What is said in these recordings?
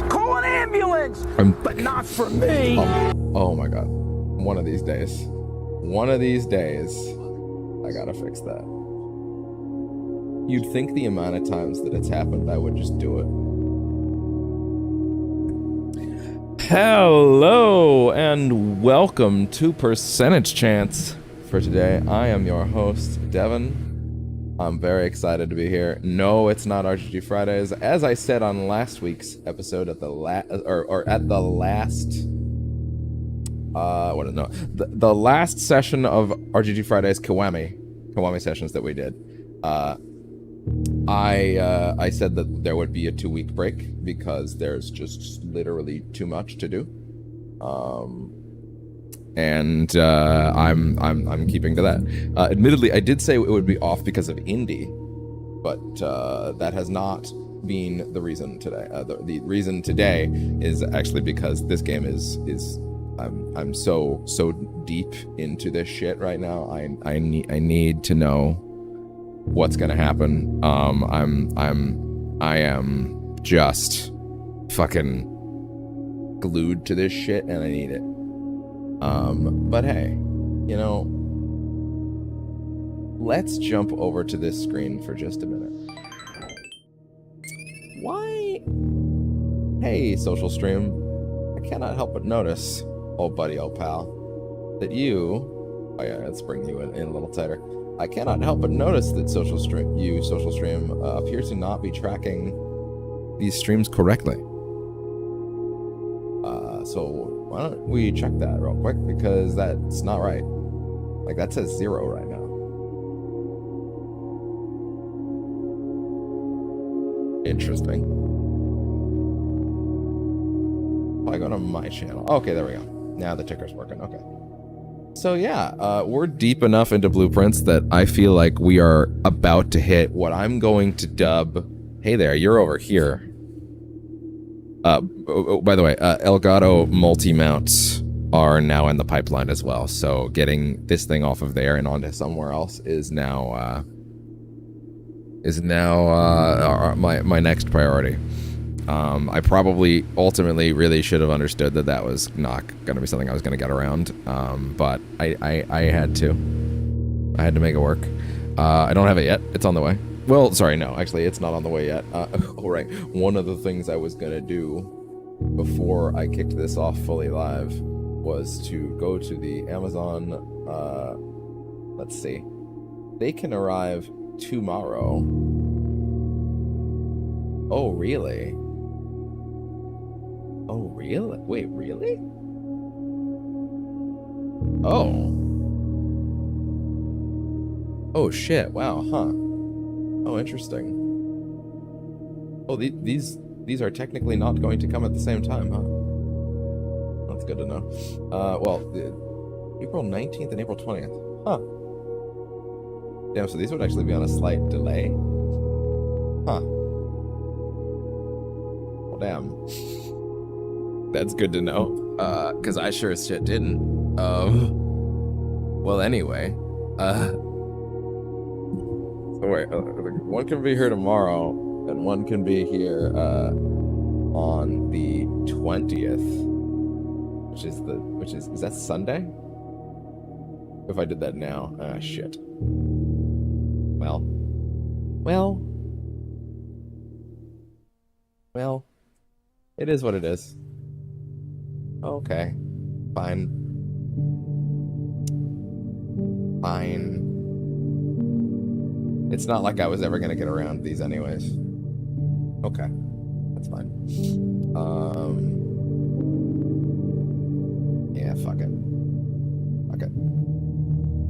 Call an ambulance! But not for me! Oh my god. One of these days, I gotta fix that. You'd think the amount of times that it's happened, I would just do it. Hello, and welcome to Percentage Chance. For today, I am your host, Devin. I'm very excited to be here. No, it's not RGG Fridays. As I said on last week's episode, the last session of RGG Fridays Kiwami sessions that we did, I said that there would be a 2-week break because there's just literally too much to do. And I'm keeping to that. Admittedly, I did say it would be off because of indie, but that has not been the reason today. The reason today is actually because this game is I'm so deep into this shit right now. I need to know what's gonna happen. I am just fucking glued to this shit, and I need it. But hey, you know, let's jump over to this screen for just a minute. Why? Hey, social stream. I cannot help but notice, old buddy, old pal, that you... Oh yeah, let's bring you in a little tighter. I cannot help but notice that social stream appears to not be tracking these streams correctly. So why don't we check that real quick, because that's not right. Like, that says 0 right now. Interesting. I go to my channel. Okay, there we go. Now the ticker's working. Okay. So yeah, we're deep enough into blueprints that I feel like we are about to hit what I'm going to dub. Hey there, you're over here. By the way, Elgato multi-mounts are now in the pipeline as well, so getting this thing off of there and onto somewhere else is now my next priority. I probably ultimately really should have understood that was not going to be something I was going to get around, but I had to make it work. I don't have it yet. It's on the way. Well, sorry, no, actually, it's not on the way yet. All right, one of the things I was gonna do before I kicked this off fully live was to go to the Amazon, let's see. They can arrive tomorrow. Oh, really? Oh, really? Wait, really? Oh. Oh, shit, wow, huh. Oh, interesting. Oh, these are technically not going to come at the same time, huh? That's good to know. Well, April 19th and April 20th. Huh. Damn, so these would actually be on a slight delay. Huh. Well, damn. That's good to know. Because I sure as shit didn't. Well, anyway. So wait, one can be here tomorrow, and one can be here on the 20th, which is that Sunday? If I did that now, shit. Well, it is what it is. Okay, fine. It's not like I was ever gonna get around these anyways. Okay, that's fine. Yeah, fuck it.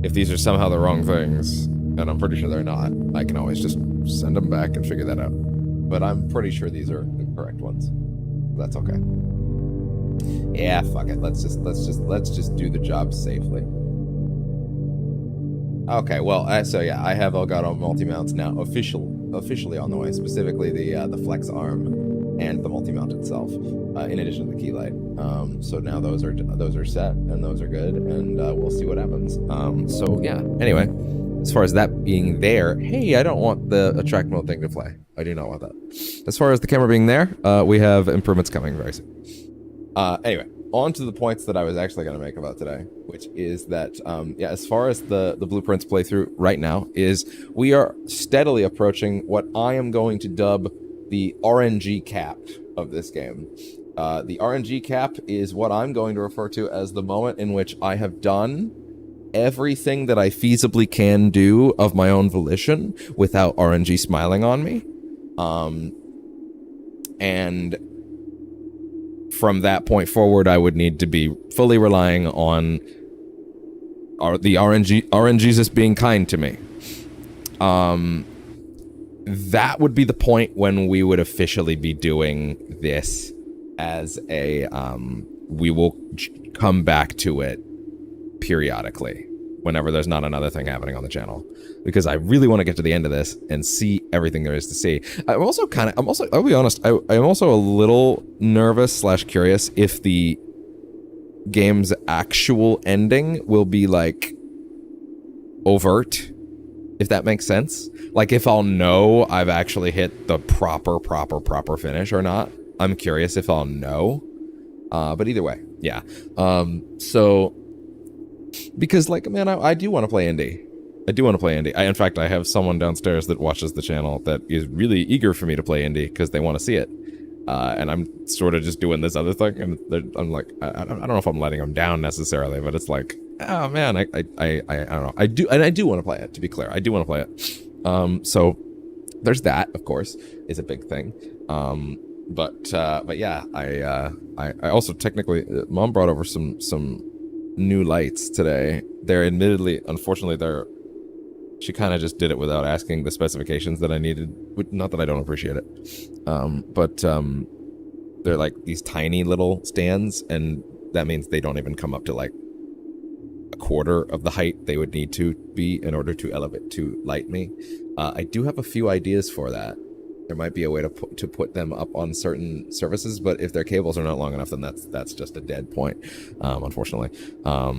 If these are somehow the wrong things, and I'm pretty sure they're not, I can always just send them back and figure that out. But I'm pretty sure these are the correct ones. That's okay. Yeah, fuck it. Let's just do the job safely. Okay, well, so yeah, I have Elgato multi-mounts now officially on the way, specifically the flex arm and the multi-mount itself, in addition to the key light. So now those are set and those are good, and we'll see what happens. So yeah, anyway, as far as that being there, hey, I don't want the attract mode thing to play. I do not want that. As far as the camera being there, we have improvements coming very soon. Anyway, on to the points that I was actually going to make about today, which is that, yeah, as far as the Blueprints playthrough right now is, we are steadily approaching what I am going to dub the RNG cap of this game. The RNG cap is what I'm going to refer to as the moment in which I have done everything that I feasibly can do of my own volition without RNG smiling on me. And from that point forward, I would need to be fully relying on the RNGs just being kind to me. That would be the point when we would officially be doing this as a, we will come back to it periodically whenever there's not another thing happening on the channel, because I really want to get to the end of this and see everything there is to see. I'll be honest, I'm also a little nervous / curious if the game's actual ending will be like overt, if that makes sense. Like if I'll know I've actually hit the proper finish or not. I'm curious if I'll know. But either way, yeah. So, because like, man, I do want to play indie. In fact, I have someone downstairs that watches the channel that is really eager for me to play indie because they want to see it. And I'm sort of just doing this other thing, and I'm like, I don't know if I'm letting them down necessarily, but it's like, oh man, I don't know. I do want to play it, to be clear. I do want to play it. So there's that, of course, is a big thing. But yeah, I also technically, Mom brought over some new lights today. They're admittedly, unfortunately, she kind of just did it without asking the specifications that I needed. Not that I don't appreciate it. But they're like these tiny little stands, and that means they don't even come up to like a quarter of the height they would need to be in order to elevate to light me. I do have a few ideas for that. There might be a way to put them up on certain surfaces, but if their cables are not long enough, then that's just a dead point, unfortunately. I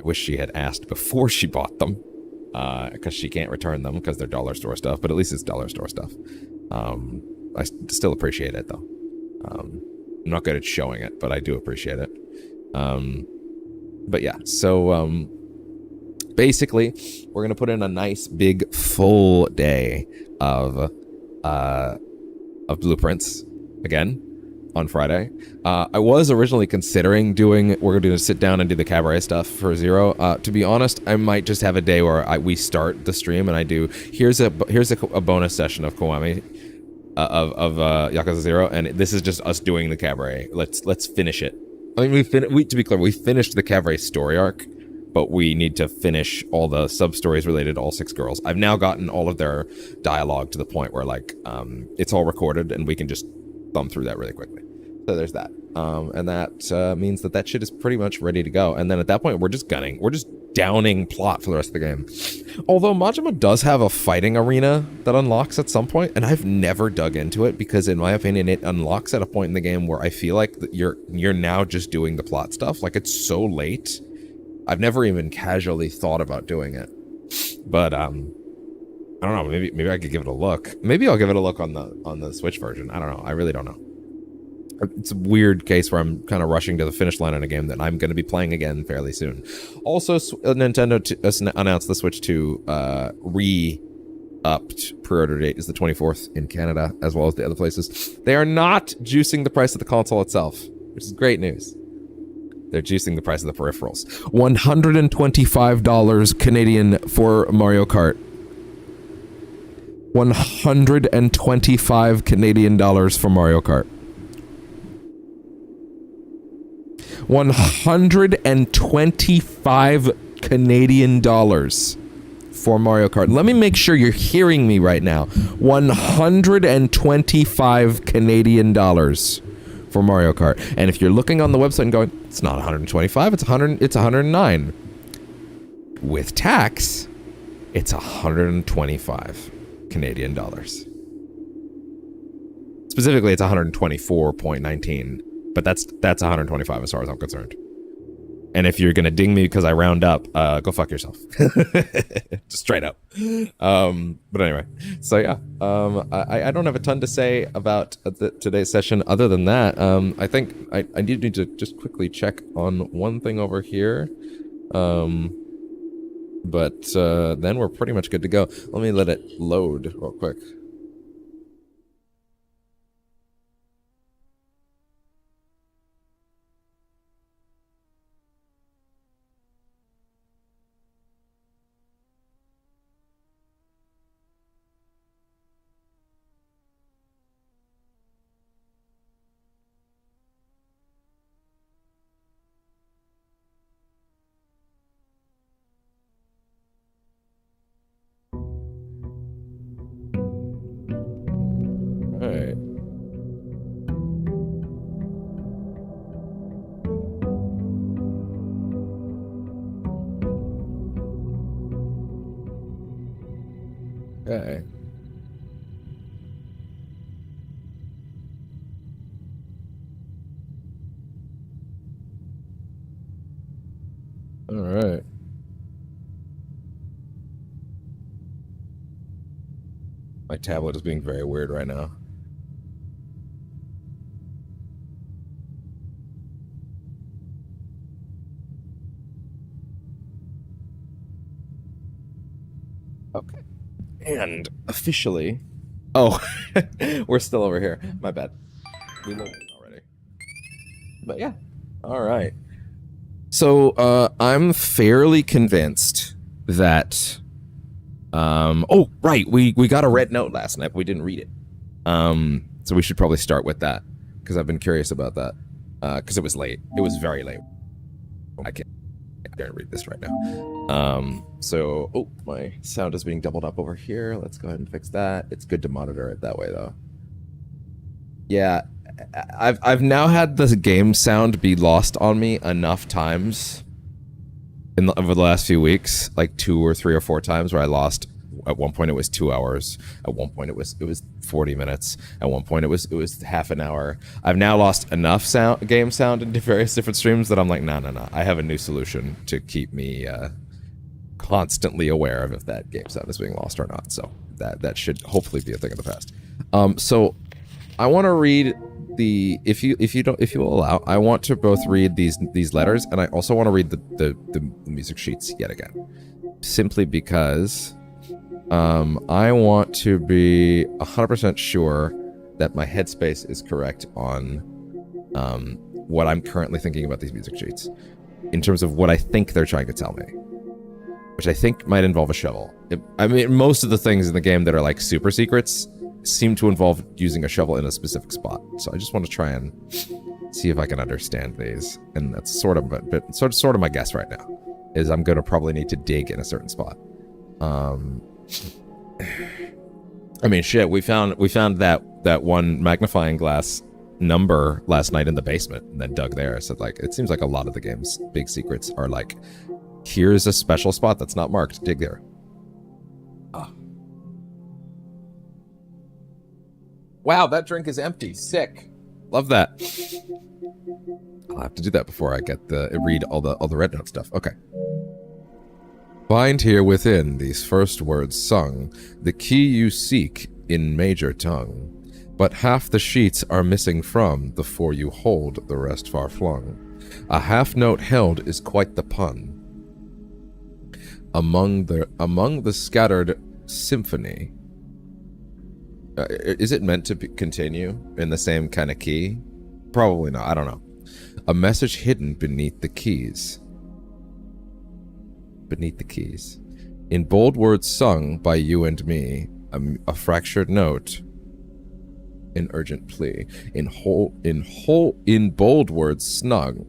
wish she had asked before she bought them, because she can't return them because they're dollar store stuff, but at least it's dollar store stuff. I still appreciate it, though. I'm not good at showing it, but I do appreciate it. But yeah, so basically, we're going to put in a nice big full day of Blueprints again on Friday. I was originally considering we're going to sit down and do the cabaret stuff for Zero. To be honest, I might just have a day where we start the stream and I do, here's a bonus session of Kiwami, of Yakuza 0, and this is just us doing the cabaret. Let's finish it. I mean, to be clear, we finished the cabaret story arc, but we need to finish all the sub-stories related to all 6 girls. I've now gotten all of their dialogue to the point where, like, it's all recorded, and we can just thumb through that really quickly. So there's that. And that means that shit is pretty much ready to go. And then at that point, we're just downing plot for the rest of the game. Although Majima does have a fighting arena that unlocks at some point, and I've never dug into it because, in my opinion, it unlocks at a point in the game where I feel like you're now just doing the plot stuff. Like, it's so late. I've never even casually thought about doing it, but I don't know. Maybe I could give it a look. Maybe I'll give it a look on the Switch version. I don't know. I really don't know. It's a weird case where I'm kind of rushing to the finish line in a game that I'm going to be playing again fairly soon. Also, Nintendo announced the Switch 2 re-upped pre-order date is the 24th in Canada, as well as the other places. They are not juicing the price of the console itself, which is great news. They're juicing the price of the peripherals. $125 Canadian for Mario Kart. $125 Canadian dollars for Mario Kart. $125 Canadian dollars for Mario Kart. Let me make sure you're hearing me right now. $125 Canadian dollars for Mario Kart. And if you're looking on the website and going, it's not 125, it's 109. With tax, it's 125 Canadian dollars. Specifically, it's 124.19, but that's 125 as far as I'm concerned. And if you're gonna ding me because I round up, go fuck yourself. Just straight up. But anyway, so yeah, I don't have a ton to say about today's session other than that. I think I need to just quickly check on one thing over here. But then we're pretty much good to go. Let me let it load real quick. Alright. Okay. Alright. My tablet is being very weird right now. Okay. And officially... Oh, we're still over here. My bad. We loaded already. But yeah. Alright. So, I'm fairly convinced that... oh, right, we got a red note last night, but we didn't read it. So we should probably start with that, because I've been curious about that. Because it was late. It was very late. I can't read this right now. So, oh, my sound is being doubled up over here. Let's go ahead and fix that. It's good to monitor it that way, though. Yeah, I've now had the game sound be lost on me enough times over the last few weeks, like 2 or 3 or 4 times where I lost. At one point it was 2 hours. At one point it was 40 minutes. At one point it was half an hour. I've now lost enough game sound into various different streams that I'm like, no. I have a new solution to keep me constantly aware of if that game sound is being lost or not. So that should hopefully be a thing of the past. So I want to read the if you will allow, I want to both read these letters, and I also want to read the music sheets yet again, simply because I want to be 100% sure that my headspace is correct on what I'm currently thinking about these music sheets in terms of what I think they're trying to tell me, which I think might involve a shovel. I mean, most of the things in the game that are like super secrets seem to involve using a shovel in a specific spot. So I just want to try and see if I can understand these, and that's sort of my guess right now. Is I'm going to probably need to dig in a certain spot. I mean, shit. We found that one magnifying glass number last night in the basement, and then dug there. So like, it seems like a lot of the game's big secrets are like, here's a special spot that's not marked. Dig there. Oh. Wow, that drink is empty. Sick. Love that. I'll have to do that before I read all the red note stuff. Okay. Find here within these first words sung, the key you seek in major tongue. But half the sheets are missing from the four you hold, the rest far flung. A half note held is quite the pun. Among the scattered symphony. Is it meant to continue in the same kind of key? Probably not. I don't know. A message hidden beneath the keys. Beneath the keys. In bold words sung by you and me, a fractured note, an urgent plea. In bold words snung.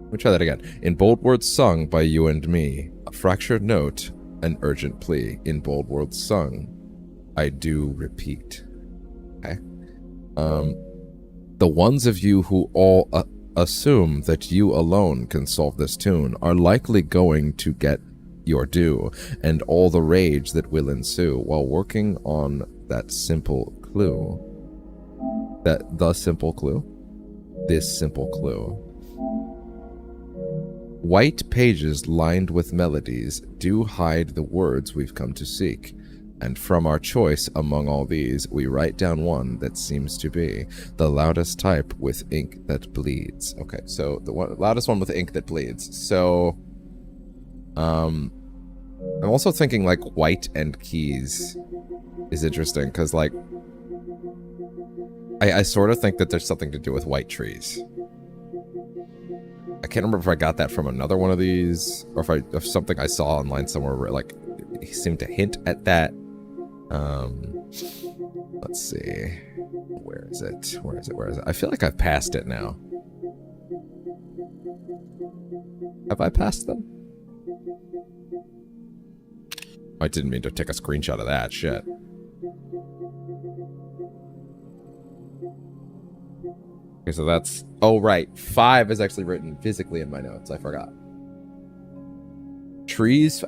Let me try that again. In bold words sung by you and me, a fractured note, an urgent plea. In bold words sung, I do repeat. Okay. The ones of you who all assume that you alone can solve this tune are likely going to get your due, and all the rage that will ensue while working on that simple clue. This simple clue. White pages lined with melodies do hide the words we've come to seek. And from our choice among all these, we write down one that seems to be the loudest type with ink that bleeds. Okay, so the loudest one with ink that bleeds. So, I'm also thinking like white and keys is interesting because like I sort of think that there's something to do with white trees. I can't remember if I got that from another one of these or if something I saw online somewhere where like he seemed to hint at that. Let's see. Where is it? Where is it? Where is it? I feel like I've passed it now. Have I passed them? I didn't mean to take a screenshot of that. Shit. Okay, so that's... Oh, right. 5 is actually written physically in my notes. I forgot. Trees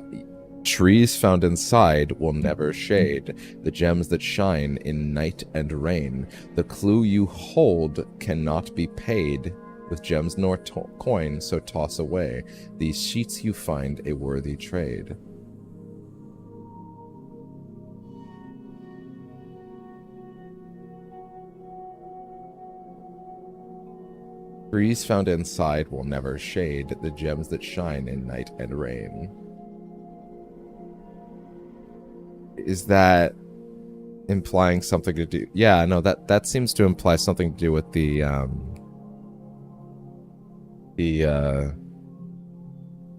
found inside will never shade the gems that shine in night and rain. The clue you hold cannot be paid with gems nor coin, so toss away these sheets you find a worthy trade. Trees found inside will never shade the gems that shine in night and rain. Is that implying something to do? Yeah, no, that seems to imply something to do with the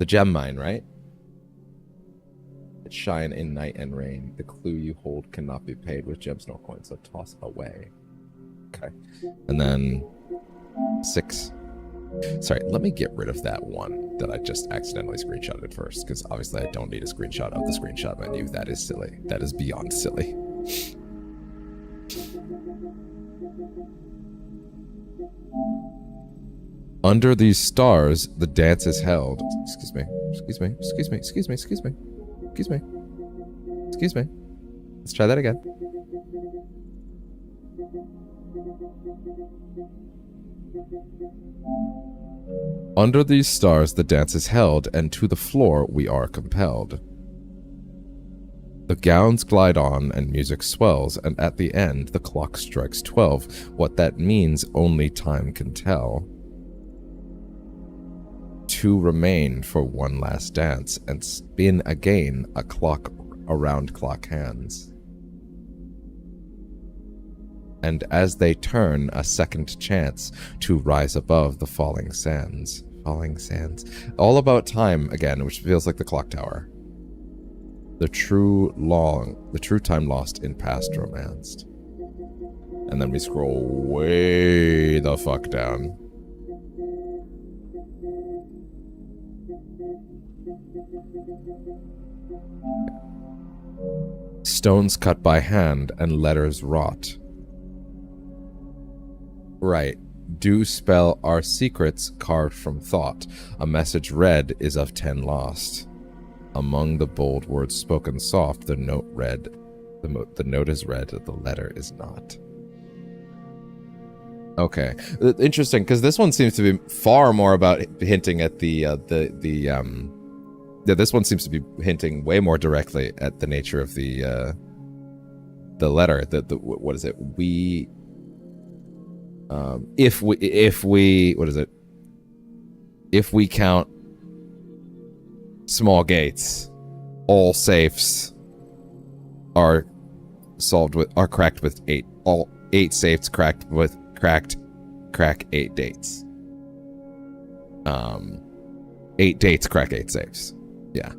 gem mine, right? It shine in night and rain. The clue you hold cannot be paid with gems nor coins, so toss away. Okay. And then 6. Sorry, let me get rid of that one that I just accidentally screenshotted first, because obviously I don't need a screenshot of the screenshot menu. That is silly. That is beyond silly. Under these stars, the dance is held. Excuse me. Excuse me. Excuse me. Excuse me. Excuse me. Excuse me. Excuse me. Let's try that again. Under these stars the dance is held, and to the floor we are compelled. The gowns glide on and music swells, and at the end the clock strikes 12. What that means only time can tell. 2 remain for one last dance, and spin again a clock around clock hands. And as they turn, a second chance to rise above the falling sands. Falling sands. All about time again, which feels like the clock tower. The true time lost in past romanced. And then we scroll way the fuck down. Stones cut by hand and letters wrought. Right. Do spell our secrets carved from thought. A message read is of 10 lost. Among the bold words spoken soft, the note read, the note is read, the letter is not. Okay, interesting, because this one seems to be far more about hinting at yeah, this one seems to be hinting way more directly at the nature of the letter. What is it? If we count small gates, all safes are cracked with 8. All 8 safes crack 8 dates. 8 dates crack 8 safes. Yeah.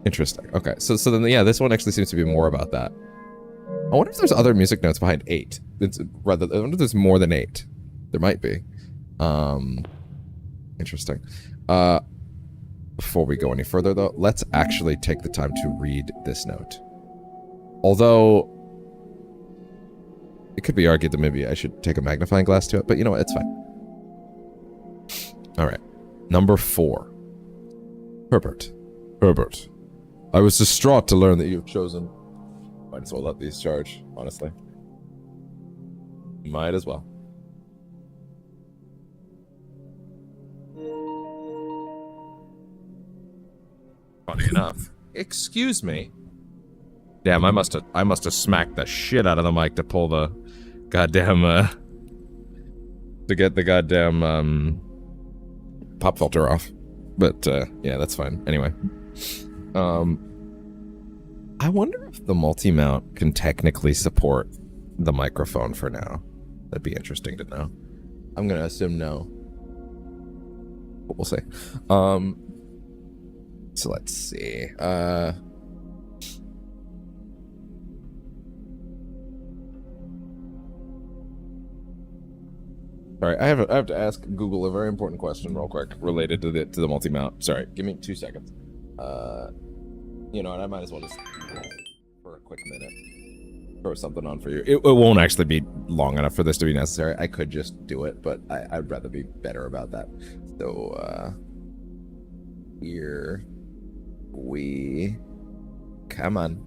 Interesting. Okay, so then yeah, this one actually seems to be more about that. I wonder if there's other music notes behind 8. I wonder if there's more than 8. There might be. Interesting. Before we go any further, though, let's actually take the time to read this note. Although, it could be argued that maybe I should take a magnifying glass to it, but you know what? It's fine. Alright. Number 4. Herbert. Herbert. I was distraught to learn that you've chosen... Might as well let these charge, honestly. Might as well. Funny enough. Excuse me. Damn, I must have smacked the shit out of the mic to pull the goddamn to get the goddamn pop filter off. But yeah, that's fine. Anyway. I wonder if the multi-mount can technically support the microphone for now. That'd be interesting to know. I'm gonna assume no. But we'll see. So let's see. Sorry, I have to ask Google a very important question real quick related to the multi-mount. Sorry, give me 2 seconds. You know, and I might as well just for a quick minute throw something on for you. It won't actually be long enough for this to be necessary. I could just do it, but I'd rather be better about that. So here we come on.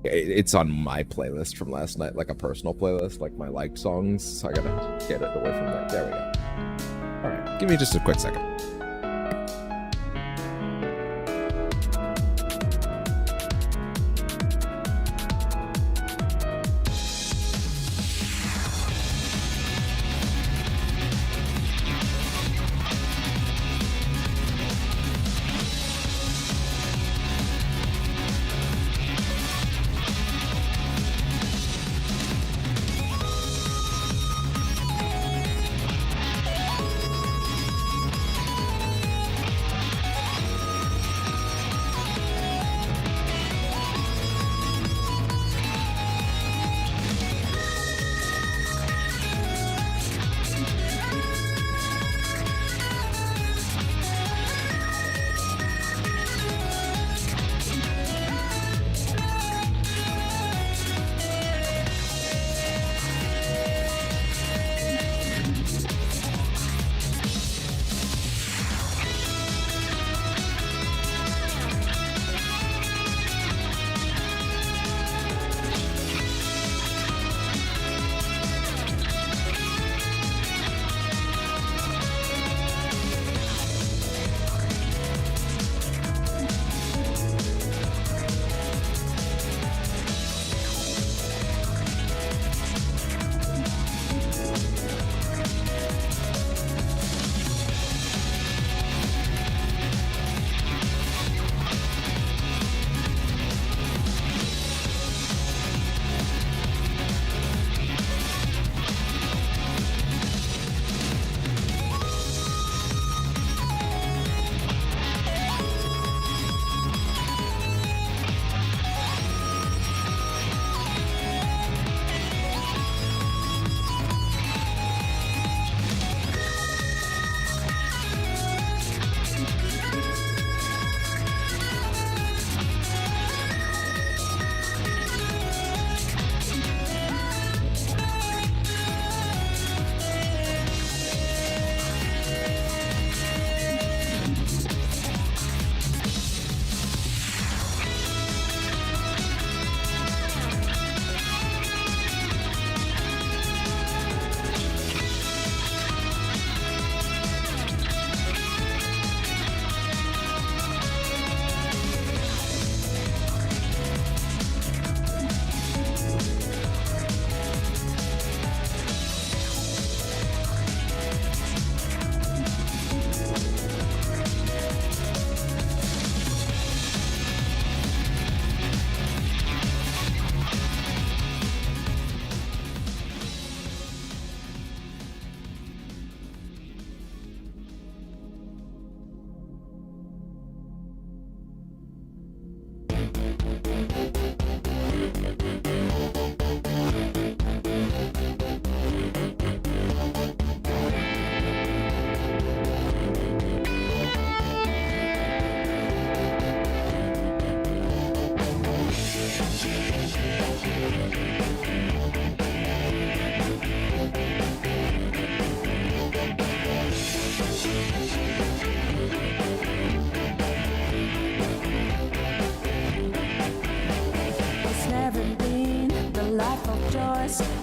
It's on my playlist from last night, like a personal playlist, like my liked songs. So I gotta get it away from there. There we go. All right, give me just a quick second.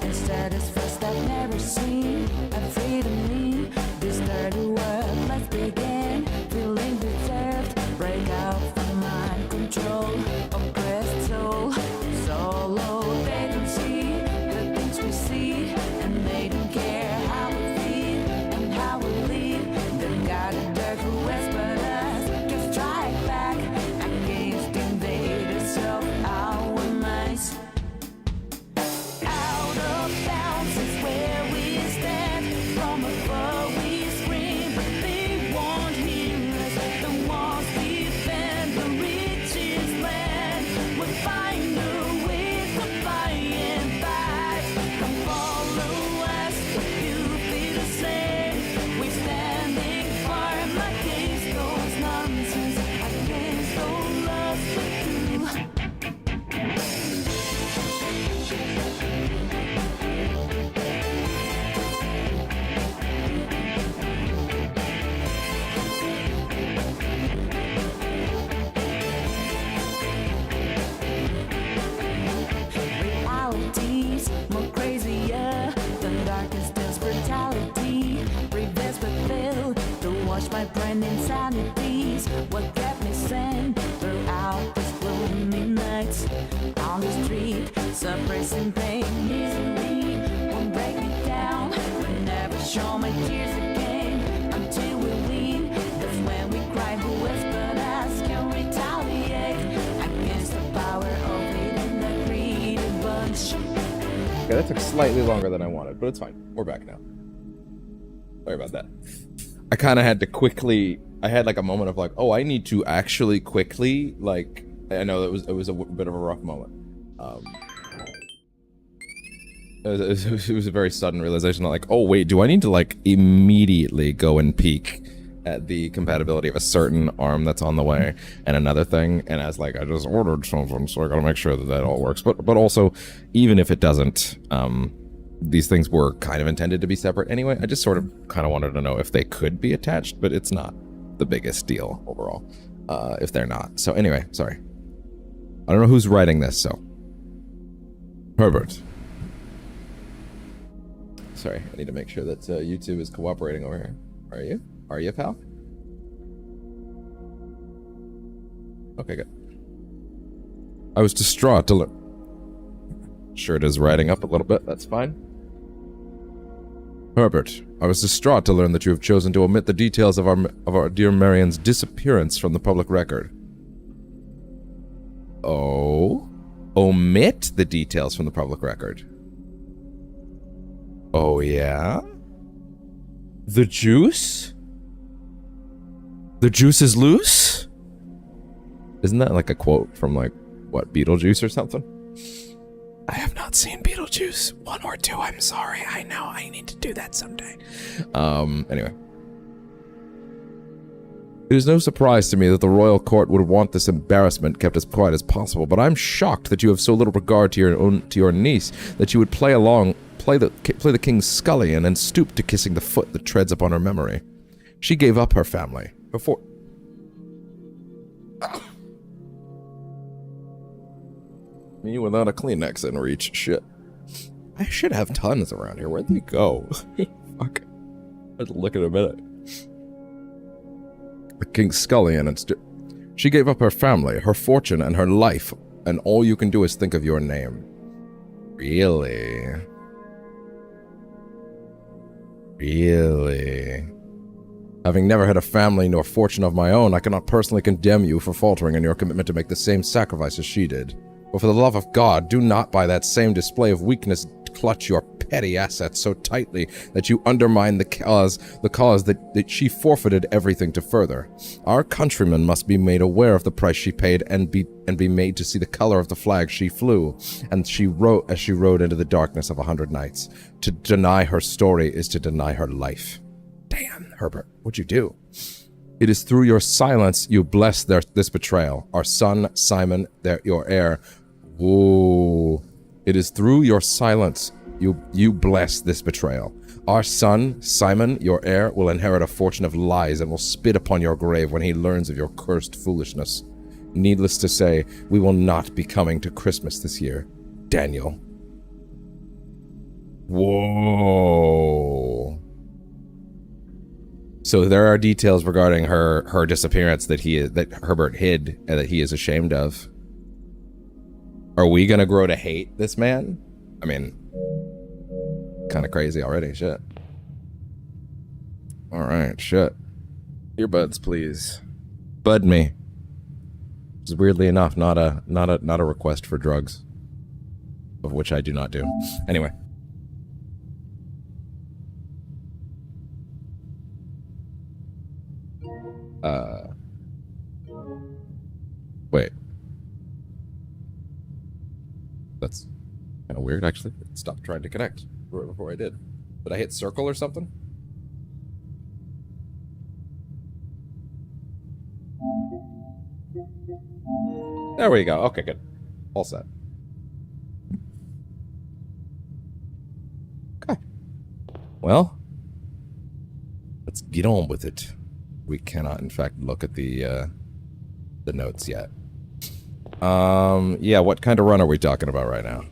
Instead, it's first I've never seen. I'm free to me. This dirty world, let's begin. Feeling deserved. Break out from my on the street, suppressing pain. Misery won't break me down, will never show my tears again until we win. That's when we cry, who has but us can retaliate against the power of it and the greedy bunch. Okay, that took slightly longer than I wanted, but it's fine. We're back now. Sorry about that. I kind of had to quickly. I had like a moment of like, oh, I need to actually quickly like. I know it was a bit of a rough moment. It was a very sudden realization. Like, oh wait, do I need to like immediately go and peek at the compatibility of a certain arm that's on the way and another thing? And as like, I just ordered something, so I gotta make sure that that all works. But also, even if it doesn't, these things were kind of intended to be separate anyway. I just sort of kind of wanted to know if they could be attached, but it's not the biggest deal overall if they're not. So anyway, sorry. I don't know who's writing this, so. Herbert. Sorry, I need to make sure that YouTube is cooperating over here. Are you? Are you, pal? Okay, good. I was distraught to learn. Sure, it is writing up a little bit, that's fine. Herbert, I was distraught to learn that you have chosen to omit the details of our dear Marian's disappearance from the public record. Oh? Omit the details from the public record? Oh, yeah? The juice? The juice is loose? Isn't that like a quote from like, what, Beetlejuice or something? I have not seen Beetlejuice 1 or 2, I'm sorry. I know, I need to do that someday. Anyway. It is no surprise to me that the royal court would want this embarrassment kept as quiet as possible, but I'm shocked that you have so little regard to your niece that you would play the king's scullion and stoop to kissing the foot that treads upon her memory. She gave up her family before. Me without a Kleenex in reach. Shit. I should have tons around here. Where'd they go? Fuck. I'll look in a minute. The king's scullion and she gave up her family, her fortune, and her life, and all you can do is think of your name. Really? Really? Having never had a family nor fortune of my own, I cannot personally condemn you for faltering in your commitment to make the same sacrifice as she did. But for the love of God, do not by that same display of weakness clutch your petty assets so tightly that you undermine the cause that she forfeited everything to further. Our countrymen must be made aware of the price she paid and be made to see the color of the flag she flew, and she wrote as she rode into the darkness of 100 nights. To deny her story is to deny her life. Damn, Herbert, what'd you do? It is through your silence you bless this betrayal. Our son, Simon, your heir. Whoa. It is through your silence you bless this betrayal. Our son, Simon, your heir, will inherit a fortune of lies and will spit upon your grave when he learns of your cursed foolishness. Needless to say, we will not be coming to Christmas this year. Daniel. Whoa. So there are details regarding her disappearance that Herbert hid and that he is ashamed of. Are we gonna grow to hate this man? I mean, kind of crazy already. Shit. All right, shit. Earbuds, please. Bud me. Which is weirdly enough not a request for drugs, of which I do not do. Anyway. Wait. That's kind of weird, actually. It stopped trying to connect right before I did. Did I hit circle or something? There we go. Okay, good. All set. Okay. Well, let's get on with it. We cannot, in fact, look at the notes yet. Yeah, what kind of run are we talking about right now?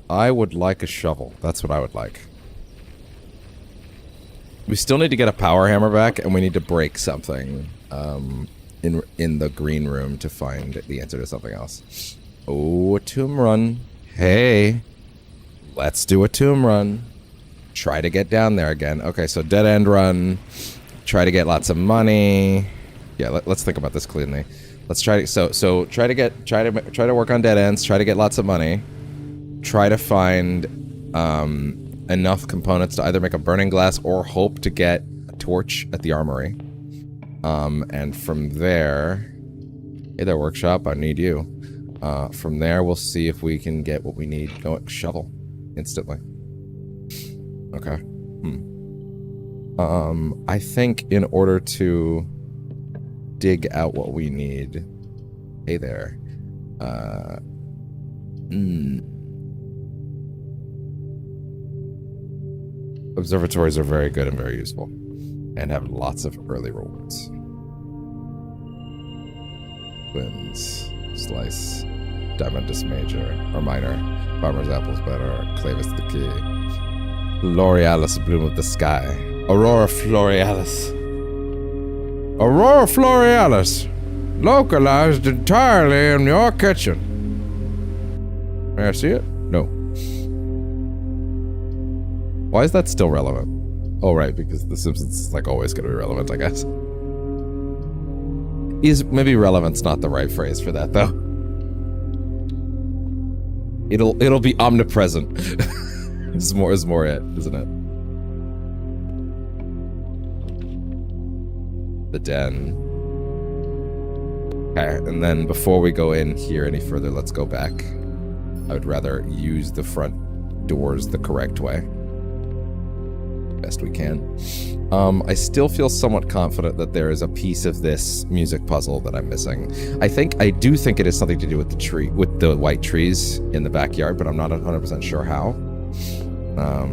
I would like a shovel. That's what I would like. We still need to get a power hammer back, and we need to break something. in the green room to find the answer to something else. Oh, a tomb run. Hey, let's do a tomb run. Try to get down there again. Okay, so dead end run. Try to get lots of money. Yeah, let's think about this cleanly. Let's try to try to work on dead ends. Try to get lots of money. Try to find enough components to either make a burning glass or hope to get a torch at the armory. And from there, hey there, workshop, I need you. From there, we'll see if we can get what we need. Go shovel instantly. Okay. I think in order to dig out what we need, hey there. Observatories are very good and very useful, and have lots of early rewards. Twins, slice, diamondus major, or minor, farmer's apples better, clavis the key, L'Orealis bloom of the sky, aurora florealis. Aurora florealis, localized entirely in your kitchen. May I see it? No. Why is that still relevant? Oh, right, because The Simpsons is like always going to be relevant, I guess. Maybe relevant's not the right phrase for that, though. It'll be omnipresent. is more it, isn't it? The den. Okay, and then before we go in here any further, let's go back. I would rather use the front doors the correct way. Best we can. I still feel somewhat confident that there is a piece of this music puzzle that I'm missing. I do think it is something to do with the white trees in the backyard, but I'm not 100% sure how. I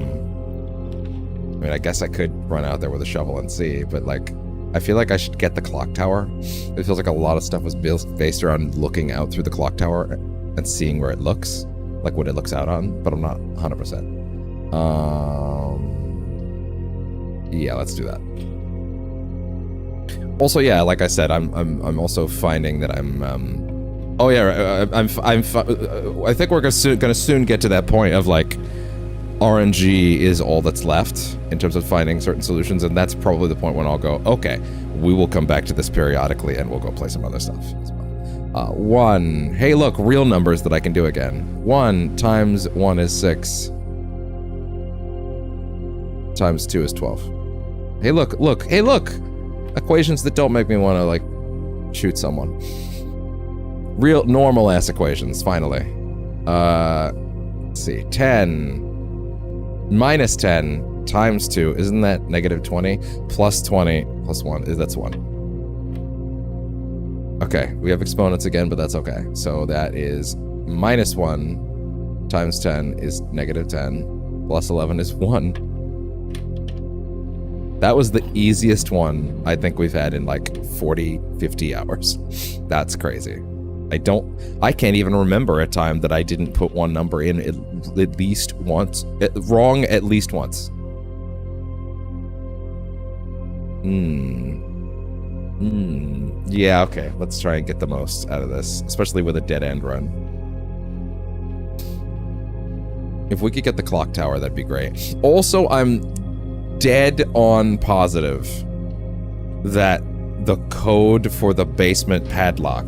mean, I guess I could run out there with a shovel and see, but like, I feel like I should get the clock tower. It feels like a lot of stuff was based around looking out through the clock tower and seeing where it looks, like what it looks out on, but I'm not 100%. Yeah, let's do that. Also, yeah, like I said, I'm also finding that I'm oh yeah, I think we're gonna soon get to that point of like RNG is all that's left in terms of finding certain solutions, and that's probably the point when I'll go, okay, we will come back to this periodically and we'll go play some other stuff as well. 1, hey look, real numbers that I can do again. 1 times 1 is 6. Times 2 is 12. Hey look, hey look! Equations that don't make me want to, like, shoot someone. Real, normal-ass equations, finally. Let's see, 10 minus 10 times 2, isn't that negative 20? Plus 20 plus 1, that's 1. Okay, we have exponents again, but that's okay. So that is minus 1 times 10 is negative 10, plus 11 is 1. That was the easiest one I think we've had in like 40, 50 hours. That's crazy. I can't even remember a time that I didn't put one number in at least once. Wrong at least once. Yeah, okay. Let's try and get the most out of this, especially with a dead end run. If we could get the clock tower, that'd be great. Also, I'm dead on positive that the code for the basement padlock,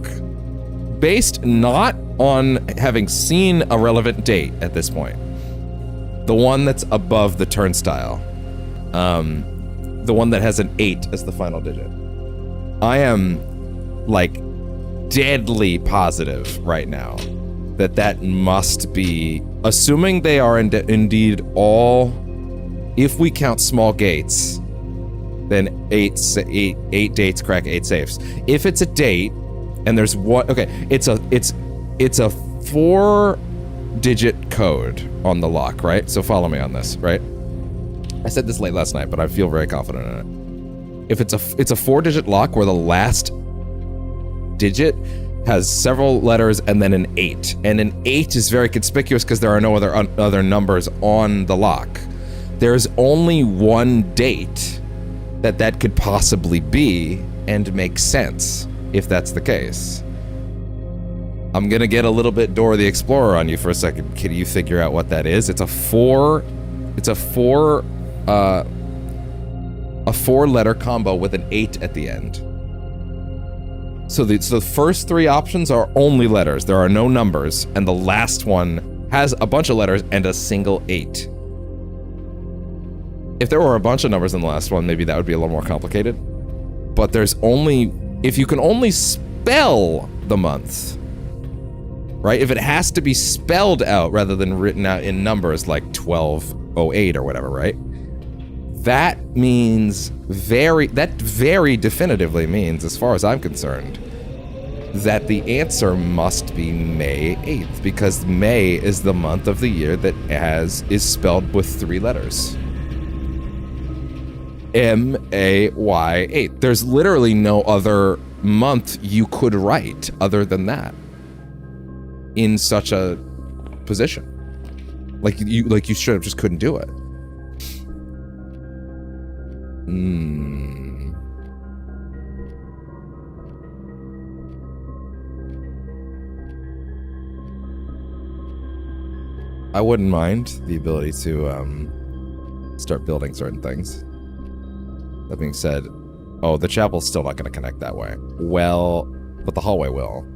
based not on having seen a relevant date at this point, the one that's above the turnstile, the one that has an 8 as the final digit, I am like deadly positive right now that must be, assuming they are indeed all, if we count small gates, then 8 dates crack 8 safes. If it's a date, and there's one, okay, it's a 4-digit code on the lock, right? So follow me on this, right? I said this late last night, but I feel very confident in it. If it's a 4-digit lock where the last digit has several letters and then an 8, and an 8 is very conspicuous because there are no other numbers on the lock. There's only one date that could possibly be and make sense. if that's the case. I'm gonna get a little bit Dora the Explorer on you for a second. Can you figure out what that is? It's a four letter combo with an 8 at the end. So the first 3 options are only letters. There are no numbers, and the last one has a bunch of letters and a single 8. If there were a bunch of numbers in the last one, maybe that would be a little more complicated. But if you can only spell the month, right? If it has to be spelled out rather than written out in numbers like 1208 or whatever, right? That means very definitively means, as far as I'm concerned, that the answer must be May 8th, because May is the month of the year that is spelled with 3 letters. M-A-Y 8. There's literally no other month you could write other than that in such a position. Like you straight up just couldn't do it. I wouldn't mind the ability to start building certain things. That being said, oh, the chapel's still not going to connect that way. Well, but the hallway will.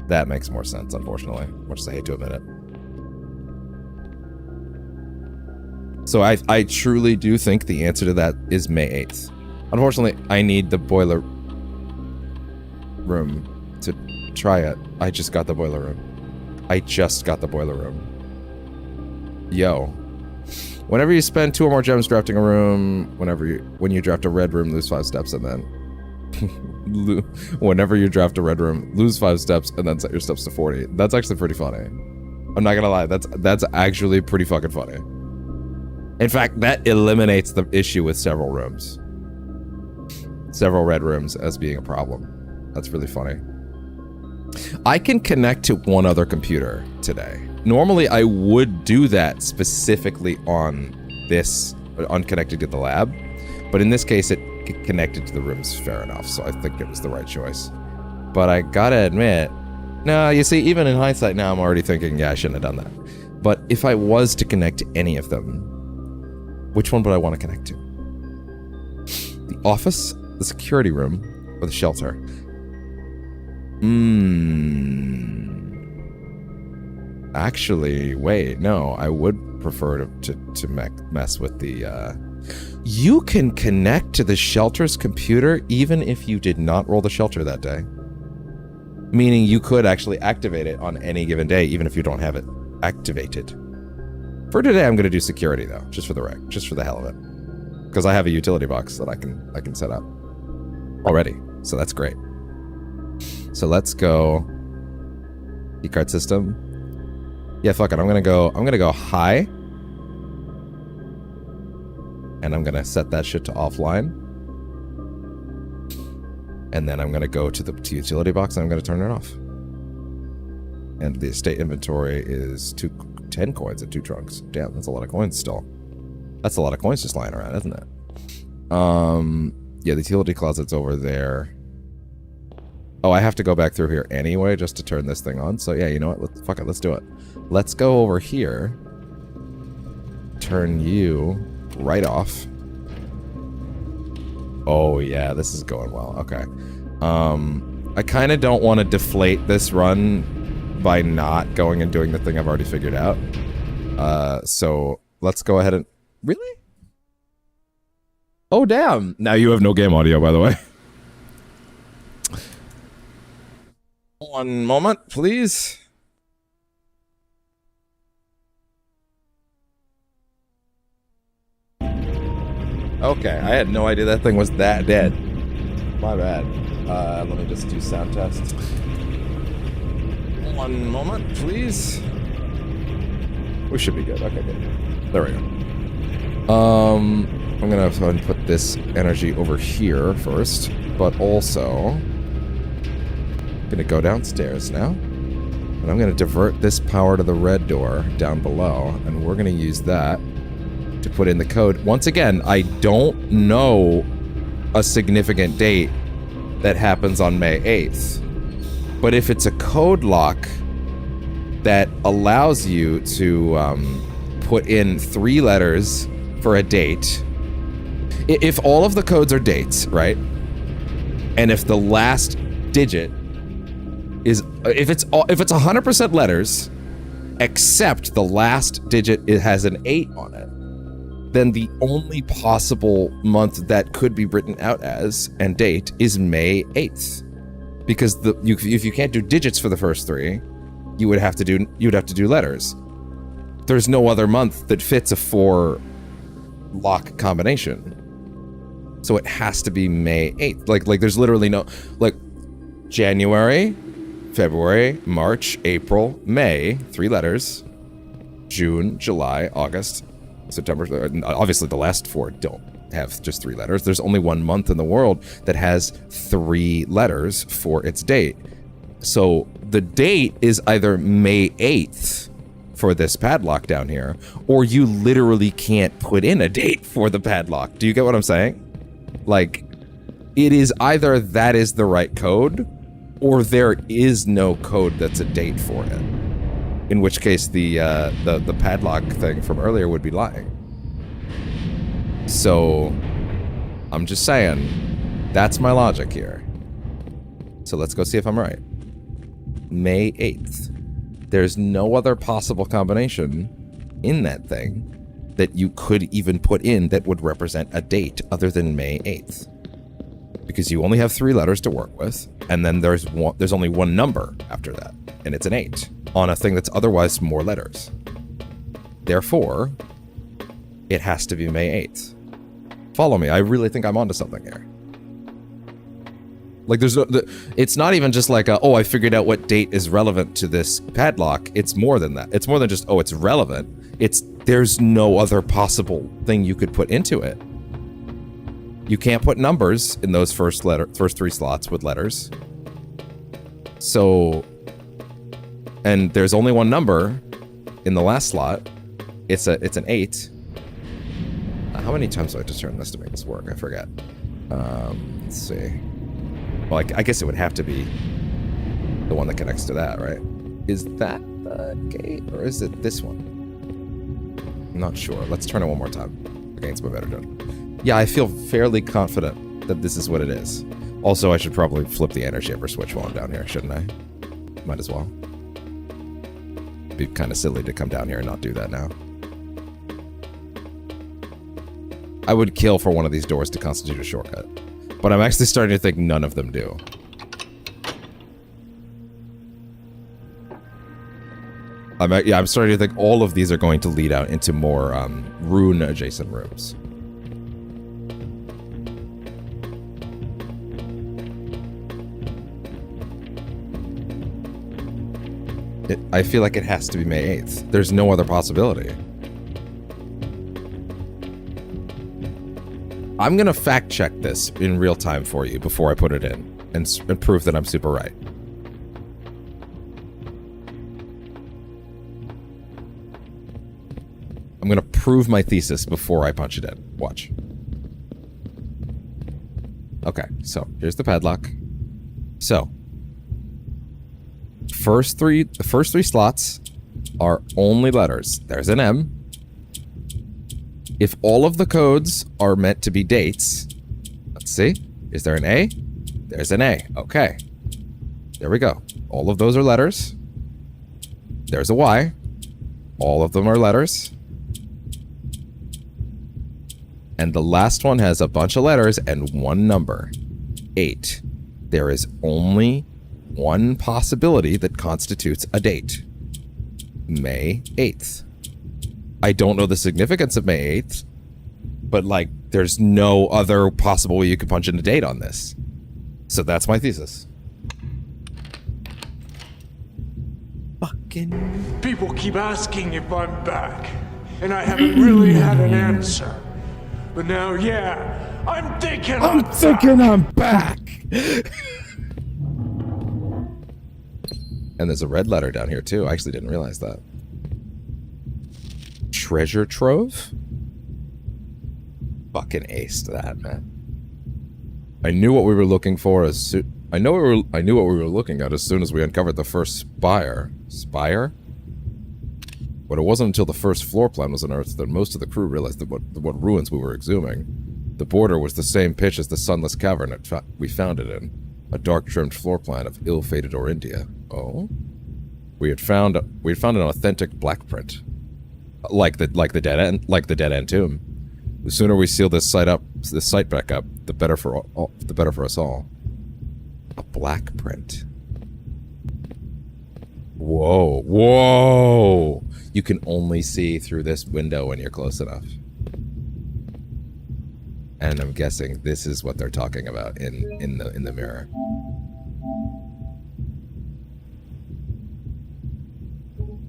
That makes more sense, unfortunately. Much as I hate to admit it. So I truly do think the answer to that is May 8th. Unfortunately, I need the boiler room to try it. I just got the boiler room. Yo. Whenever you spend 2 or more gems drafting a room, when you draft a red room, lose 5 steps, and then whenever you draft a red room, lose 5 steps, and then set your steps to 40. That's actually pretty funny. I'm not gonna lie, that's actually pretty fucking funny. In fact, that eliminates the issue with several rooms. Several red rooms as being a problem. That's really funny. I can connect to one other computer today. Normally, I would do that specifically on connected to the lab, but in this case, it connected to the rooms fair enough, so I think it was the right choice. But I gotta admit, no, you see, even in hindsight now, I'm already thinking, yeah, I shouldn't have done that. But if I was to connect to any of them, which one would I want to connect to? The office, the security room, or the shelter? Actually, wait, no, I would prefer to mess with the, You can connect to the shelter's computer even if you did not roll the shelter that day. Meaning you could actually activate it on any given day, even if you don't have it activated. For today, I'm going to do security, though, just for the hell of it. Because I have a utility box that I can set up already, so that's great. So let's go keycard system. Yeah, fuck it. I'm gonna go high, and I'm gonna set that shit to offline, and then I'm gonna go to the utility box and I'm gonna turn it off. And the estate inventory is 10 coins and 2 trunks. Damn, that's a lot of coins still. That's a lot of coins just lying around, isn't it? Yeah, the utility closet's over there. Oh, I have to go back through here anyway just to turn this thing on. So yeah, you know what? Fuck it, let's do it. Let's go over here. Turn you right off. Oh yeah, this is going well. Okay. I kind of don't want to deflate this run by not going and doing the thing I've already figured out. So let's go ahead and... Really? Oh, damn. Now you have no game audio, by the way. One moment, please. Okay, I had no idea that thing was that dead. My bad. Let me just do sound test. One moment, please. We should be good. Okay, good. There we go. I'm gonna have to put this energy over here first, but also gonna go downstairs now, and I'm gonna divert this power to the red door down below, and we're gonna use that to put in the code. Once again, I don't know a significant date that happens on May 8th. But if it's a code lock that allows you to put in 3 letters for a date, if all of the codes are dates, right? And if the last digit is, if it's 100% letters, except the last digit, it has an 8 on it, then the only possible month that could be written out as and date is May 8th. Because if you can't do digits for the first 3, you would have to do letters. There's no other month that fits a 4 lock combination. So it has to be May 8th. Like there's literally no, like, January, February, March, April, May, 3 letters, June, July, August, September. Obviously the last 4 don't have just 3 letters. There's only one month in the world that has 3 letters for its date. So the date is either May 8th for this padlock down here, or you literally can't put in a date for the padlock. Do you get what I'm saying? Like, it is either that is the right code, or there is no code that's a date for it. In which case the padlock thing from earlier would be lying. So, I'm just saying, that's my logic here. So let's go see if I'm right. May 8th. There's no other possible combination in that thing that you could even put in that would represent a date other than May 8th. Because you only have 3 letters to work with, and then there's only one number after that, and it's an 8 on a thing that's otherwise more letters. Therefore, it has to be May 8th. Follow me, I really think I'm onto something here. Like, it's not even just like, oh, I figured out what date is relevant to this padlock. It's more than that. It's more than just, oh, it's relevant. There's no other possible thing you could put into it. You can't put numbers in those first 3 slots with letters. So, and there's only one number in the last slot. It's an 8. How many times do I have to turn this to make this work? I forget. Let's see. Well, I guess it would have to be the one that connects to that, right? Is that the gate, or is it this one? I'm not sure. Let's turn it one more time against my better judgment. Yeah, I feel fairly confident that this is what it is. Also, I should probably flip the anti-shaper switch while I'm down here, shouldn't I? Might as well. It'd be kind of silly to come down here and not do that now. I would kill for one of these doors to constitute a shortcut. But I'm actually starting to think none of them do. I'm starting to think all of these are going to lead out into more rune-adjacent rooms. I feel like it has to be May 8th. There's no other possibility. I'm gonna fact check this in real time for you before I put it in and prove that I'm super right. I'm gonna prove my thesis before I punch it in. Watch. Okay, so here's the padlock. So, the first three slots are only letters. There's an M. If all of the codes are meant to be dates, let's see. Is there an A? There's an A. Okay. There we go. All of those are letters. There's a Y. All of them are letters. And the last one has a bunch of letters and one number. 8. There is only one possibility that constitutes a date. May 8th. I don't know the significance of May 8th, but, like, there's no other possible way you could punch in a date on this. So that's my thesis. Fucking... People keep asking if I'm back, and I haven't really had an answer. But now, yeah, I'm thinking I'm back. And there's a red letter down here, too. I actually didn't realize that. Treasure trove? Fucking aced that, man. I knew what we were looking for I knew what we were looking at as soon as we uncovered the first spire. Spire? But it wasn't until the first floor plan was unearthed that most of the crew realized that what ruins we were exhuming. The border was the same pitch as the sunless cavern we found it in, a dark-trimmed floor plan of ill-fated Orindia. Oh? We had found an authentic black print, like the dead end tomb. The sooner we seal this site back up, the better for us all. A black print. Whoa, whoa! You can only see through this window when you're close enough. And I'm guessing this is what they're talking about in the mirror.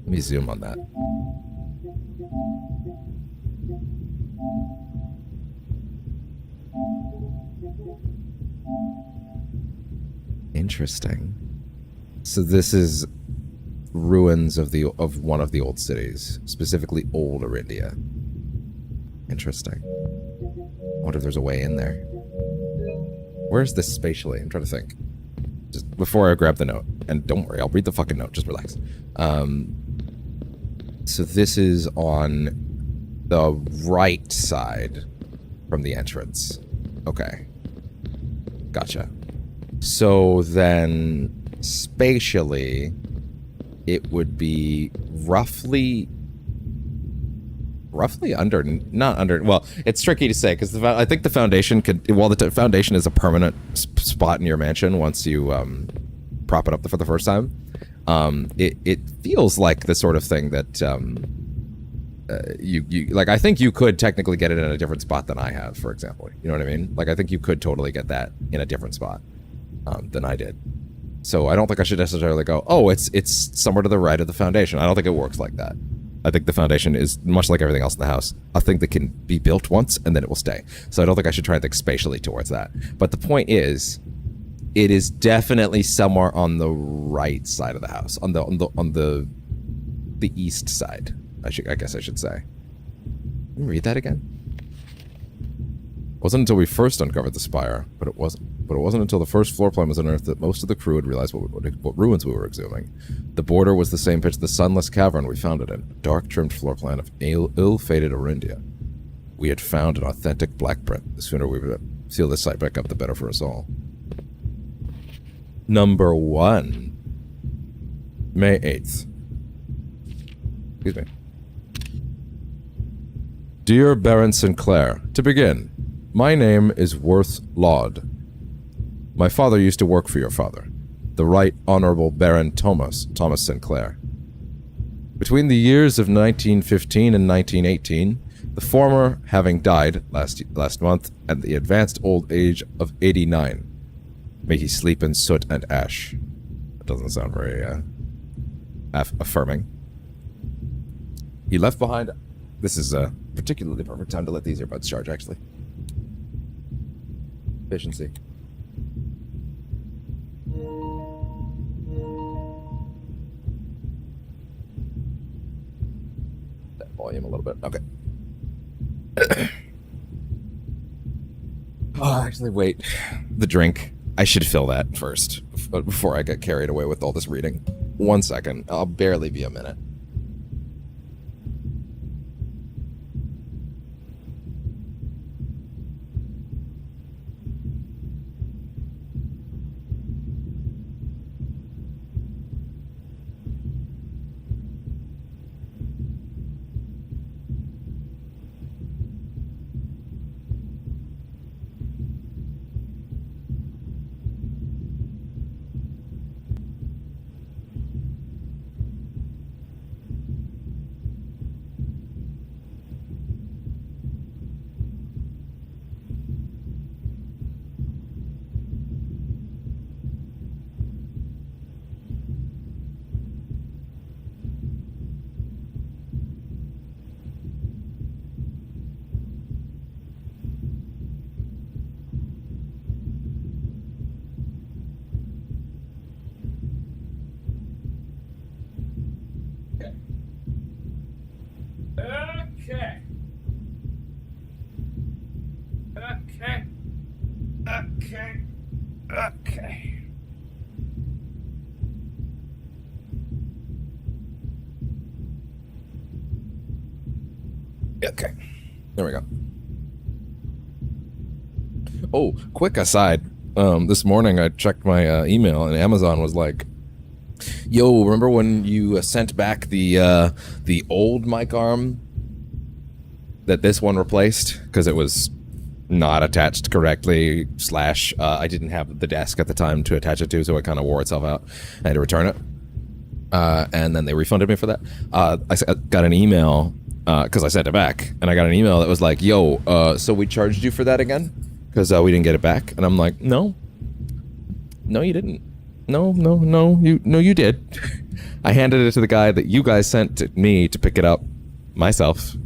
Let me zoom on that. Interesting. So this is ruins of one of the old cities, specifically Old Orindia. Interesting. I wonder if there's a way in there. Where's this spatially? I'm trying to think. Just before I grab the note, and don't worry, I'll read the fucking note. Just relax. So this is on the right side from the entrance. Okay. Gotcha. So then, spatially, it would be roughly under, not under, well, it's tricky to say, because I think the foundation could, while the foundation is a permanent spot in your mansion once you prop it up for the first time, it feels like the sort of thing that you like. I think you could technically get it in a different spot than I have, for example. You know what I mean? Like, I think you could totally get that in a different spot than I did. So I don't think I should necessarily go, oh, it's somewhere to the right of the foundation. I don't think it works like that. I think the foundation is, much like everything else in the house, a thing that can be built once and then it will stay. So I don't think I should try and think spatially towards that. But the point is, it is definitely somewhere on the right side of the house, on the east side. I guess I should say. Let me read that again. It wasn't until we first uncovered the spire, but it wasn't until the first floor plan was unearthed that most of the crew had realized what ruins we were exhuming. The border was the same pitch as the sunless cavern we found it in, a dark-trimmed floor plan of ill-fated Orindia. We had found an authentic black print. The sooner we seal this site back up, the better for us all. Number 1. May 8th. Excuse me. Dear Baron Sinclair, to begin, my name is Worth Laud. My father used to work for your father, the Right Honorable Baron Thomas Sinclair. Between the years of 1915 and 1918, the former having died last month at the advanced old age of 89. May he sleep in soot and ash. That doesn't sound very affirming. He left behind... This is a particularly perfect time to let these earbuds charge, actually. Efficiency. That volume a little bit. Okay. Oh, actually, wait. The drink. I should fill that first before I get carried away with all this reading. 1 second. I'll barely be a minute. Okay. Okay. There we go. Oh, quick aside. This morning I checked my email and Amazon was like, "Yo, remember when you sent back the old mic arm that this one replaced because it was not attached correctly / I didn't have the desk at the time to attach it to, so it kind of wore itself out. I had to return it, and then they refunded me for that. I got an email because I sent it back, and I got an email that was like, "Yo, so we charged you for that again because we didn't get it back." And I'm like, "No, you didn't. No, you did." I handed it to the guy that you guys sent to me to pick it up myself.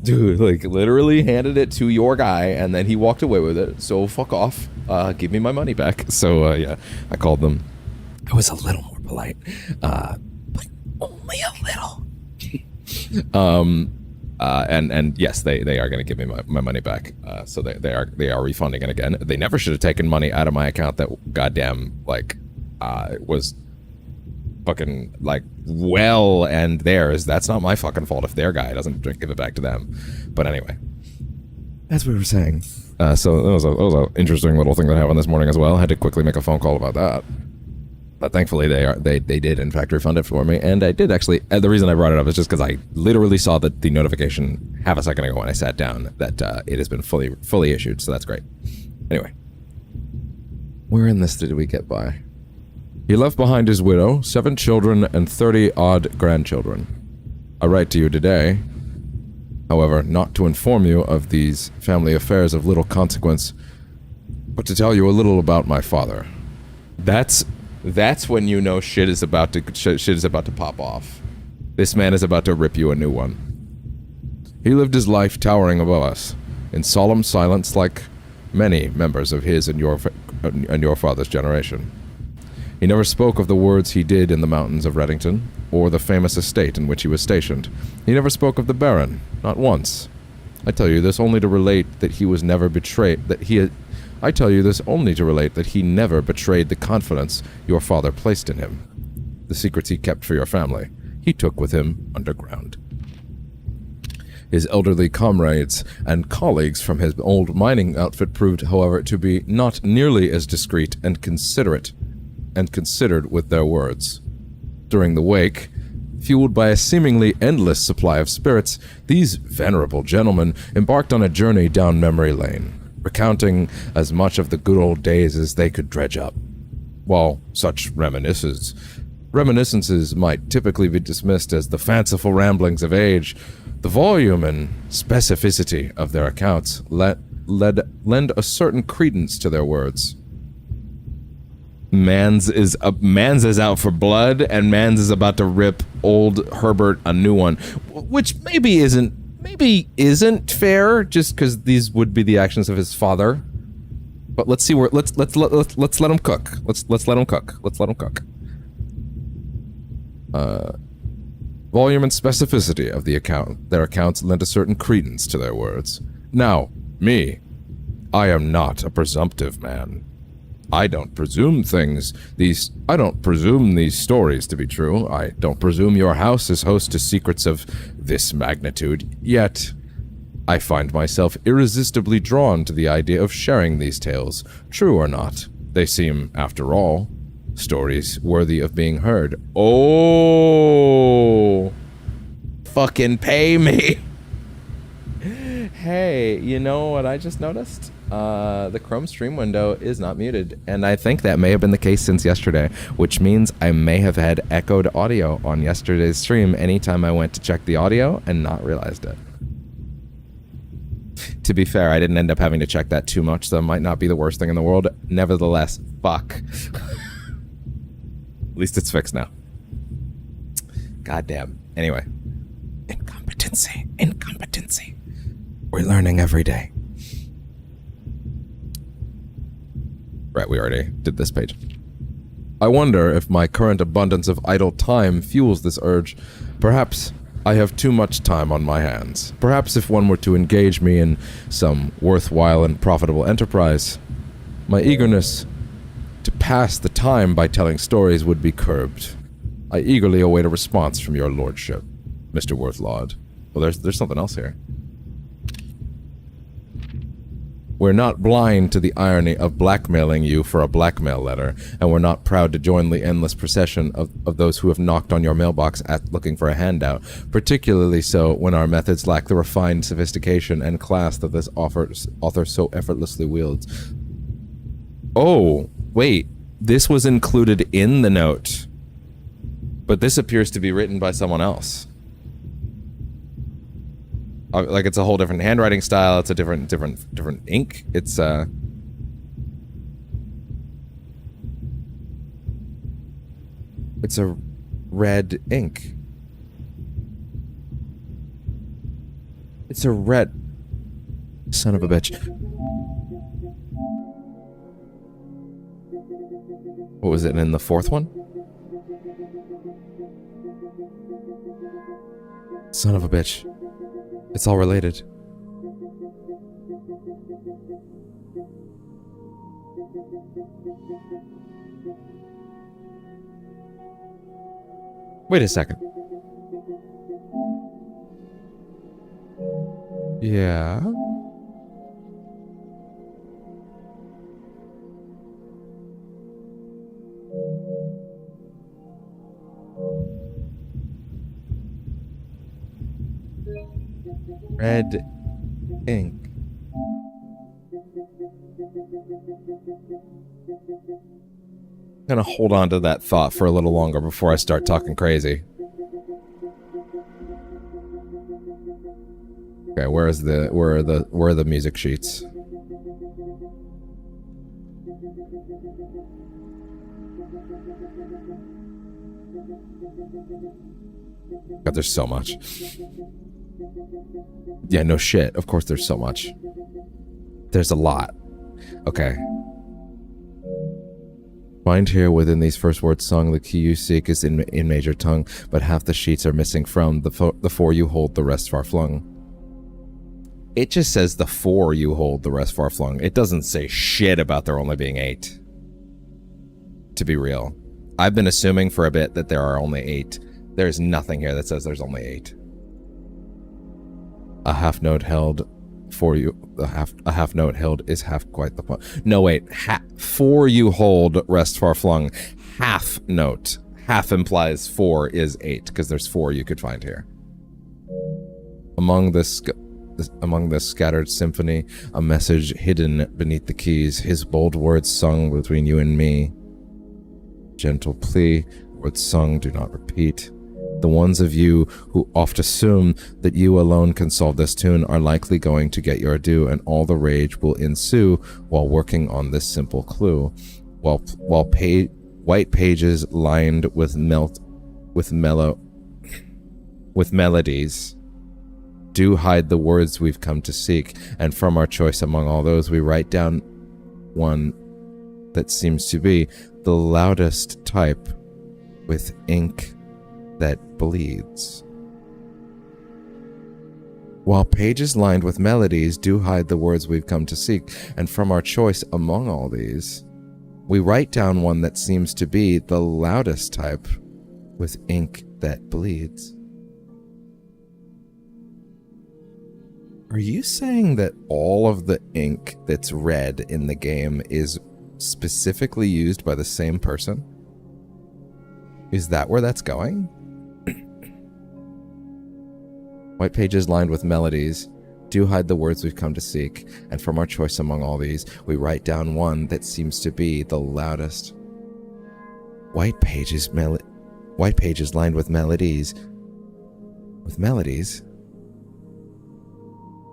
Dude, like, literally handed it to your guy, and then he walked away with it, so fuck off. Give me my money back. So, yeah, I called them. I was a little more polite. But only a little. And yes, they are going to give me my money back. So they are refunding it again. They never should have taken money out of my account that goddamn, like, was fucking, like, well and theirs. That's not my fucking fault if their guy doesn't give it back to them. But anyway, as we were saying, so that was an interesting little thing that happened this morning as well. I had to quickly make a phone call about that. But thankfully they did in fact refund it for me, and I did actually. The reason I brought it up is just because I literally saw the notification half a second ago when I sat down that it has been fully issued. So that's great. Anyway, where in this did we get by? He left behind his widow, 7 children, and 30-odd grandchildren. I write to you today, however, not to inform you of these family affairs of little consequence, but to tell you a little about my father. That's when you know shit is about to pop off. This man is about to rip you a new one. He lived his life towering above us, in solemn silence, like many members of his and your father's generation. He never spoke of the words he did in the mountains of Reddington, or the famous estate in which he was stationed. He never spoke of the Baron, not once. I tell you this only to relate that he was never betrayed. I tell you this only to relate that he never betrayed the confidence your father placed in him. The secrets he kept for your family, he took with him underground. His elderly comrades and colleagues from his old mining outfit proved, however, to be not nearly as discreet and considerate and considered with their words. During the wake, fueled by a seemingly endless supply of spirits, these venerable gentlemen embarked on a journey down memory lane, recounting as much of the good old days as they could dredge up. While such reminiscences might typically be dismissed as the fanciful ramblings of age, the volume and specificity of their accounts lend a certain credence to their words. Mans is out for blood, and Mans is about to rip old Herbert a new one, which maybe isn't fair, just because these would be the actions of his father. But let's see where let's let him cook. Let's let him cook. Let's let him cook. Volume and specificity of their accounts lend a certain credence to their words. Now, I am not a presumptive man. I don't presume these stories to be true. I don't presume your house is host to secrets of this magnitude. Yet, I find myself irresistibly drawn to the idea of sharing these tales. True or not, they seem, after all, stories worthy of being heard. Oh! Fucking pay me! Hey, you know what I just noticed? The Chrome stream window is not muted, and I think that may have been the case since yesterday, which means I may have had echoed audio on yesterday's stream anytime I went to check the audio and not realized it. To be fair, I didn't end up having to check that too much, so it might not be the worst thing in the world. Nevertheless, fuck. At least it's fixed now. Goddamn. Anyway. Incompetency. We're learning every day. Right, we already did this page. I wonder if my current abundance of idle time fuels this urge. Perhaps I have too much time on my hands. Perhaps if one were to engage me in some worthwhile and profitable enterprise, my eagerness pass the time by telling stories would be curbed. I eagerly await a response from your lordship, Mr. Worthlord. Well, there's something else here. We're not blind to the irony of blackmailing you for a blackmail letter, and we're not proud to join the endless procession of those who have knocked on your mailbox looking for a handout, particularly so when our methods lack the refined sophistication and class that this author so effortlessly wields. Oh, wait, this was included in the note, but this appears to be written by someone else. Like, it's a whole different handwriting style. It's a different ink. It's a red ink. It's a red... Son of a bitch. What was it in the fourth one? Son of a bitch. It's all related. Wait a second. Yeah. Red ink. I'm gonna hold on to that thought for a little longer before I start talking crazy. Okay, where are the music sheets? God, there's so much. Yeah, no shit. Of course there's so much. There's a lot. Okay. Find here within these first words sung, the key you seek is in major tongue, but half the sheets are missing from the four you hold, the rest far flung. It just says the four you hold, the rest far flung. It doesn't say shit about there only being 8. To be real. I've been assuming for a bit that there are only 8. There's nothing here that says there's only 8. A half note held for you. A half note held is half quite the point. No, wait. For you hold, rest far flung. Half note. Half implies 4 is 8, because there's 4 you could find here. Among this scattered symphony, a message hidden beneath the keys, his bold words sung between you and me. Gentle plea, words sung, do not repeat. The ones of you who oft assume that you alone can solve this tune are likely going to get your due, and all the rage will ensue while working on this simple clue. While white pages lined with melodies do hide the words we've come to seek, and from our choice among all those we write down one that seems to be the loudest type with ink that bleeds. While pages lined with melodies do hide the words we've come to seek, and from our choice among all these, we write down one that seems to be the loudest type with ink that bleeds. Are you saying that all of the ink that's red in the game is specifically used by the same person? Is that where that's going? White pages lined with melodies do hide the words we've come to seek, and from our choice among all these, we write down one that seems to be the loudest. White pages lined with melodies. With melodies?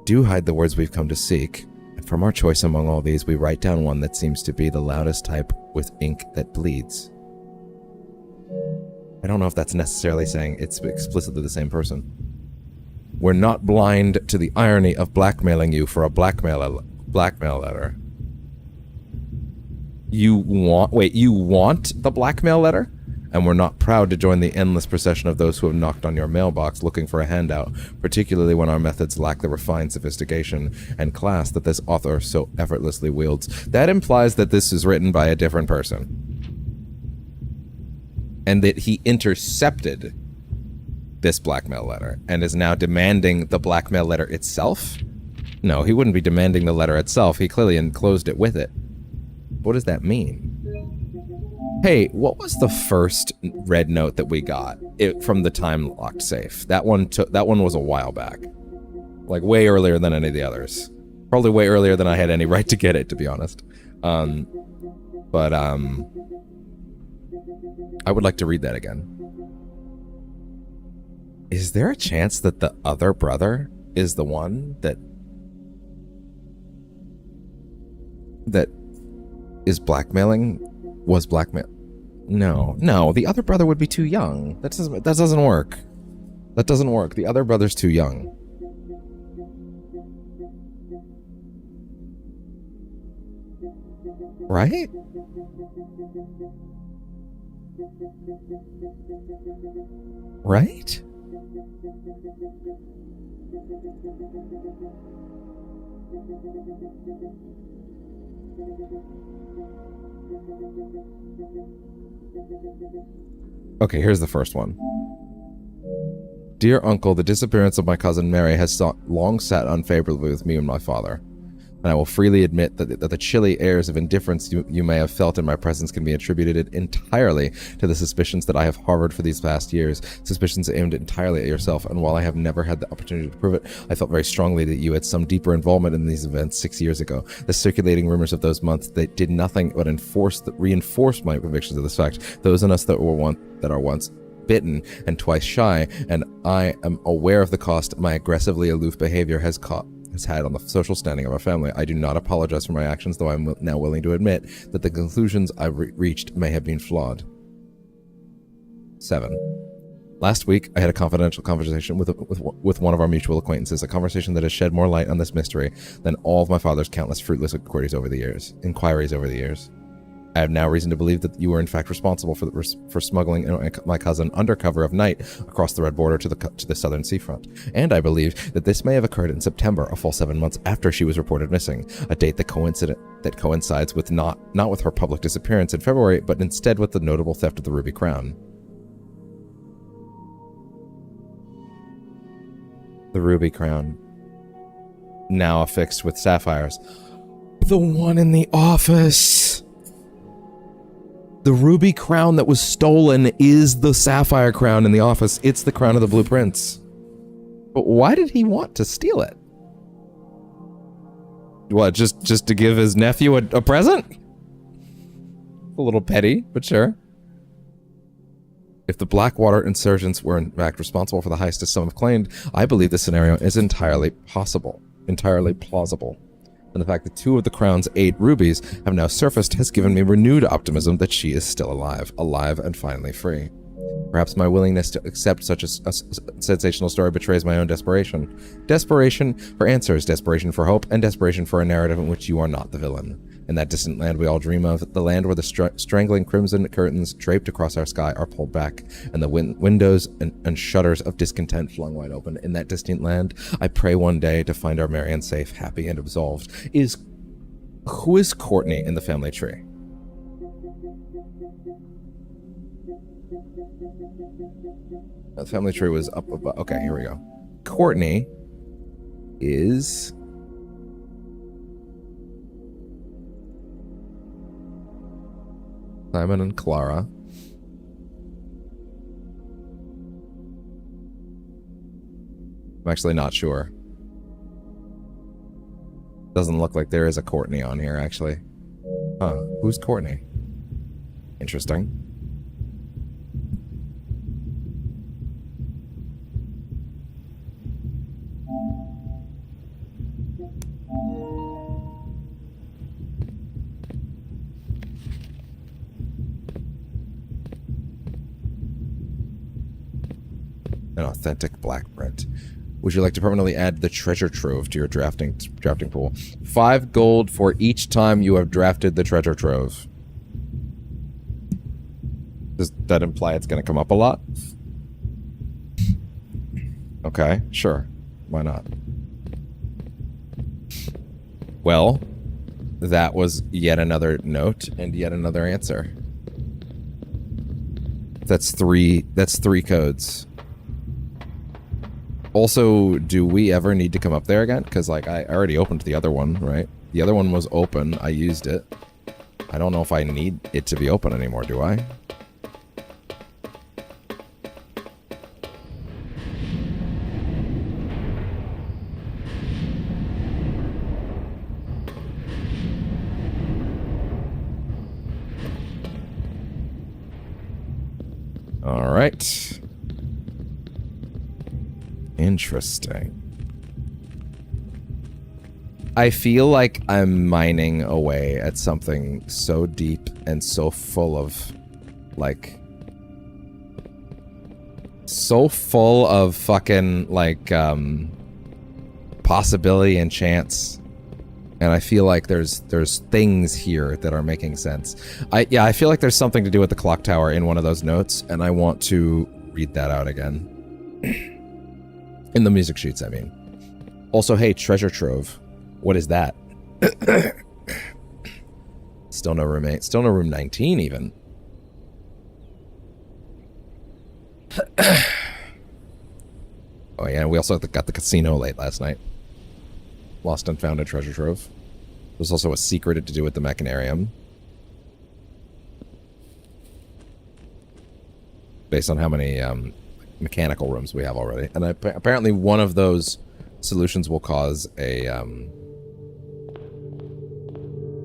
Do hide the words we've come to seek, and from our choice among all these, we write down one that seems to be the loudest type with ink that bleeds. I don't know if that's necessarily saying it's explicitly the same person. We're not blind to the irony of blackmailing you for a blackmail letter. You want the blackmail letter? And we're not proud to join the endless procession of those who have knocked on your mailbox looking for a handout, particularly when our methods lack the refined sophistication and class that this author so effortlessly wields. That implies that this is written by a different person. and that he intercepted this blackmail letter and is now demanding the blackmail letter itself? No, he wouldn't be demanding the letter itself. He clearly enclosed it with it. What does that mean? Hey, what was the first red note that we got from the time-locked safe? That one was a while back. Like, way earlier than any of the others. Probably way earlier than I had any right to get it, to be honest. I would like to read that again. Is there a chance that the other brother is the one that is blackmailing? Was blackmail? No, the other brother would be too young. That doesn't work. That doesn't work. The other brother's too young. Right? Right? Okay, here's the first one. Dear Uncle, the disappearance of my cousin Mary has long sat unfavorably with me and my father. And I will freely admit that the chilly airs of indifference you may have felt in my presence can be attributed entirely to the suspicions that I have harbored for these past years, suspicions aimed entirely at yourself, and while I have never had the opportunity to prove it, I felt very strongly that you had some deeper involvement in these events 6 years ago. The circulating rumors of those months that did nothing but reinforce my convictions of this fact. Those in us that are once bitten and twice shy, and I am aware of the cost my aggressively aloof behavior has had on the social standing of our family. I do not apologize for my actions, though I'm now willing to admit that the conclusions I've reached may have been flawed. 7. Last week, I had a confidential conversation with one of our mutual acquaintances, a conversation that has shed more light on this mystery than all of my father's countless fruitless inquiries over the years. I have now reason to believe that you were in fact responsible for smuggling my cousin under cover of night across the red border to the southern seafront. And I believe that this may have occurred in September, a full 7 months after she was reported missing, a date that coincides with not with her public disappearance in February, but instead with the notable theft of the Ruby Crown. The Ruby Crown, now affixed with sapphires. The one in the office! The Ruby Crown that was stolen is the sapphire crown in the office. It's the crown of the Blue Prince. But why did he want to steal it? What, just to give his nephew a present? A little petty, but sure. If the Blackwater insurgents were in fact responsible for the heist as some have claimed, I believe this scenario is entirely plausible. And the fact that 2 of the crown's 8 rubies have now surfaced has given me renewed optimism that she is still alive and finally free. Perhaps my willingness to accept such a sensational story betrays my own desperation. Desperation for answers, desperation for hope, and desperation for a narrative in which you are not the villain. In that distant land we all dream of, the land where the strangling crimson curtains draped across our sky are pulled back, and the windows and shutters of discontent flung wide open. In that distant land, I pray one day to find our Marian safe, happy, and absolved. Who is Courtney in the family tree? The family tree was up above. Okay, here we go. Courtney is... Simon and Clara. I'm actually not sure. Doesn't look like there is a Courtney on here, actually. Huh, who's Courtney? Interesting. An authentic black print. Would you like to permanently add the treasure trove to your drafting pool? 5 gold for each time you have drafted the treasure trove. Does that imply it's going to come up a lot? Okay, sure. Why not? Well, that was yet another note and yet another answer. That's three codes. Also, do we ever need to come up there again? Because, like, I already opened the other one, right? The other one was open. I used it. I don't know if I need it to be open anymore, do I? All right. Interesting. I feel like I'm mining away at something so deep and so full of, like, so full of fucking, like, possibility and chance. And I feel like there's things here that are making sense. I feel like there's something to do with the clock tower in one of those notes, and I want to read that out again. In the music sheets, I mean. Also, hey, treasure trove. What is that? Still no room 8. Still no room 19, even. Oh, yeah, we also got the casino late last night. Lost and found a treasure trove. There's also a secret to do with the mechanarium. Based on how many mechanical rooms we have already. And apparently one of those solutions will cause a...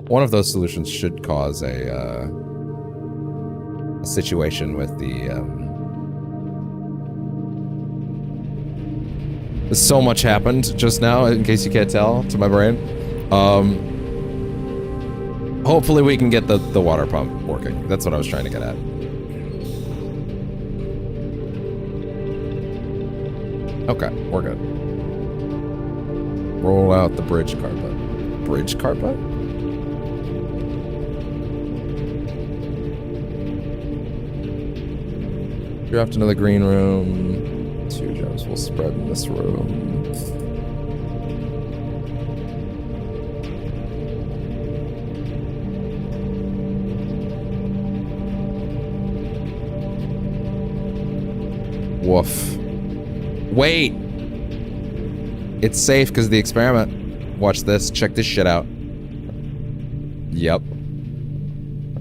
one of those solutions should cause a situation with the... so much happened just now, in case you can't tell, to my brain. Hopefully we can get the water pump working. That's what I was trying to get at. Okay, we're good. Roll out the bridge carpet. Bridge carpet? Draft into the green room. 2 gems will spread in this room. Woof. Wait! It's safe because of the experiment. Watch this. Check this shit out. Yep.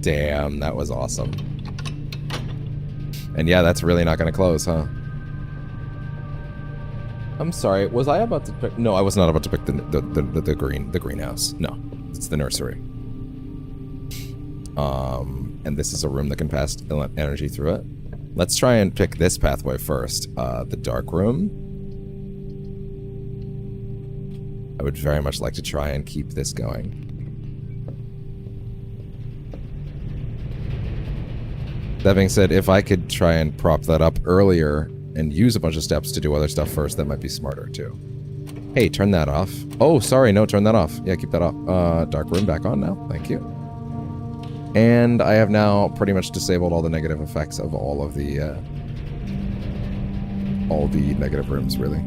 Damn, that was awesome. And yeah, that's really not going to close, huh? I'm sorry, was I about to pick... No, I was not about to pick the greenhouse. No, it's the nursery. And this is a room that can pass energy through it. Let's try and pick this pathway first. The dark room. I would very much like to try and keep this going. That being said, if I could try and prop that up earlier and use a bunch of steps to do other stuff first, that might be smarter too. Hey, turn that off. Oh, sorry, no, turn that off. Yeah, keep that off. Dark room back on now. Thank you. And I have now pretty much disabled all the negative effects of all the negative rooms, really.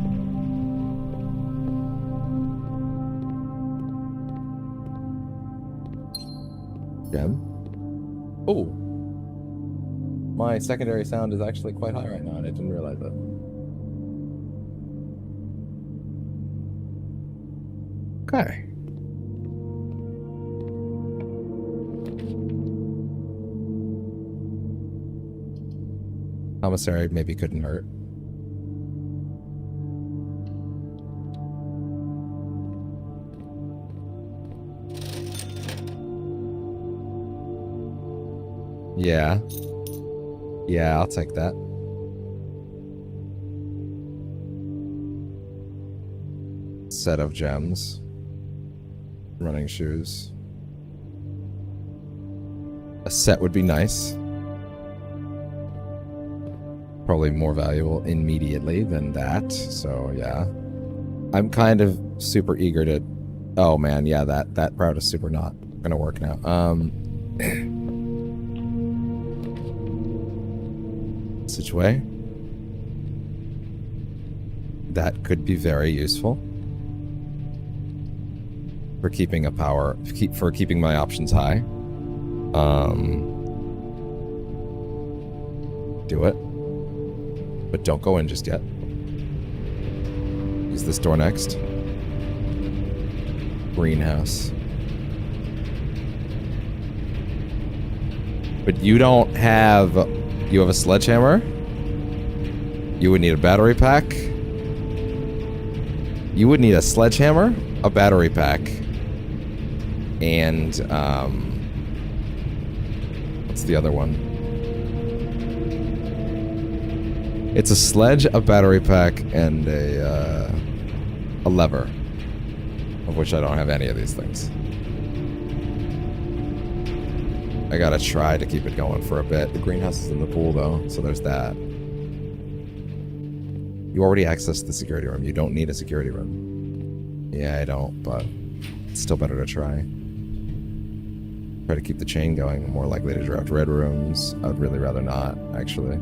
Gem. Oh. My secondary sound is actually quite high right now, and I didn't realize it. Okay. Commissary maybe couldn't hurt. Yeah. Yeah, I'll take that. Set of gems. Running shoes. A set would be nice. Probably more valuable immediately than that, so yeah. I'm kind of super eager to... Oh man, yeah, that route is super not gonna work now. Switchway. That could be very useful for keeping a power, for keeping my options high. Do it. But don't go in just yet. Use this door next. Greenhouse. But you don't have... You have a sledgehammer? You would need a battery pack? You would need a sledgehammer, a battery pack, and, what's the other one? It's a sledge, a battery pack, and a lever. Of which I don't have any of these things. I gotta try to keep it going for a bit. The greenhouse is in the pool, though, so there's that. You already accessed the security room. You don't need a security room. Yeah, I don't, but it's still better to try. Try to keep the chain going. I'm more likely to draft red rooms. I'd really rather not, actually.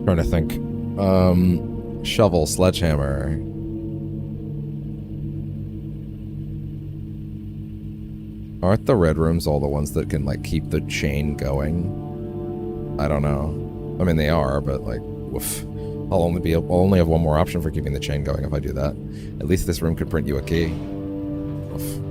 Trying to think. Shovel, sledgehammer. Aren't the red rooms all the ones that can, like, keep the chain going? I don't know. I mean, they are, but, like, woof. I'll only have one more option for keeping the chain going if I do that. At least this room could print you a key. Woof.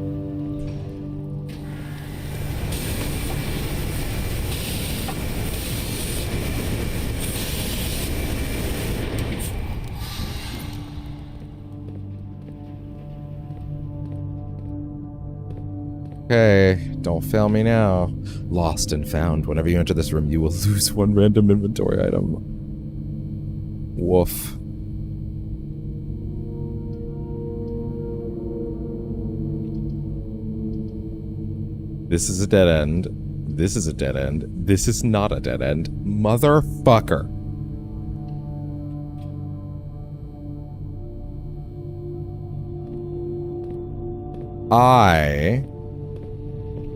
Okay, don't fail me now. Lost and found. Whenever you enter this room, you will lose one random inventory item. Woof. This is a dead end. This is a dead end. This is not a dead end. Motherfucker.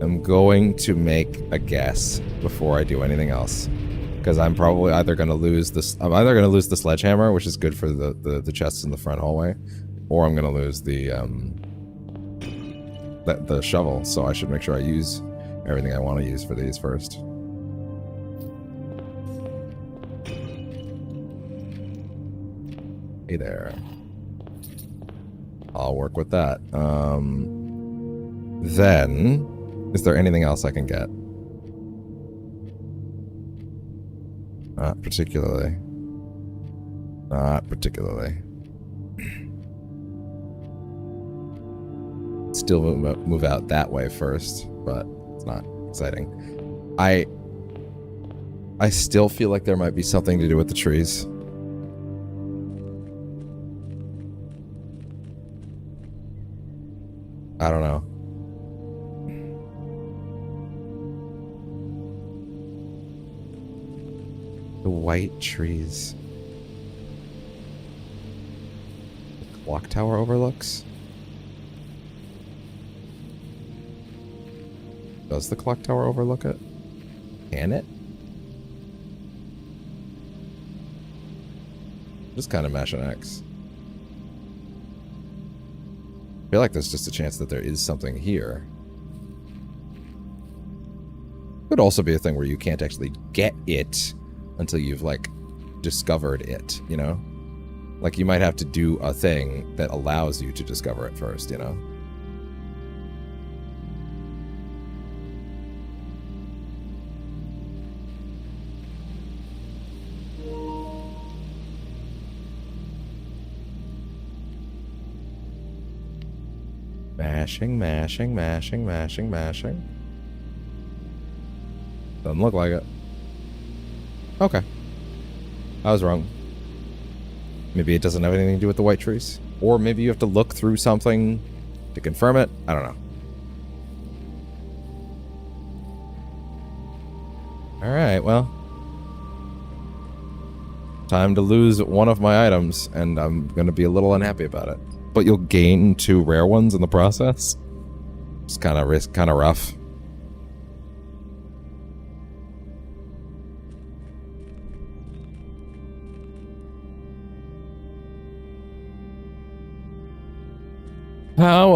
I'm going to make a guess before I do anything else, because I'm probably either going to lose this. I'm either going to lose the sledgehammer, which is good for the chests in the front hallway, or I'm going to lose the shovel. So I should make sure I use everything I want to use for these first. Hey there. I'll work with that. Then. Is there anything else I can get? Not particularly. Not particularly. Still move out that way first, but it's not exciting. I still feel like there might be something to do with the trees. I don't know. The white trees. The clock tower overlooks? Does the clock tower overlook it? Can it? Just kind of mash an X. I feel like there's just a chance that there is something here. Could also be a thing where you can't actually get it until you've, like, discovered it, you know? Like, you might have to do a thing that allows you to discover it first, you know? Mashing, mashing, mashing, mashing, mashing. Doesn't look like it. Okay. I was wrong. Maybe it doesn't have anything to do with the white trees. Or maybe you have to look through something to confirm it. I don't know. Alright, well. Time to lose one of my items, and I'm going to be a little unhappy about it. But you'll gain 2 rare ones in the process. It's kind of rough. How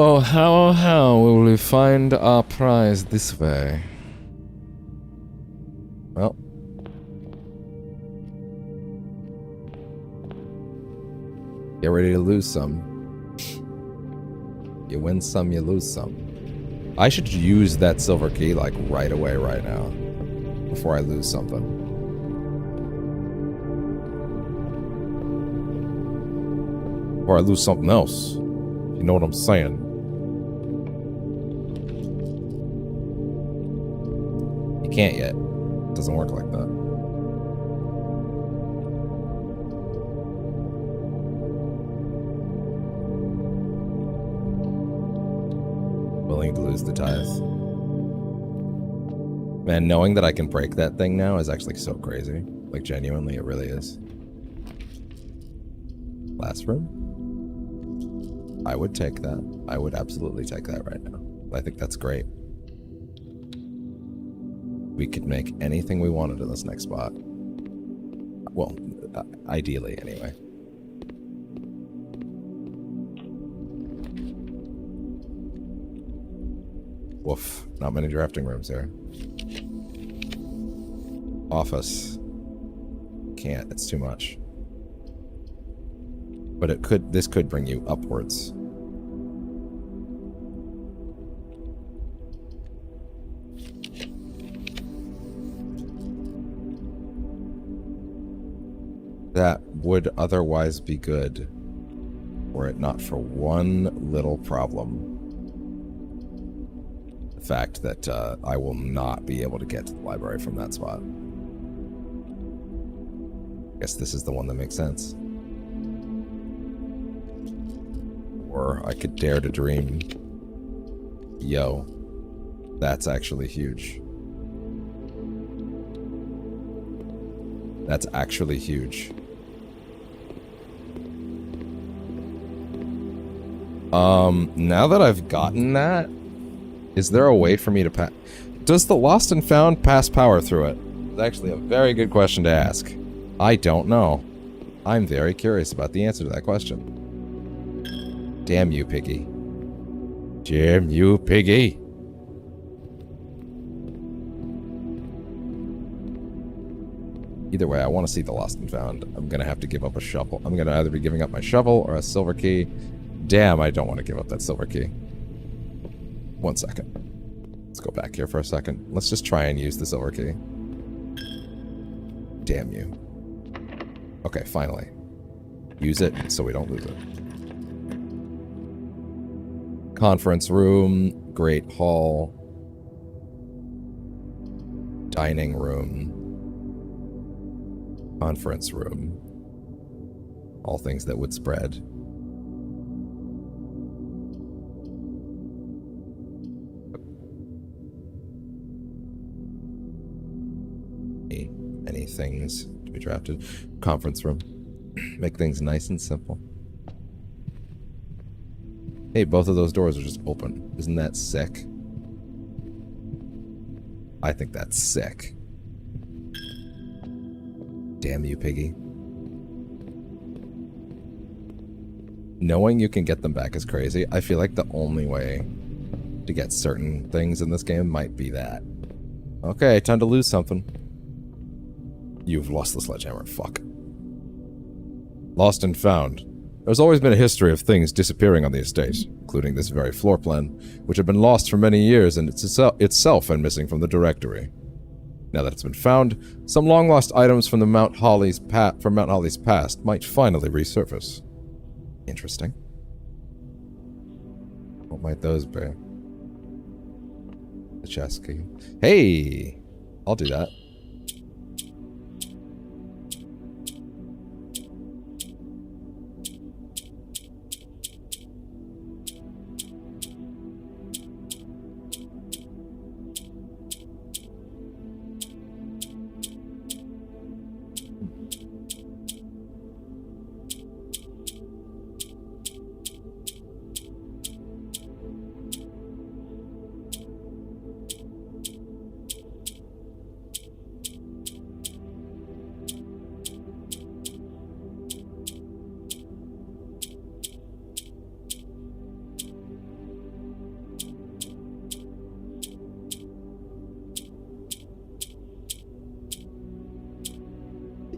will we find our prize this way? Well. Get ready to lose some. You win some, you lose some. I should use that silver key, like, right away, right now. Before I lose something. Or I lose something else. You know what I'm saying? You can't yet. It doesn't work like that. Willing to lose the tithe. Man, knowing that I can break that thing now is actually so crazy. Like, genuinely, it really is. Last room? I would take that. I would absolutely take that right now. I think that's great. We could make anything we wanted in this next spot. Well, ideally, anyway. Woof. Not many drafting rooms here. Office. Can't. It's too much. But it could. This could bring you upwards. That would otherwise be good, were it not for one little problem. The fact that I will not be able to get to the library from that spot. I guess this is the one that makes sense. Or I could dare to dream. Yo, that's actually huge. That's actually huge. Now that I've gotten that, is there a way for me to pass? Does the Lost and Found pass power through it? It's actually a very good question to ask. I don't know. I'm very curious about the answer to that question. Damn you, Piggy. Damn you, Piggy. Either way, I want to see the Lost and Found. I'm going to have to give up a shovel. I'm going to either be giving up my shovel or a silver key. Damn, I don't want to give up that silver key. 1 second. Let's go back here for a second. Let's just try and use the silver key. Damn you. Okay, finally. Use it so we don't lose it. Conference room. Great hall. Dining room. Conference room. All things that would spread. Many things to be drafted. Conference room. Make things nice and simple. Hey, both of those doors are just open. Isn't that sick? I think that's sick. Damn you, Piggy. Knowing you can get them back is crazy. I feel like the only way to get certain things in this game might be that. Okay, time to lose something. You've lost the sledgehammer. Fuck. Lost and Found. There's always been a history of things disappearing on the estate, including this very floor plan, which had been lost for many years and itself and missing from the directory. Now that it's been found, some long-lost items from Mount Holly's past might finally resurface. Interesting. What might those be? The chest key. Hey! I'll do that.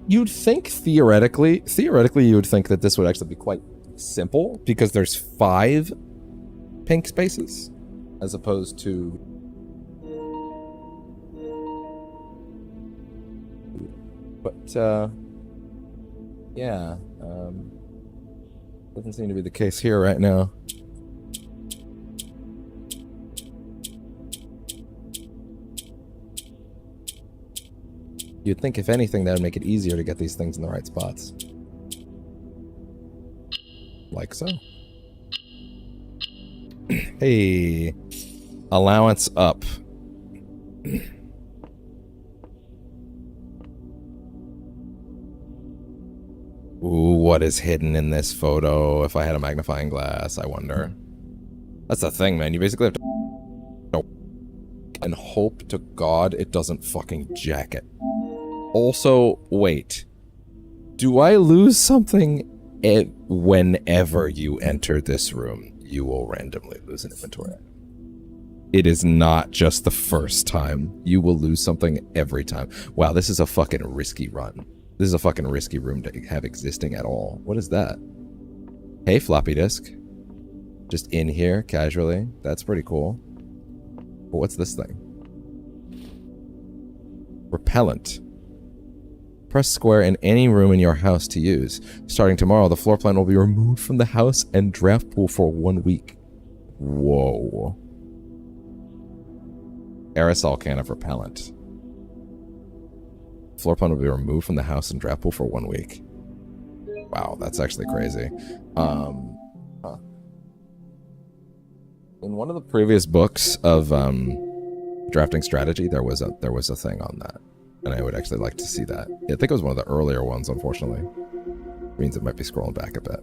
you'd think theoretically you would think that this would actually be quite simple because there's 5 pink spaces as opposed to yeah, doesn't seem to be the case here right now. You'd think if anything that would make it easier to get these things in the right spots. Like so. Hey, allowance up. Ooh, what is hidden in this photo? If I had a magnifying glass, I wonder. That's the thing, man. You basically have to and hope to God it doesn't fucking jack it. Also, wait. Do I lose something whenever you enter this room? You will randomly lose an inventory item. It is not just the first time. You will lose something every time. Wow, this is a fucking risky run. This is a fucking risky room to have existing at all. What is that? Hey, floppy disk. Just in here, casually. That's pretty cool. But what's this thing? Repellent. Press square in any room in your house to use. Starting tomorrow, the floor plan will be removed from the house and draft pool for 1 week. Whoa. Aerosol can of repellent. Floor plan will be removed from the house and draft pool for 1 week. Wow, that's actually crazy. Huh. In one of the previous books of drafting strategy, there was a thing on that. And I would actually like to see that. I think it was one of the earlier ones, unfortunately. Means it might be scrolling back a bit.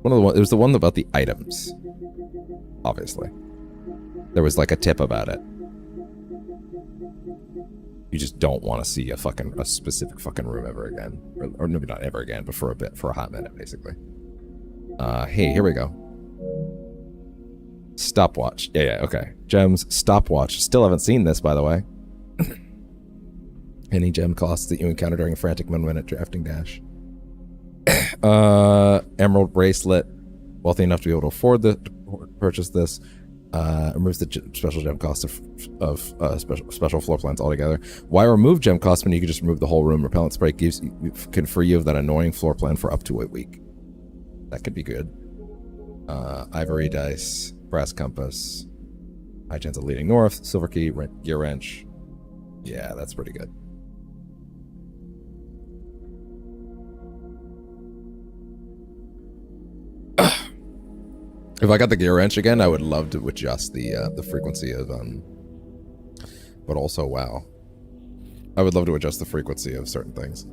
It was the one about the items. Obviously. There was like a tip about it. You just don't want to see a specific fucking room ever again. Or maybe not ever again, but for a hot minute, basically. Hey, here we go. Stopwatch. Yeah, okay. Gems, stopwatch. Still haven't seen this, by the way. Any gem costs that you encounter during a frantic 1-minute drafting dash. Emerald bracelet. Wealthy enough to be able to afford to purchase this. Removes the special gem cost of special floor plans altogether. Why remove gem costs when you can just remove the whole room? Repellent spray can free you of that annoying floor plan for up to a week. That could be good. Ivory dice. Brass compass. High chance of leading north. Silver key. Gear wrench. Yeah, that's pretty good. If I got the gear wrench again, I would love to adjust the frequency of but also wow, I would love to adjust the frequency of certain things.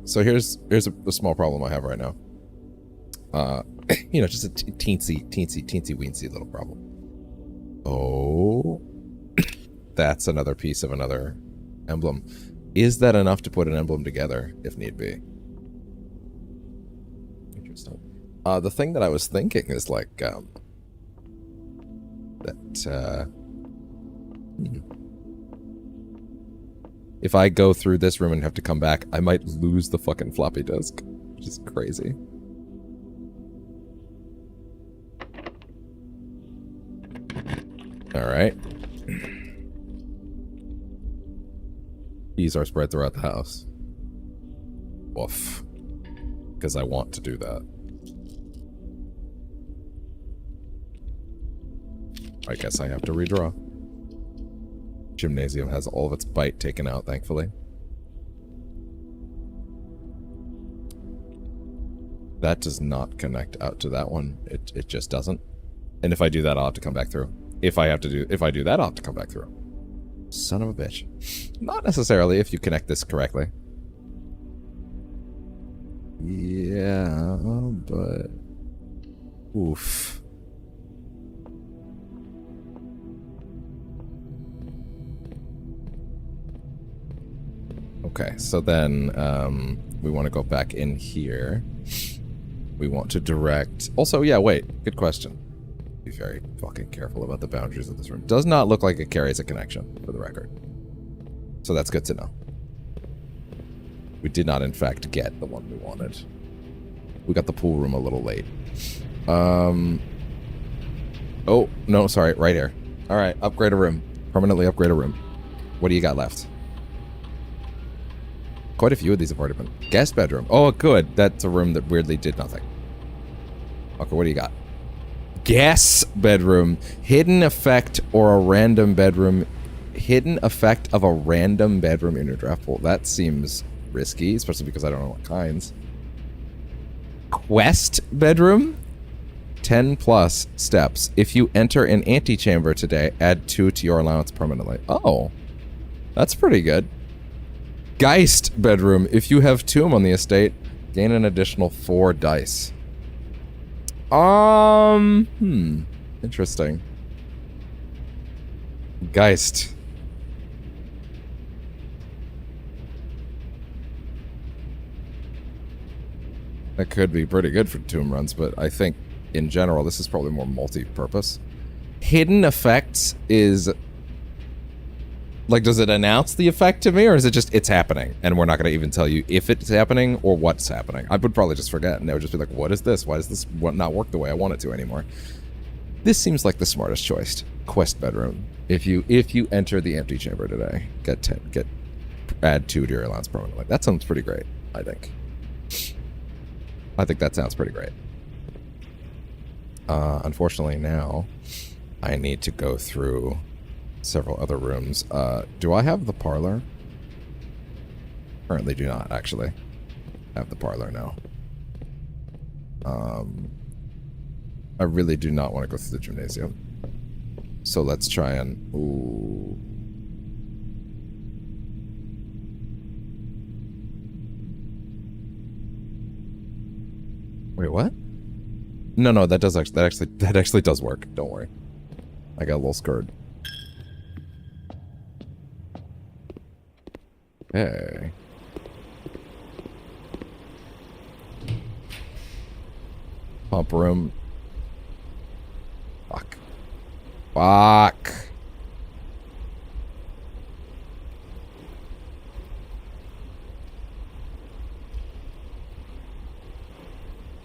So here's a small problem I have right now. You know, just a teensy weensy little problem. Oh, that's another piece of another emblem. Is that enough to put an emblem together if need be? Interesting. The thing that I was thinking is like, if I go through this room and have to come back, I might lose the fucking floppy disk, which is crazy. Alright. Keys are spread throughout the house. Woof. Because I want to do that. I guess I have to redraw. Gymnasium has all of its bite taken out, thankfully. That does not connect out to that one. It just doesn't. And if I do that, I'll have to come back through. If I do that, I'll have to come back through. Son of a bitch. Not necessarily if you connect this correctly. Yeah, but... Oof. Okay, so then we want to go back in here. We want to direct... Also, yeah, wait. Good question. Be very fucking careful about the boundaries of this room. Does not look like it carries a connection, for the record. So that's good to know. We did not, in fact, get the one we wanted. We got the pool room a little late. Oh, no, sorry, right here. All right, upgrade a room. Permanently upgrade a room. What do you got left? Quite a few of these have already been. Guest bedroom. Oh, good. That's a room that weirdly did nothing. Okay, what do you got? Guest bedroom. Hidden effect or a random bedroom. Hidden effect of a random bedroom in your draft pool. That seems risky, especially because I don't know what kinds. Quest bedroom. 10 plus steps. If you enter an antechamber today, add 2 to your allowance permanently. Oh, that's pretty good. Geist bedroom. If you have Tomb on the estate, gain an additional 4 dice. Interesting. Geist. That could be pretty good for Tomb runs, but I think in general this is probably more multi-purpose. Hidden effects is... like, does it announce the effect to me, or is it just, it's happening, and we're not going to even tell you if it's happening or what's happening? I would probably just forget, and they would just be like, what is this? Why does this not work the way I want it to anymore? This seems like the smartest choice. Quest bedroom. If you enter the empty chamber today, add 2 to your allowance permanently. That sounds pretty great, I think. I think that sounds pretty great. Unfortunately now, I need to go through several other rooms. Do I have the parlor? Currently do not, actually. Have the parlor now. I really do not want to go through the gymnasium. So let's try and... ooh. Wait, what? No, that actually does work. Don't worry. I got a little scared. Hey. Pump room. Fuck. Fuck.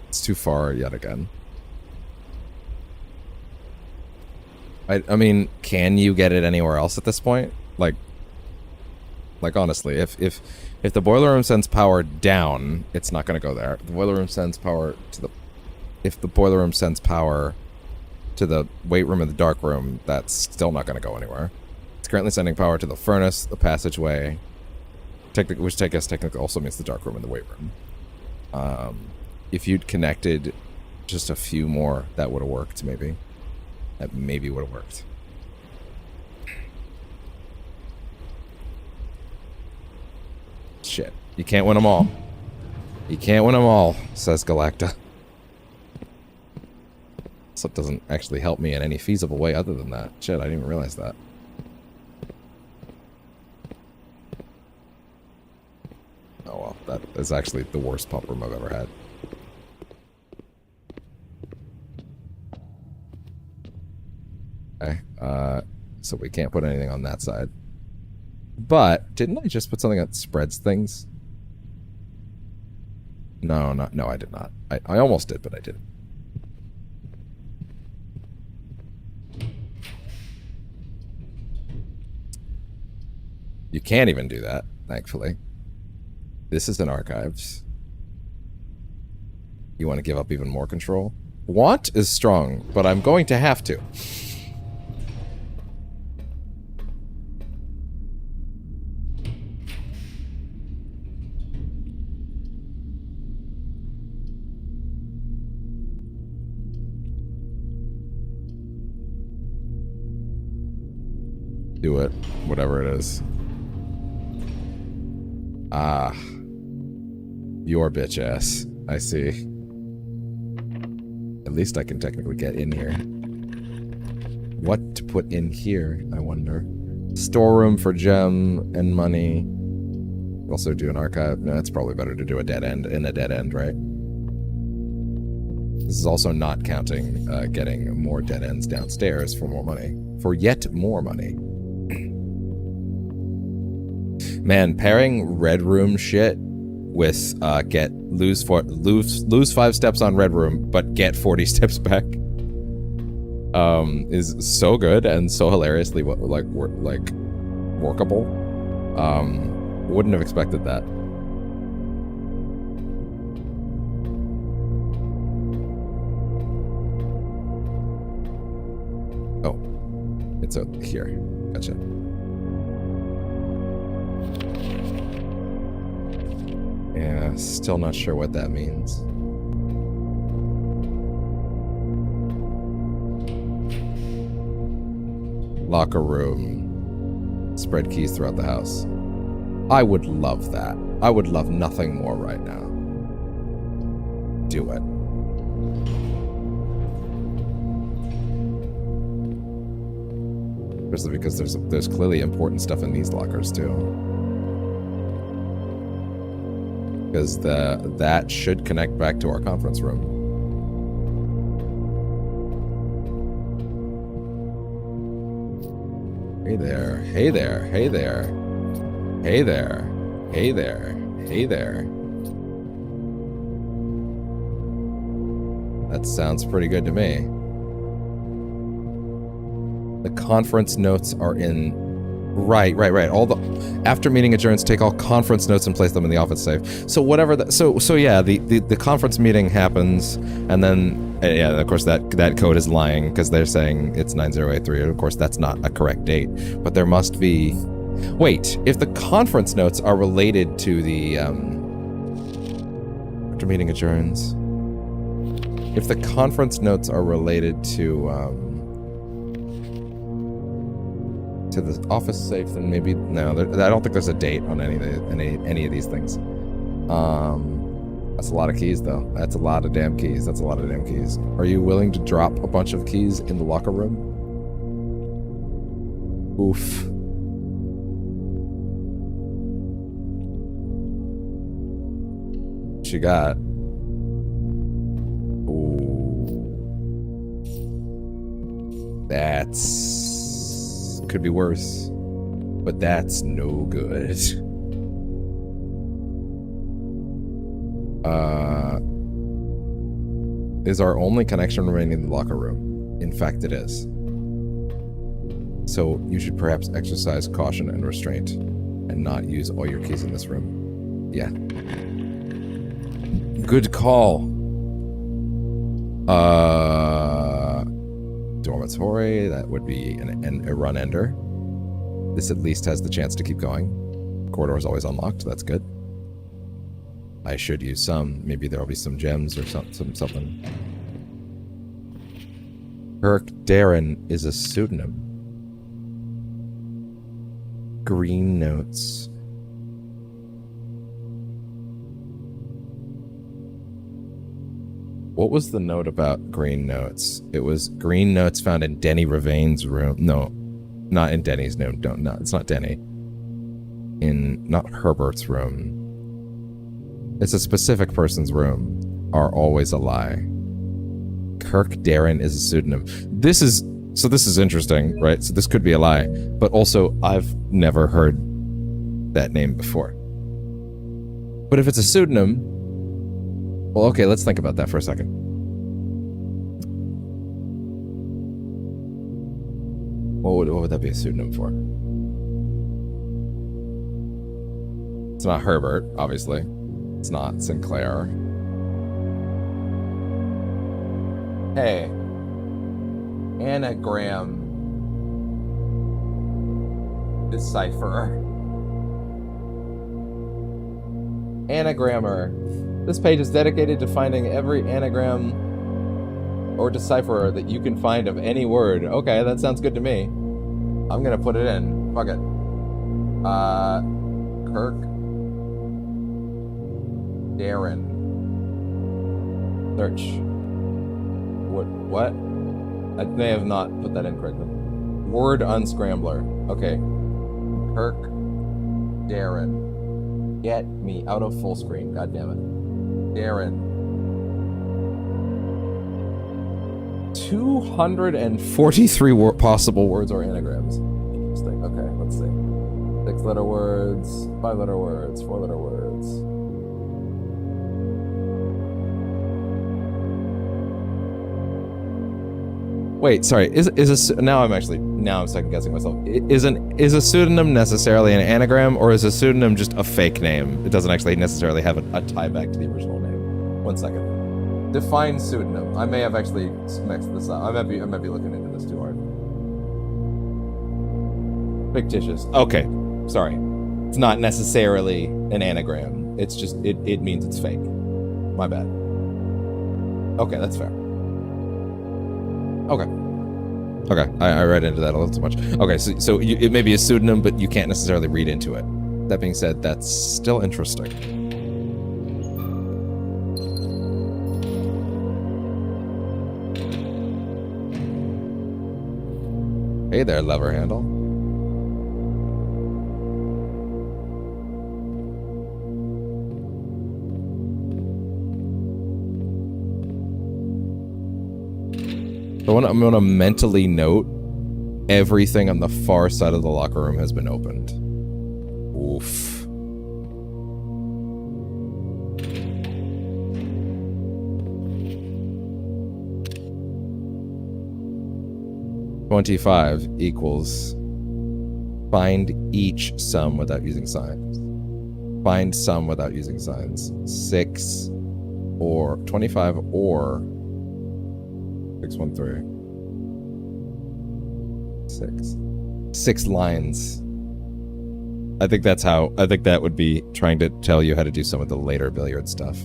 It's too far yet again. I mean, can you get it anywhere else at this point? Like honestly, if the boiler room sends power down, it's not going to go there. If the boiler room sends power to the... if the boiler room sends power to the weight room and the dark room, that's still not going to go anywhere. It's currently sending power to the furnace, the passageway, which I guess technically also means the dark room and the weight room. If you'd connected just a few more, that would have worked, maybe. That maybe would have worked. Shit. You can't win them all. You can't win them all, says Galacta. So it doesn't actually help me in any feasible way other than that. Shit, I didn't even realize that. Oh well, that is actually the worst pump room I've ever had. Okay, so we can't put anything on that side. But, didn't I just put something that spreads things? No, I did not. I almost did, but I didn't. You can't even do that, thankfully. This is in archives. You want to give up even more control? Want is strong, but I'm going to have to. Do it, whatever it is. Ah. Your bitch ass. I see. At least I can technically get in here. What to put in here, I wonder. Storeroom for gem and money. Also do an archive. No, it's probably better to do a dead end in a dead end, right? This is also not counting getting more dead ends downstairs for more money. For yet more money. Man, pairing Red Room shit with lose 5 steps on Red Room, but get 40 steps back is so good and so hilariously workable. Wouldn't have expected that. Oh, it's out here. Gotcha. Yeah, still not sure what that means. Locker room. Spread keys throughout the house. I would love that. I would love nothing more right now. Do it. Especially because there's clearly important stuff in these lockers too. Because that should connect back to our conference room. Hey there, hey there, hey there, hey there, hey there, hey there. That sounds pretty good to me. The conference notes are in... Right. All the after meeting adjourns, take all conference notes and place them in the office safe. So whatever the so yeah, the conference meeting happens, and then yeah, of course that code is lying because they're saying it's 9083. And of course that's not a correct date, but there must be. Wait, if the conference notes are related to the after meeting adjourns, if the conference notes are related to the office safe, then maybe no. I don't think there's a date on any of these things. That's a lot of keys, though. That's a lot of damn keys. That's a lot of damn keys. Are you willing to drop a bunch of keys in the locker room? Oof. What you got? Ooh. That's... could be worse, but that's no good. Is our only connection remaining in the locker room? In fact, it is. So you should perhaps exercise caution and restraint and not use all your keys in this room. Yeah. Good call. Dormitory, that would be a run ender. This at least has the chance to keep going. Corridor is always unlocked, that's good. I should use some. Maybe there'll be some gems or something. Kirk Darren is a pseudonym. Green notes. What was the note about green notes? It was green notes found in Denny Ravain's room. No, not in Denny's. No, it's not Denny. Not Herbert's room. It's a specific person's room. Are always a lie. Kirk Darren is a pseudonym. This is interesting, right? So this could be a lie, but also I've never heard that name before. But if it's a pseudonym, well, okay, let's think about that for a second. What would that be a pseudonym for? It's not Herbert, obviously. It's not Sinclair. Hey. Anagram decipherer. Anagrammer. This page is dedicated to finding every anagram or decipherer that you can find of any word. Okay, that sounds good to me. I'm gonna put it in. Fuck it. Kirk Darren. Search. What? I may have not put that in correctly. Word unscrambler. Okay. Kirk Darren. Get me out of full screen. God damn it. Darren. 243 possible words or anagrams. Interesting. Okay, let's see. 6-letter words, 5-letter words, 4-letter words. Wait, sorry. Now I'm second guessing myself. Is a pseudonym necessarily an anagram, or is a pseudonym just a fake name? It doesn't actually necessarily have a tie back to the original name. 1 second. Define pseudonym. I may have actually mixed this up. I might be looking into this too hard. Fictitious. Okay, sorry. It's not necessarily an anagram. It's just it means it's fake. My bad. Okay, that's fair. Okay. I read into that a little too much. Okay, so it may be a pseudonym, but you can't necessarily read into it. That being said, that's still interesting. Hey there, lever handle. I'm going to mentally note everything on the far side of the locker room has been opened. Oof. $25 equals find each sum without using signs. Find sum without using signs. 6 or 25 or 613. 6 lines. I think that would be trying to tell you how to do some of the later billiard stuff.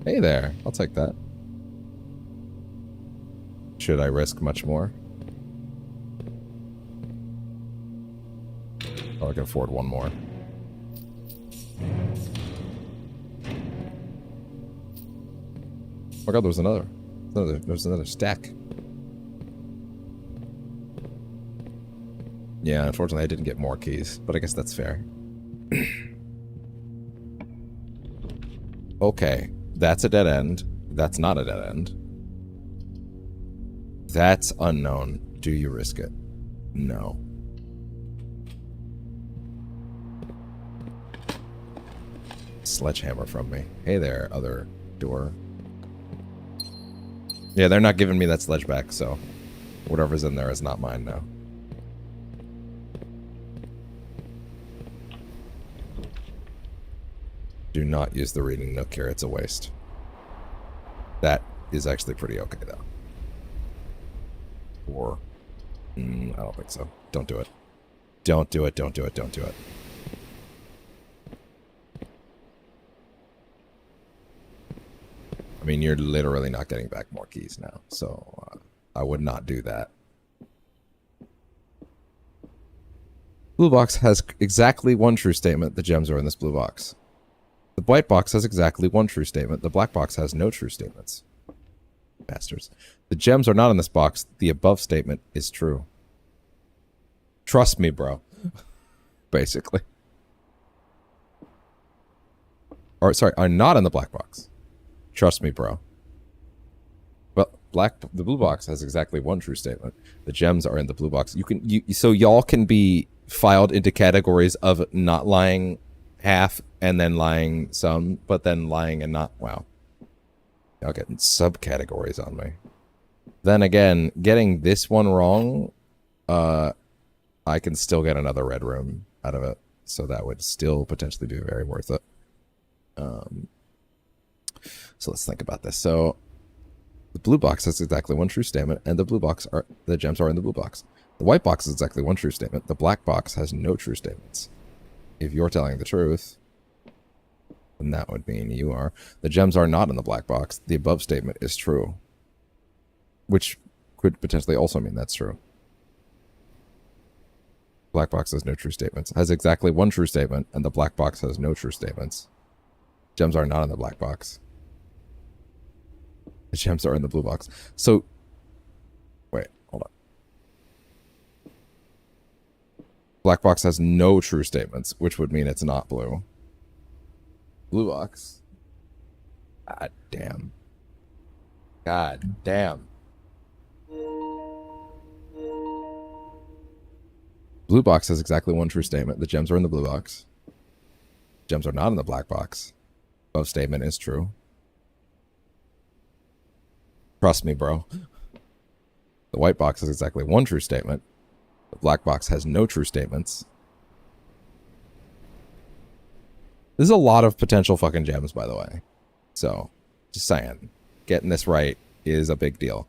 Hey there, I'll take that. Should I risk much more? Oh, I can afford one more. Oh my god, there's another stack. Yeah, unfortunately I didn't get more keys, but I guess that's fair. Okay, that's a dead end. That's not a dead end. That's unknown. Do you risk it? No. Sledgehammer from me. Hey there, other door. Yeah, they're not giving me that sledge back, so whatever's in there is not mine now. Do not use the reading nook here, it's a waste. That is actually pretty okay, though. Or, I don't think so. Don't do it. Don't do it, don't do it, don't do it. I mean, you're literally not getting back more keys now, so I would not do that. Blue box has exactly one true statement. The gems are in this blue box. The white box has exactly one true statement. The black box has no true statements. Bastards. The gems are not in this box. The above statement is true. Trust me, bro. Basically. Or, sorry, are not in the black box. Trust me, bro. Well, the blue box has exactly one true statement. The gems are in the blue box. So y'all can be filed into categories of not lying half and then lying some, but then lying and not. Wow. Y'all getting subcategories on me. Then again, getting this one wrong, I can still get another red room out of it. So that would still potentially be very worth it. So let's think about this. So the blue box has exactly one true statement, and the gems are in the blue box. The white box has exactly one true statement. The black box has no true statements. If you're telling the truth, then that would mean you are. The gems are not in the black box. The above statement is true, which could potentially also mean that's true. Black box has no true statements. Has exactly one true statement, and the black box has no true statements. Gems are not in the black box. The gems are in the blue box. So, wait, hold on. Black box has no true statements, which would mean it's not blue. Blue box. God damn. God damn. blue box has exactly one true statement. The gems are in the blue box. Gems are not in the black box. Above statement is true. Trust me, bro. The white box has exactly one true statement. The black box has no true statements. This is a lot of potential fucking gems, by the way. So, just saying. Getting this right is a big deal.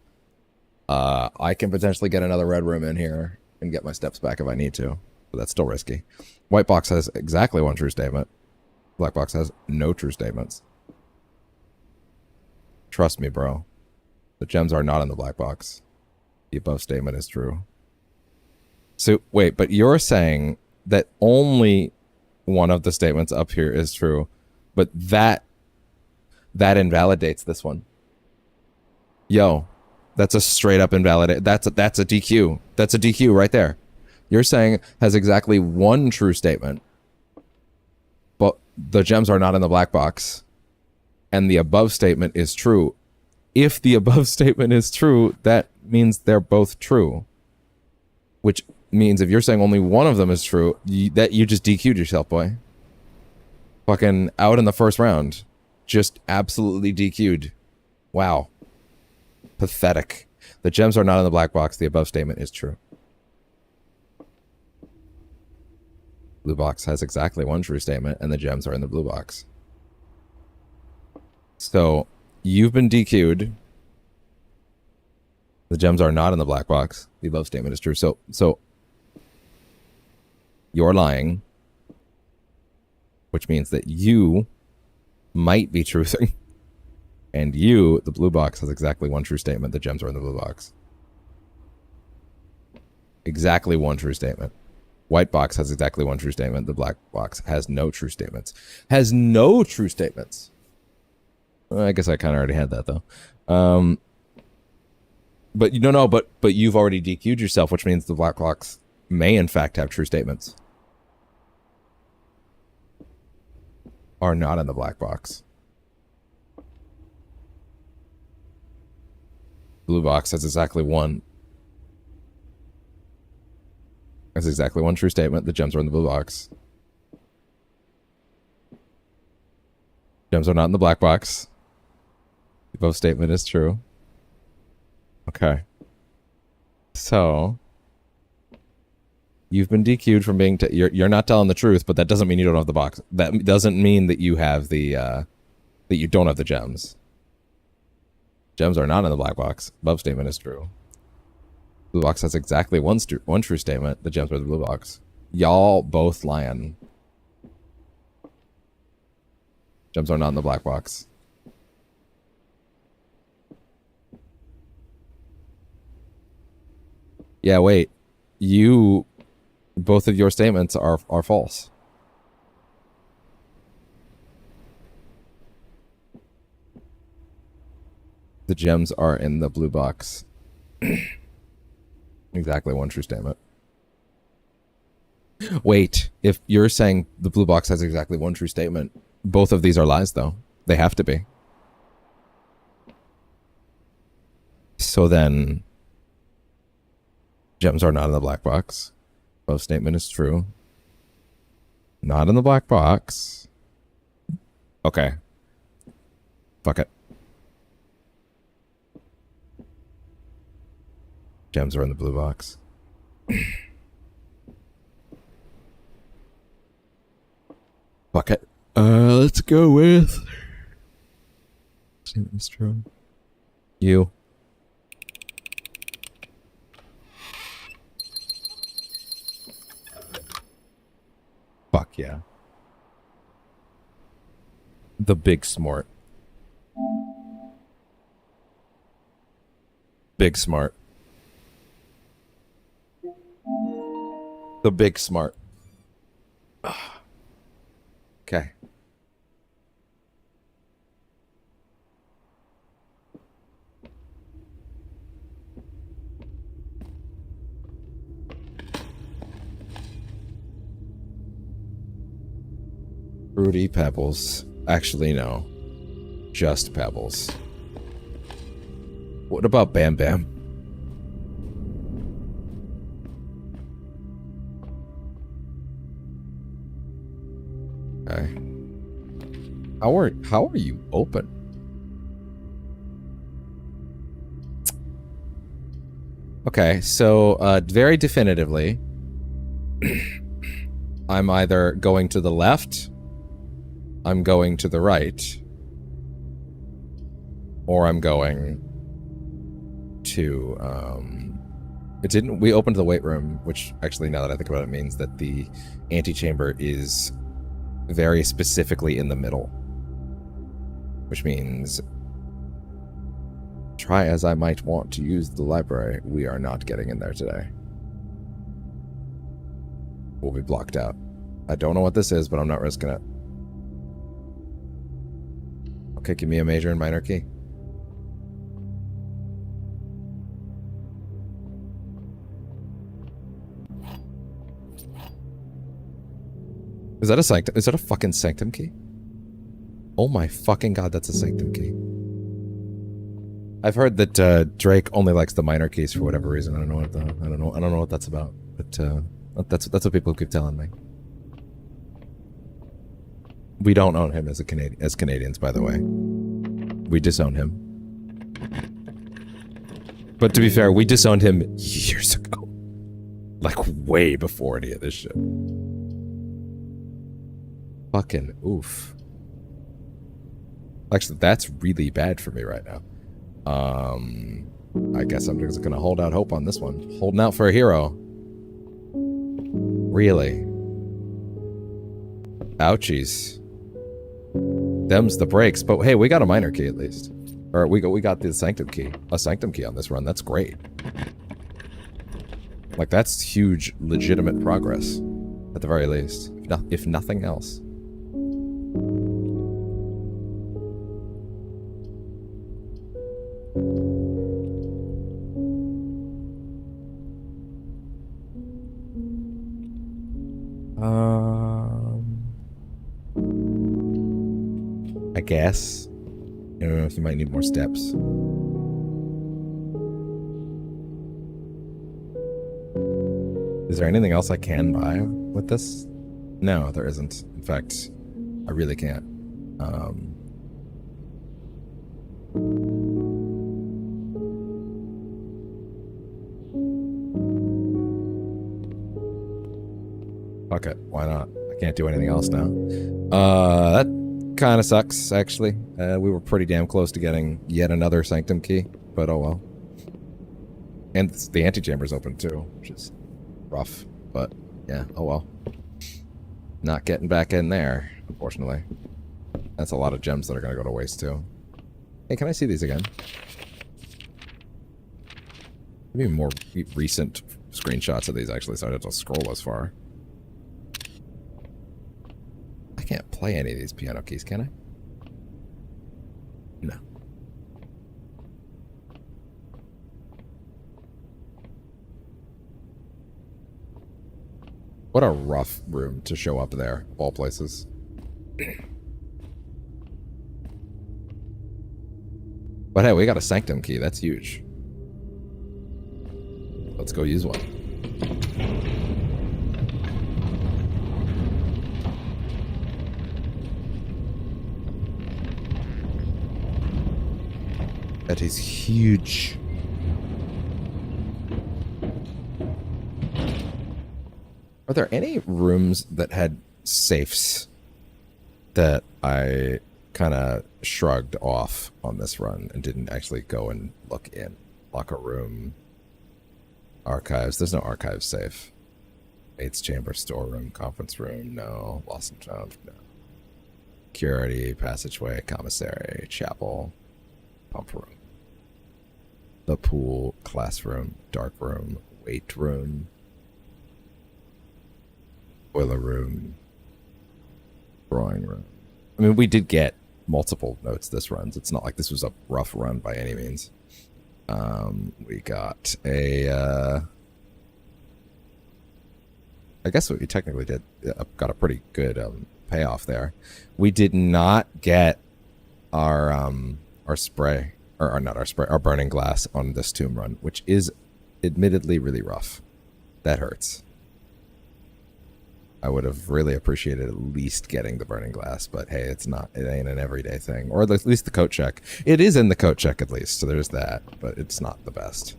I can potentially get another red room in here and get my steps back if I need to. But that's still risky. White box has exactly one true statement. Black box has no true statements. Trust me, bro. The gems are not in the black box. The above statement is true. So, wait, but you're saying that only one of the statements up here is true, but that invalidates this one. Yo, that's a straight up invalidate. That's a DQ. That's a DQ right there. You're saying has exactly one true statement, but the gems are not in the black box, and the above statement is true. If the above statement is true, that means they're both true. Which means if you're saying only one of them is true, you just DQ'd yourself, boy. Fucking out in the first round. Just absolutely DQ'd. Wow. Pathetic. The gems are not in the black box. The above statement is true. Blue box has exactly one true statement, and the gems are in the blue box. So, you've been DQ'd. The gems are not in the black box. The above statement is true. So you're lying, which means that you might be truthing. And you, the blue box, has exactly one true statement. The gems are in the blue box. Exactly one true statement. White box has exactly one true statement. The black box has no true statements. Has no true statements. Well, I guess I kind of already had that, though. But you don't know, but you've already DQ'd yourself, which means the black box may, in fact, have true statements. Are not in the black box. Blue box has exactly one. That's exactly one true statement. The gems are in the blue box. Gems are not in the black box. The above statement is true. Okay. So, you've been DQ'd from being... You're not telling the truth, but that doesn't mean you don't have the box. That doesn't mean that you have the... that you don't have the gems. Gems are not in the black box. Above statement is true. Blue box has exactly one true statement. The gems are the blue box. Y'all both lying. Gems are not in the black box. Yeah, wait. Both of your statements are false. The gems are in the blue box. Exactly one true statement. Wait, if you're saying the blue box has exactly one true statement, both of these are lies, though. They have to be. So then, gems are not in the black box. Both statement is true. Not in the black box. Okay. Fuck it. Gems are in the blue box. Fuck it. Let's go with... Statement is true. You. Fuck yeah. The big smart. Big smart. The big smart. Okay. Fruity Pebbles. Actually, no. Just Pebbles. What about Bam Bam? Okay. How are you open? Okay, so very definitively, I'm either going to the left, I'm going to the right, or I'm going to we opened the weight room, which actually, now that I think about it, means that the antechamber is very specifically in the middle, which means, try as I might want to use the library, we are not getting in there today. We'll be blocked out. I don't know what this is, but I'm not risking it. Okay, give me a major and minor key. Is that a sanctum? Is that a fucking sanctum key? Oh my fucking god, that's a sanctum key. I've heard that Drake only likes the minor keys for whatever reason. I don't know what that's about. But that's what people keep telling me. We don't own him as Canadians, by the way. We disown him. But to be fair, we disowned him years ago. Like way before any of this shit. Fucking oof. Actually, that's really bad for me right now. I guess I'm just gonna hold out hope on this one. Holding out for a hero. Really? Ouchies. Them's the breaks. But hey, we got a minor key at least. Or we got the sanctum key. A sanctum key on this run. That's great. Like, that's huge, legitimate progress. At the very least. If nothing else. I guess. I don't know if you might need more steps. Is there anything else I can buy with this? No, there isn't. In fact, I really can't. Fuck it. Why not? I can't do anything else now. That kind of sucks, actually. We were pretty damn close to getting yet another sanctum key, but oh well. And the antechamber's open too, which is rough, but yeah, oh well. Not getting back in there, unfortunately. That's a lot of gems that are gonna go to waste too. Hey, can I see these again? Maybe more recent screenshots of these actually, so I don't have to scroll as far. I can't play any of these piano keys, can I? No. What a rough room to show up there, of all places. But hey, we got a sanctum key. That's huge. Let's go use one. That is huge. Are there any rooms that had safes that I kind of shrugged off on this run and didn't actually go and look in? Locker room, archives. There's no archive safe. Aids chamber, storeroom, conference room. No. Lost and found. No. Security, passageway, commissary, chapel, pump room. The pool, classroom, dark room, weight room, boiler room, drawing room. I mean, we did get multiple notes this run. It's not like this was a rough run by any means. We got a... I guess what we technically did got a pretty good payoff there. We did not get our spray. Or not our spray, our burning glass on this tomb run, which is admittedly really rough. That hurts. I would have really appreciated at least getting the burning glass, but hey, it ain't an everyday thing. Or at least the coat check. It is in the coat check at least, so there's that, but it's not the best.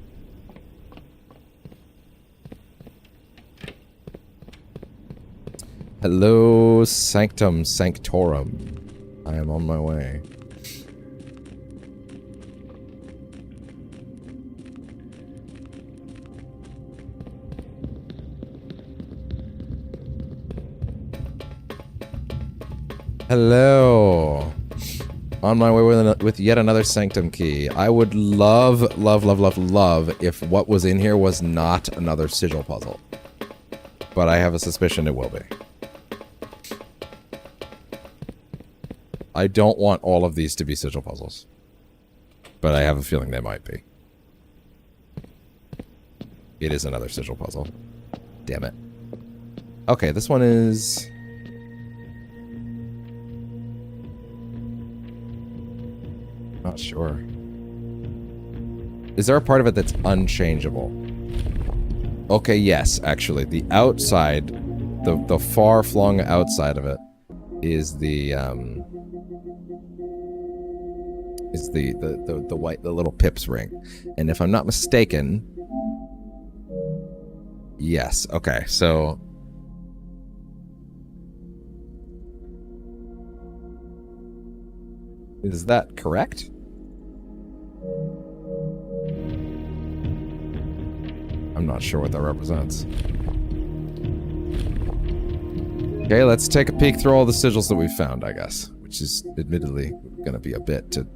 Hello, Sanctum Sanctorum. I am on my way. Hello. On my way with yet another Sanctum key. I would love if what was in here was not another sigil puzzle. But I have a suspicion it will be. I don't want all of these to be sigil puzzles. But I have a feeling they might be. It is another sigil puzzle. Damn it. Okay, this one is... Not sure. Is there a part of it that's unchangeable? Okay, yes, actually. The outside, the far-flung outside of it is the white, the little pips ring. And if I'm not mistaken... Yes, okay, so... Is that correct? I'm not sure what that represents. Okay, let's take a peek through all the sigils that we've found, I guess. Which is admittedly going to be a bit to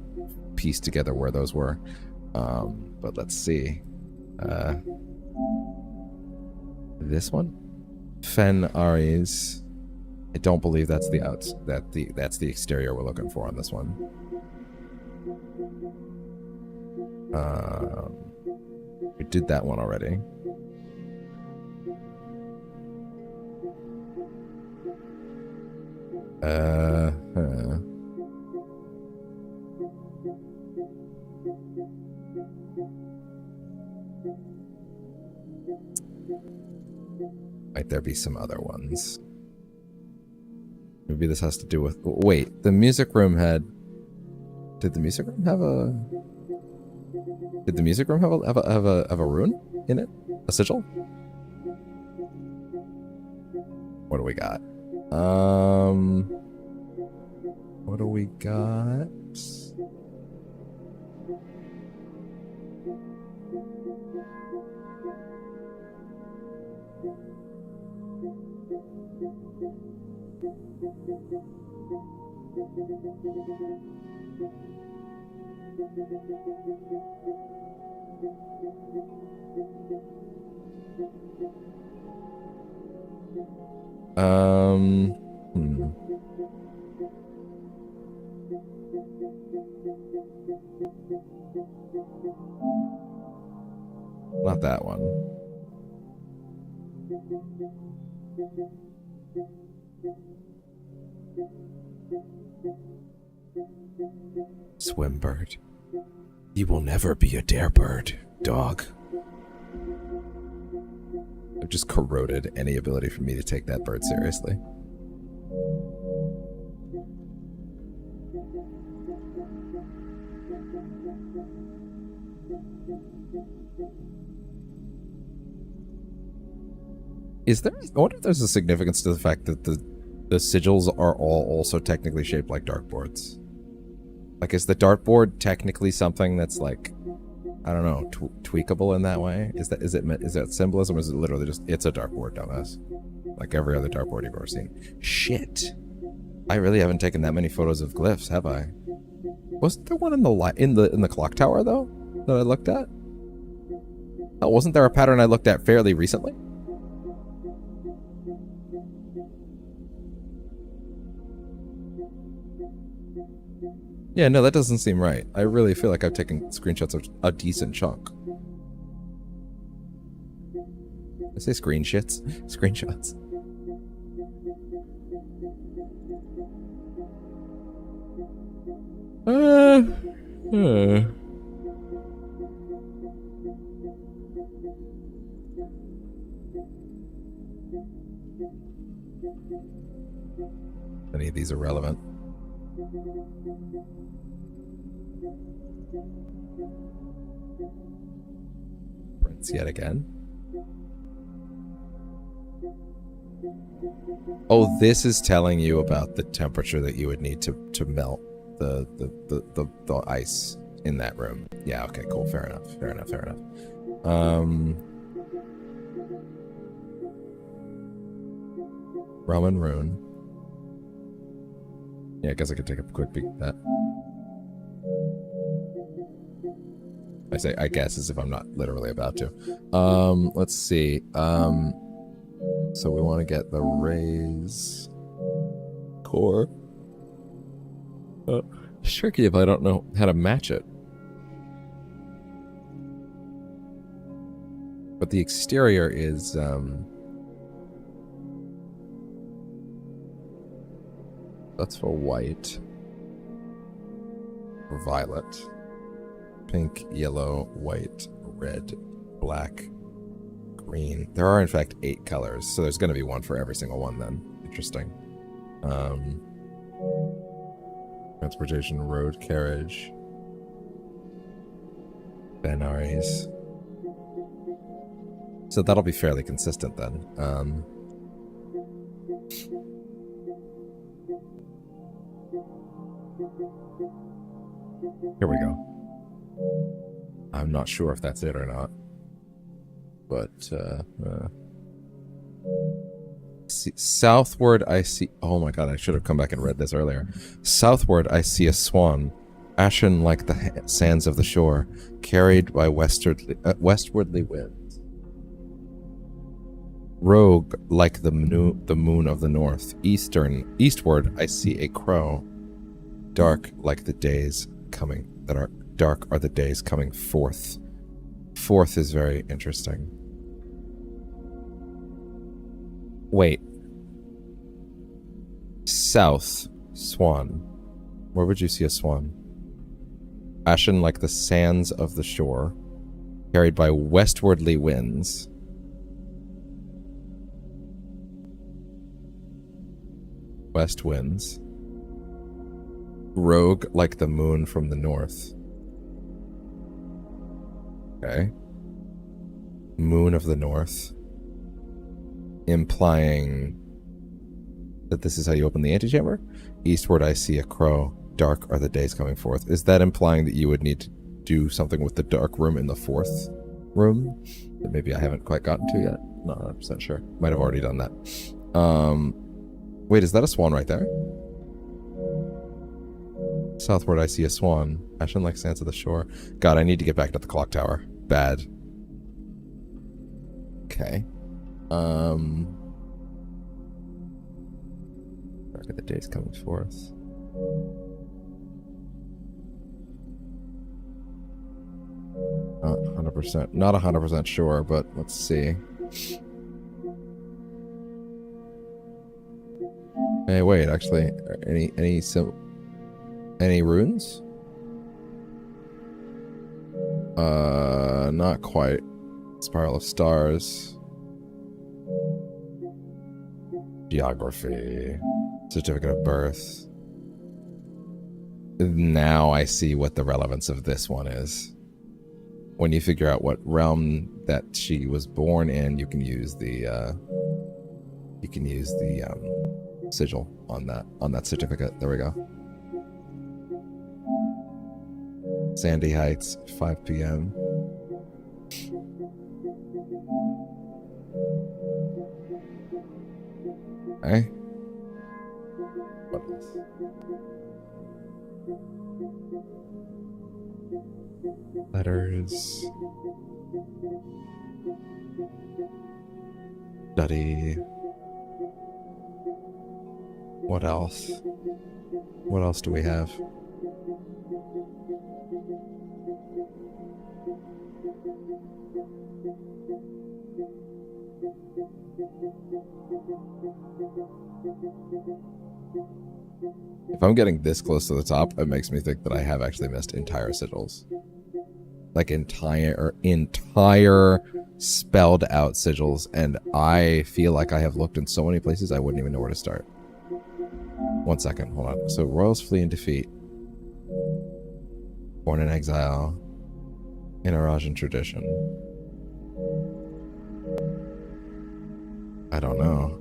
piece together where those were. But let's see. This one? Fen Ares. I don't believe that's that's the exterior we're looking for on this one. We did that one already. Might there be some other ones? Maybe this has to do with... Wait, the music room had... Did the music room have a... Did the music room have a rune in it? A sigil? What do we got? What do we got? Not that one. Swimbird. You will never be a darebird, dog. I've just corroded any ability for me to take that bird seriously. Is there... I wonder if there's a significance to the fact that the sigils are all also technically shaped like dartboards. Like, is the dartboard technically something that's like, I don't know, tweakable in that way? Is that symbolism, or is it literally just, it's a dartboard, dumbass? Like every other dartboard you've ever seen. Shit. I really haven't taken that many photos of glyphs, have I? Wasn't there one in the clock tower though that I looked at? Oh, wasn't there a pattern I looked at fairly recently? Yeah, no, that doesn't seem right. I really feel like I've taken screenshots of a decent chunk. I say screenshots? Screenshots. Any of these are relevant. Prints yet again. Oh, this is telling you about the temperature that you would need to melt the ice in that room. Yeah, okay, cool. Fair enough. Fair enough. Fair enough. Ramen rune. Yeah, I guess I could take a quick peek at that. I say I guess as if I'm not literally about to. Let's see. So we want to get the raise core. It's tricky if I don't know how to match it. But the exterior is that's for white, for violet, pink, yellow, white, red, black, green. There are in fact 8 colors, so there's going to be one for every single one then. Interesting. Transportation, road, carriage, binaries. So that'll be fairly consistent then. Here we go. I'm not sure if that's it or not. But, see, southward I see... Oh my god, I should have come back and read this earlier. Southward I see a swan, ashen like the sands of the shore, carried by westwardly winds. Rogue like the moon of the north. Eastward I see a crow, dark like the days coming... Dark are the days coming forth. Forth is very interesting. Wait. South. Swan. Where would you see a swan? Ashen like the sands of the shore, carried by westwardly winds. West winds. Rogue like the moon from the north. Okay. Moon of the north. Implying that this is how you open the antechamber? Eastward I see a crow. Dark are the days coming forth. Is that implying that you would need to do something with the dark room in the 4th room? That maybe I haven't quite gotten to yet? Not 100% sure. Might have already done that. Wait, is that a swan right there? Southward I see a swan. Ashen like sands of the shore. God, I need to get back to the clock tower. Bad. Okay. Dark are the days coming forth. Not 100%. Not 100% sure, but let's see. Hey, wait, actually, any runes? Not quite. Spiral of stars. Geography. Certificate of birth. Now I see what the relevance of this one is. When you figure out what realm that she was born in, you can use the sigil on that certificate. There we go. Sandy Heights, 5 p.m. Okay. What else? Letters. Study. What else? What else do we have? If I'm getting this close to the top, it makes me think that I have actually missed entire sigils. like entire spelled out sigils, and I feel like I have looked in so many places I wouldn't even know where to start. 1 second, hold on. So royals flee in defeat. Born in exile. In Arajan tradition. I don't know.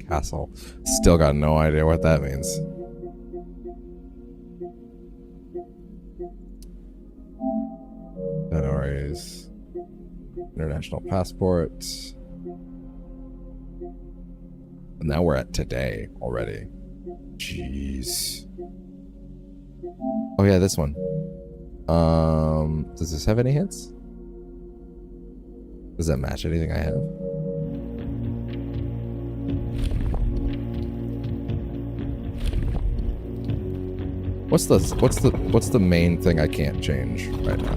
Castle. Still got no idea what that means. NRAs. International passport. And now we're at today already. Jeez. Oh yeah, this one. Does this have any hits? Does that match anything I have? What's the main thing I can't change right now?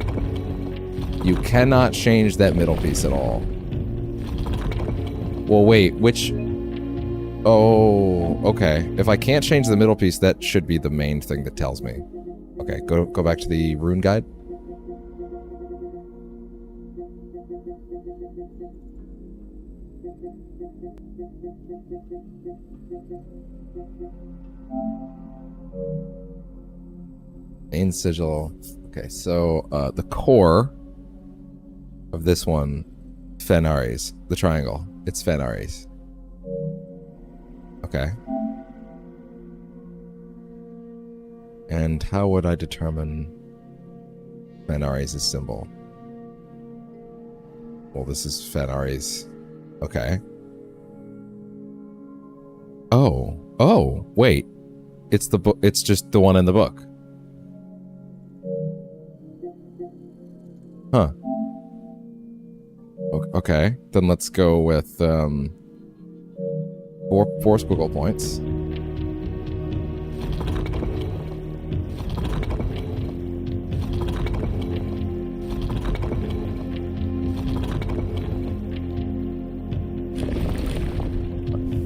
You cannot change that middle piece at all. Well, wait, which... Oh, okay. If I can't change the middle piece, that should be the main thing that tells me. Okay, go back to the rune guide. Main sigil. Okay, so the core of this one, Fenaris, the triangle. It's Fenaris. Okay. And how would I determine Fenaris' symbol? Well, this is Fenaris. Okay. Oh, wait. It's the book. It's just the one in the book. Huh. Okay, then let's go with four squiggle points.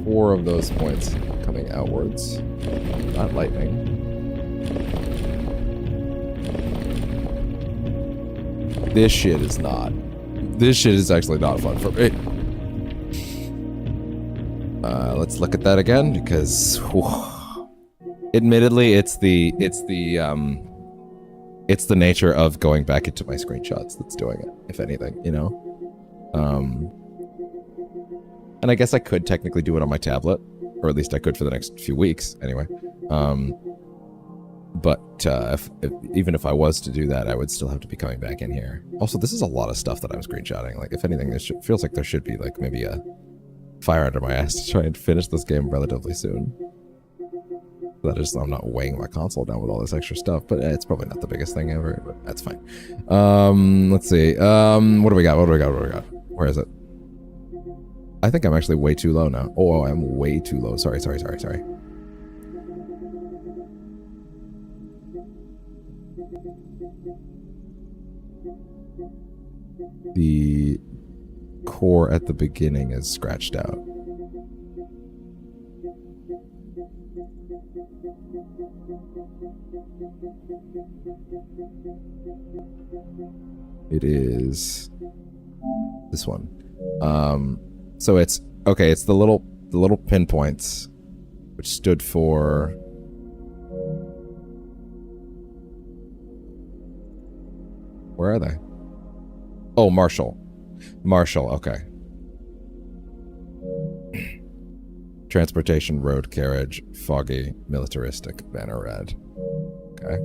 Four of those points coming outwards, not lightning. This shit is not. This shit is actually not fun for me. Let's look at that again because, whew, admittedly, it's the nature of going back into my screenshots that's doing it. If anything, you know. And I guess I could technically do it on my tablet, or at least I could for the next few weeks, anyway. But even if I was to do that, I would still have to be coming back in here. Also, this is a lot of stuff that I'm screenshotting. Like, if anything, this feels like there should be, like, maybe a fire under my ass to try and finish this game relatively soon. That is, I'm not weighing my console down with all this extra stuff, but it's probably not the biggest thing ever, but that's fine. Let's see. What do we got? Where is it? I think I'm actually way too low now. Oh, I'm way too low. Sorry. The core at the beginning is scratched out. It is this one. So it's okay, it's the little pinpoints which stood for where are they? Oh, Marshall, okay. Transportation, road carriage, foggy, militaristic, banner red. Okay.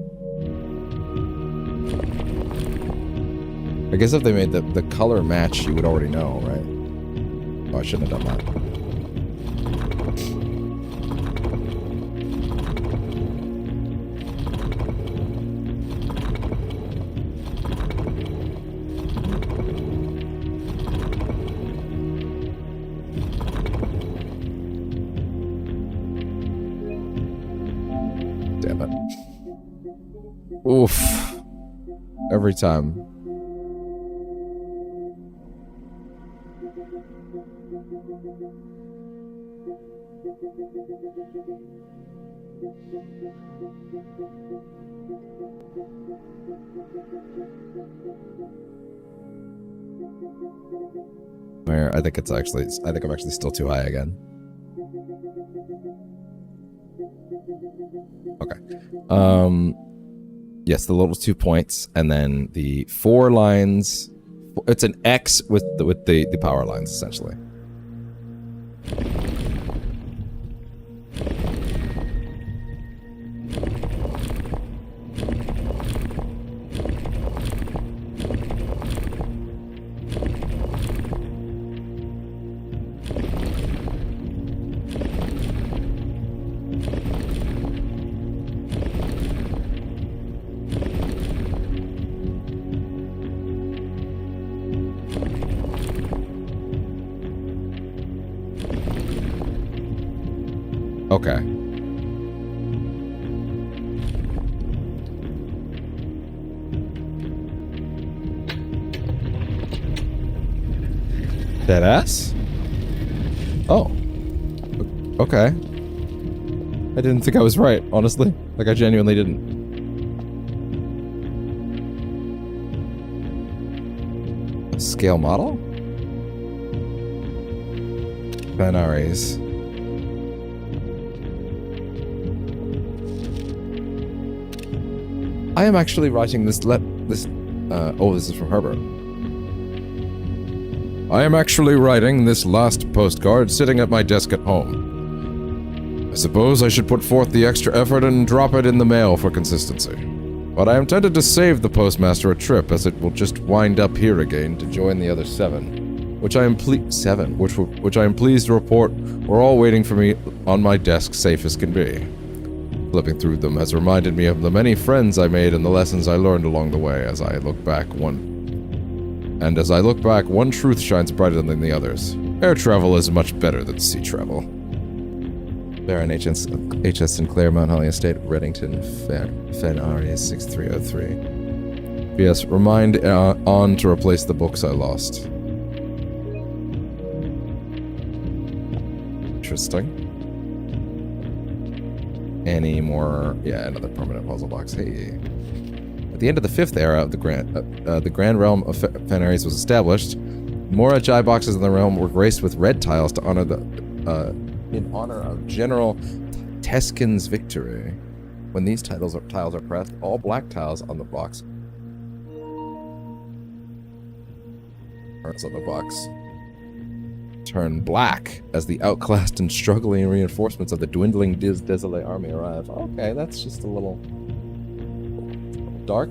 I guess if they made the color match, you would already know, right? Oh, I shouldn't have done that. Damn it. Oof. Every time. Where I think I'm actually still too high again. Okay. Yes, the little 2 points, and then the 4 lines. It's an X with the power lines, essentially. Okay. Deadass? Oh. Okay. I didn't think I was right, honestly. Like, I genuinely didn't. A scale model? Binaries. I am actually writing this oh, this is from Herbert. I am actually writing this last postcard sitting at my desk at home. I suppose I should put forth the extra effort and drop it in the mail for consistency. But I am tempted to save the postmaster a trip, as it will just wind up here again to join the other 7. Which I am pleased to report were all waiting for me on my desk, safe as can be. Flipping through them has reminded me of the many friends I made and the lessons I learned along the way. As I look back, one truth shines brighter than the others. Air travel is much better than sea travel. Baron H.S. Sinclair, Mount Holly Estate, Reddington, Fen Aries 6303. P.S. Remind on to replace the books I lost. Interesting. Any more? Yeah, another permanent puzzle box. Hey. At the end of the 5th era of the Grand Realm of Fenaries was established. More Ajai boxes in the realm were graced with red tiles to honor in honor of General Teskin's victory. When these tiles are pressed, all black tiles on the box turn black as the outclassed and struggling reinforcements of the dwindling Désolé army arrive. Okay, that's just a little dark.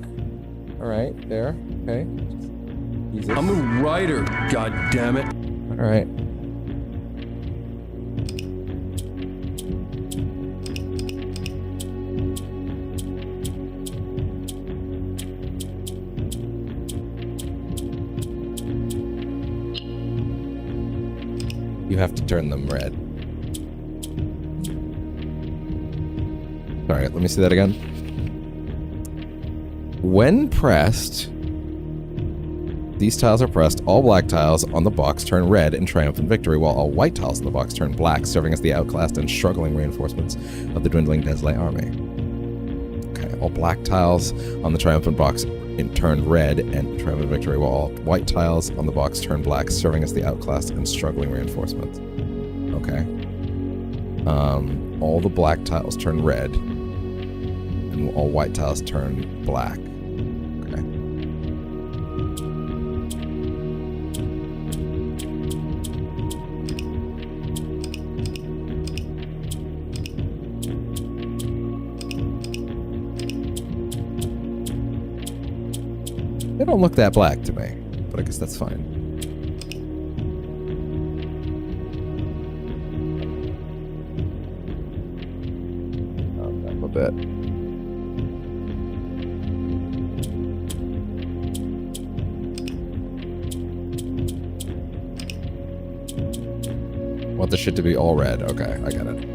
Alright, there. Okay. Jesus. I'm a writer, goddammit. Alright. You have to turn them red. Alright, let me see that again. When pressed, these tiles are pressed, all black tiles on the box turn red in triumphant victory, while all white tiles on the box turn black, serving as the outclassed and struggling reinforcements of the dwindling Désolé army. Okay, all black tiles on the triumphant box turn red and triumphant victory, while all white tiles on the box turn black, serving as the outclassed and struggling reinforcements. Okay. All the black tiles turn red, and all white tiles turn black. Okay. They don't look that black to me, but I guess that's fine. A bit. Want the shit to be all red. Okay, I got it.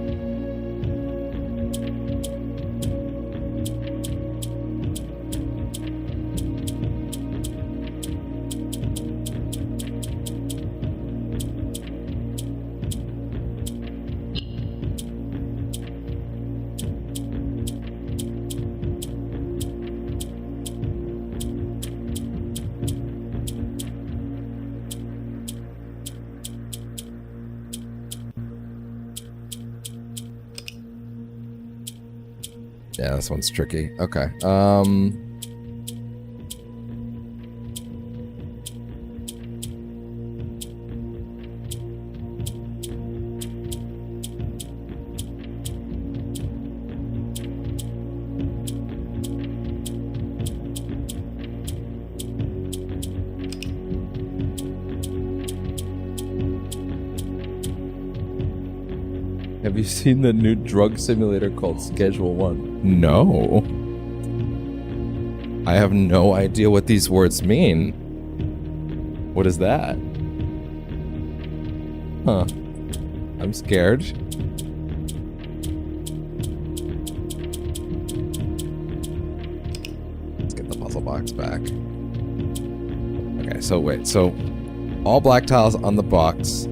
Yeah, this one's tricky. Okay. Have you seen the new drug simulator called Schedule 1? No. I have no idea what these words mean. What is that? Huh. I'm scared. Let's get the puzzle box back. Okay, so wait. So all black tiles on the box.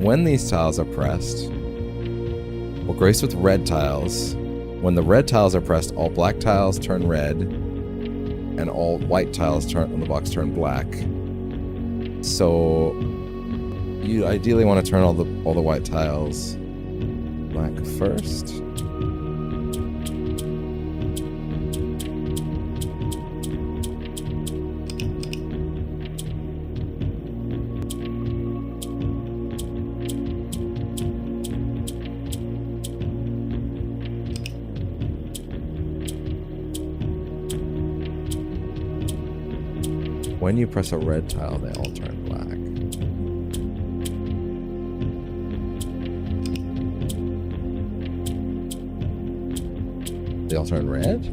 When these tiles are pressed, will grace with red tiles. When the red tiles are pressed, all black tiles turn red, and all white tiles on the box turn black. So you ideally want to turn all the white tiles black first. When you press a red tile, they all turn black. They all turn red?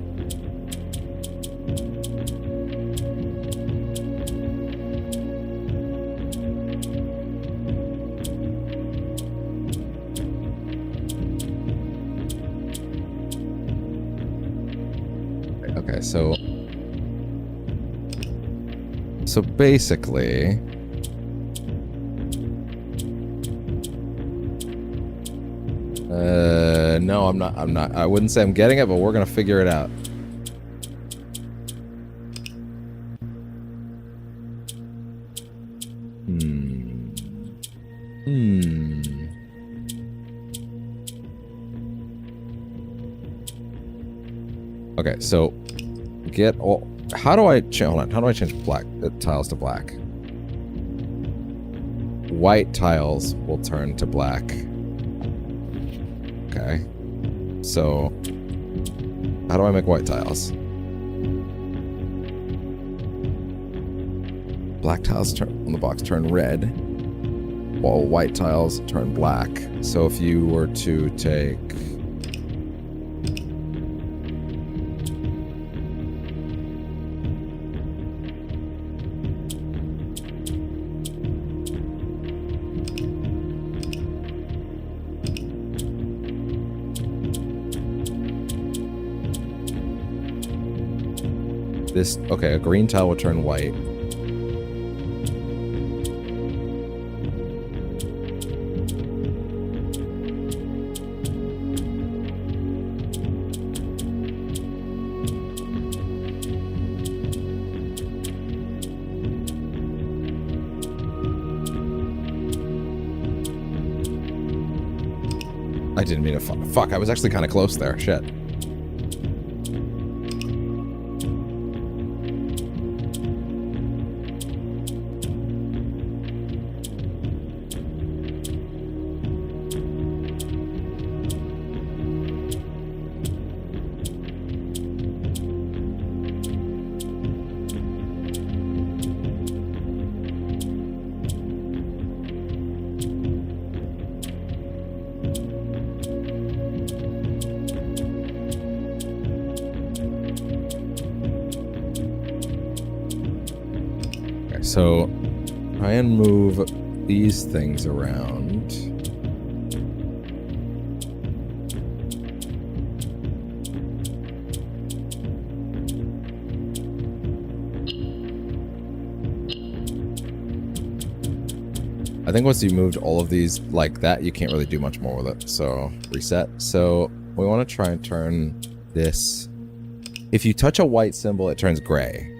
Okay, so basically, no, I'm not. I wouldn't say I'm getting it, but we're gonna figure it out. Okay, so get all. How do I hold on? How do I change black tiles to black? White tiles will turn to black. Okay. So how do I make white tiles? Black tiles on the box turn red, while white tiles turn black. So if you were to take this, okay, a green tile will turn white. I didn't mean to fuck, I was actually kind of close there, shit. So, try and move these things around. I think once you moved all of these like that, you can't really do much more with it. So, reset. So, we want to try and turn this. If you touch a white symbol, it turns gray.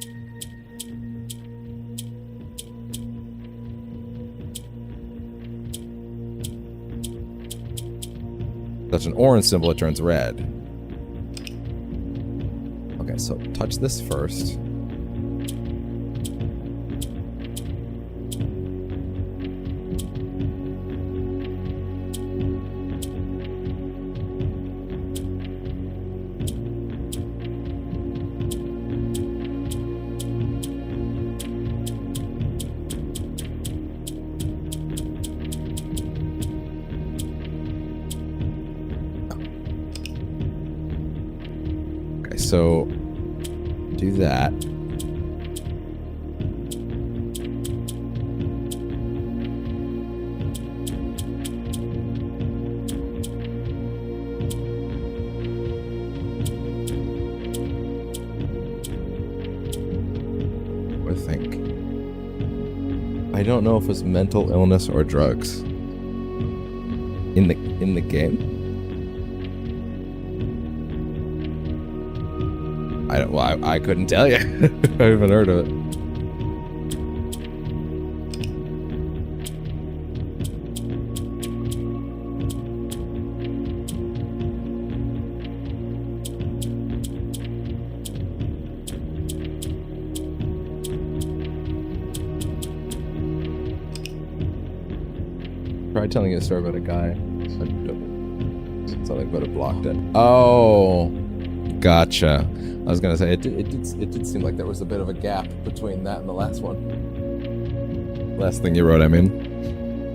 Touch an orange symbol, it turns red. Okay, so touch this first. So do that. I think. I don't know if it's mental illness or drugs in the game. I couldn't tell you. I haven't heard of it. Tried telling you a story about a guy. Something, but it blocked it. Oh, gotcha. I was gonna say it did seem like there was a bit of a gap between that and the last one. Last thing you wrote, I mean.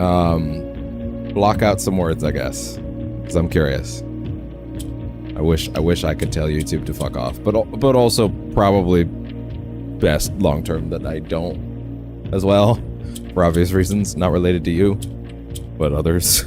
Block out some words, I guess, because I'm curious. I wish I could tell YouTube to fuck off, but also probably best long term that I don't as well, for obvious reasons, not related to you, but others.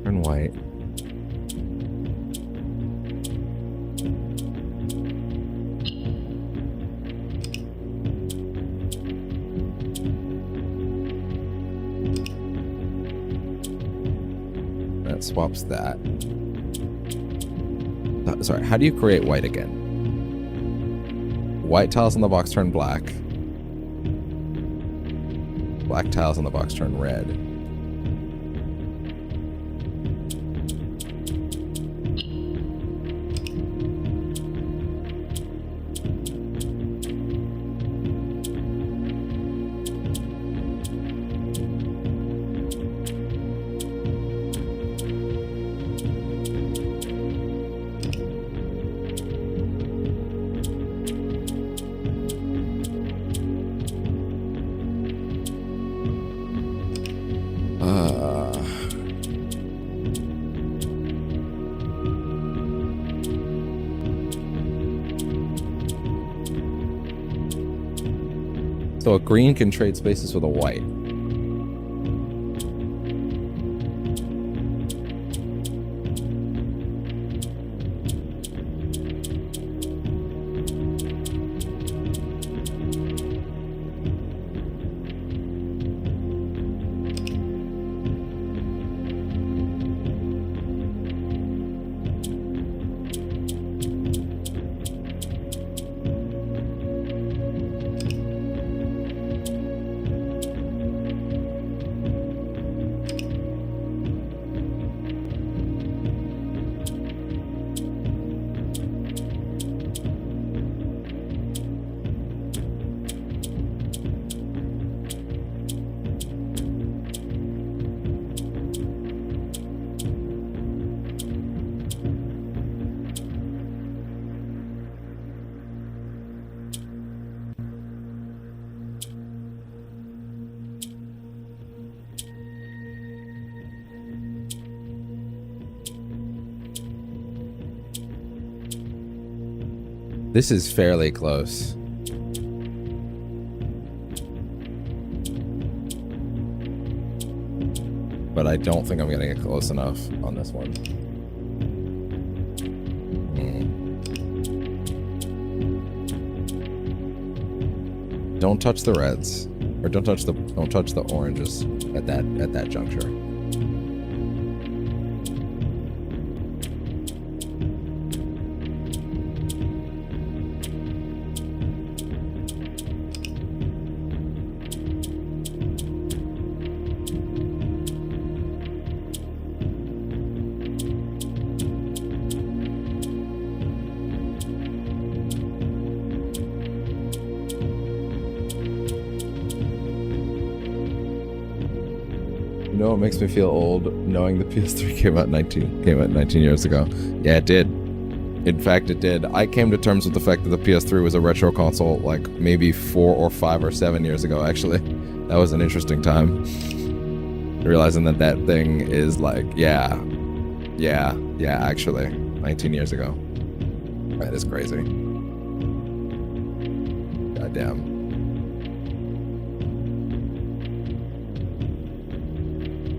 Turn white. That swaps that. Sorry, how do you create white again? White tiles on the box turn black. Black tiles on the box turn red. So a green can trade spaces with a white. This is fairly close. But I don't think I'm gonna get close enough on this one. Don't touch the reds, or don't touch the oranges at that juncture. You know, it makes me feel old knowing the PS3 came out 19 years ago. Yeah, it did. In fact, it did. I came to terms with the fact that the PS3 was a retro console like maybe 4 or 5 or 7 years ago, actually. That was an interesting time. Realizing that thing is like, yeah, actually, 19 years ago. That is crazy. Goddamn.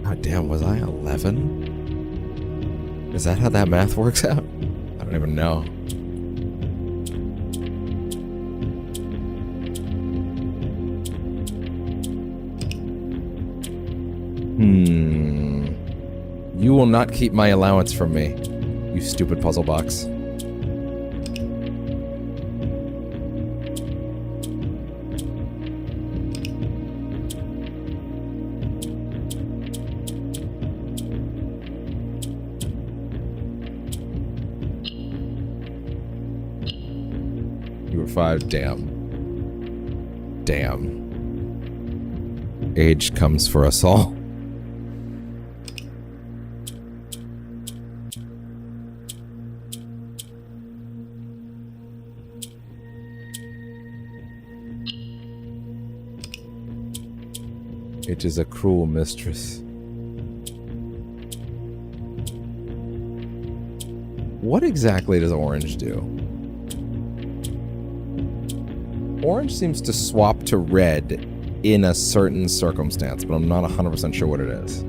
God damn, was I 11? Is that how that math works out? I don't even know. You will not keep my allowance from me, you stupid puzzle box. You were 5, damn. Age comes for us all. It is a cruel mistress. What exactly does orange do? Orange seems to swap to red in a certain circumstance, but I'm not 100% sure what it is.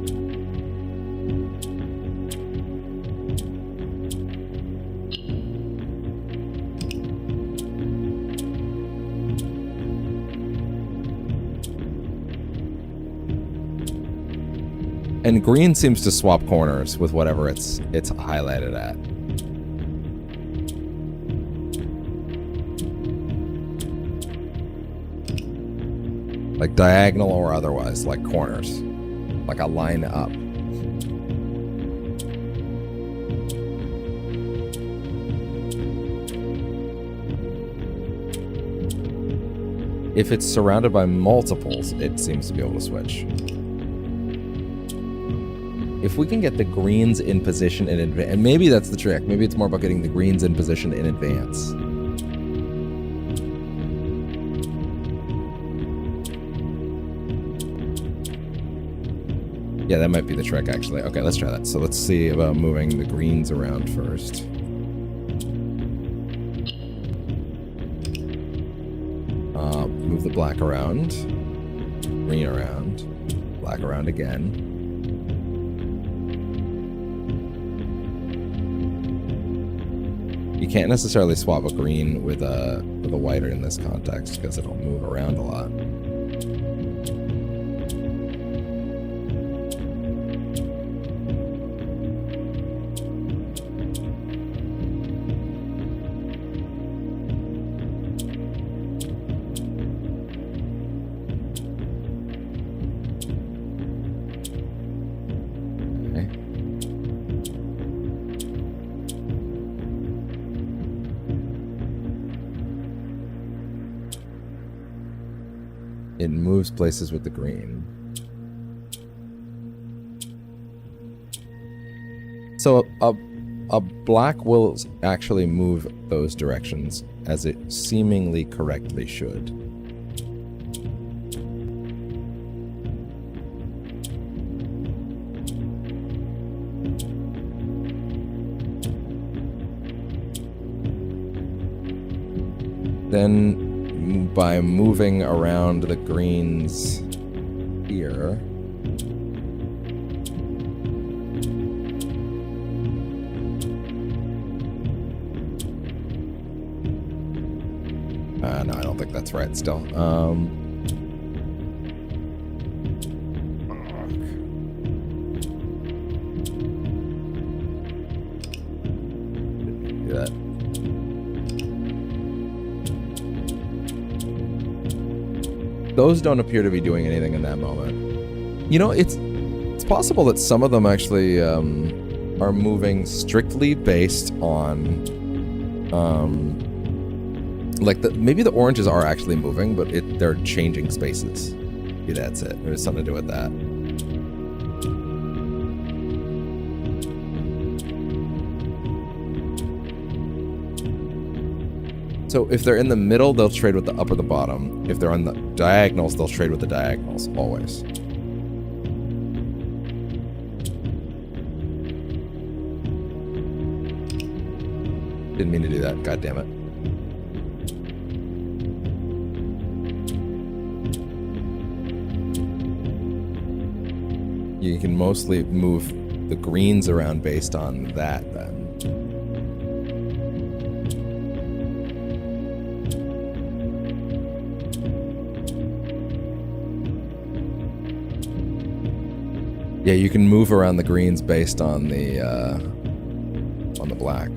And green seems to swap corners with whatever it's highlighted at. Like diagonal or otherwise, like corners. Like a line up. If it's surrounded by multiples, it seems to be able to switch. If we can get the greens in position in advance, and maybe that's the trick. Maybe it's more about getting the greens in position in advance. Yeah, that might be the trick, actually. Okay, let's try that. So let's see about moving the greens around first. Move the black around. Green around. Black around again. You can't necessarily swap a green with a white in this context because it'll move around a lot. It moves places with the green. So a black will actually move those directions as it seemingly correctly should. Then by moving around the greens here, no, I don't think that's right still. Do that. Those don't appear to be doing anything in that moment. You know, it's possible that some of them actually are moving strictly based on like maybe the oranges are actually moving, but they're changing spaces. Maybe that's it. There's something to do with that. So if they're in the middle, they'll trade with the up or the bottom. If they're on the diagonals, they'll trade with the diagonals, always. Didn't mean to do that, god damn it. You can mostly move the greens around based on that then. Yeah, you can move around the greens based on the black.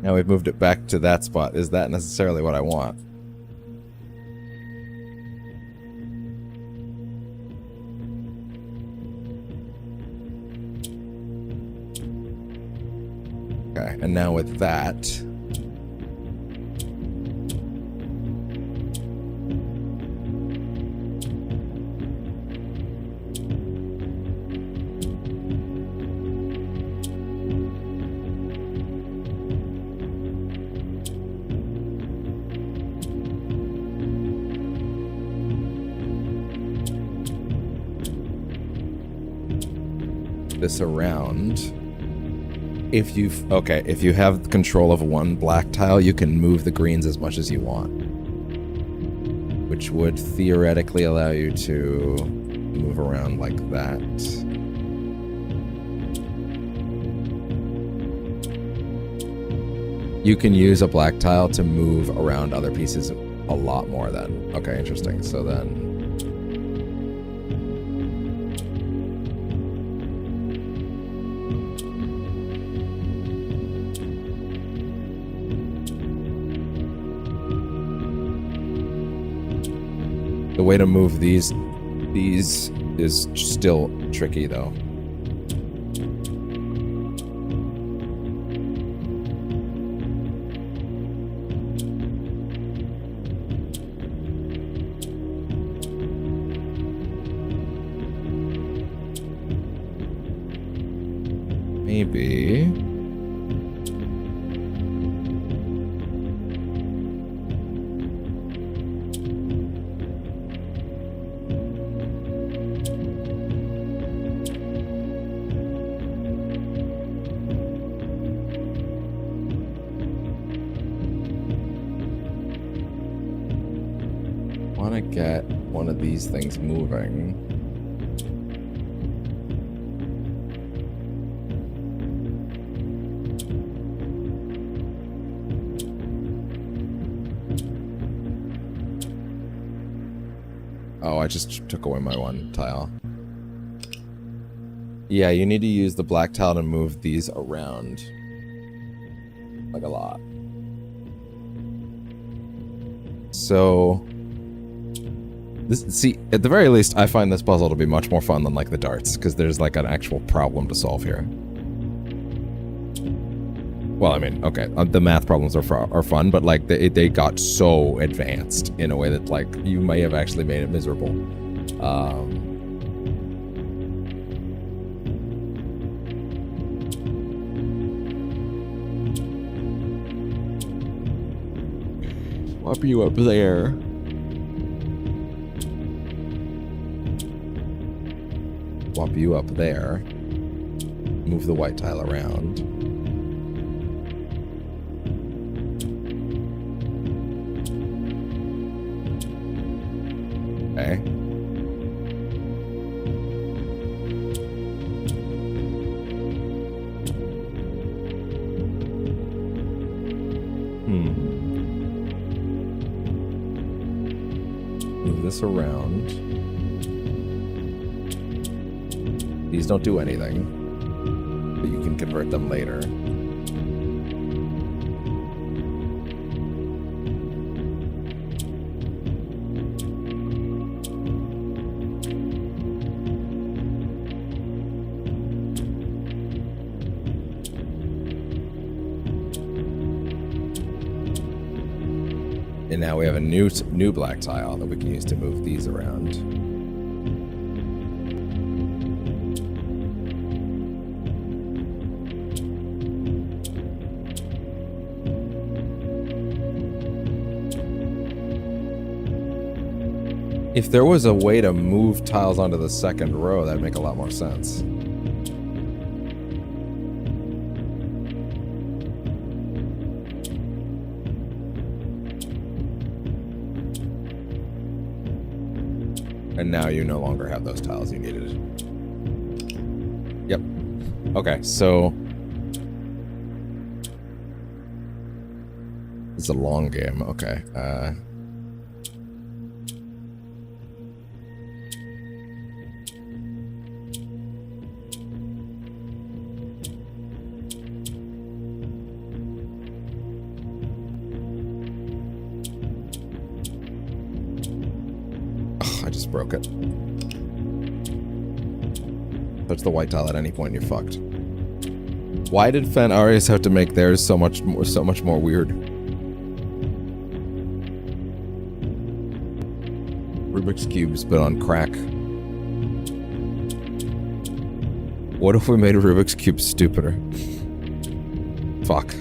Now we've moved it back to that spot. Is that necessarily what I want? Okay, and now with that... this around. If you have control of one black tile, you can move the greens as much as you want, which would theoretically allow you to move around like that. You can use a black tile to move around other pieces a lot more then. Okay, interesting. So then the way to move these is still tricky though. Maybe. Want to get one of these things moving. Oh, I just took away my one tile. Yeah, you need to use the black tile to move these around. Like a lot. So... see, at the very least, I find this puzzle to be much more fun than, like, the darts, because there's, like, an actual problem to solve here. Well, I mean, okay, the math problems are fun, but, like, they got so advanced in a way that, like, you may have actually made it miserable. Swap you up there. Swap you up there. Move the white tile around. this around. These don't do anything, but you can convert them later. And now we have a new black tile that we can use to move these around. If there was a way to move tiles onto the second row, that'd make a lot more sense. And now you no longer have those tiles you needed. Yep. Okay, so it's a long game. Okay. I just broke it. Touch the white tile at any point, you're fucked. Why did Fen Arias have to make theirs so much more weird? Rubik's Cubes, but on crack. What if we made Rubik's Cube stupider? Fuck.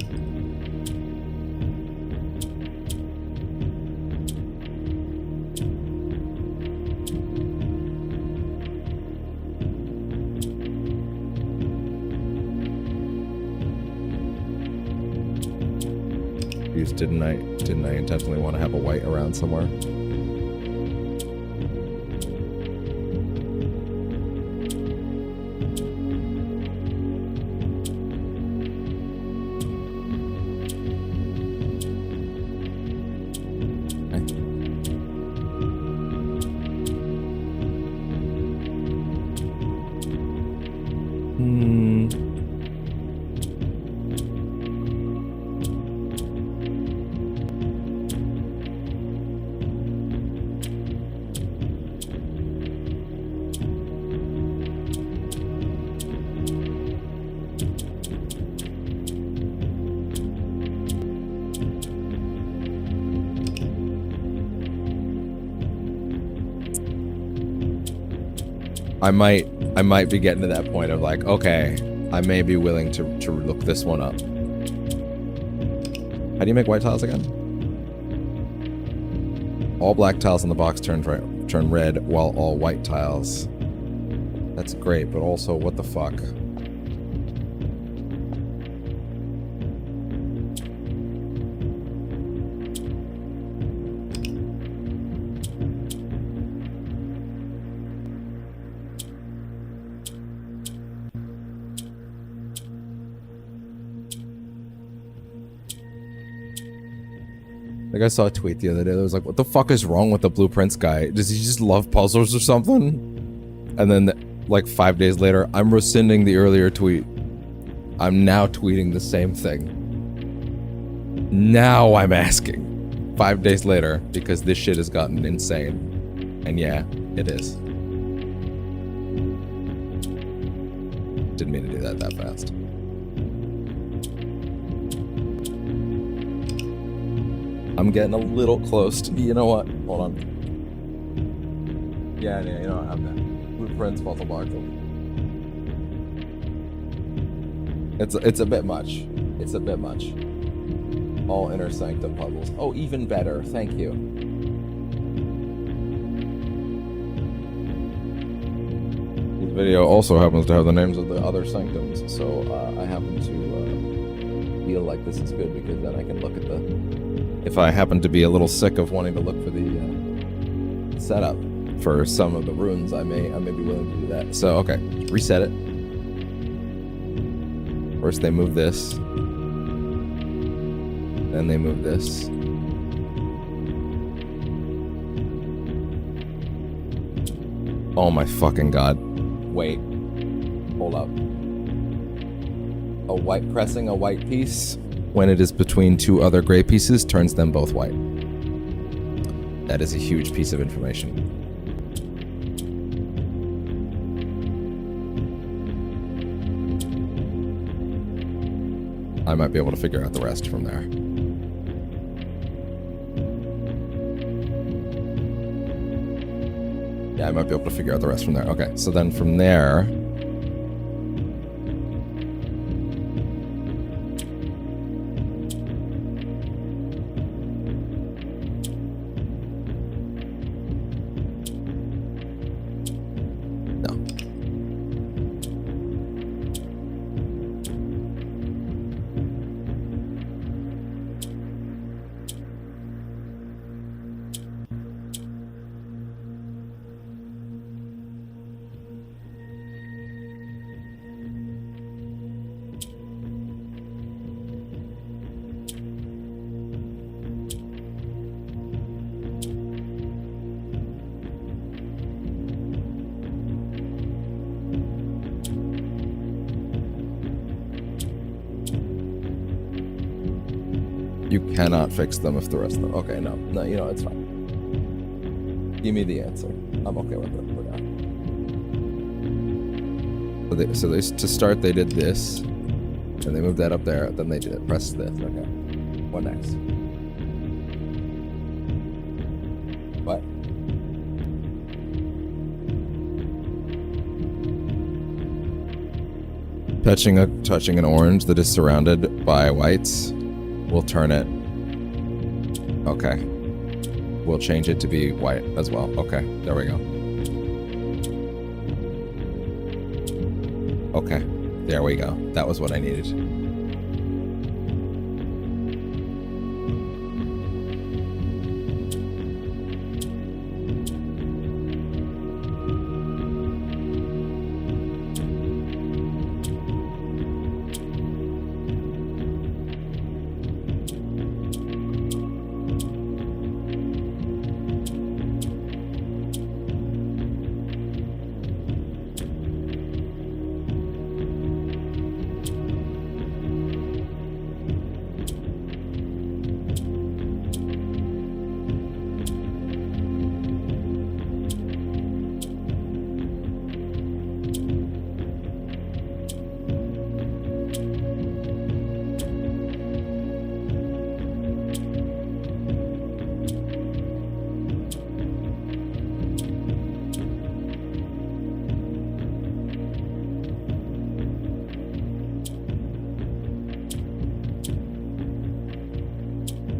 Didn't I intentionally want to have a white around somewhere? I might be getting to that point of like, okay, I may be willing to look this one up. How do you make white tiles again? All black tiles in the box turn red, while all white tiles. That's great, but also, what the fuck? Like, I saw a tweet the other day that was like, what the fuck is wrong with the Blueprints guy? Does he just love puzzles or something? And then, like, 5 days later, I'm rescinding the earlier tweet. I'm now tweeting the same thing. Now I'm asking. 5 days later, because this shit has gotten insane. And yeah, it is. Didn't mean to do that fast. I'm getting a little close to, you know what? Hold on. Yeah, you know, I'm that. Blueprints, puzzle box. It's a bit much. It's a bit much. All inner sanctum puzzles. Oh, even better. Thank you. This video also happens to have the names of the other sanctums, so I happen to feel like this is good because then I can look at the. If I happen to be a little sick of wanting to look for the setup for some of the runes, I may be willing to do that. So, okay, reset it. First they move this. Then they move this. Oh my fucking god. Wait. Hold up. Pressing a white piece when it is between two other gray pieces turns them both white. That is a huge piece of information. I might be able to figure out the rest from there. Yeah, I might be able to figure out the rest from there. Okay, so then from there... No. You cannot fix them if the rest of them... Okay, no, you know, it's fine. Give me the answer. I'm okay with it for now. So to start, they did this, and they moved that up there, then they pressed this. Okay. What next? What? Touching an orange that is surrounded by whites will turn it. Okay. We'll change it to be white as well. Okay, there we go. Okay, there we go. That was what I needed.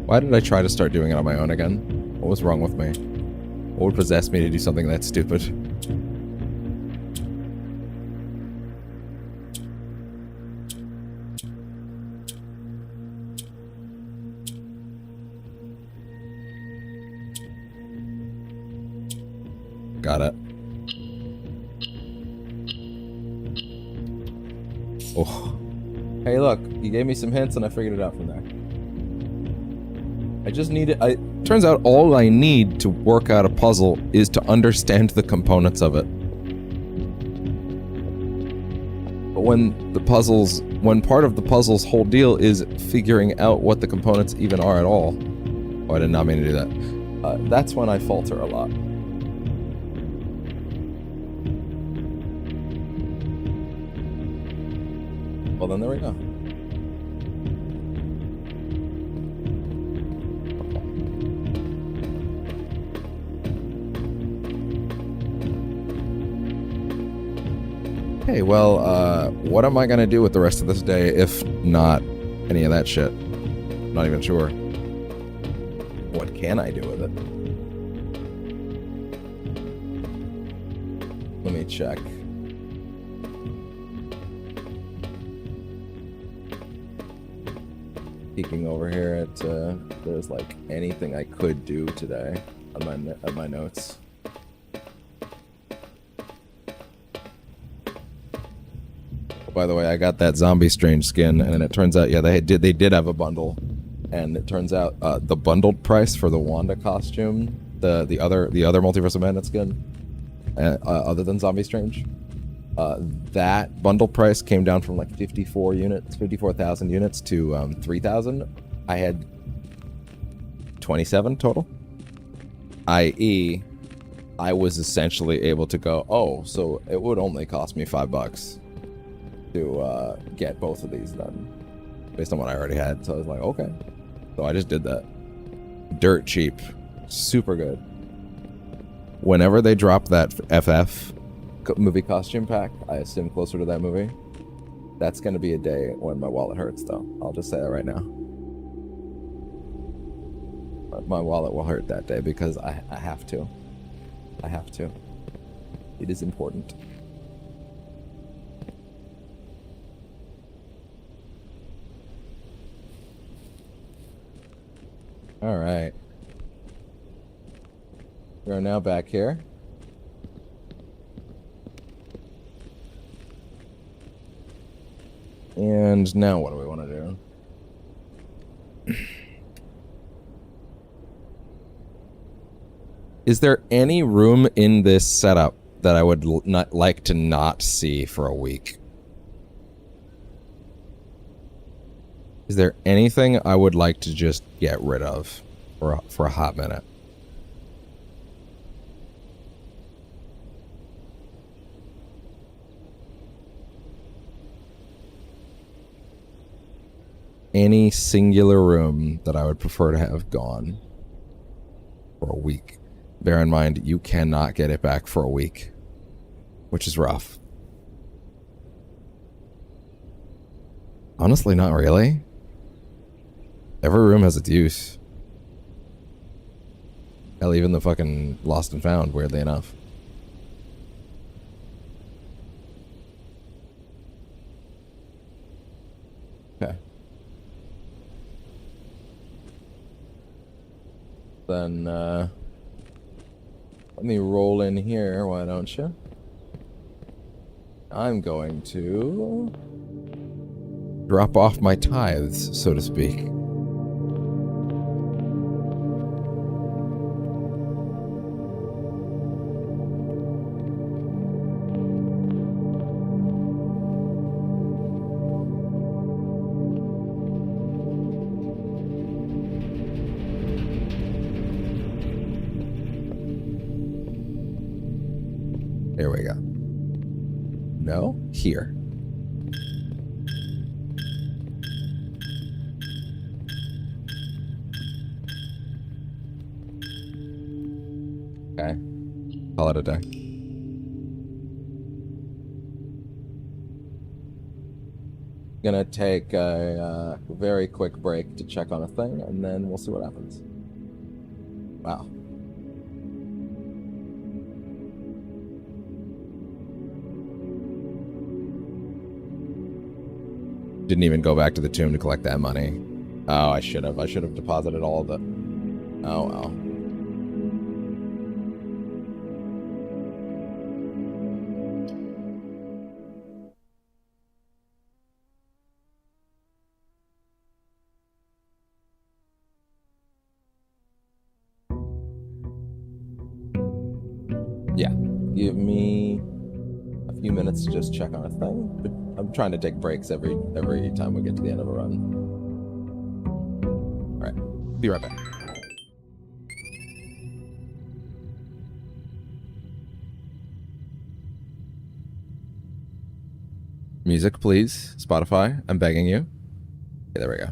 Why did I try to start doing it on my own again? What was wrong with me? What would possess me to do something that stupid? Got it. Oh. Hey look, you gave me some hints and I figured it out from there. I just need it. Turns out all I need to work out a puzzle is to understand the components of it. But when part of the puzzle's whole deal is figuring out what the components even are at all. Oh, I did not mean to do that. That's when I falter a lot. Well, then there we go. Okay, well, what am I gonna do with the rest of this day if not any of that shit? Not even sure. What can I do with it? Let me check. Peeking over here at there's like anything I could do today on my notes. By the way, I got that zombie strange skin, and it turns out, yeah, they did have a bundle, and it turns out the bundled price for the Wanda costume, the other Multiverse of Madness skin, other than Zombie Strange. That bundle price came down from like 54,000 units to 3,000. I had 27 total, i.e. I was essentially able to go, oh, so it would only cost me $5 to get both of these done based on what I already had. So I was like, okay. So I just did that. Dirt cheap. Super good. Whenever they drop that FF movie costume pack, I assume closer to that movie, that's going to be a day when my wallet hurts, though. I'll just say that right now. My wallet will hurt that day because I have to. I have to. It is important. All right. We are now back here. And now what do we want to do? Is there any room in this setup that I would not like to not see for a week? Is there anything I would like to just get rid of for a hot minute? Any singular room that I would prefer to have gone for a week? Bear in mind, you cannot get it back for a week, which is rough. Honestly, not really. Every room has its use. Hell, even the fucking Lost and Found, weirdly enough. Okay. Then, let me roll in here, why don't you? I'm going to drop off my tithes, so to speak. Here we go. No? Here. Okay. Call it a day. Gonna take a very quick break to check on a thing, and then we'll see what happens. Wow. Didn't even go back to the tomb to collect that money. Oh, I should have. I should have deposited all of it. Oh, well. Yeah. Give me a few minutes to just check on a thing. But I'm trying to take breaks every time we get to the end of a run. Alright. Be right back. Music, please. Spotify, I'm begging you. Okay, there we go.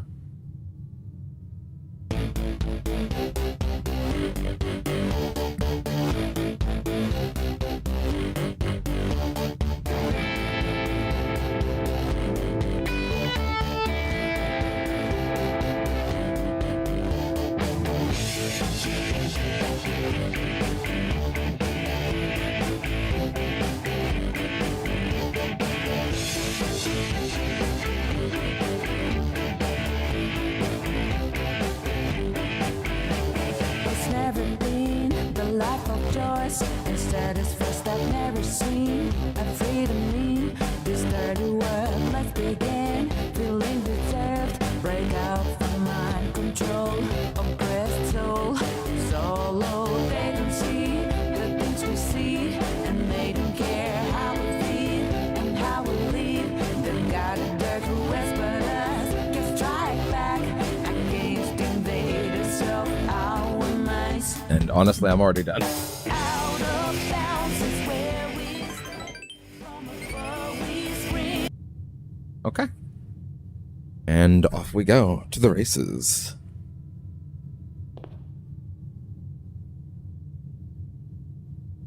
And honestly, I'm already done. Out of bounds is where we start. From above we scream. Okay. And off we go to the races.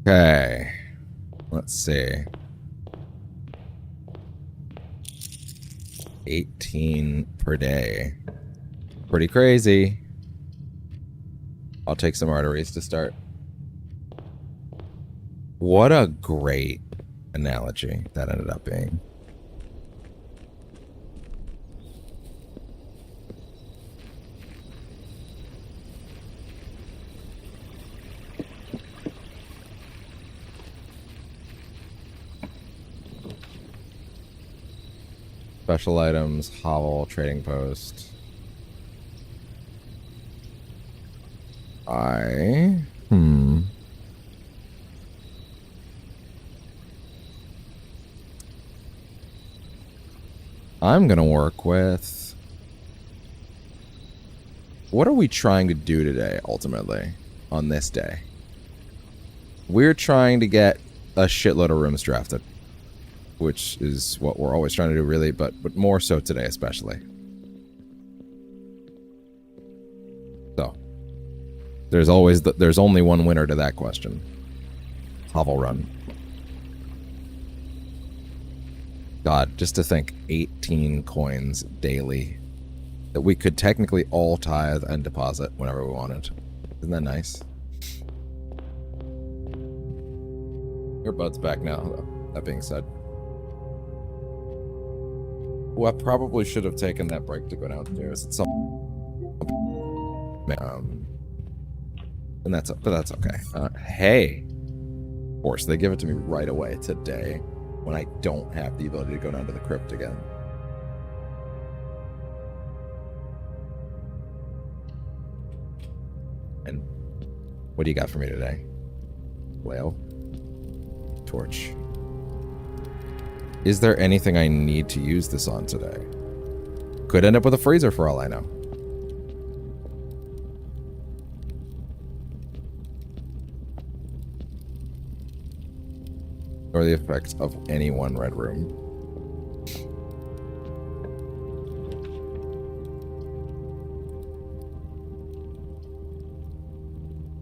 Okay. Let's see. 18 per day. Pretty crazy. I'll take some arteries to start. What a great analogy that ended up being. Special items, hovel, trading post. I'm gonna work with... What are we trying to do today, ultimately, on this day? We're trying to get a shitload of rooms drafted. Which is what we're always trying to do, really, but more so today, especially. So, there's only one winner to that question. Hovel run. God, just to think, 18 coins daily that we could technically all tithe and deposit whenever we wanted. Isn't that nice? Your bud's back now, though. That being said. Well, I probably should have taken that break to go downstairs. It's and that's okay. Hey, of course they give it to me right away today when I don't have the ability to go down to the crypt again. And what do you got for me today? Flail, torch. Is there anything I need to use this on today? Could end up with a freezer for all I know. Or the effects of any one red room.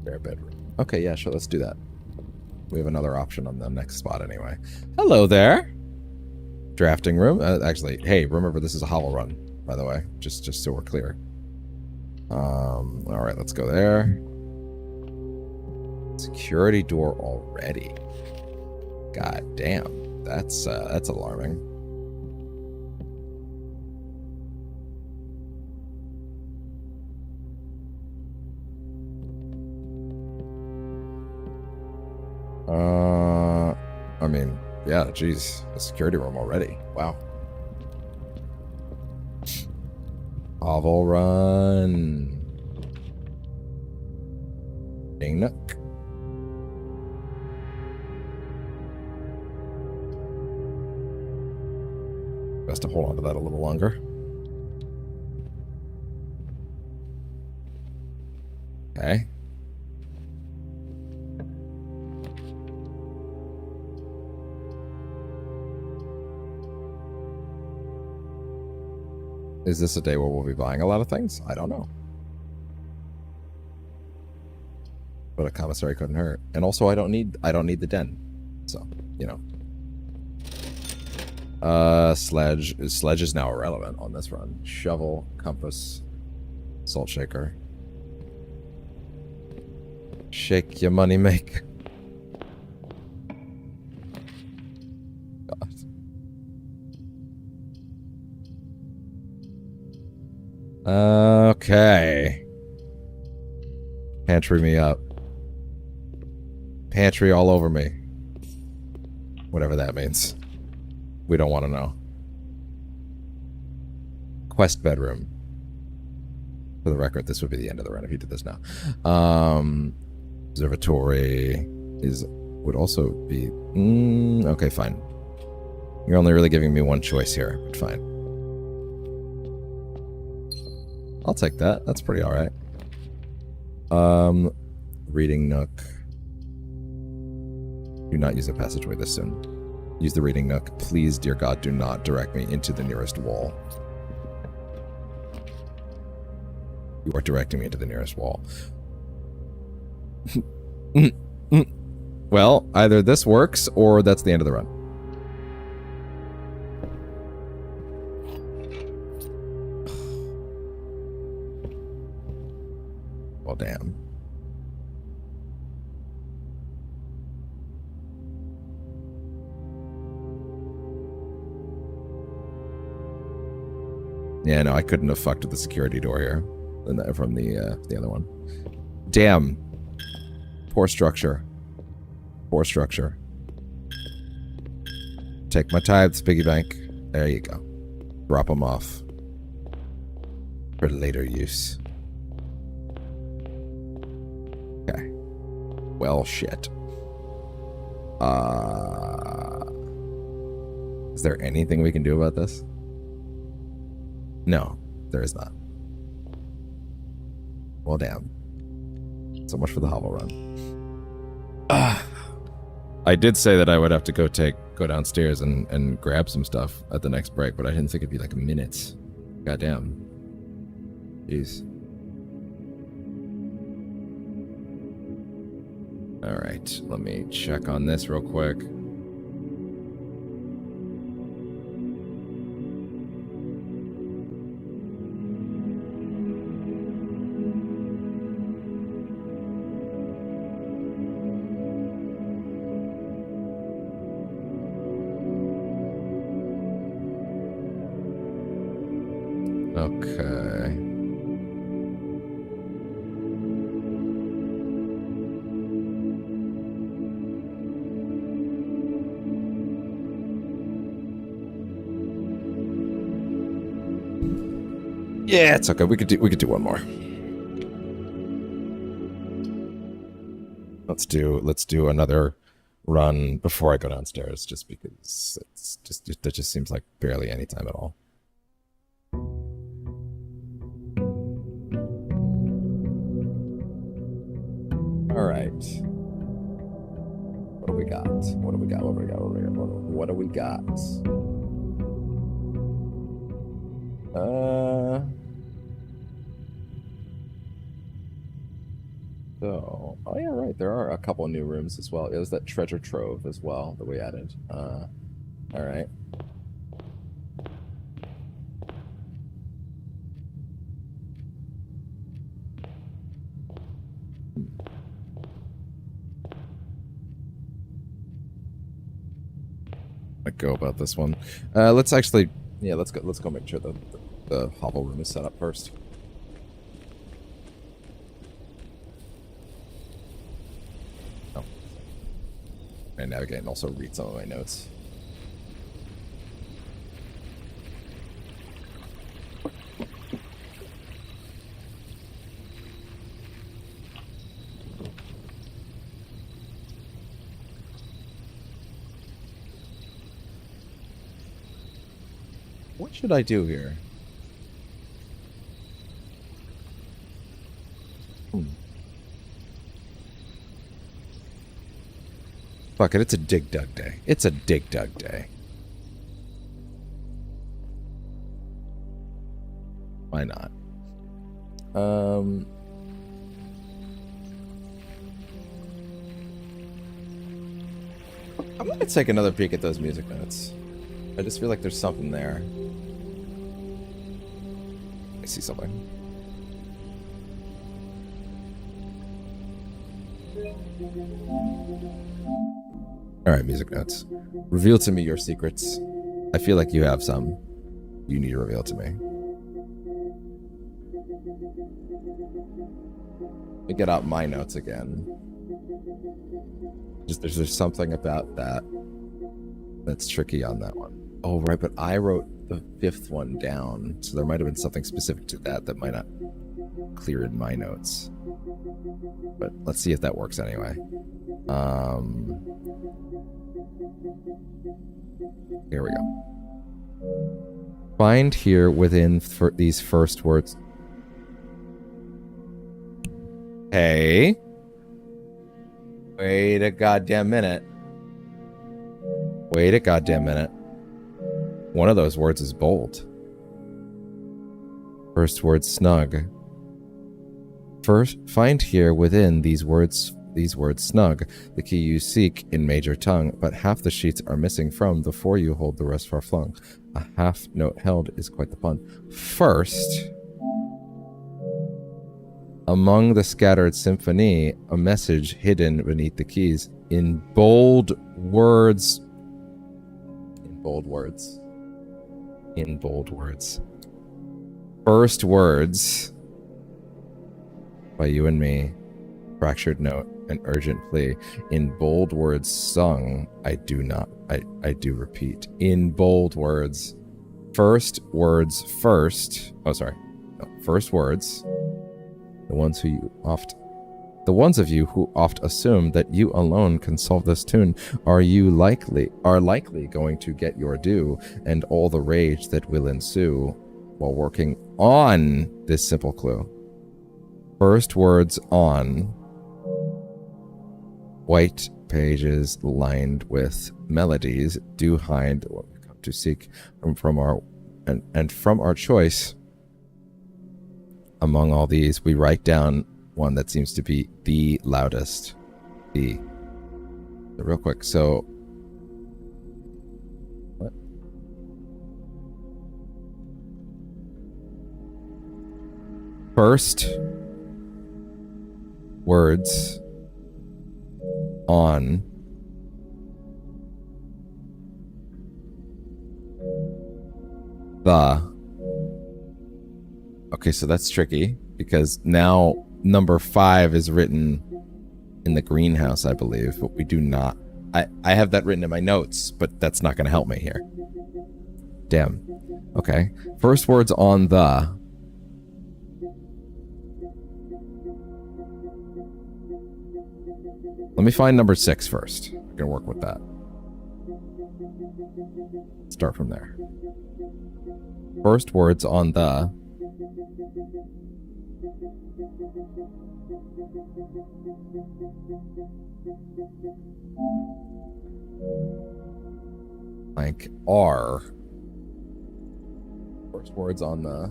Bare bedroom. Okay, yeah, sure, let's do that. We have another option on the next spot anyway. Hello there. Drafting room. Actually, hey, remember this is a hovel run, by the way, just so we're clear. All right, let's go there. Security door already. God damn, that's alarming. I mean, yeah, geez, a security room already. Wow. Hovel run. Ding nook. Best to hold on to that a little longer. Okay. Is this a day where we'll be buying a lot of things? I don't know. But a commissary couldn't hurt. And also I don't need the den. So, you know. Sledge is now irrelevant on this run. Shovel, compass, salt shaker. Shake your money make. Okay. Pantry me up. Pantry all over me. Whatever that means. We don't want to know. Quest bedroom. For the record, this would be the end of the run if you did this now. Observatory would also be... okay, fine. You're only really giving me one choice here, but fine. I'll take that. That's pretty alright. Reading nook. Do not use a passageway this soon. Use the reading nook. Please, dear God, do not direct me into the nearest wall. You are directing me into the nearest wall. Well, either this works or that's the end of the run. Well, damn. Yeah, no, I couldn't have fucked with the security door here from the other one. Damn. Poor structure. Poor structure. Take my tithes, piggy bank. There you go. Drop them off. For later use. Okay. Well, shit. Is there anything we can do about this? No, there is not. Well, damn. So much for the hovel run. I did say that I would have to go downstairs and grab some stuff at the next break, but I didn't think it'd be like minutes. Goddamn. Jeez. All right, let me check on this real quick. Okay. Yeah, it's okay. We could do one more. Let's do another run before I go downstairs, just because that just seems like barely any time at all. All right. What do we got? What do we got? What do we got? What do we got? So, oh yeah, right. There are a couple new rooms as well. It was that treasure trove as well that we added. All right. Go about this one. Let's actually, yeah, let's go make sure the hovel room is set up first. Oh, and navigate and also read some of my notes. What should I do here? Fuck it, it's a dig dug day. It's a dig dug day. Why not? I'm gonna take another peek at those music notes. I just feel like there's something there. I see something. Alright, music notes. Reveal to me your secrets. I feel like you have some. You need to reveal to me. Let me get out my notes again. There's something about that that's tricky on that one. Oh, right, but I wrote the fifth one down, so there might have been something specific to that might not clear in my notes. But let's see if that works anyway. Here we go. Find here within these first words. Hey, Wait a goddamn minute. Wait a goddamn minute. One of those words is bold. First word snug. First, find here within these words snug, the key you seek in major tongue, but half the sheets are missing from the four you hold, the rest far flung. A half note held is quite the pun. First, among the scattered symphony, a message hidden beneath the keys in bold words. In bold words. In bold words. First words by you and me. Fractured note, an urgent plea. In bold words sung, I do repeat. In bold words. First words first. Oh, sorry. No, first words. The ones of you who oft assume that you alone can solve this tune are likely going to get your due and all the rage that will ensue while working on this simple clue. First words on white pages lined with melodies do hide what we come to seek from our choice. Among all these, we write down one that seems to be the loudest. So real quick, so what? First words on the. Okay, so that's tricky because now number 5 is written in the greenhouse, I believe, but we do not. I have that written in my notes, but that's not going to help me here. Damn. Okay. First words on the. Let me find number 6 first. I'm going to work with that. Start from there. First words on the. Like are. First words on the.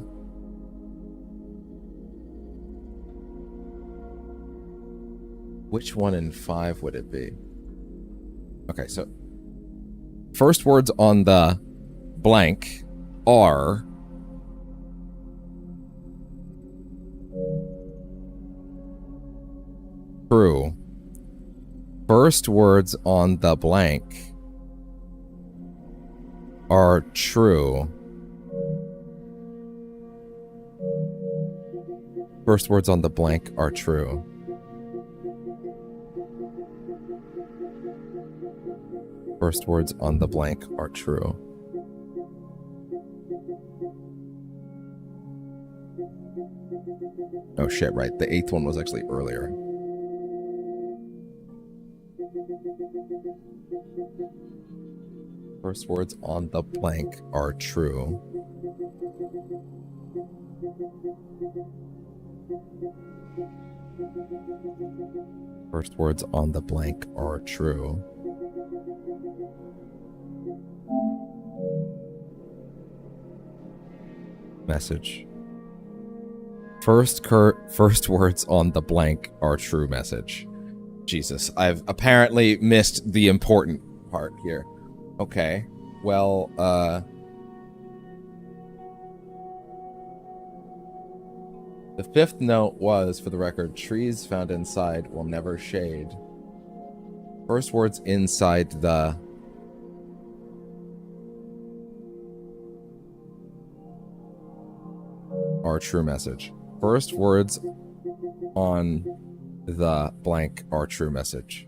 Which one in 5 would it be? Okay, so first words on the blank are true. First words on the blank are true. First words on the blank are true. First words on the blank are true. Oh shit, right. The 8th one was actually earlier. First words on the blank are true. First words on the blank are true. Message. First words on the blank are true message. Jesus, I've apparently missed the important part here. Okay, well, the 5th note was, for the record, trees found inside will never shade. First words inside the. Are true message. First words on the blank are true message.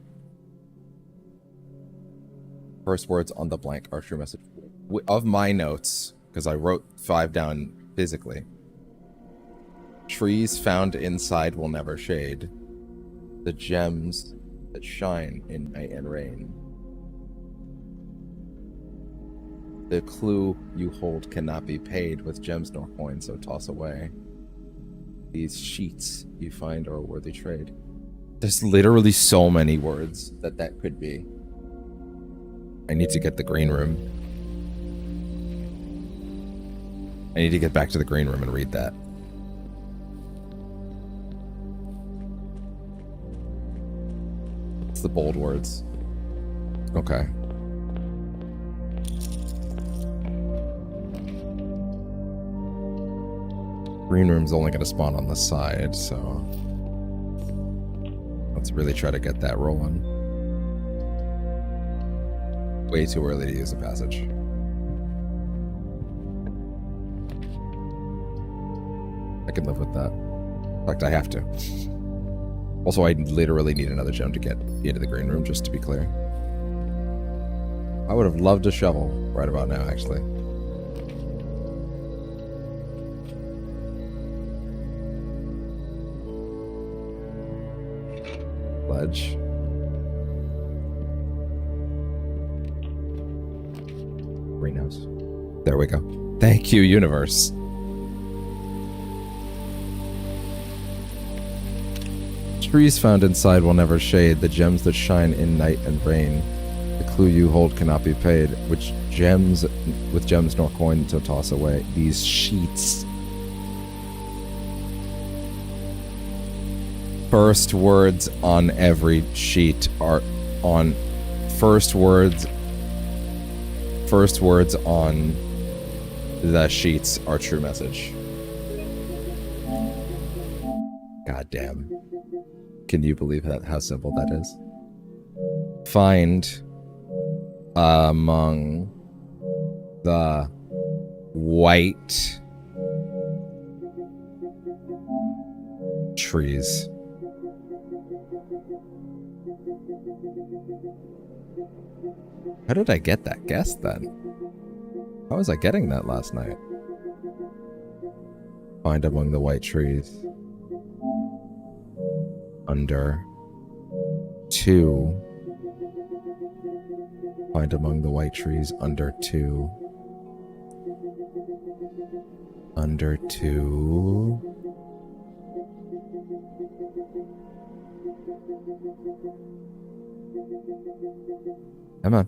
First words on the blank are true message. Of my notes, because I wrote 5 down physically. Trees found inside will never shade. The gems that shine in night and rain. The clue you hold cannot be paid with gems nor coins, so toss away. These sheets you find are a worthy trade. There's literally so many words that could be. I need to get the green room. I need to get back to the green room and read that. It's the bold words. Okay. Green room's only going to spawn on the side, so let's really try to get that rolling. Way too early to use a passage. I can live with that. In fact, I have to. Also, I literally need another gem to get into the green room, just to be clear. I would have loved a shovel right about now, actually. Ledge. Greenhouse. There we go. Thank you, universe. Trees found inside will never shade. The gems that shine in night and rain. The clue you hold cannot be paid. With gems nor coin to toss away. These sheets. First words on every sheet are on first words on the sheets are true message. God damn. Can you believe that how simple that is? Find among the white trees. How did I get that guess then? How was I getting that last night? Find among the white trees. Under 2. Find among the white trees under 2. Under 2. Come on.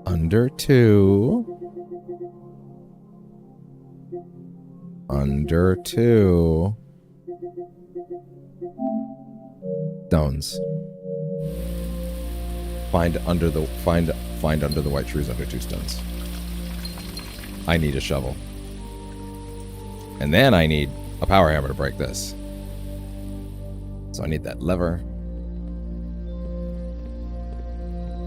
Under 2. Under 2. Stones. Find under the white trees under 2 stones. I need a shovel. And then I need a power hammer to break this. So I need that lever.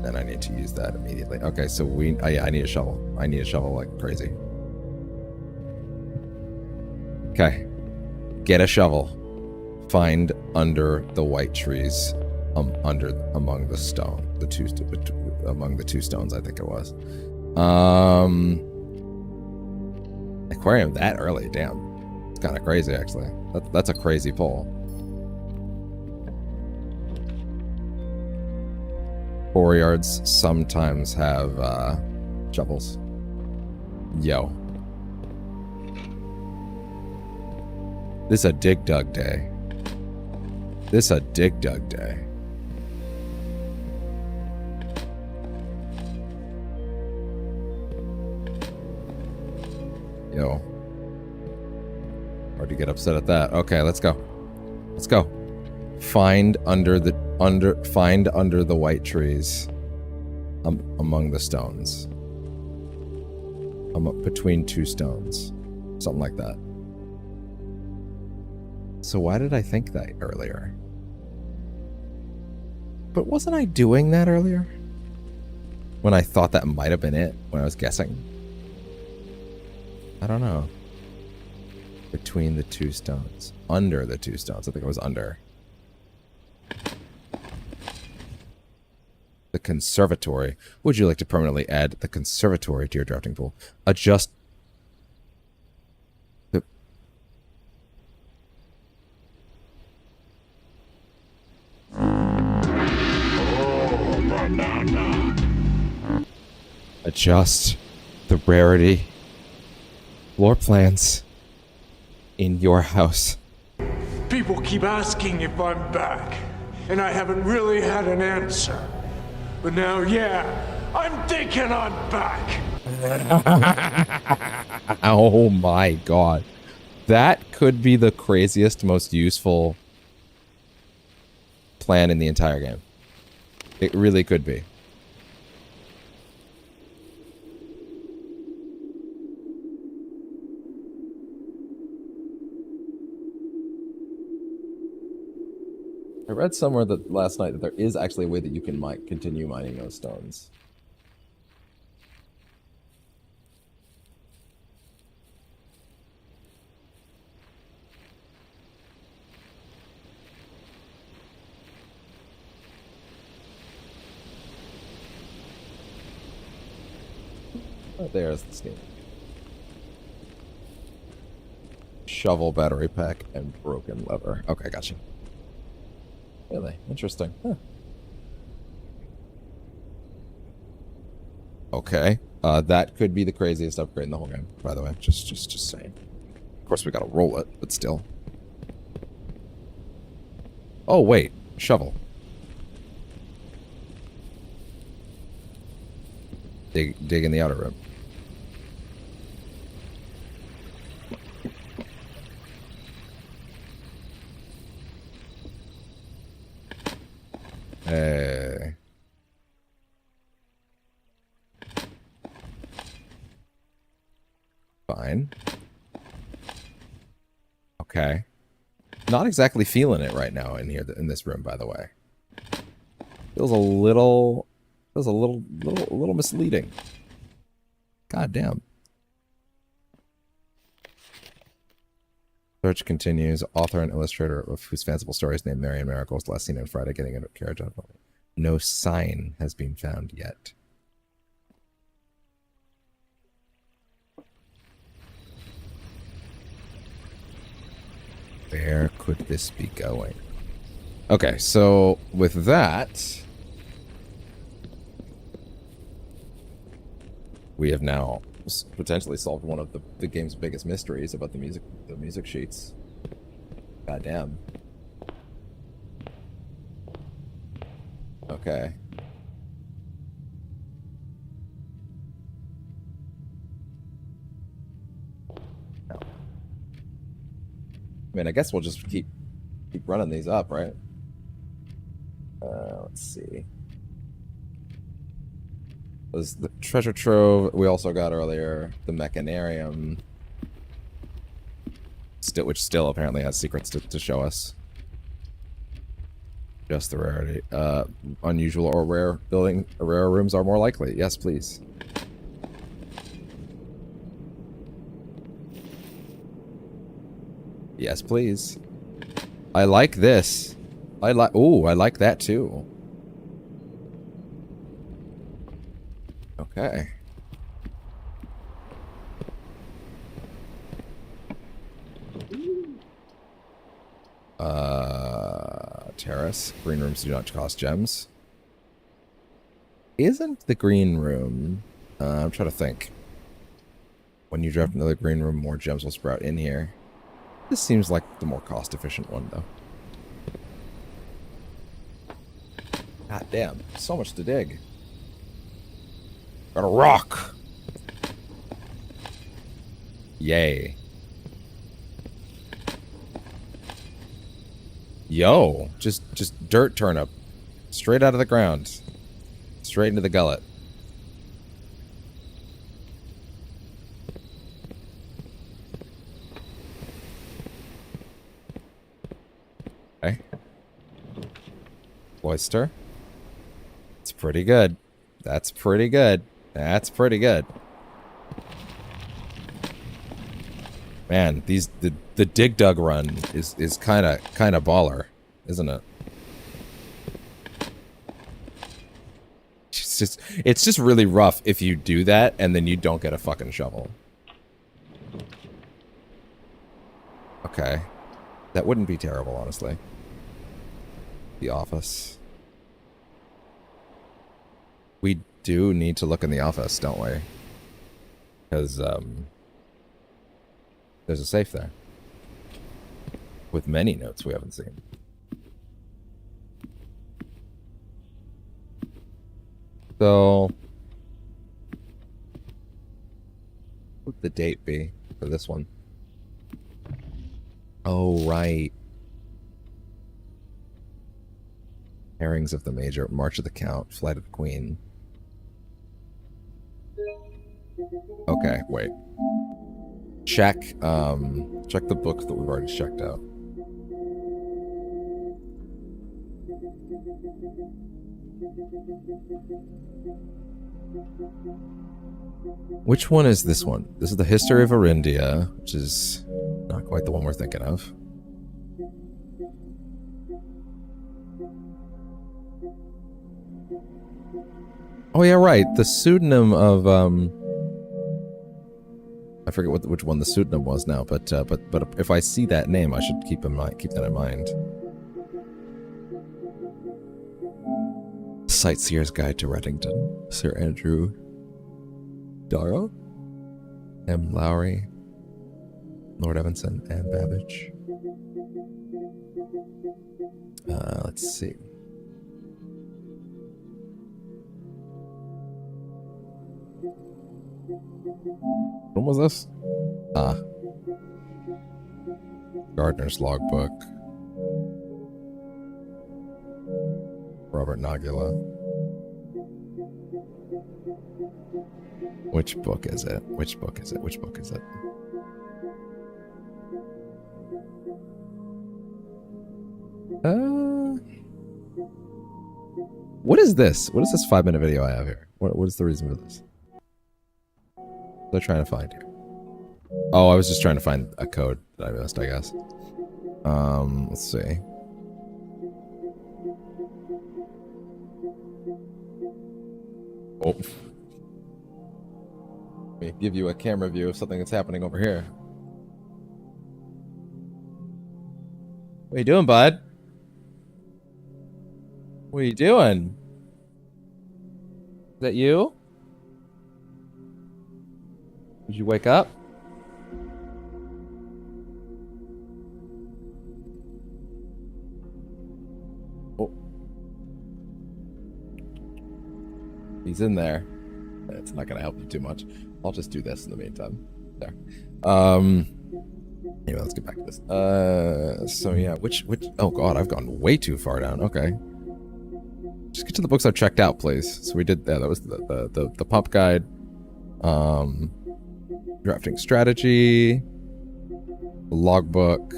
Then I need to use that immediately. Okay, so I need a shovel. I need a shovel like crazy. Okay. Get a shovel. Find under the white trees, among the stone, among the 2 stones, I think it was. Aquarium that early, damn. It's kind of crazy, actually. That's a crazy pull. Foreyards sometimes have shovels. Yo. This a dig dug day. This a dig dug day. Yo. Hard to get upset at that. Okay, let's go. Let's go. Find under the white trees. Among the stones. Between 2 stones. Something like that. So why did I think that earlier? But wasn't I doing that earlier? When I thought that might have been it, when I was guessing? I don't know. Between the 2 stones. Under the 2 stones. I think it was under. The conservatory. Would you like to permanently add the conservatory to your drafting pool? Adjust. Adjust the rarity floor plans in your house. People keep asking if I'm back, and I haven't really had an answer. But now, yeah, I'm thinking I'm back. Oh my god. That could be the craziest, most useful plan in the entire game. It really could be. I read somewhere that last night that there is actually a way that you can continue mining those stones. Oh, there's the scheme. Shovel, battery pack, and broken lever. Okay, gotcha. Really? Interesting. Huh. Okay. That could be the craziest upgrade in the whole game, by the way. Just saying. Of course, we gotta roll it, but still. Oh, wait. Shovel. Dig in the outer room. Hey. Fine. Okay. Not exactly feeling it right now in here, in this room, by the way. Feels a little misleading. God damn. Search continues. Author and illustrator of whose fanciful stories named Marian Miracle was last seen on Friday getting a carriage out. No sign has been found yet. Where could this be going? Okay, so with that, we have now potentially solved one of the game's biggest mysteries about the music sheets. Goddamn. Okay. No. I mean, I guess we'll just keep running these up, right? Let's see. Was the treasure trove we also got earlier, the mechanarium, which still apparently has secrets to show us. Just the rarity. Unusual or rare rooms are more likely. Yes, please. Yes, please. I like this. I like that too. Okay. Terrace. Green rooms do not cost gems. Isn't the green room... I'm trying to think. When you draft another green room, more gems will sprout in here. This seems like the more cost-efficient one, though. God damn. So much to dig. Got a rock! Yay. Yo, just dirt turnip. Straight out of the ground. Straight into the gullet. Okay. Oyster. It's pretty good. That's pretty good. That's pretty good. Man, the dig dug run is kind of baller, isn't it? It's just really rough if you do that and then you don't get a fucking shovel. Okay. That wouldn't be terrible, honestly. The office. We do need to look in the office, don't we? Because, there's a safe there. With many notes we haven't seen. So, what would the date be for this one? Oh, right. Herrings of the Major, March of the Count, Flight of the Queen. Okay, wait. Check the books that we've already checked out. Which one is this one? This is the History of Arindia, which is not quite the one we're thinking of. Oh yeah, right. The pseudonym of I forget which one the pseudonym was now, but if I see that name, I should keep that in mind. Sightseer's Guide to Reddington, Sir Andrew Darrow, M. Lowry, Lord Evanson, Anne Babbage. Let's see. When was this? Gardner's Logbook. Robert Nagula. Which book is it? Which book is it? Which book is it? What is this? What is this 5-minute video I have here? What is the reason for this? What am I trying to find here? Oh, I was just trying to find a code that I missed, I guess. Let's see. Oh. Let me give you a camera view of something that's happening over here. What are you doing, bud? What are you doing? Is that you? Did you wake up? Oh. He's in there. It's not gonna help you too much. I'll just do this in the meantime. There. Anyway, let's get back to this. So yeah, which oh god, I've gone way too far down. Okay. Just get to the books I've checked out, please. So we did that was the pump guide. Drafting strategy, logbook,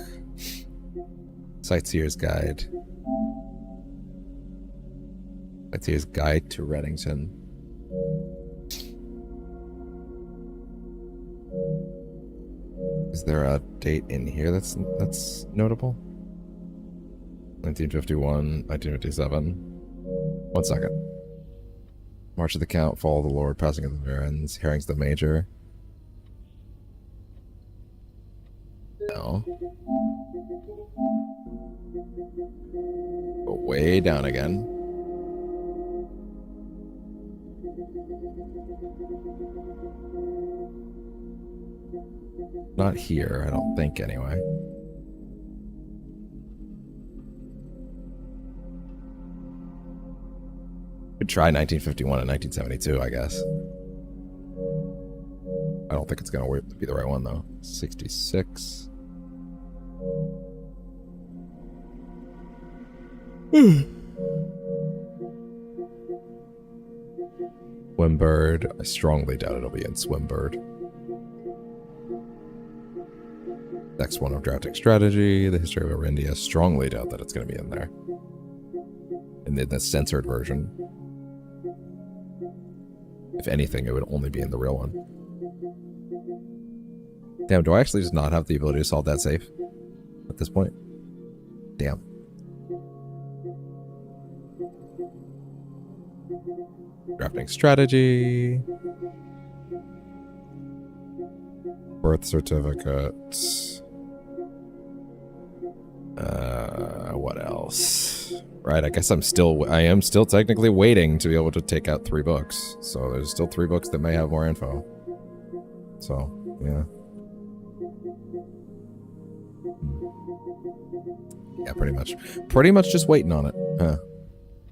sightseer's guide, sightseer's guide to Reddington. Is there a date in here that's notable? 1951, 1957. 1 second. March of the Count, Fall of the Lord, Passing of the Barons, Herrings of the Major. No. Go way down again. Not here, I don't think, anyway. Could try 1951 and 1972, I guess. I don't think it's gonna be the right one, though. 66. Swimbird. I strongly doubt it'll be in Swimbird. Next one of Drafting Strategy, the History of Arindia. Strongly doubt that it's going to be in there. In the censored version. If anything, it would only be in the real one. Damn, do I actually just not have the ability to solve that safe at this point? Damn. Drafting Strategy. Birth certificate. What else? Right, I guess I am still technically waiting to be able to take out 3 books. So there's still 3 books that may have more info. So, yeah. Yeah, pretty much. Pretty much just waiting on it. Huh.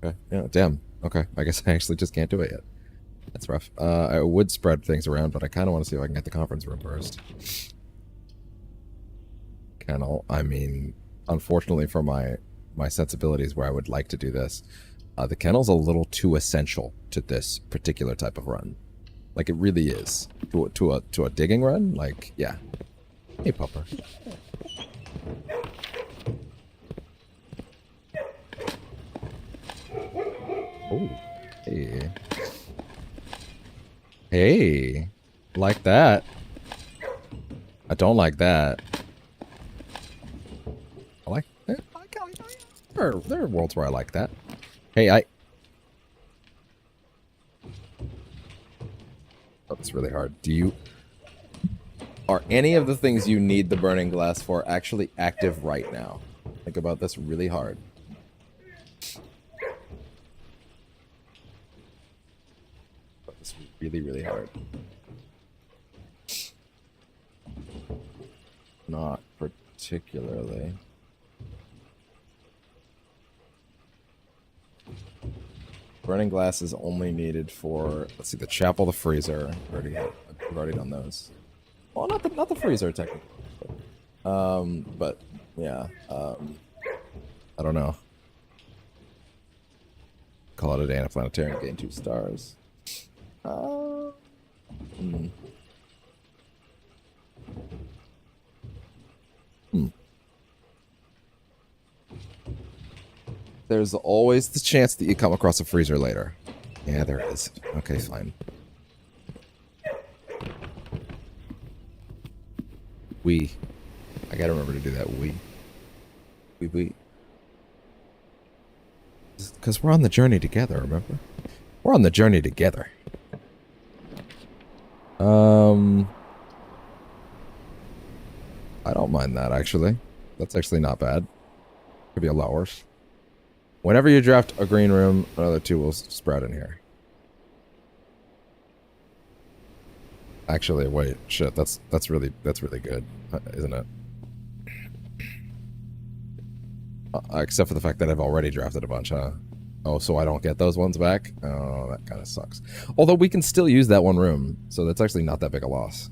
Okay. Yeah, damn. Okay. I guess I actually just can't do it yet. That's rough. I would spread things around, but I kind of want to see if I can get the conference room first. Kennel. I mean, unfortunately for my sensibilities where I would like to do this, the kennel's a little too essential to this particular type of run. Like, it really is. To a digging run? Like, yeah. Hey, pupper. Oh. Hey. Hey. Like that. I don't like that. I like that. There are worlds where I like that. Hey, Oh, it's really hard. Are any of the things you need the burning glass for actually active right now? Think about this really hard. This really, really hard. Not particularly. Burning glass is only needed for, let's see, the chapel, the freezer. I've already done those. Well, not the freezer technically. But yeah. I don't know. Call it a day in a planetarium, gain 2 stars. There's always the chance that you come across a freezer later. Yeah, there is. Okay, fine. I gotta remember to do that. We. Because we're on the journey together, remember? We're on the journey together. I don't mind that, actually. That's actually not bad. Could be a lot worse. Whenever you draft a green room, another 2 will sprout in here. Actually, wait, shit, that's really good, isn't it? Except for the fact that I've already drafted a bunch, huh? Oh, so I don't get those ones back? Oh, that kind of sucks. Although we can still use that one room, so that's actually not that big a loss.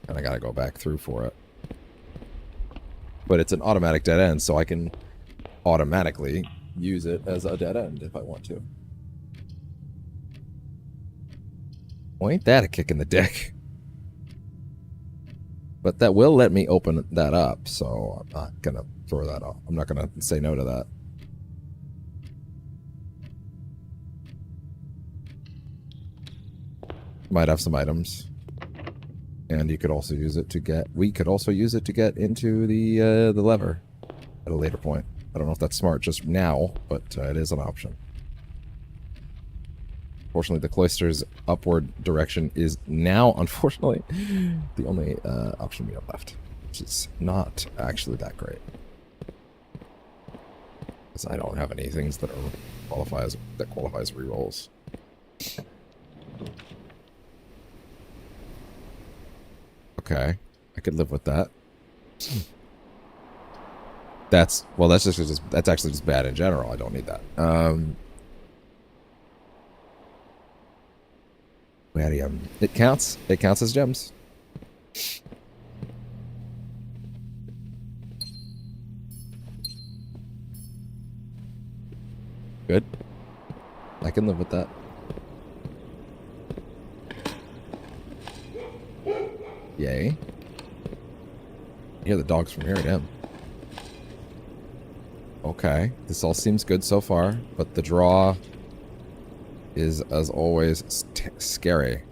And I gotta go back through for it. But it's an automatic dead end, so I can automatically use it as a dead end if I want to. Well, ain't that a kick in the dick? But that will let me open that up, so I'm not gonna throw that off. I'm not gonna say no to that. Might have some items. And you could also use it to get... We could also use it to get into the lever at a later point. I don't know if that's smart just now, but it is an option. Fortunately, the cloister's upward direction is now, unfortunately, the only option we have left. Which is not actually that great. Because I don't have any things that qualify as rerolls. Okay, I could live with that. That's actually just bad in general. I don't need that. It counts. It counts as gems. Good. I can live with that. Yay. You hear the dogs from here, damn. Okay, this all seems good so far, but the draw is, as always, scary.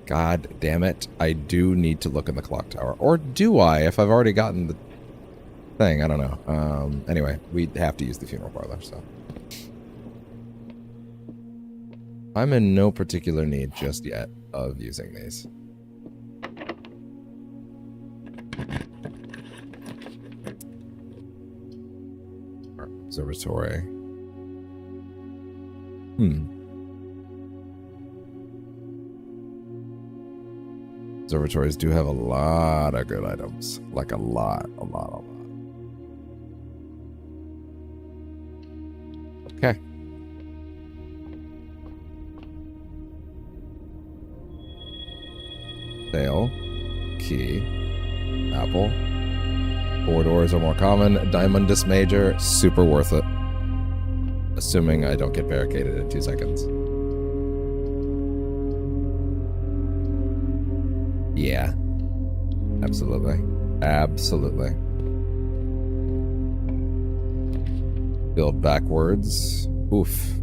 God damn it, I do need to look in the clock tower. Or do I, if I've already gotten the thing? I don't know. Anyway, we'd have to use the funeral parlor, so. I'm in no particular need just yet of using these. Observatory. Observatories do have a lot of good items. Like a lot. Okay. Sale. Key. Apple. 4 doors are more common. Diamondus Major. Super worth it. Assuming I don't get barricaded in 2 seconds. Yeah. Absolutely. Absolutely. Build backwards. Oof.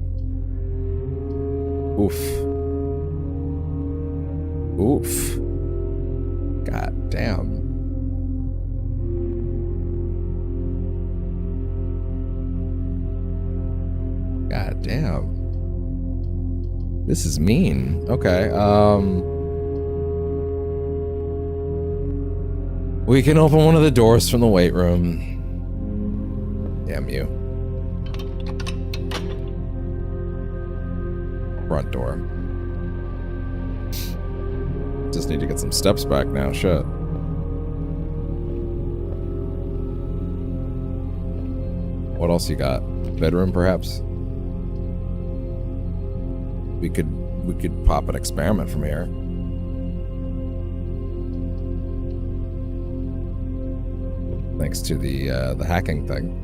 Oof. Oof. God damn. God damn. This is mean. Okay, we can open one of the doors from the weight room. Damn you. Front door. Just need to get some steps back now, shit. What else you got? Bedroom, perhaps? We could pop an experiment from here. Thanks to the hacking thing.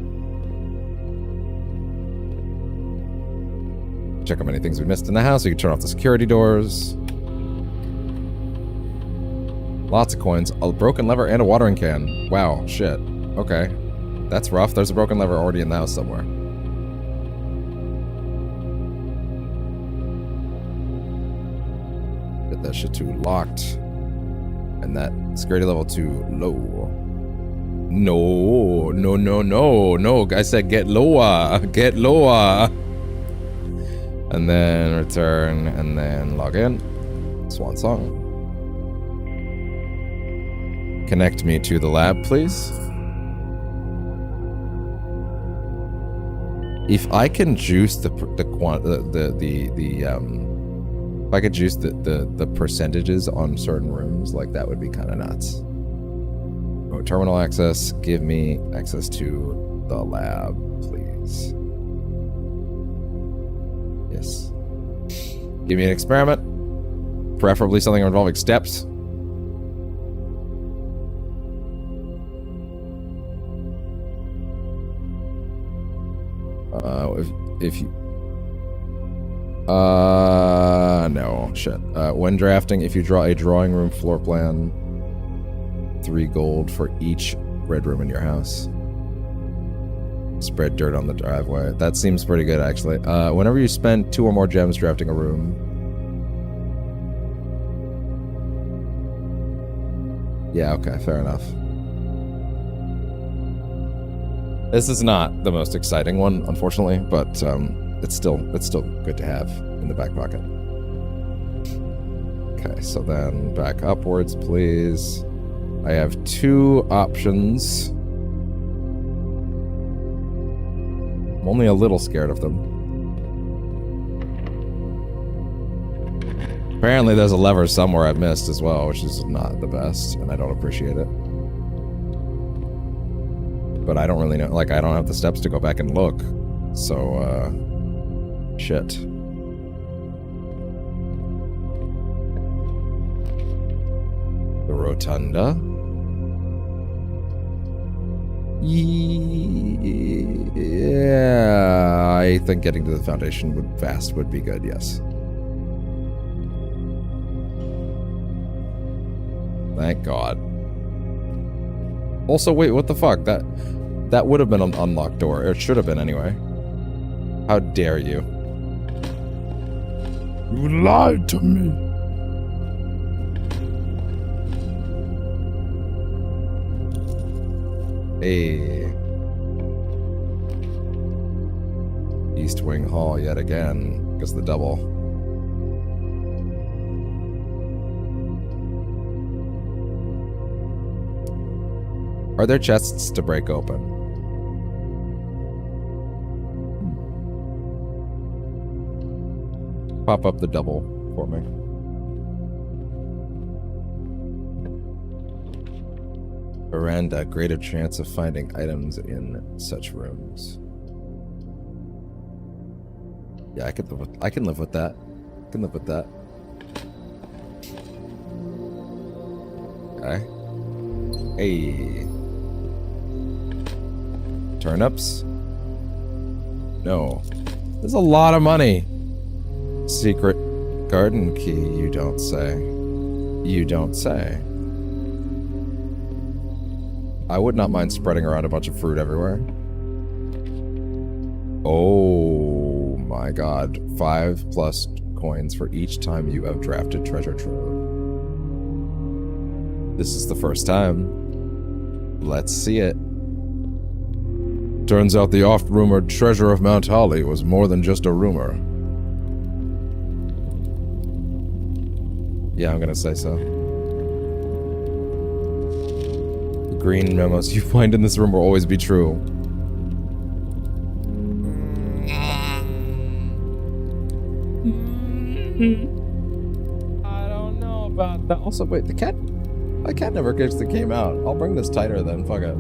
Check how many things we missed in the house. We can turn off the security doors. Lots of coins. A broken lever and a watering can. Wow, shit. Okay. That's rough. There's a broken lever already in the house somewhere. Get that shit too locked. And that security level too low. No. No. I said get lower. Get lower. And then return, and then log in. Swan song. Connect me to the lab, please. If I can juice the if I could juice the percentages on certain rooms, like that would be kind of nuts. Oh, terminal access. Give me access to the lab, please. Yes. Give me an experiment. Preferably something involving steps. If you... no, shit. When drafting, if you draw a drawing room floor plan, 3 gold for each red room in your house. Spread dirt on the driveway. That seems pretty good, actually. Whenever you spend 2 or more gems drafting a room... Yeah, okay, fair enough. This is not the most exciting one, unfortunately, but it's still good to have in the back pocket. Okay, so then back upwards, please. I have 2 options. I'm only a little scared of them. Apparently there's a lever somewhere I've missed as well, which is not the best, and I don't appreciate it. But I don't really know, like, I don't have the steps to go back and look. So, shit. The rotunda. Yeah, I think getting to the foundation would be good, yes. Thank God. Also, wait, what the fuck? That would have been an unlocked door. It should have been anyway. How dare you? You lied to me. Hey. East Wing Hall yet again. Because the double. Are there chests to break open? Pop up the double for me. Veranda, greater chance of finding items in such rooms. Yeah, I can live with that. I can live with that. Okay. Hey. Turnips? No. There's a lot of money. Secret garden key, you don't say. You don't say. I would not mind spreading around a bunch of fruit everywhere. Oh my god. 5+ coins for each time you have drafted treasure trove. This is the first time. Let's see it. Turns out the oft-rumored treasure of Mount Holly was more than just a rumor. Yeah, I'm gonna say so. The green memos you find in this room will always be true. I don't know about that. Also, wait, the cat... My cat never actually came out. I'll bring this tighter then, fuck it.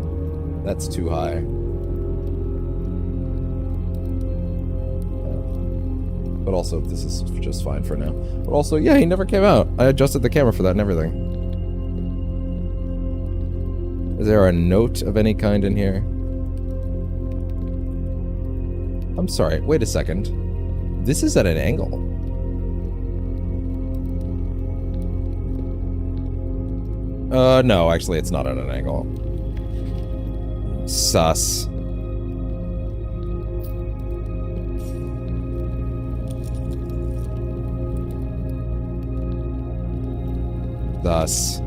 That's too high. But also, this is just fine for now. But also, yeah, he never came out. I adjusted the camera for that and everything. Is there a note of any kind in here? I'm sorry, wait a second. This is at an angle. No, actually, it's not at an angle. Sus. Thus.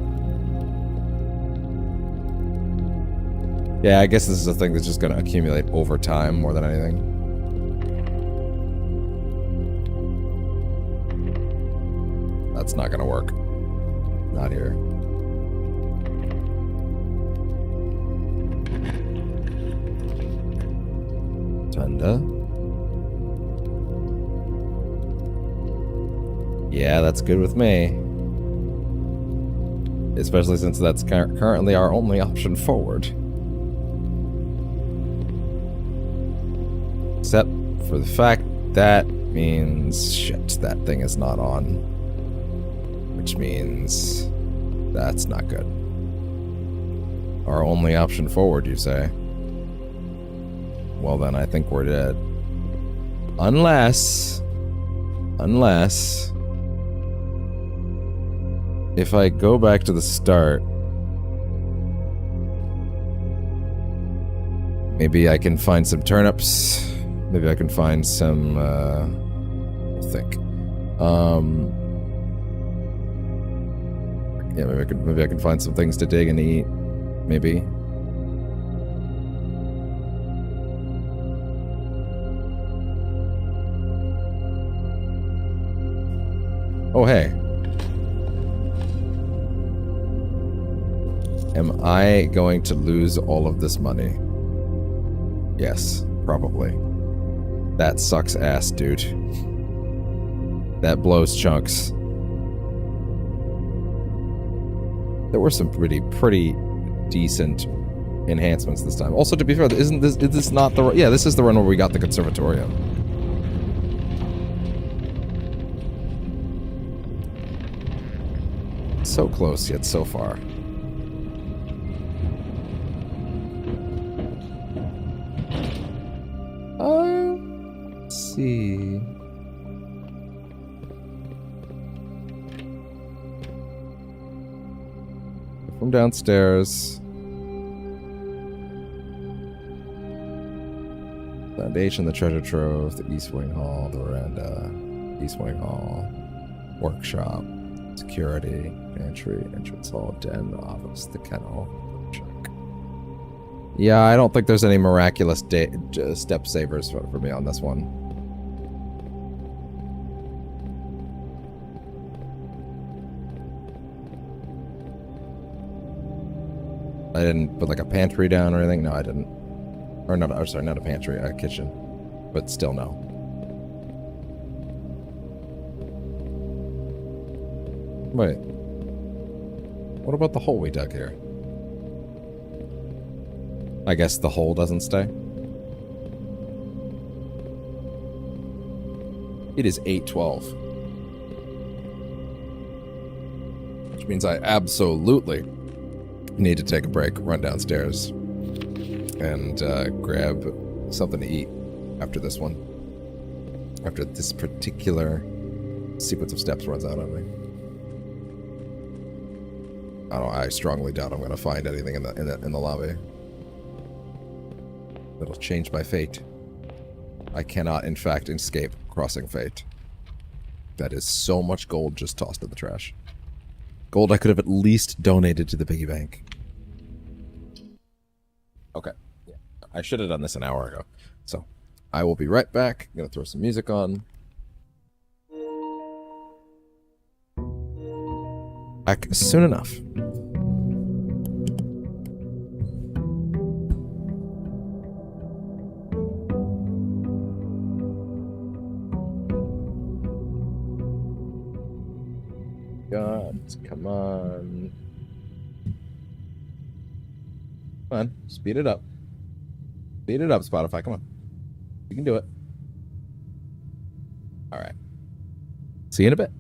Yeah, I guess this is a thing that's just gonna accumulate over time more than anything. That's not gonna work. Not here. Tunda. Yeah, that's good with me. Especially since that's currently our only option forward. Except for the fact that means... Shit, that thing is not on. Which means... That's not good. Our only option forward, you say? Well then, I think we're dead. Unless... If I go back to the start... Maybe I can find some turnips. Maybe I can find some, I think. Yeah, maybe I can find some things to dig and eat. Maybe. Oh, hey. Am I going to lose all of this money? Yes, probably. That sucks ass, dude. That blows chunks. There were some pretty decent enhancements this time. Also, to be fair, is this not the... Yeah, this is the run where we got the conservatorium. So close, yet so far. Let's see. From downstairs. Foundation, the treasure trove, the East Wing Hall, the veranda, East Wing Hall, workshop, security, pantry, entrance hall, den, office, the kennel. Check. Yeah, I don't think there's any miraculous step savers for me on this one. I didn't put like a pantry down or anything. No, I didn't. Or not. Sorry, not a pantry, a kitchen. But still, no. Wait. What about the hole we dug here? I guess the hole doesn't stay. It is 8:12. Which means I absolutely need to take a break, run downstairs, and grab something to eat after this one. After this particular sequence of steps runs out on me. I strongly doubt I'm going to find anything in the lobby that'll change my fate. I cannot, in fact, escape crossing fate. That is so much gold just tossed in the trash. Gold I could have at least donated to the piggy bank. Okay. Yeah. I should have done this an hour ago. So, I will be right back. I'm going to throw some music on. Back soon enough. God, come on. Come on, speed it up. Speed it up, Spotify, come on. You can do it. Alright. See you in a bit.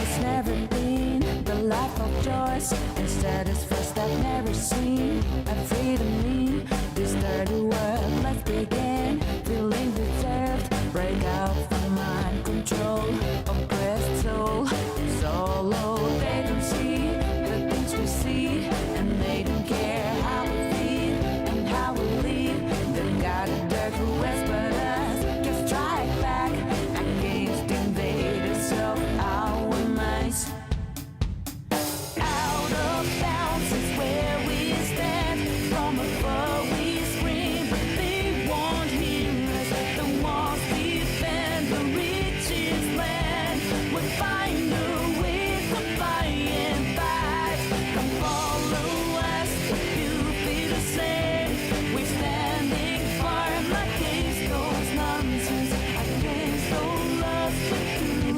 It's never been the life of choice. Instead, it's first I've never seen. I'm free to me. This dirty world, let's begin. Feeling deserved. Break out from mind control. Oppressed soul. So low, they don't see the things we see. And they don't care how we feel and how we live. They've got a dirt who whispered us. Just strike back against invaders of our minds. Out of bounds is where we stand. From above we scream, but they won't hear us. The walls defend the richest land. We'll find a way to fight and fight. Come follow us if you feel the same. We're standing firm against those nonsense, against those loves we do.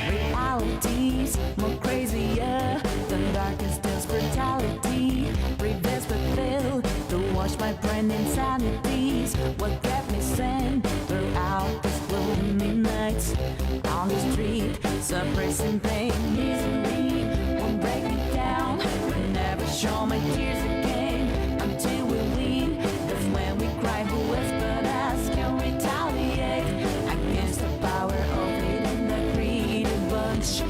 Realities more crazier than darkest day's brutality. Reverse the veil to wash my brain insanities. What kept me sane throughout these gloomy nights on the street, suppressing pain, misery won't break me down. Will never show my tears again until we win. That's when we cry, who whispered us can retaliate against the power of it in the greedy bunch.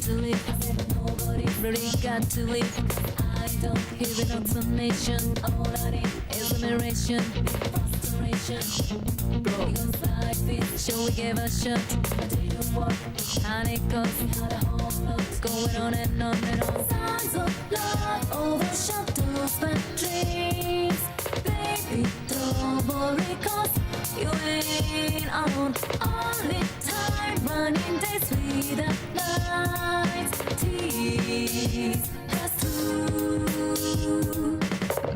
to live. I said nobody really got to live. I don't hear an explanation. All I need is admiration, frustration. Because life is sure we gave a shot. I didn't walk, and it goes. We had a whole lot going on and on and on. Signs of love overshadows my dreams. Baby, don't worry, 'cause you ain't on. Only time running days without nights. Tears pass through.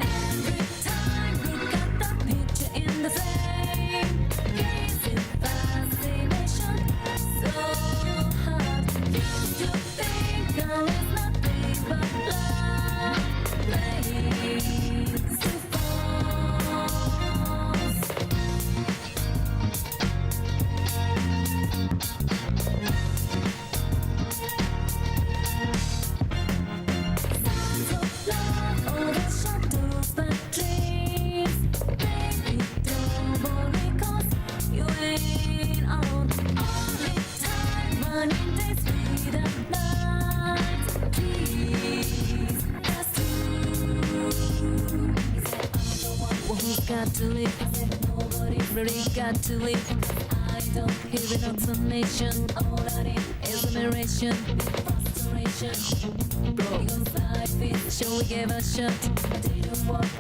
Every time look at the picture in the frame. Gazing fascination, so hard. Used to think there is nothing but love. Flames to falls. Signs of love overshadows my dreams. Baby, don't worry, 'cause you ain't on. Only time running days without nights. Please pass through. He said I'm the one who's got to live. I said nobody really got to live. I don't hear an explanation. All I need is admiration, frustration. Because life is sure we gave a shot. I didn't walk,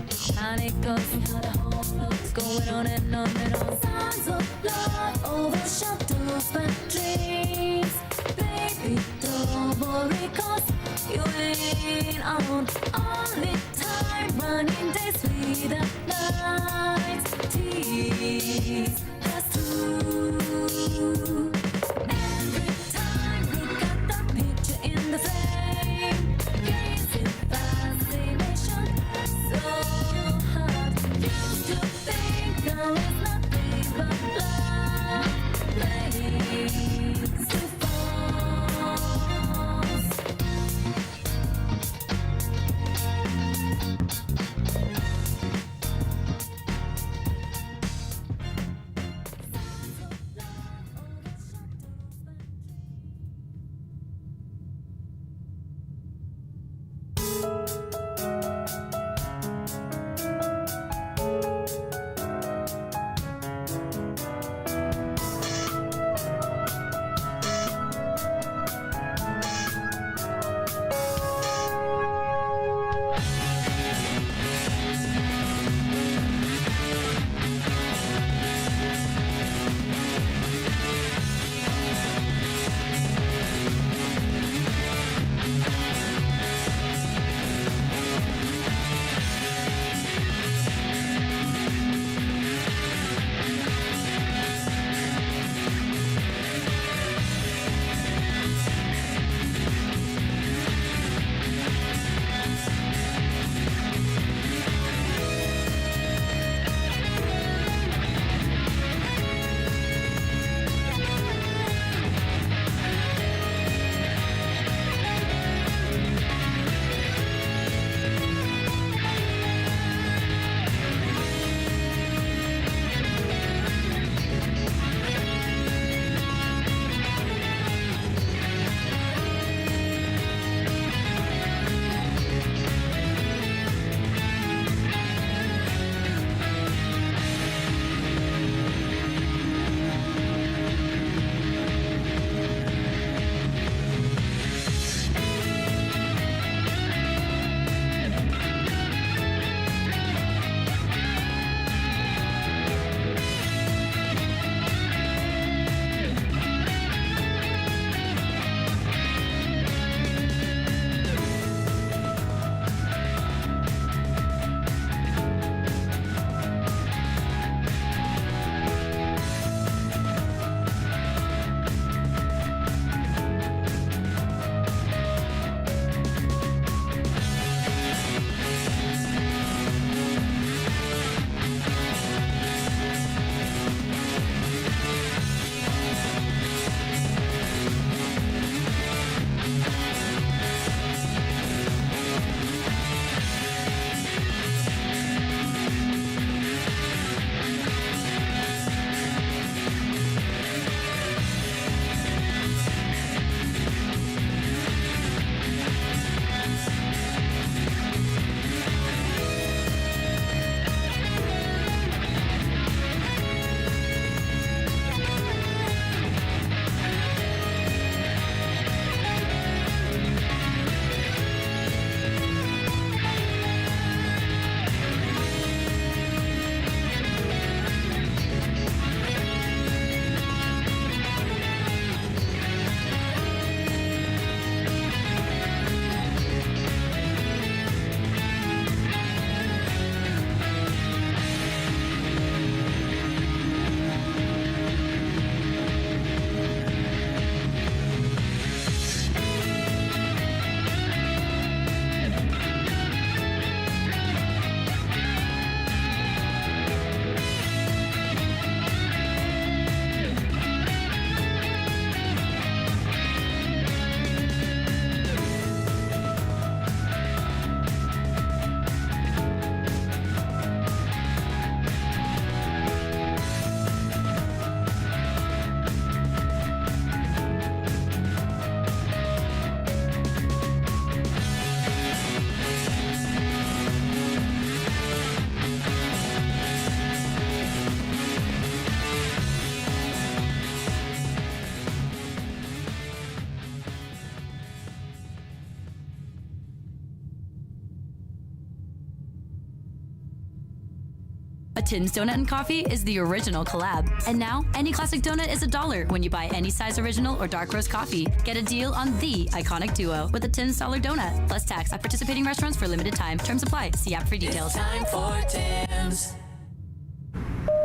and it goes. We had a whole lot going on and on and on. Signs of love overshadows my dreams. Baby, don't worry, 'cause you ain't on. Only time running days without nights. Tears pass through. Every time look at the picture in the frame. Gazing fascination, so hard. Used to think there is nothing but love. Flames to falls. A Tim's Donut and Coffee is the original collab. And now, any classic donut is $1 when you buy any size original or dark roast coffee. Get a deal on the iconic duo with a Tim's Dollar Donut. Plus tax at participating restaurants for limited time. Terms apply. See app for details. Time for Tim's.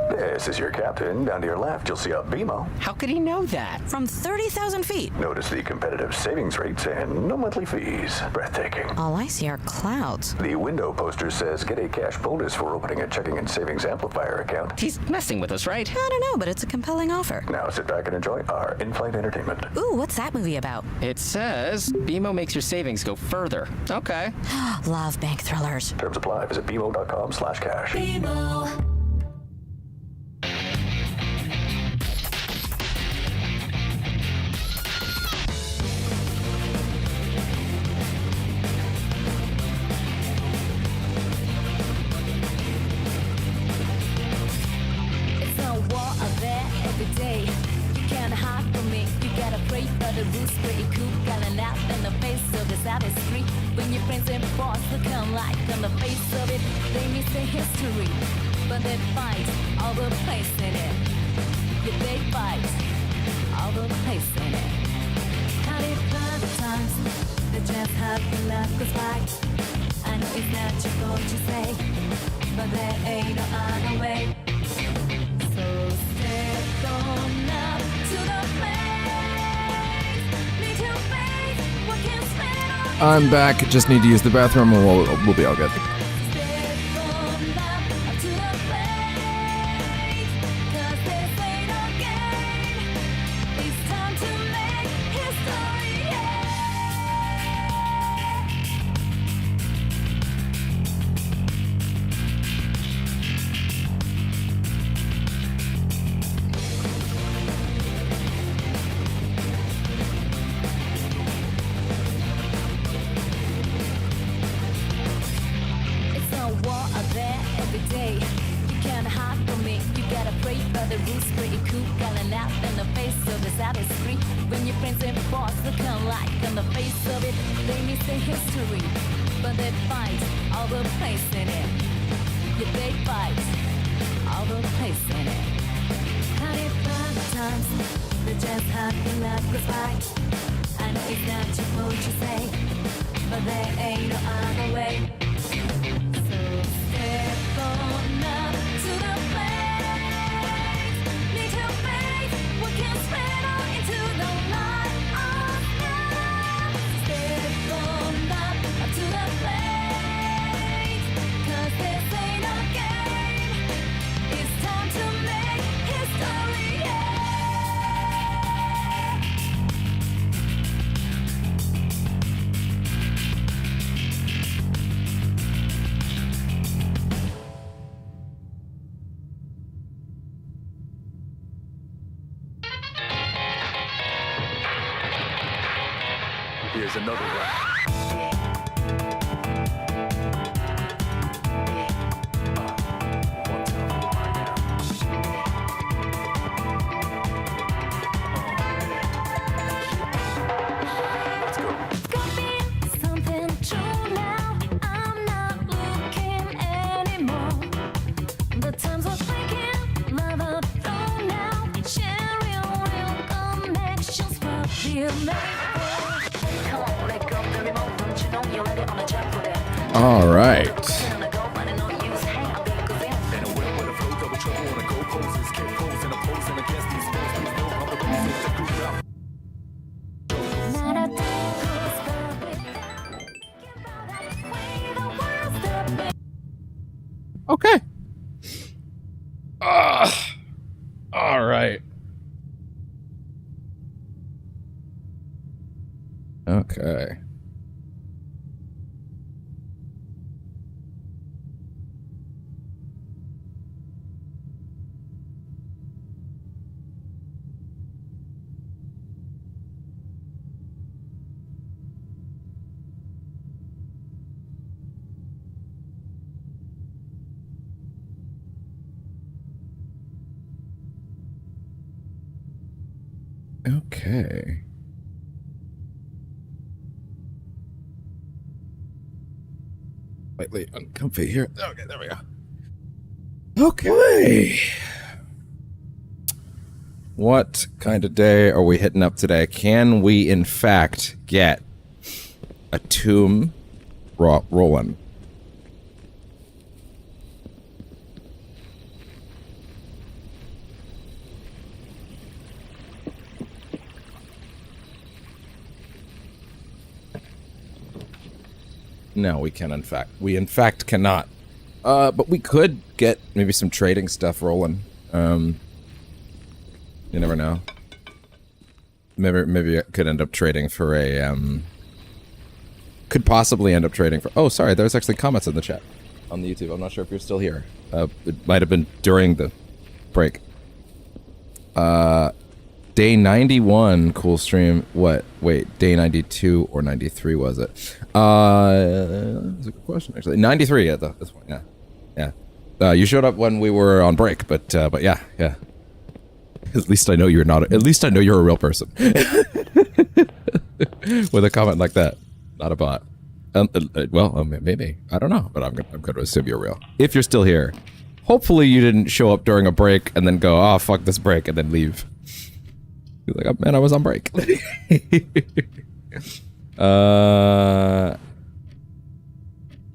This is your captain. Down to your left, you'll see a BMO. How could he know that? From 30,000 feet. Notice the competitive savings rates and no monthly fees. Breathtaking. All I see are clouds. The window poster says get a cash bonus for opening a checking and savings amplifier account. He's messing with us, right? I don't know, but it's a compelling offer. Now sit back and enjoy our in-flight entertainment. Ooh, what's that movie about? It says BMO makes your savings go further. Okay. Love bank thrillers. Terms apply. Visit bmo.com/cash. BMO. Day. You can't hide from me. You gotta pray for the roots, pretty cool. Got an out in the face of this street. When your friends and boss look alike on the face of it, they miss the history. But they fight all the place in it. Yeah, they fight all the place in it. How they find the times they just have to left us right. I know it's not your fault to say, but there ain't no other way. So step on up to the place. Need to face what can spend on. I'm back. Just need to use the bathroom and we'll be all good. Step on up to the place. 'Cause this ain't no game. It's time to make history, yeah. Day. You can't hide from me. You gotta pray for the roots, pretty cool. Got an out in the face of this street. When your friends and boss look alike on the face of it, they miss the history. But they fight all the place in it. Yeah, they fight all the place in it. How they find the times they just have to let us fight. I know it's not your fault to say, but there ain't no other way. Step on up to the place. Need to face what can spread on into the light of now. Step on up to the place. 'Cause this ain't a game. It's time to make history, yeah. Here's another one. Could be something true now. I'm not looking anymore. The times of thinking, love up through now. Sharing real connections, what we're made for. Come on, let go of the remote. Don't you know you're ready on the jump for it? All right. Okay. All right. Okay. Okay. Slightly uncomfy here. Okay, there we go. Okay. What kind of day are we hitting up today? Can we, in fact, get a tomb rolling? No, we can, in fact. We, in fact, cannot. But we could get maybe some trading stuff rolling. You never know. Maybe I could end up trading for a, could possibly end up trading for... Oh, sorry, there's actually comments in the chat on the YouTube. I'm not sure if you're still here. It might have been during the break. Day 91, cool stream. What? Wait, day 92 or 93 was it? That's a good question, actually. 93 at this point, yeah. Yeah. You showed up when we were on break, but yeah. At least I know you're not. At least I know you're a real person. With a comment like that, not a bot. Well, maybe I don't know, but I'm going to assume you're real. If you're still here, hopefully you didn't show up during a break and then go, "Oh, fuck this break," and then leave. You're like, "Oh man, I was on break." I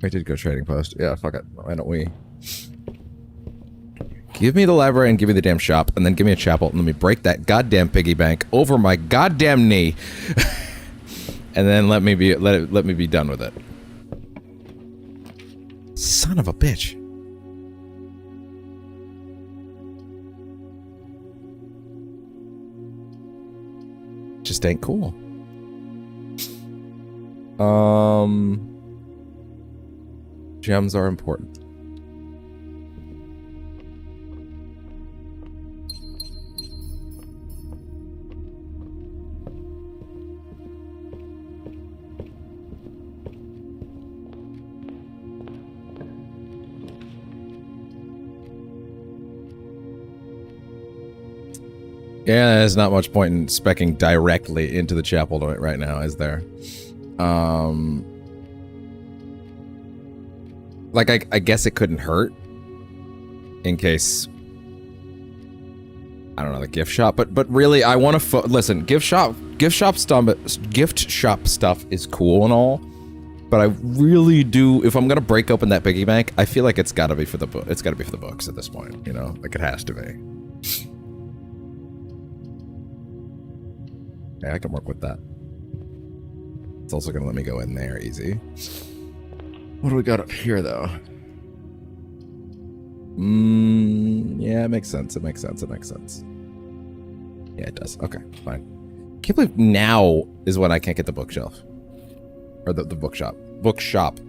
did go trading post. Yeah, fuck it. Why don't we? Give me the library and give me the damn shop, and then give me a chapel, and let me break that goddamn piggy bank over my goddamn knee, and then let me be done with it. Son of a bitch. Just ain't cool. Gems are important. Yeah, there's not much point in speccing directly into the chapel right now, is there? Like, I guess it couldn't hurt in case, I don't know, the gift shop, but really, I want to listen. Gift shop stuff is cool and all, but I really do. If I'm gonna break open that piggy bank, I feel like it's got to be for the book. It's got to be for the books at this point, you know, like it has to be. Yeah, I can work with that. It's also gonna let me go in there easy. What do we got up here, though? Yeah, it makes sense. It makes sense. Yeah, it does. Okay, fine. Can't believe now is when I can't get the bookshelf. Or the bookshop. Bookshop.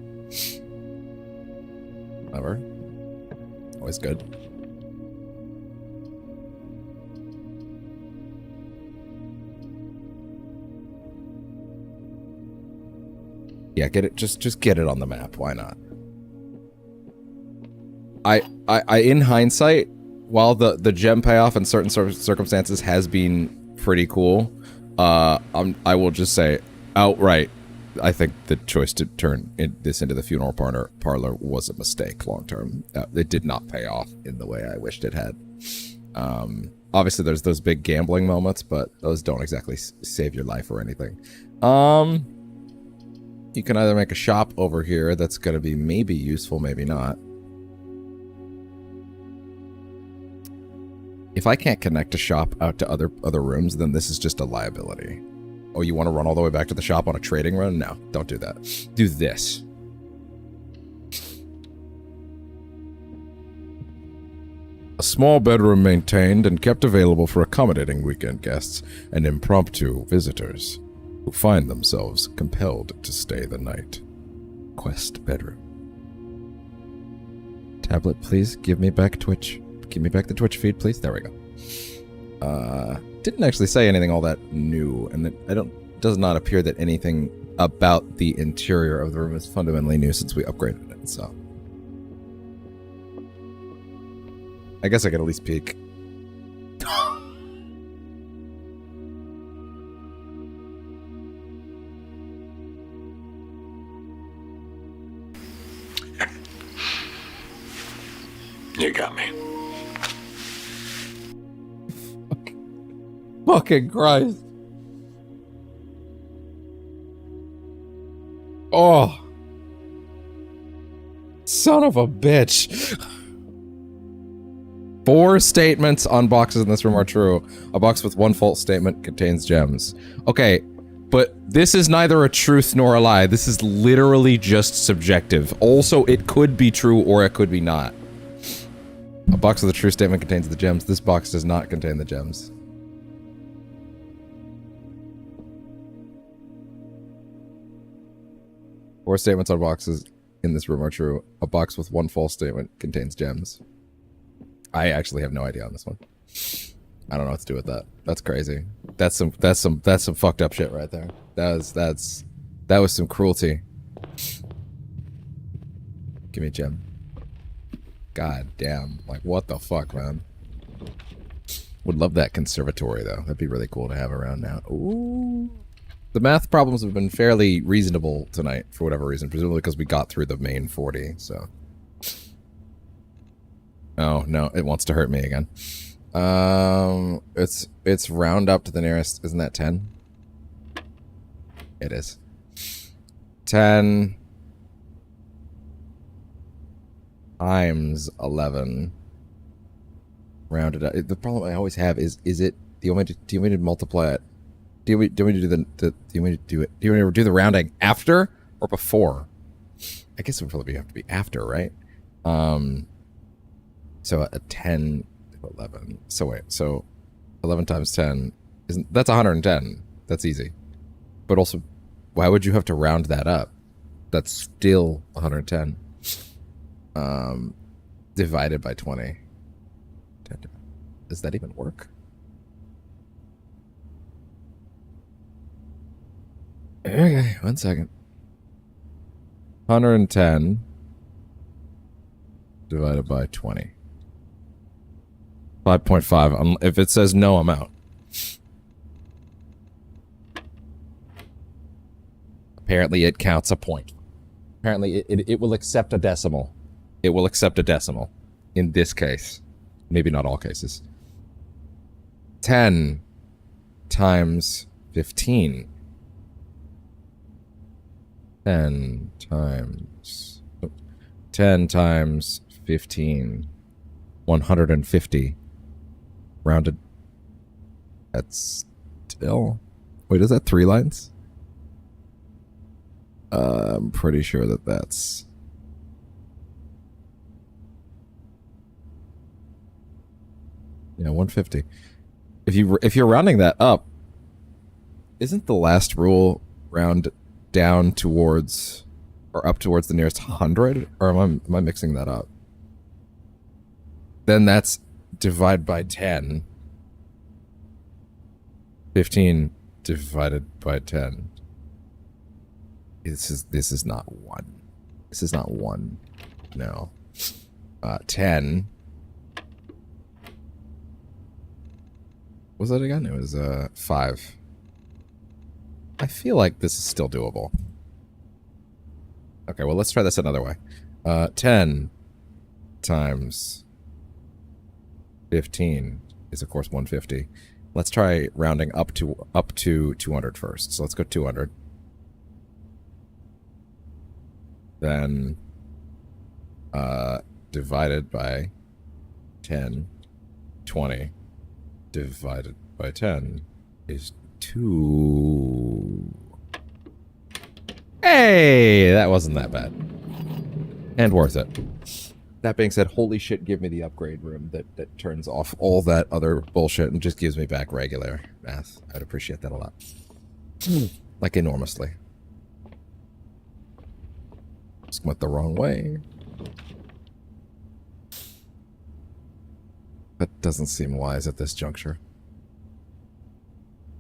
Whatever. Always good. Yeah, get it. Just get it on the map. Why not? I in hindsight, while the gem payoff in certain circumstances has been pretty cool, I will just say outright, I think the choice to turn this into the funeral parlor was a mistake long term. It did not pay off in the way I wished it had. Obviously, there's those big gambling moments, but those don't exactly save your life or anything. You can either make a shop over here that's going to be maybe useful, maybe not. If I can't connect a shop out to other rooms, then this is just a liability. Oh, you want to run all the way back to the shop on a trading run? No, don't do that. Do this. A small bedroom maintained and kept available for accommodating weekend guests and impromptu visitors who find themselves compelled to stay the night. Quest bedroom. Tablet, please give me back Twitch. Give me back the Twitch feed, please. There we go. Didn't actually say anything all that new, and does not appear that anything about the interior of the room is fundamentally new since we upgraded it, so. I guess I could at least peek. You got me. Fucking Christ. Oh. Son of a bitch. 4 statements on boxes in this room are true. A box with 1 false statement contains gems. Okay, but this is neither a truth nor a lie. This is literally just subjective. Also, it could be true or it could be not. A box with a true statement contains the gems. This box does not contain the gems. Four statements on boxes in this room are true. A box with 1 false statement contains gems. I actually have no idea on this one. I don't know what to do with that. That's crazy. That's some fucked up shit right there. That was some cruelty. Give me a gem. God damn. Like, what the fuck, man? Would love that conservatory, though. That'd be really cool to have around now. Ooh. The math problems have been fairly reasonable tonight, for whatever reason. Presumably because we got through the main 40, so... Oh, no, it wants to hurt me again. It's round up to the nearest... Isn't that 10? It is. 10... times 11. Rounded up. The problem I always have is it... Do you want me to multiply it? Do you want me to do the rounding after or before? I guess it would probably have to be after, right? So a 10 to 11. So wait, so 11 times 10 isn't that's 110. That's easy. But also, why would you have to round that up? That's still 110. Divided by 20. Does that even work? Okay, 1 second. 110 divided by 20. 5.5. If it says no, I'm out. Apparently it counts a point. Apparently it will accept a decimal. It will accept a decimal. In this case. Maybe not all cases. 10 times 15. 10 times 15. 150. Rounded. That's still... Wait, is that 3 lines? I'm pretty sure that that's... Yeah, 150. If you're rounding that up, isn't the last rule round down towards or up towards the nearest 100? Or am I mixing that up? Then that's divide by 10. 15 divided by 10. This is not 1. This is not 1. No. 10. What was that again? It was 5. I feel like this is still doable. Okay, well, let's try this another way. 10 times 15 is, of course, 150. Let's try rounding up to 200 first. So let's go 200. Then divided by 10. 20 divided by 10 is 2. Hey, that wasn't that bad. And worth it. That being said, holy shit, give me the upgrade room that turns off all that other bullshit and just gives me back regular math. I'd appreciate that a lot. Like, enormously. Just went the wrong way. That doesn't seem wise at this juncture.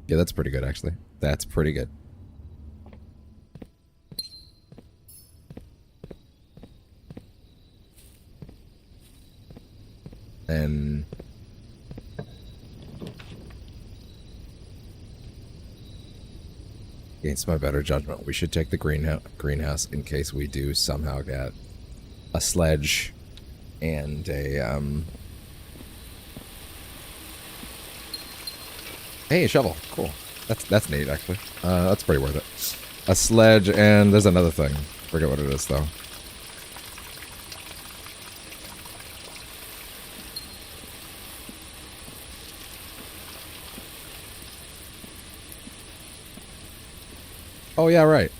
Yeah, that's pretty good, actually. That's pretty good. And against my better judgment, we should take the greenhouse in case we do somehow get a sledge and a hey, a shovel. Cool. That's neat, actually. That's pretty worth it. A sledge, and there's another thing. Forget what it is, though. Oh, yeah, right.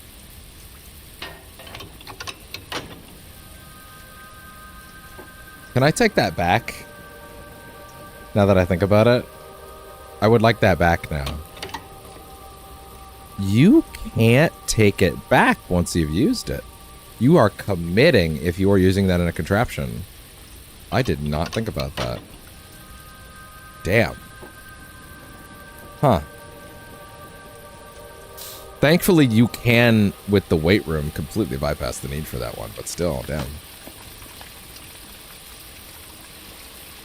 Can I take that back? Now that I think about it. I would like that back now. You can't take it back once you've used it. You are committing if you are using that in a contraption. I did not think about that. Damn. Huh. Thankfully, you can, with the weight room, completely bypass the need for that one, but still, damn.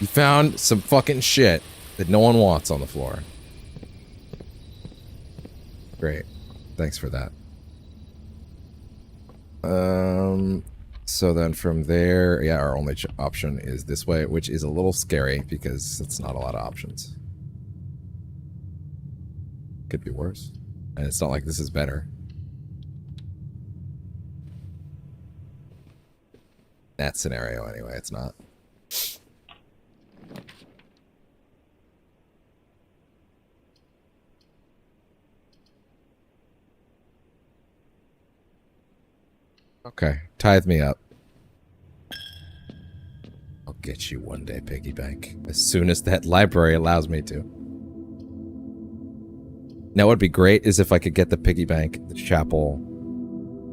You found some fucking shit that no one wants on the floor. Great. Thanks for that. So then from there, yeah, our only option is this way, which is a little scary because it's not a lot of options. Could be worse. And it's not like this is better. That scenario, anyway, it's not. Okay, tithe me up. I'll get you one day, piggy bank. As soon as that library allows me to. Now, what would be great is if I could get the piggy bank, the chapel...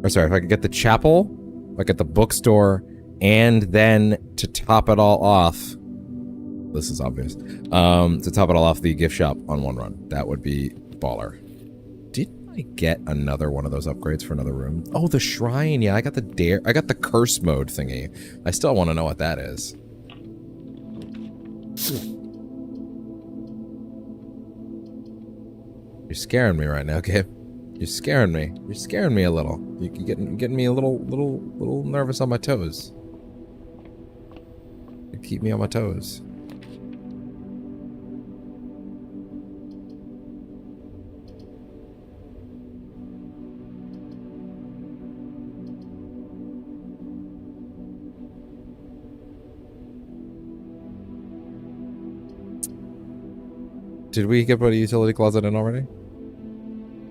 Or sorry, if I could get the chapel, like at the bookstore, and then to top it all off... This is obvious. To top it all off, the gift shop on one run. That would be baller. Didn't I get another one of those upgrades for another room? Oh, the shrine. Yeah, I got the curse mode thingy. I still want to know what that is. You're scaring me right now, Gabe. You're scaring me. You're scaring me a little. You're getting me a little nervous on my toes. You keep me on my toes. Did we get put a utility closet in already?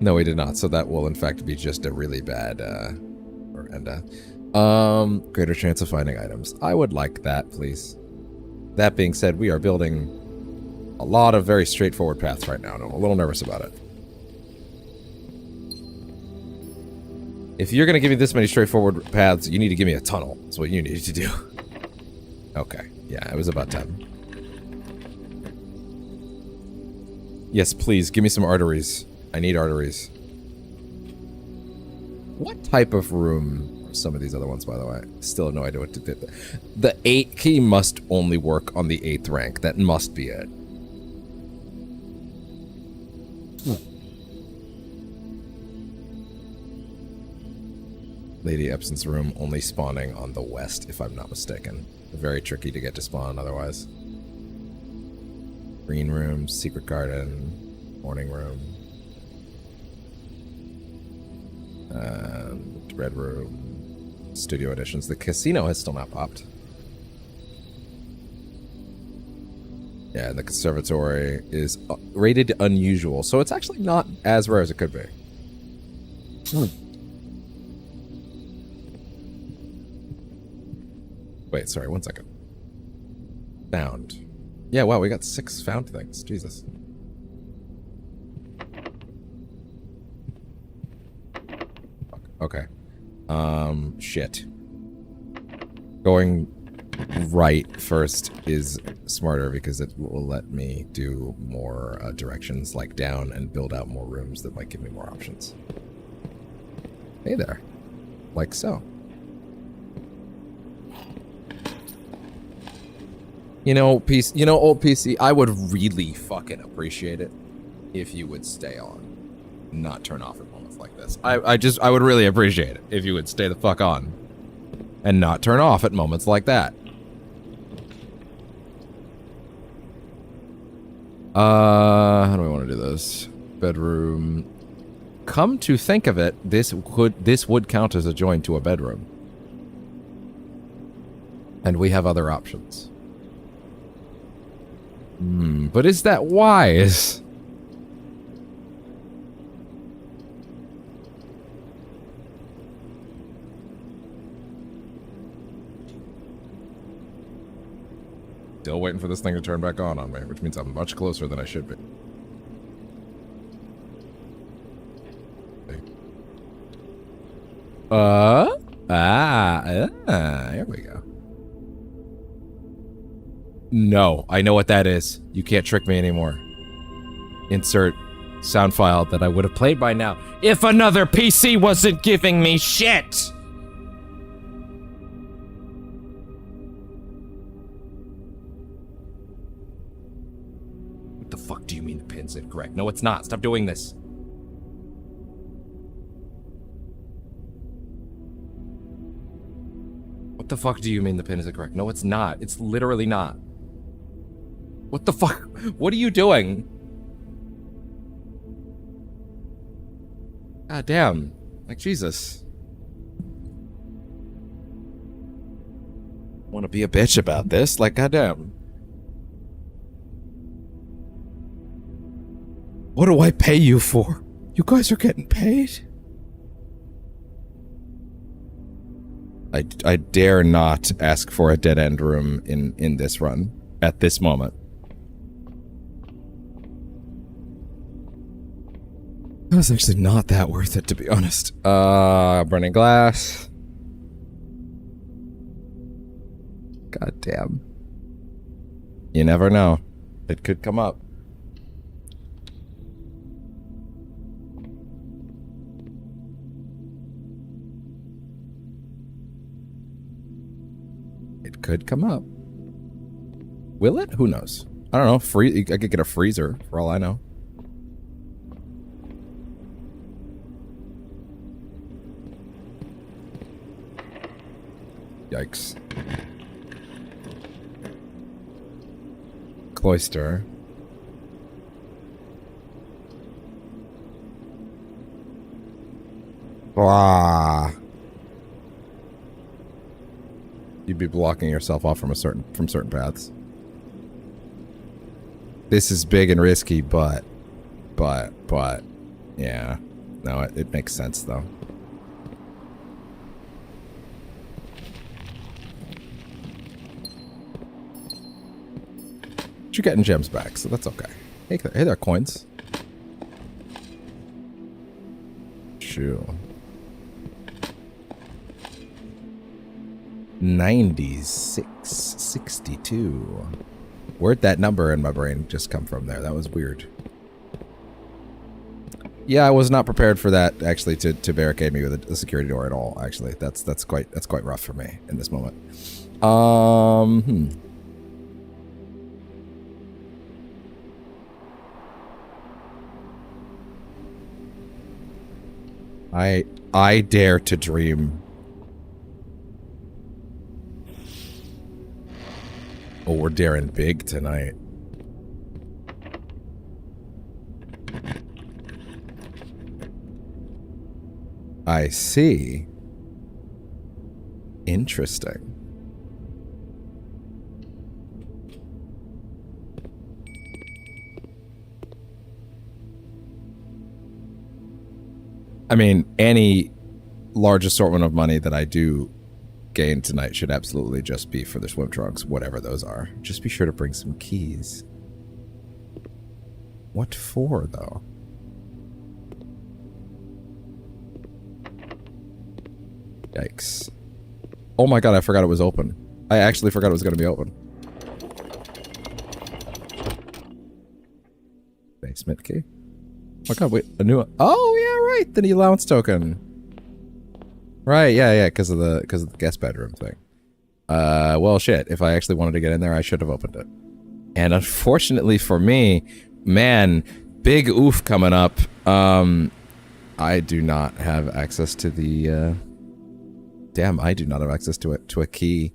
No, we did not. So that will, in fact, be just a really bad, greater chance of finding items. I would like that, please. That being said, we are building a lot of very straightforward paths right now, and I'm a little nervous about it. If you're going to give me this many straightforward paths, you need to give me a tunnel. That's what you need to do. Okay. Yeah, it was about 10. Yes, please, give me some arteries. I need arteries. What type of room are some of these other ones, by the way? Still have no idea what to do. The 8 key must only work on the 8th rank. That must be it. Lady Epson's room only spawning on the west, if I'm not mistaken. Very tricky to get to spawn otherwise. Green room, secret garden, morning room. Red room, studio editions. The casino has still not popped. Yeah, and the conservatory is rated unusual, so it's actually not as rare as it could be. Wait, sorry, 1 second. Found. Yeah, wow, we got 6 found things. Jesus. Okay. Shit. Going right first is smarter because it will let me do more directions like down and build out more rooms that might give me more options. Hey there. Like so. You know, old PC, I would really fucking appreciate it if you would stay on, not turn off at moments like this. I would really appreciate it if you would stay the fuck on and not turn off at moments like that. How do I want to do this? Bedroom. Come to think of it, this would count as a join to a bedroom. And we have other options. But is that wise? Still waiting for this thing to turn back on me, which means I'm much closer than I should be. Here we go. No, I know what that is. You can't trick me anymore. Insert sound file that I would have played by now if another PC wasn't giving me shit! What the fuck do you mean the pin's incorrect? No, it's not. Stop doing this. What the fuck do you mean the pin is incorrect? No, it's not. It's literally not. What the fuck? What are you doing? God damn. Like, Jesus. Want to be a bitch about this? Like, goddamn. What do I pay you for? You guys are getting paid? I dare not ask for a dead-end room in this run at this moment. That was actually not that worth it, to be honest. Burning glass. God damn. You never know. It could come up. It could come up. Will it? Who knows? I don't know. I could get a freezer, for all I know. Yikes. Cloister. Blah. You'd be blocking yourself off from certain paths. This is big and risky, but yeah. No, it makes sense though. But you're getting gems back, so that's okay. Hey there, coins. Shoo. 9662. Where'd that number in my brain just come from there? That was weird. Yeah, I was not prepared for that actually to barricade me with a security door at all. Actually, that's quite rough for me in this moment. I dare to dream. Oh, we're daring big tonight. I see. Interesting. I mean, any large assortment of money that I do gain tonight should absolutely just be for the swim trunks, whatever those are. Just be sure to bring some keys. What for, though? Yikes. Oh my god, I forgot it was open. I actually forgot it was going to be open. Basement key. Oh my god, wait, a new one. Oh yeah, right, the allowance token. Right, yeah, because of the guest bedroom thing. Well, shit. If I actually wanted to get in there, I should have opened it. And unfortunately for me, man, big oof coming up. I do not have access to the. Damn, I do not have access to a key.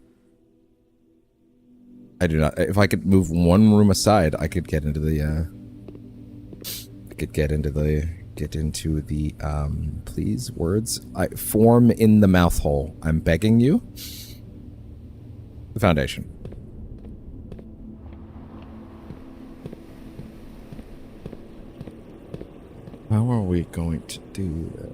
I do not. If I could move one room aside, I could get into the, please, words. Form in the mouth hole. I'm begging you. The foundation. How are we going to do this?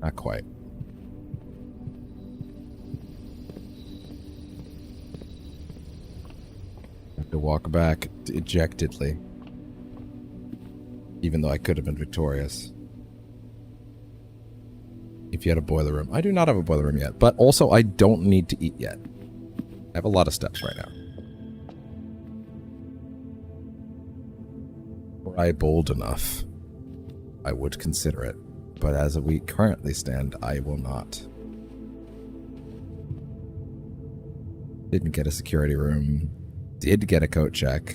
Not quite. Have to walk back dejectedly. Even though I could have been victorious. If you had a boiler room. I do not have a boiler room yet, but also I don't need to eat yet. I have a lot of steps right now. Were I bold enough, I would consider it. But as we currently stand, I will not. Didn't get a security room. Did get a coat check.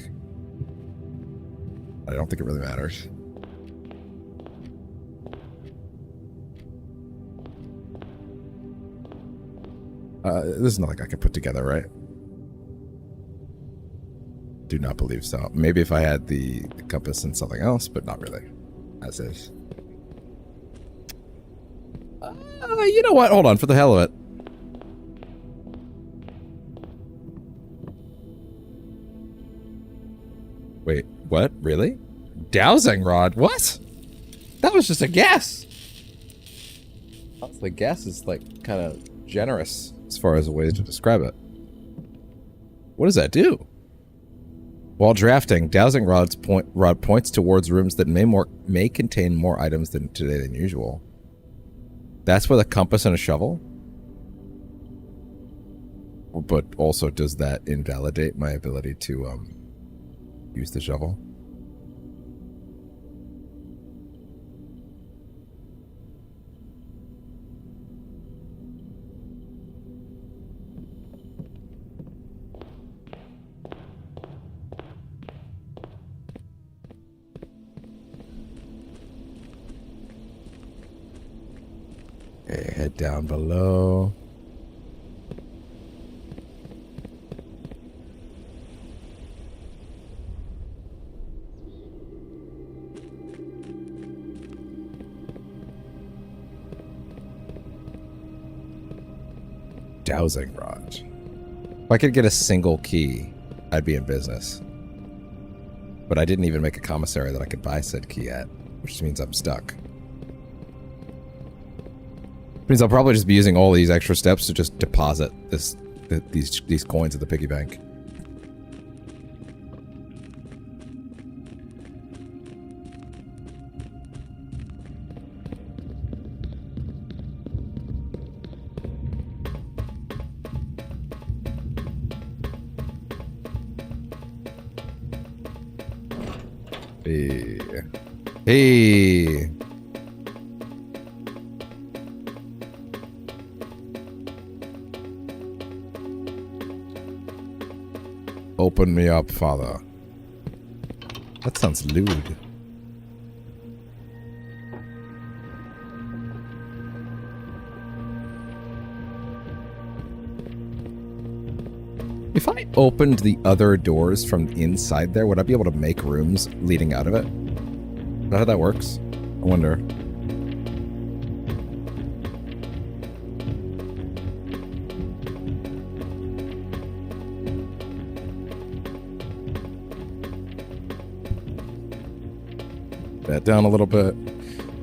I don't think it really matters. This is nothing I can put together, right? Do not believe so. Maybe if I had the compass and something else, but not really. As is. You know what? Hold on, for the hell of it. Wait, what? Really? Dowsing rod? What? That was just a guess. The guess is like kind of generous as far as a way to describe it. What does that do? While drafting, dowsing rod points towards rooms that may contain more items than today than usual. That's with a compass and a shovel? But also, does that invalidate my ability to use the shovel? Okay, head down below. Dowsing rod. If I could get a single key, I'd be in business. But I didn't even make a commissary that I could buy said key at, which means I'm stuck. Means I'll probably just be using all these extra steps to just deposit these coins at the piggy bank. Hey. Hey. Open me up, father. That sounds lewd. If I opened the other doors from inside there, would I be able to make rooms leading out of it? Is that how that works? I wonder. That down a little bit.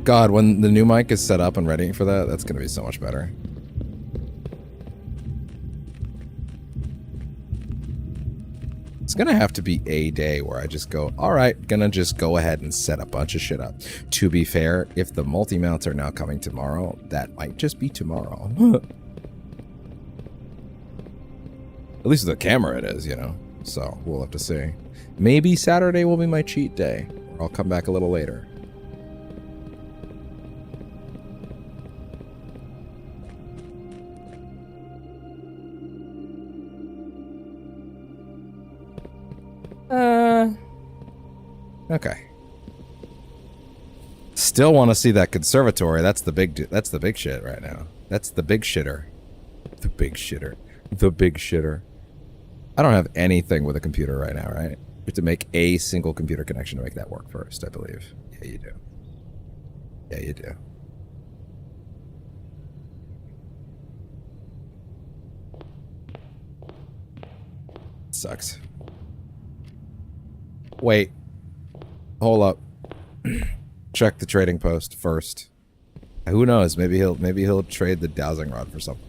God, when the new mic is set up and ready for that, that's going to be so much better. It's going to have to be a day where I just go, all right, gonna just go ahead and set a bunch of shit up. To be fair, if the multi-mounts are now coming tomorrow, that might just be tomorrow. At least with the camera it is, you know. So, we'll have to see. Maybe Saturday will be my cheat day. Or I'll come back a little later. Okay. Still want to see that conservatory. That's the big shit right now. That's the big shitter. The big shitter. The big shitter. I don't have anything with a computer right now, right? You have to make a single computer connection to make that work first, I believe. Yeah, you do. Yeah, you do. Sucks. Wait. Hold up. Check the trading post first. Who knows? Maybe he'll trade the dowsing rod for something.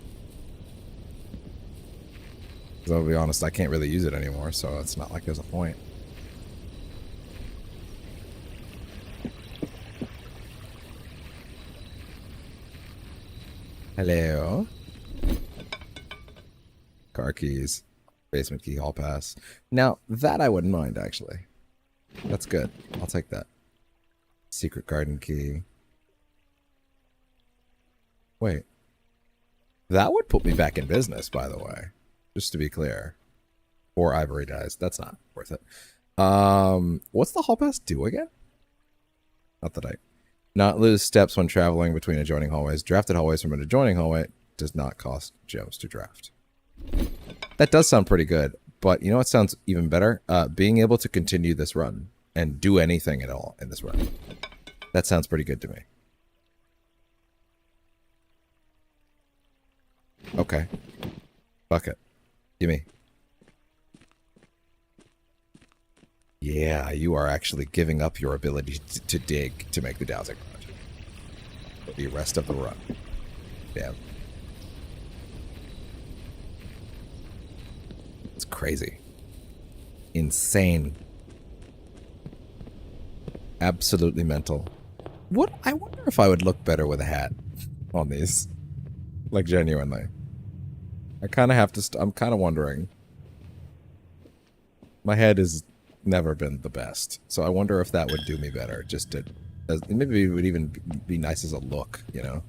Because I'll be honest, I can't really use it anymore, so it's not like there's a point. Hello. Car keys. Basement key, hall pass. Now, that I wouldn't mind, actually. That's good. I'll take that. Secret garden key. Wait. That would put me back in business, by the way. Just to be clear. 4 ivory dies. That's not worth it. What's the hall pass do again? Not lose steps when traveling between adjoining hallways. Drafted hallways from an adjoining hallway does not cost gems to draft. That does sound pretty good, but you know what sounds even better? Being able to continue this run and do anything at all in this run. That sounds pretty good to me. Okay. Fuck it. Gimme. Yeah, you are actually giving up your ability to dig to make the dowsing rod. For the rest of the run. Damn. It's crazy. Insane. Absolutely mental. What? I wonder if I would look better with a hat on these. Like, genuinely. I kind of have to... I'm kind of wondering. My head has never been the best. So I wonder if that would do me better. Just to... maybe it would even be nice as a look, you know?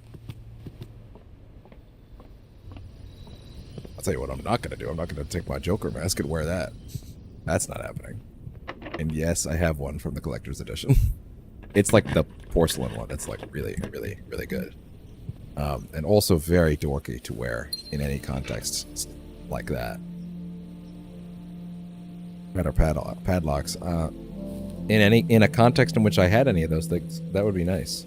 I'll tell you what I'm not going to do. I'm not going to take my Joker mask and wear that. That's not happening. And yes, I have one from the collector's edition. It's like the porcelain one. It's like really, really, really good. And also very dorky to wear in any context like that. Better padlocks. In a context in which I had any of those things, that would be nice.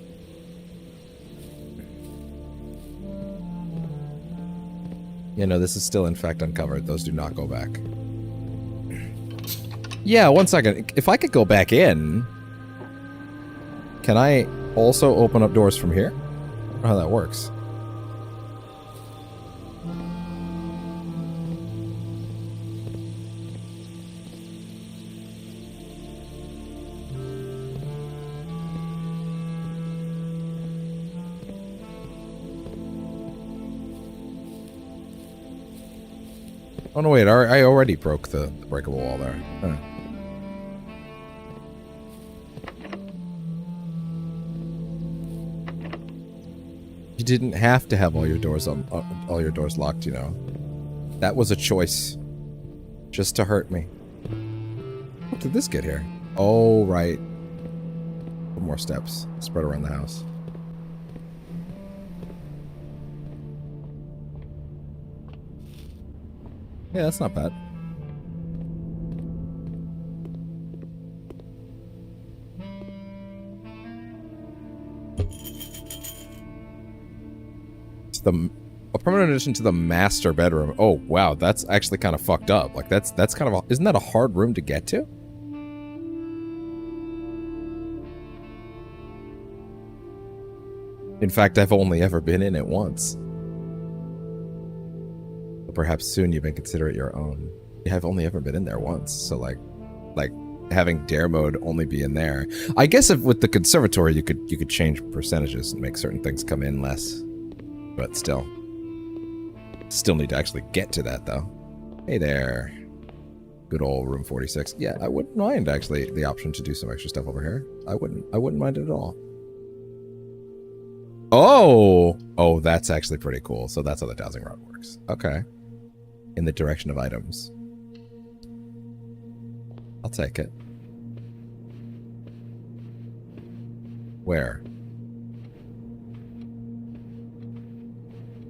You know, this is still in fact uncovered. Those do not go back. Yeah, 1 second. If I could go back in, can I also open up doors from here? I don't know how that works. Oh no, wait, I already broke the breakable wall there. Huh. You didn't have to have all your doors locked, you know. That was a choice. Just to hurt me. What did this get here? Oh, right. 4 more steps. Spread around the house. Yeah, that's not bad. It's a permanent addition to the master bedroom. Oh, wow, that's actually kind of fucked up. Like, that's kind of isn't that a hard room to get to? In fact, I've only ever been in it once. Perhaps soon you may consider it your own. Yeah, I've only ever been in there once, so like having dare mode only be in there. I guess if with the conservatory you could change percentages and make certain things come in less, but still need to actually get to that though. Hey there, good old room 46. Yeah, I wouldn't mind actually the option to do some extra stuff over here. I wouldn't mind it at all. Oh, that's actually pretty cool. So that's how the dowsing rod works. Okay. In the direction of items. I'll take it. Where?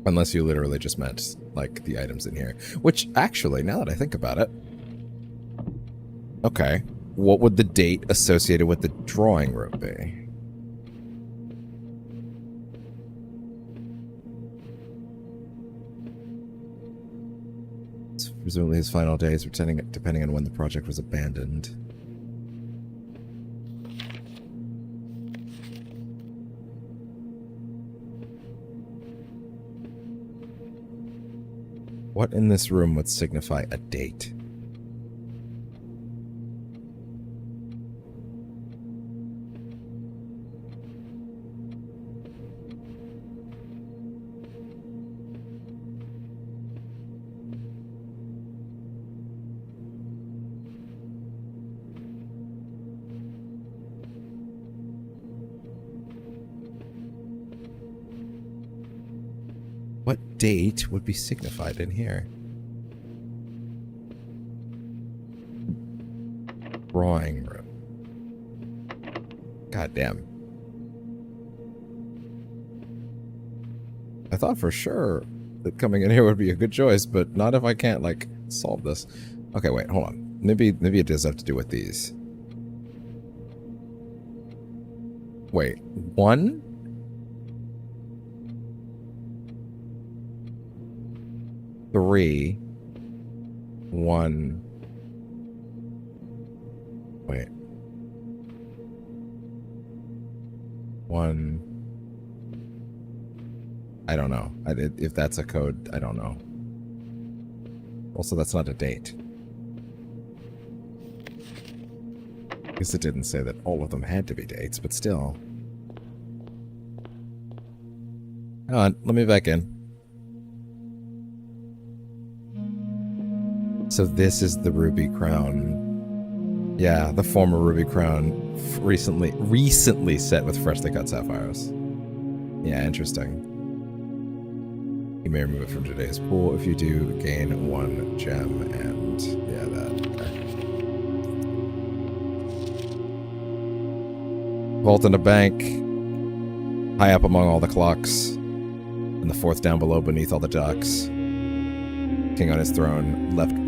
Unless you literally just meant, like, the items in here. Which, actually, now that I think about it... Okay. What would the date associated with the drawing room be? It's presumably his final days, depending on when the project was abandoned. What in this room would signify a date? What date would be signified in here? Drawing room. God damn. I thought for sure that coming in here would be a good choice, but not if I can't, like, solve this. Okay, wait, hold on. Maybe it does have to do with these. Wait, 1? Three, 1. Wait. 1. I don't know. If that's a code, I don't know. Also, that's not a date. I guess it didn't say that all of them had to be dates, but still. Hang on, let me back in. So this is the Ruby Crown. Yeah, the former Ruby Crown recently set with freshly cut sapphires. Yeah, interesting. You may remove it from today's pool. If you do, gain 1 gem and yeah, that. Okay. Vault in a bank, high up among all the clocks, and the 4th down below beneath all the ducks. King on his throne, left by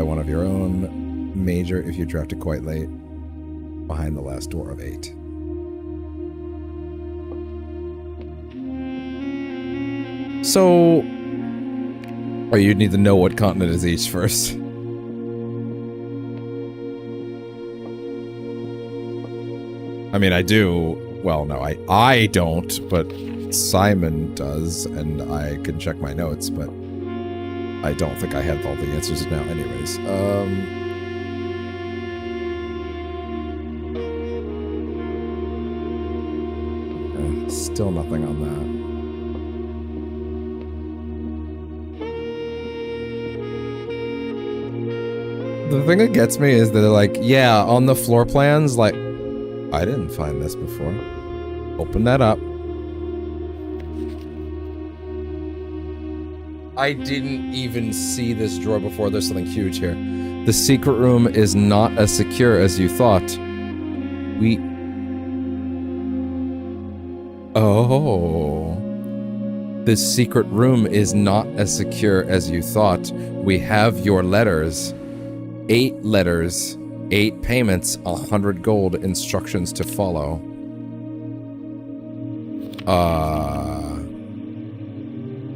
one of your own. Major if you drafted quite late. Behind the last door of 8. So, or you'd need to know what continent is each first. I mean, I do. Well, no, I don't, but Simon does, and I can check my notes, but I don't think I have all the answers now anyways. Still nothing on that. The thing that gets me is that they're like, yeah, on the floor plans, like, I didn't find this before. Open that up. I didn't even see this drawer before. There's something huge here. The secret room is not as secure as you thought. Oh. The secret room is not as secure as you thought. We have your letters. 8 letters, 8 payments, 100 gold, instructions to follow.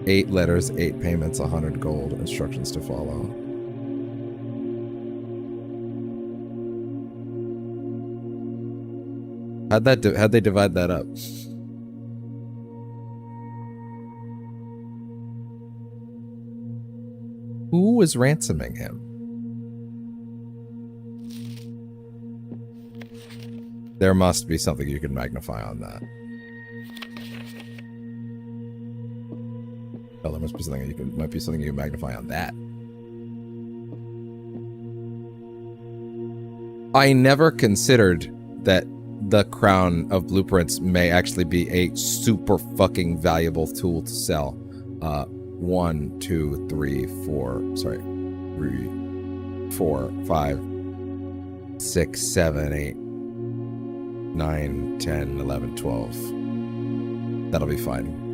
8 letters, 8 payments, 100 gold, instructions to follow. How'd they divide that up? Who was ransoming him? There must be something you can magnify on that. Oh, there must be something might be something you can magnify on that. I never considered that the Crown of Blueprints may actually be a super fucking valuable tool to sell. 1, 2, 3, 4, sorry. 3, 4, 5, 6, 7, 8. 9, 10, 11, 12. That'll be fine.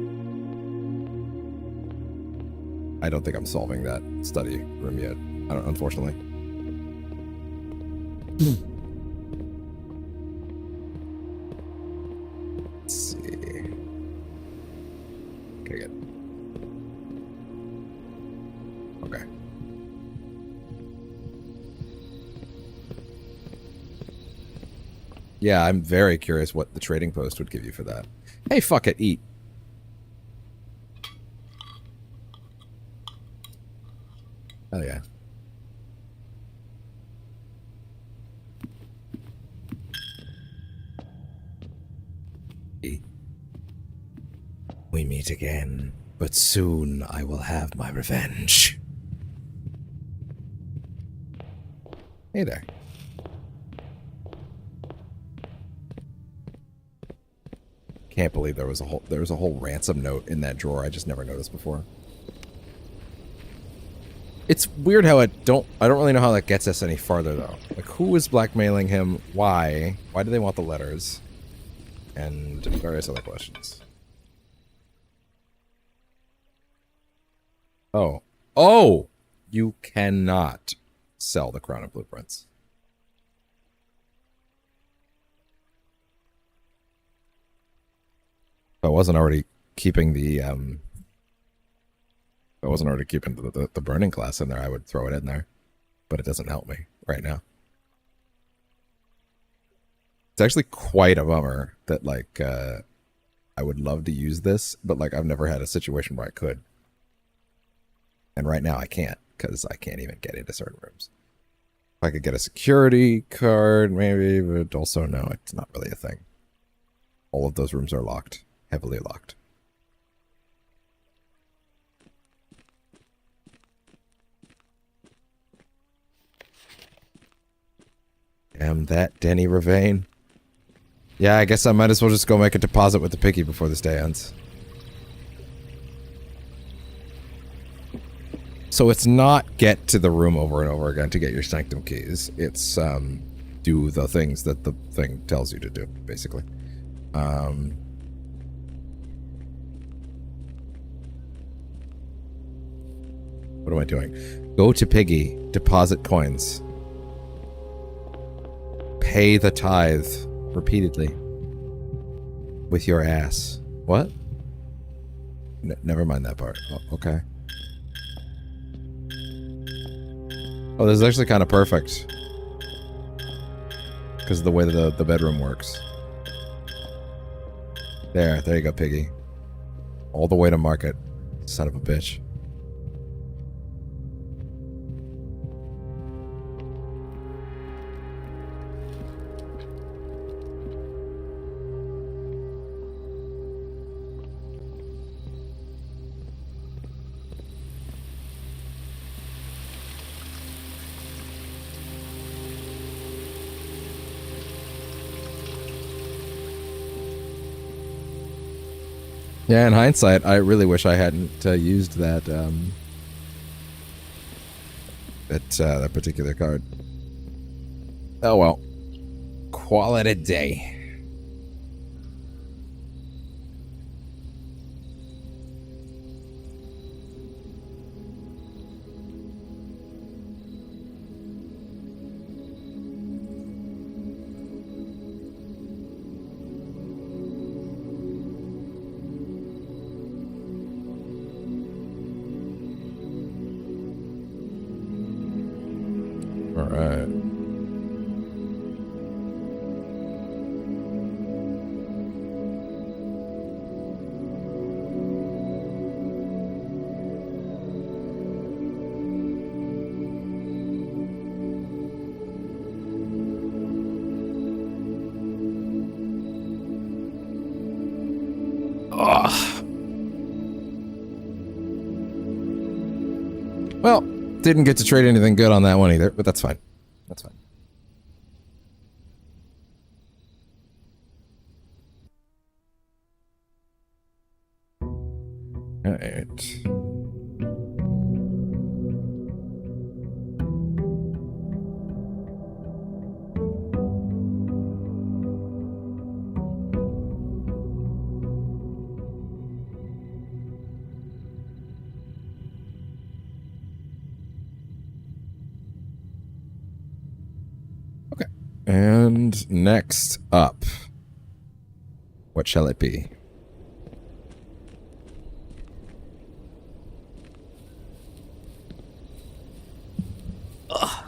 I don't think I'm solving that study room yet, unfortunately. Let's see. Okay, good. Okay. Yeah, I'm very curious what the trading post would give you for that. Hey, fuck it, eat. Oh, yeah. We meet again, but soon I will have my revenge. Hey there. Can't believe there was a whole ransom note in that drawer. I just never noticed before. It's weird how I don't really know how that gets us any farther though. Like, who is blackmailing him? Why? Why do they want the letters? And various other questions. Oh. Oh! You cannot sell the Crown of Blueprints. If I wasn't already keeping the the burning class in there, I would throw it in there. But it doesn't help me right now. It's actually quite a bummer that, like, I would love to use this, but, like, I've never had a situation where I could. And right now I can't, because I can't even get into certain rooms. If I could get a security card, maybe, but also no, it's not really a thing. All of those rooms are locked. Heavily locked. Damn that Denny Ravane. Yeah, I guess I might as well just go make a deposit with the piggy before this day ends. So it's not get to the room over and over again to get your sanctum keys. It's do the things that the thing tells you to do, basically. What am I doing? Go to Piggy, deposit coins. Pay the tithe repeatedly with your ass. What? Never mind that part. Oh, okay. Oh, this is actually kind of perfect. Because of the way that the bedroom works. There you go, Piggy. All the way to market. Son of a bitch. Yeah, in hindsight, I really wish I hadn't used that that particular card. Oh well. Call it a day. Alright. Well, didn't get to trade anything good on that one either, but that's fine. That's fine. All right. And next up, what shall it be? I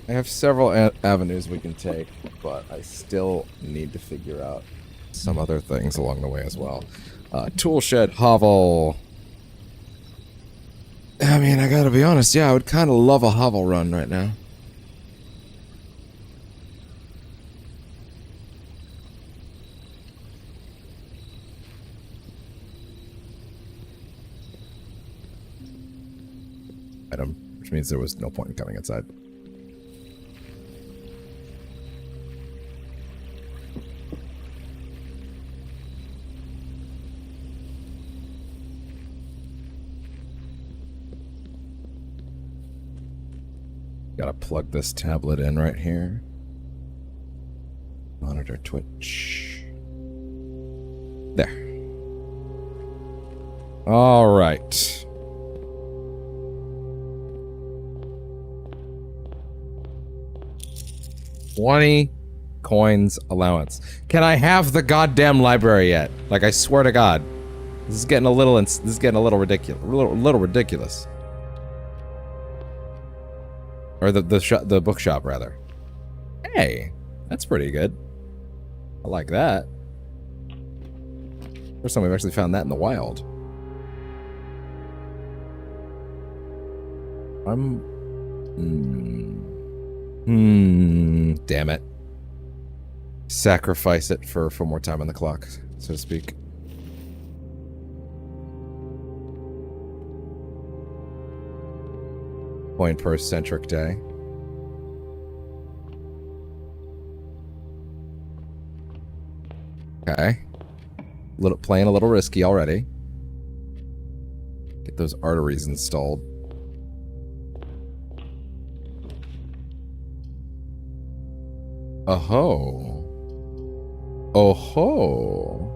have several avenues we can take, but I still need to figure out some other things along the way as well. Toolshed hovel. I mean, I gotta be honest, yeah, I would kind of love a hovel run right now. Item, which means there was no point in coming inside. Gotta plug this tablet in right here. Monitor Twitch. There. All right. $20 coins allowance. Can I have the goddamn library yet? Like, I swear to God, this is getting a little ridiculous. Little ridiculous. Or the bookshop, rather. Hey, that's pretty good. I like that. First time we've actually found that in the wild. Damn it. Sacrifice it for more time on the clock, so to speak. Coin per centric day. Okay. Playing a little risky already. Get those arteries installed. Oh-ho. Oh-ho.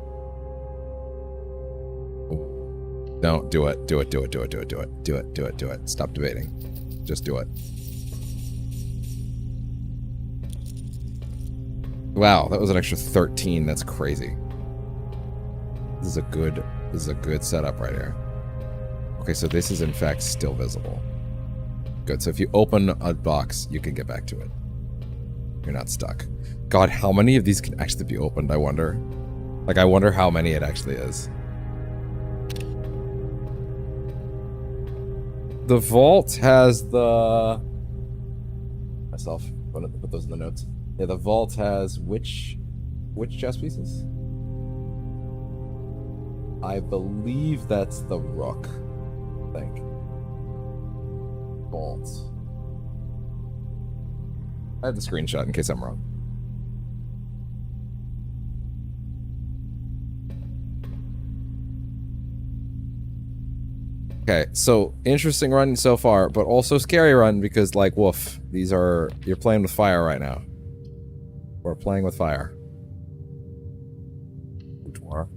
Don't do it. Do it. Do it. Do it. Do it. Do it. Do it. Do it. Do it. Stop debating. Just do it. Wow, that was an extra 13. That's crazy. This is a good setup right here. Okay, so this is in fact still visible. Good. So if you open a box, you can get back to it. You're not stuck. God, how many of these can actually be opened, I wonder? Like, I wonder how many it actually is. The vault has the... Myself, I'm gonna put those in the notes. Yeah, the vault has which chess pieces? I believe that's the rook, I think. Vault. I have the screenshot in case I'm wrong. Okay, so interesting run so far, but also scary run because, like, woof, you're playing with fire right now. We're playing with fire. Boudoir.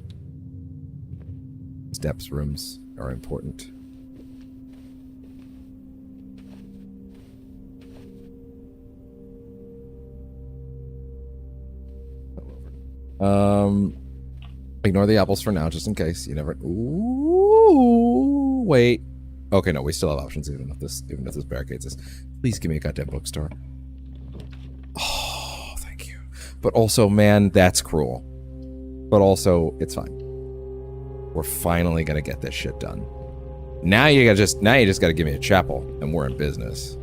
Steps rooms are important. Ignore the apples for now, just in case. You never... Ooh, wait. Okay, no, we still have options even if this barricades us. Please give me a goddamn bookstore. Oh, thank you. But also, man, that's cruel. But also, it's fine. We're finally gonna get this shit done. Now you just gotta give me a chapel, and we're in business.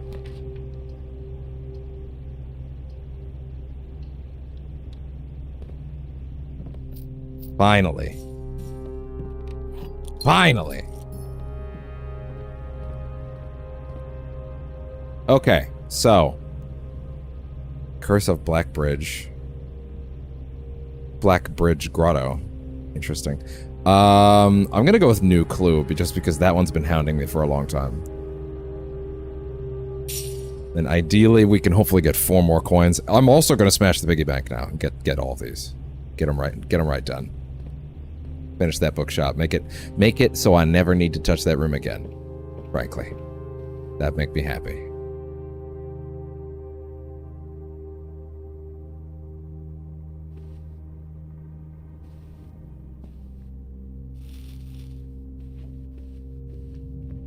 Finally. Finally. Okay, so. Curse of Black Bridge Grotto. Interesting. I'm gonna go with New Clue, just because that one's been hounding me for a long time. And ideally, we can hopefully get 4 more coins. I'm also gonna smash the piggy bank now and get all these. Get them right done. Finish that bookshop. Make it so I never need to touch that room again. Frankly. That'd make me happy.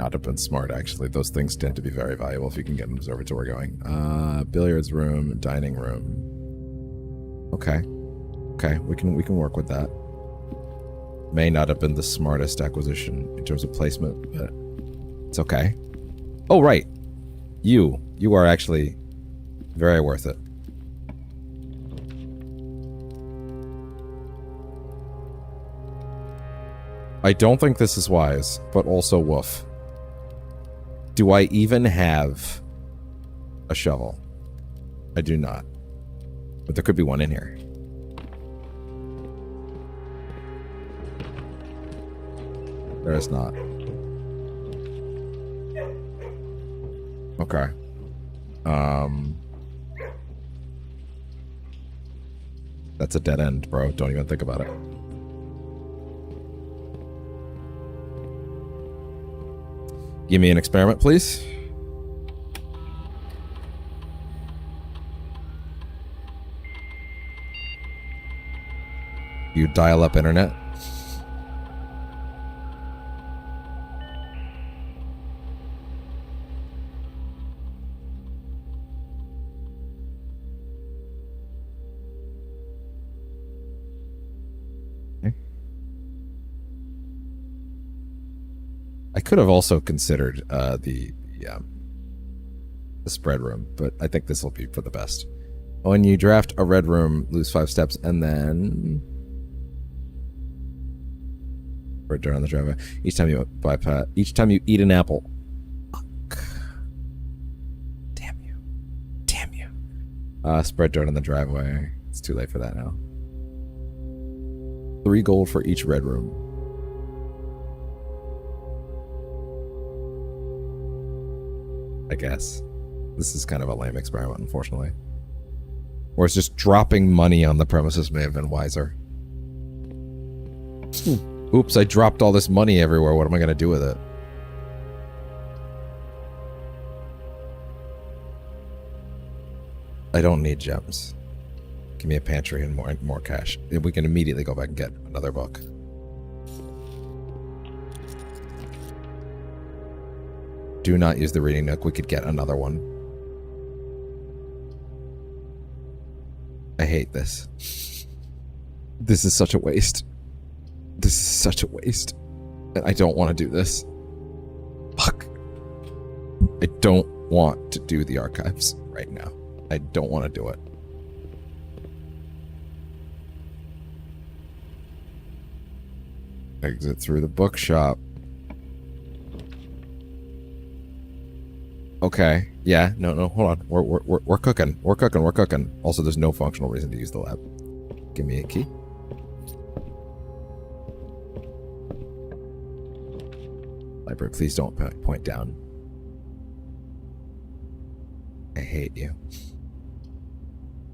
not have been smart, actually. Those things tend to be very valuable if you can get an observatory going. Billiards room, dining room. Okay. Okay, we can work with that. May not have been the smartest acquisition in terms of placement, but it's okay. Oh, right. You are actually very worth it. I don't think this is wise, but also woof. Do I even have a shovel? I do not. But there could be one in here. There is not. Okay. That's a dead end, bro. Don't even think about it. Give me an experiment, please. You dial up internet. I could have also considered the spread room, but I think this will be for the best. When you draft a red room, lose 5 steps, and then spread dirt on the driveway. Each time you bypass, each time you eat an apple. Fuck. Damn you! Damn you! Spread dirt on the driveway. It's too late for that now. 3 gold for each red room. I guess. This is kind of a lame experiment, unfortunately. Or it's just dropping money on the premises may have been wiser. Oops, I dropped all this money everywhere. What am I going to do with it? I don't need gems. Give me a pantry and more cash. We can immediately go back and get another book. Do not use the reading nook. We could get another one. I hate this. This is such a waste. This is such a waste. And I don't want to do this. Fuck. I don't want to do the archives right now. I don't want to do it. Exit through the bookshop. Okay. Yeah. No. Hold on. We're cooking. We're cooking. Also, there's no functional reason to use the lab. Give me a key. Library, please don't point down. I hate you.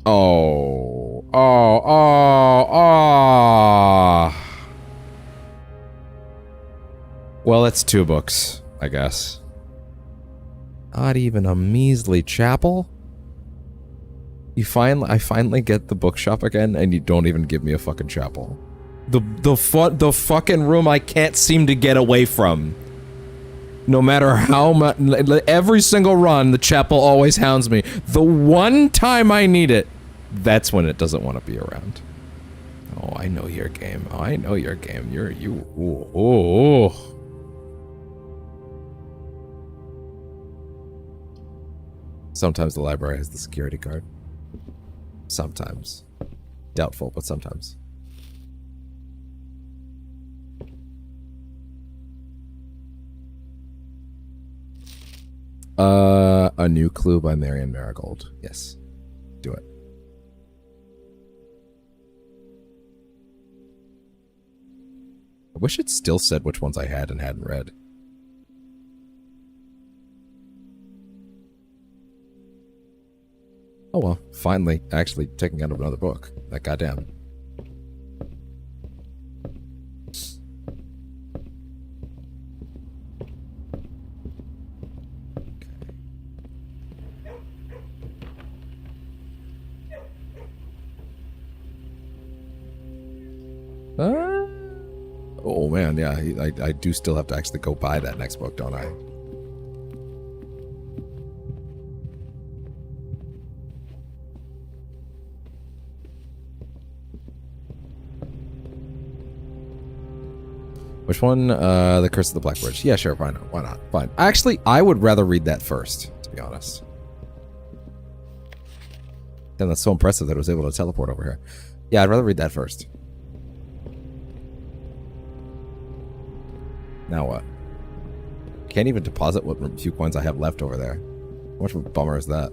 Oh. Well, it's 2 books, I guess. Not even a measly chapel? I finally get the bookshop again, and you don't even give me a fucking chapel. The fucking room I can't seem to get away from. No matter how much, every single run, the chapel always hounds me. The one time I need it, that's when it doesn't want to be around. Oh, I know your game. Oh, I know your game. Ooh. Sometimes the library has the security card. Sometimes. Doubtful, but sometimes. A New Clue by Marion Marigold. Yes. Do it. I wish it still said which ones I had and hadn't read. Oh well, finally actually taking out another book. That goddamn. Oh man, yeah, I do still have to actually go buy that next book, don't I? Which one? The Curse of the Black Bridge. Yeah, sure, why not? Why not? Fine. Actually, I would rather read that first, to be honest. And that's so impressive that I was able to teleport over here. Yeah, I'd rather read that first. Now what? Can't even deposit what few coins I have left over there. How much of a bummer is that?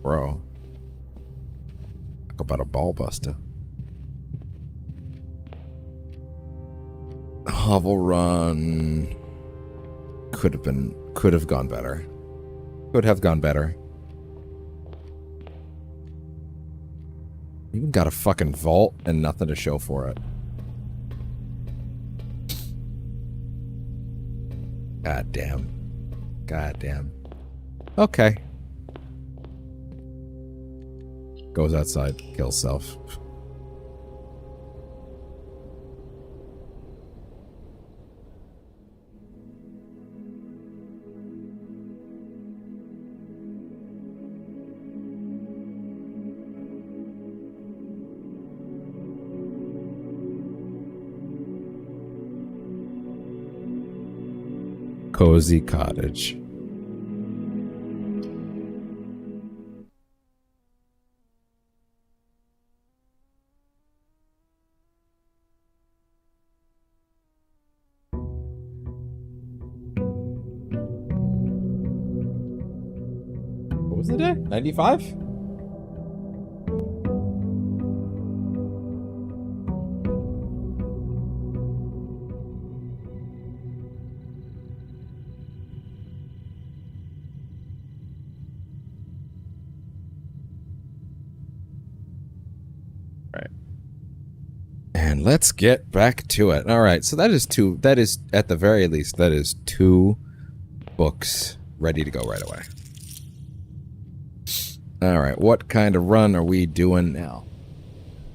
Bro. Talk about a ball buster. Hovel run. Could have gone better. Could have gone better. Even got a fucking vault and nothing to show for it. God damn. God damn. Okay. Goes outside, kills self. Cozy cottage. What was the day? 95? And let's get back to it. All right, so that is at the very least, that is 2 books ready to go right away. All right, what kind of run are we doing now?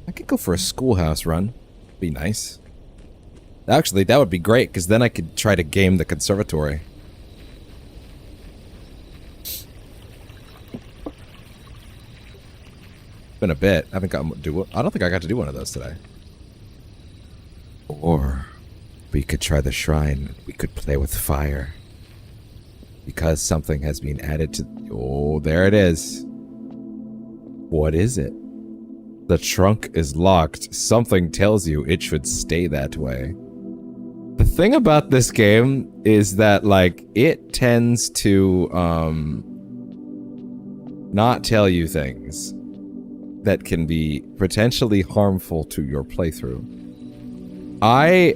I could go for a schoolhouse run. Be nice. Actually, that would be great, because then I could try to game the conservatory. Been a bit. I haven't gotten I don't think I got to do one of those today. Or we could try the shrine. We could play with fire. Because something has been added to... Oh, there it is. What is it? The trunk is locked. Something tells you it should stay that way. The thing about this game is that, like, it tends to, not tell you things that can be potentially harmful to your playthrough. I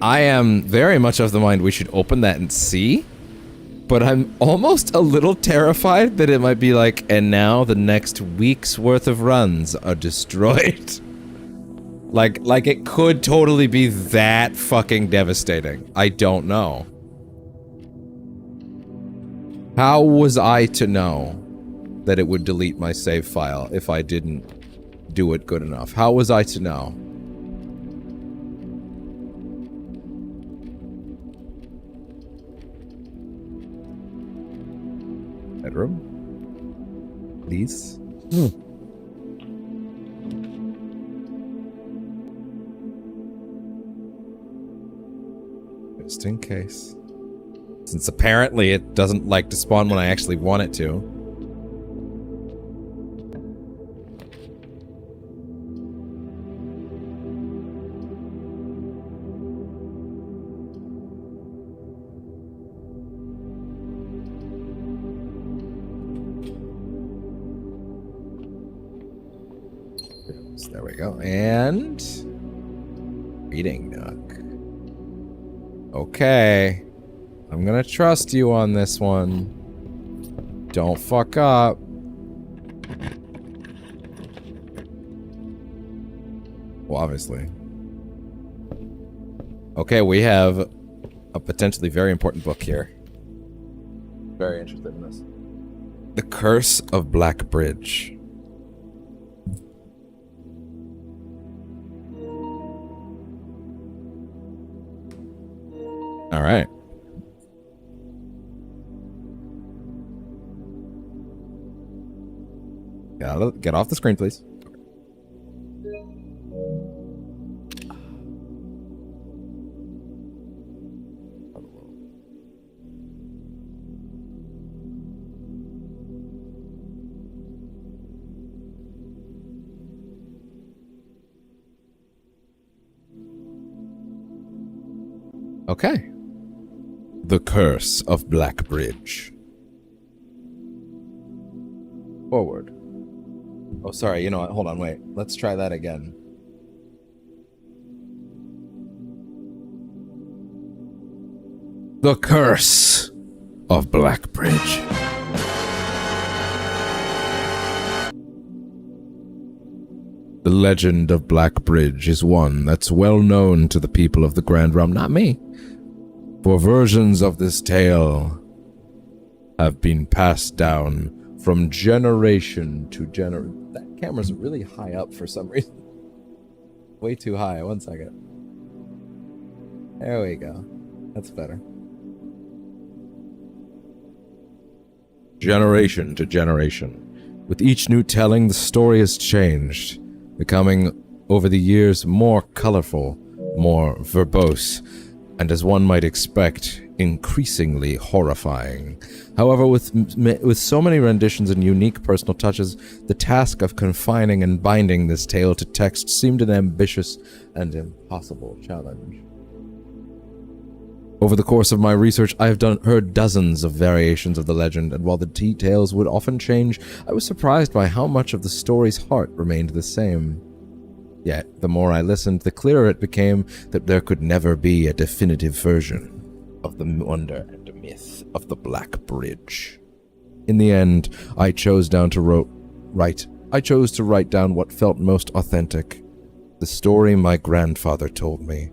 am very much of the mind we should open that and see, but I'm almost a little terrified that it might be like, and now the next week's worth of runs are destroyed. like it could totally be that fucking devastating. I don't know. How was I to know that it would delete my save file if I didn't do it good enough? How was I to know? Bedroom? Please? Just in case. Since apparently it doesn't like to spawn when I actually want it to. There we go. And reading nook. Okay. I'm gonna trust you on this one. Don't fuck up. Well, obviously. Okay, we have a potentially very important book here. Very interested in this. The Curse of Black Bridge. All right. Get off the screen, please. Okay. The Curse of Black Bridge. Forward. Oh, sorry, you know what? Hold on, wait. Let's try that again. The Curse of Black Bridge. The legend of Black Bridge is one that's well known to the people of the Grand Realm, not me. For versions of this tale have been passed down from generation to generation. That camera's really high up for some reason. Way too high. 1 second. There we go. That's better. Generation to generation. With each new telling, the story has changed, becoming, over the years, more colorful, more verbose, and as one might expect, increasingly horrifying. However, with so many renditions and unique personal touches, the task of confining and binding this tale to text seemed an ambitious and impossible challenge. Over the course of my research, I have heard dozens of variations of the legend, and while the details would often change, I was surprised by how much of the story's heart remained the same. Yet, the more I listened, the clearer it became that there could never be a definitive version of the wonder and myth of the Black Bridge. In the end, I chose to write down what felt most authentic, the story my grandfather told me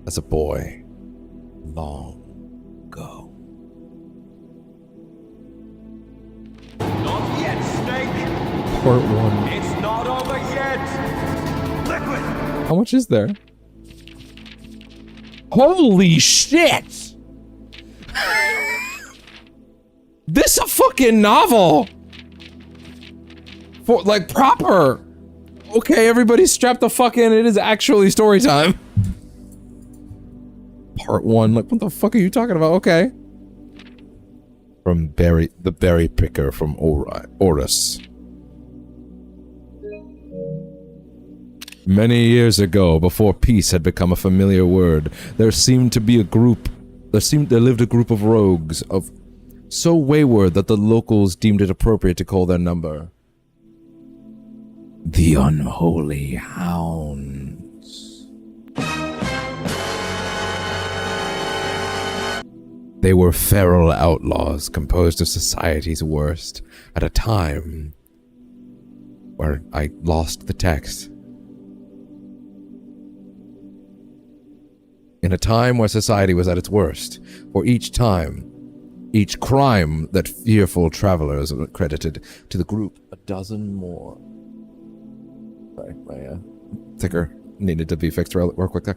as a boy long ago. Not yet, Snake! Part 1. It's not over yet! Liquid! How much is there? Holy shit! This a fucking novel! For, like, proper! Okay, everybody strap the fuck in, it is actually story time. Part 1, like, what the fuck are you talking about? Okay. From the berry picker from Orus. Many years ago, before peace had become a familiar word, there lived a group of rogues so wayward that the locals deemed it appropriate to call their number the Unholy Hounds. They were feral outlaws composed of society's worst at a time where I lost the text. In a time where society was at its worst, for each crime that fearful travelers credited to the group, a dozen more. Sorry, my ticker needed to be fixed real quick there.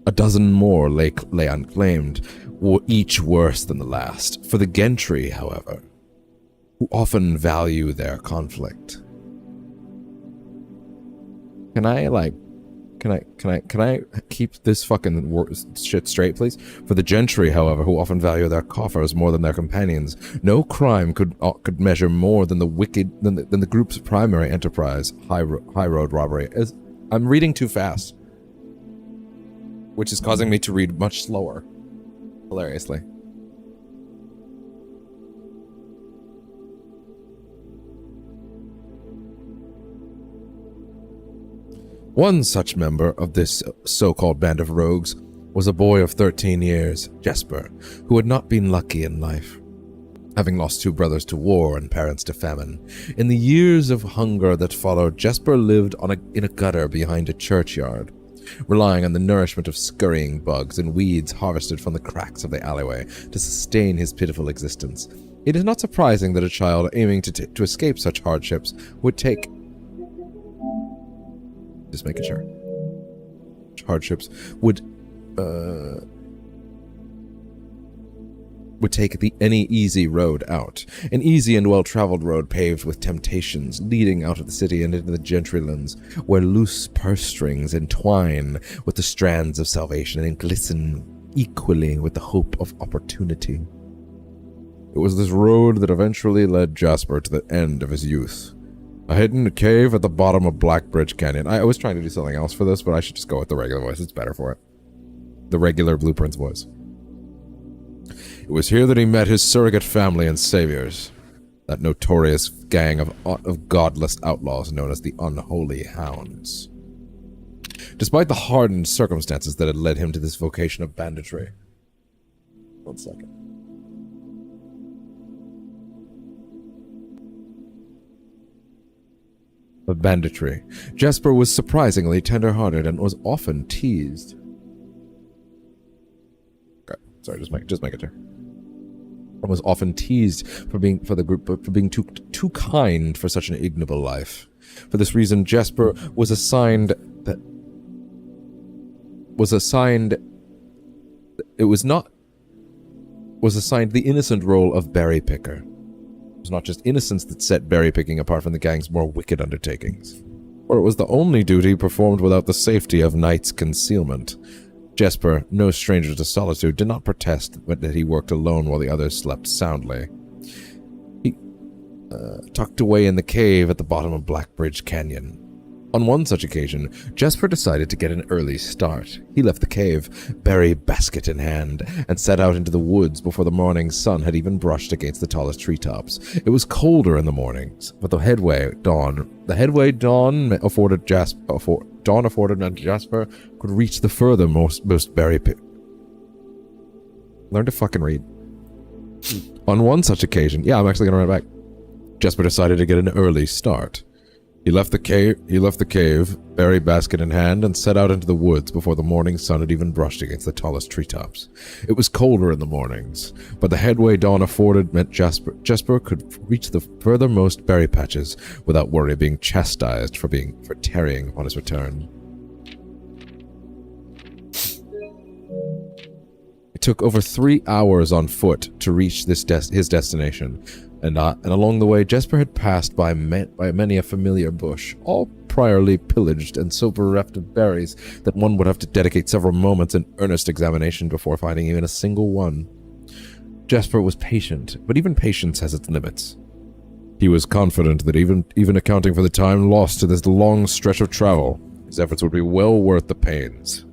A dozen more lay unclaimed, were each worse than the last. For the gentry, however, who often value their conflict. Can I keep this fucking shit straight, please? For the gentry, however, who often value their coffers more than their companions, no crime could measure more than the group's primary enterprise, high road robbery. I'm reading too fast, which is causing me to read much slower, hilariously. One such member of this so-called band of rogues was a boy of 13 years, Jesper, who had not been lucky in life, having lost 2 brothers to war and parents to famine. In the years of hunger that followed, Jesper lived in a gutter behind a churchyard, relying on the nourishment of scurrying bugs and weeds harvested from the cracks of the alleyway to sustain his pitiful existence. It is not surprising that a child aiming to escape such hardships would take... Just making sure. Hardships would any easy road out. An easy and well-traveled road paved with temptations, leading out of the city and into the gentrylands, where loose purse strings entwine with the strands of salvation and glisten equally with the hope of opportunity. It was this road that eventually led Jasper to the end of his youth. A hidden cave at the bottom of Blackbridge Canyon. I was trying to do something else for this, but I should just go with the regular voice. It's better for it. The regular Blueprints voice. It was here that he met his surrogate family and saviors, that notorious gang of godless outlaws known as the Unholy Hounds. Despite the hardened circumstances that had led him to this vocation of banditry. 1 second. Of banditry, Jasper was surprisingly tender-hearted and was often teased. Okay, sorry, just make it there. Was often teased for being too kind for such an ignoble life. For this reason, Jasper was assigned the innocent role of berry picker. It was not just innocence that set berry picking apart from the gang's more wicked undertakings, for it was the only duty performed without the safety of night's concealment. Jasper, no stranger to solitude, did not protest that he worked alone while the others slept soundly. He tucked away in the cave at the bottom of Blackbridge Canyon. On one such occasion, Jasper decided to get an early start. He left the cave, berry basket in hand, and set out into the woods before the morning sun had even brushed against the tallest treetops. It was colder in the mornings, but the headway dawn afforded Jasper could reach the furthermost berry pit. Learn to fucking read. On one such occasion, yeah, I'm actually gonna run it back. Jasper decided to get an early start. He left the cave, berry basket in hand, and set out into the woods before the morning sun had even brushed against the tallest treetops. It was colder in the mornings, but the headway dawn afforded meant Jasper could reach the furthermost berry patches without worry of being chastised for tarrying upon his return. It took over 3 hours on foot to reach his destination. And along the way, Jasper had passed by many a familiar bush, all priorly pillaged and so bereft of berries that one would have to dedicate several moments in earnest examination before finding even a single one. Jasper was patient, but even patience has its limits. He was confident that even accounting for the time lost to this long stretch of travel, his efforts would be well worth the pains.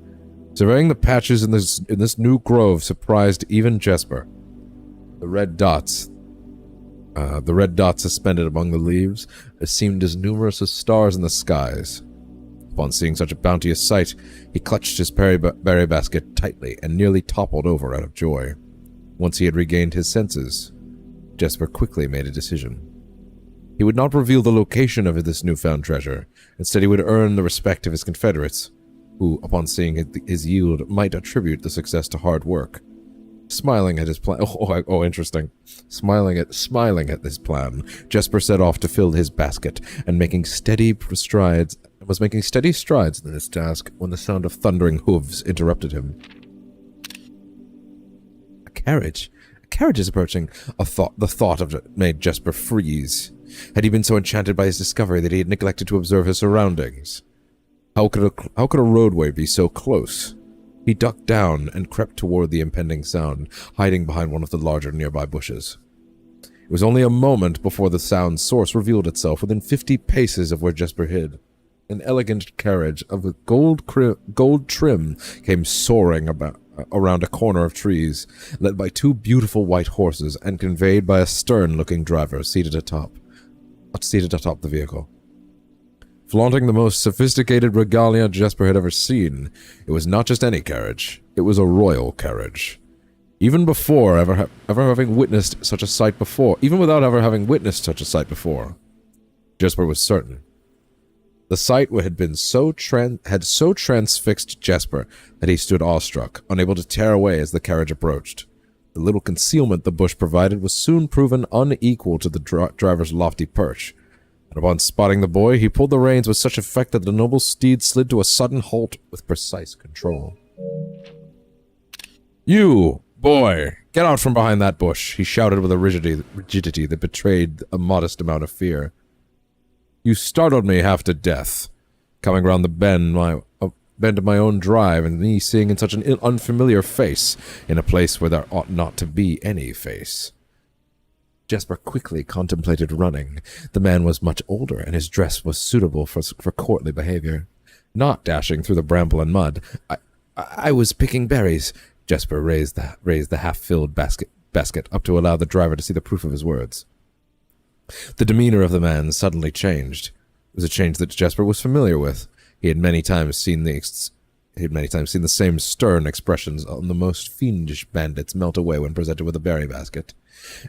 Surveying the patches in this new grove surprised even Jasper. The red dots suspended among the leaves seemed as numerous as stars in the skies. Upon seeing such a bounteous sight, he clutched his berry basket tightly and nearly toppled over out of joy. Once he had regained his senses, Jasper quickly made a decision. He would not reveal the location of this newfound treasure. Instead, he would earn the respect of his confederates, who, upon seeing his yield, might attribute the success to hard work. Smiling at his plan. Interesting. Smiling at this plan, Jasper set off to fill his basket and was making steady strides in his task when the sound of thundering hooves interrupted him. A carriage is approaching. The thought of it made Jasper freeze. Had he been so enchanted by his discovery that he had neglected to observe his surroundings? How could a roadway be so close? He ducked down and crept toward the impending sound, hiding behind one of the larger nearby bushes. It was only a moment before the sound's source revealed itself within 50 paces of where Jasper hid. An elegant carriage of gold trim came soaring around a corner of trees, led by 2 beautiful white horses and conveyed by a stern-looking driver seated atop the vehicle. Flaunting the most sophisticated regalia Jasper had ever seen, it was not just any carriage, it was a royal carriage. Even without ever having witnessed such a sight before, Jasper was certain. The sight had so transfixed Jasper that he stood awestruck, unable to tear away as the carriage approached. The little concealment the bush provided was soon proven unequal to the driver's lofty perch. And upon spotting the boy, he pulled the reins with such effect that the noble steed slid to a sudden halt with precise control. You, boy, get out from behind that bush, he shouted with a rigidity that betrayed a modest amount of fear. You startled me half to death, coming round the bend of my own drive, and me seeing in such an unfamiliar face, in a place where there ought not to be any face. Jesper quickly contemplated running. The man was much older, and his dress was suitable for courtly behavior. Not dashing through the bramble and mud. I was picking berries. Jesper raised the half-filled basket up to allow the driver to see the proof of his words. The demeanor of the man suddenly changed. It was a change that Jesper was familiar with. He had many times seen the same stern expressions on the most fiendish bandits melt away when presented with a berry basket.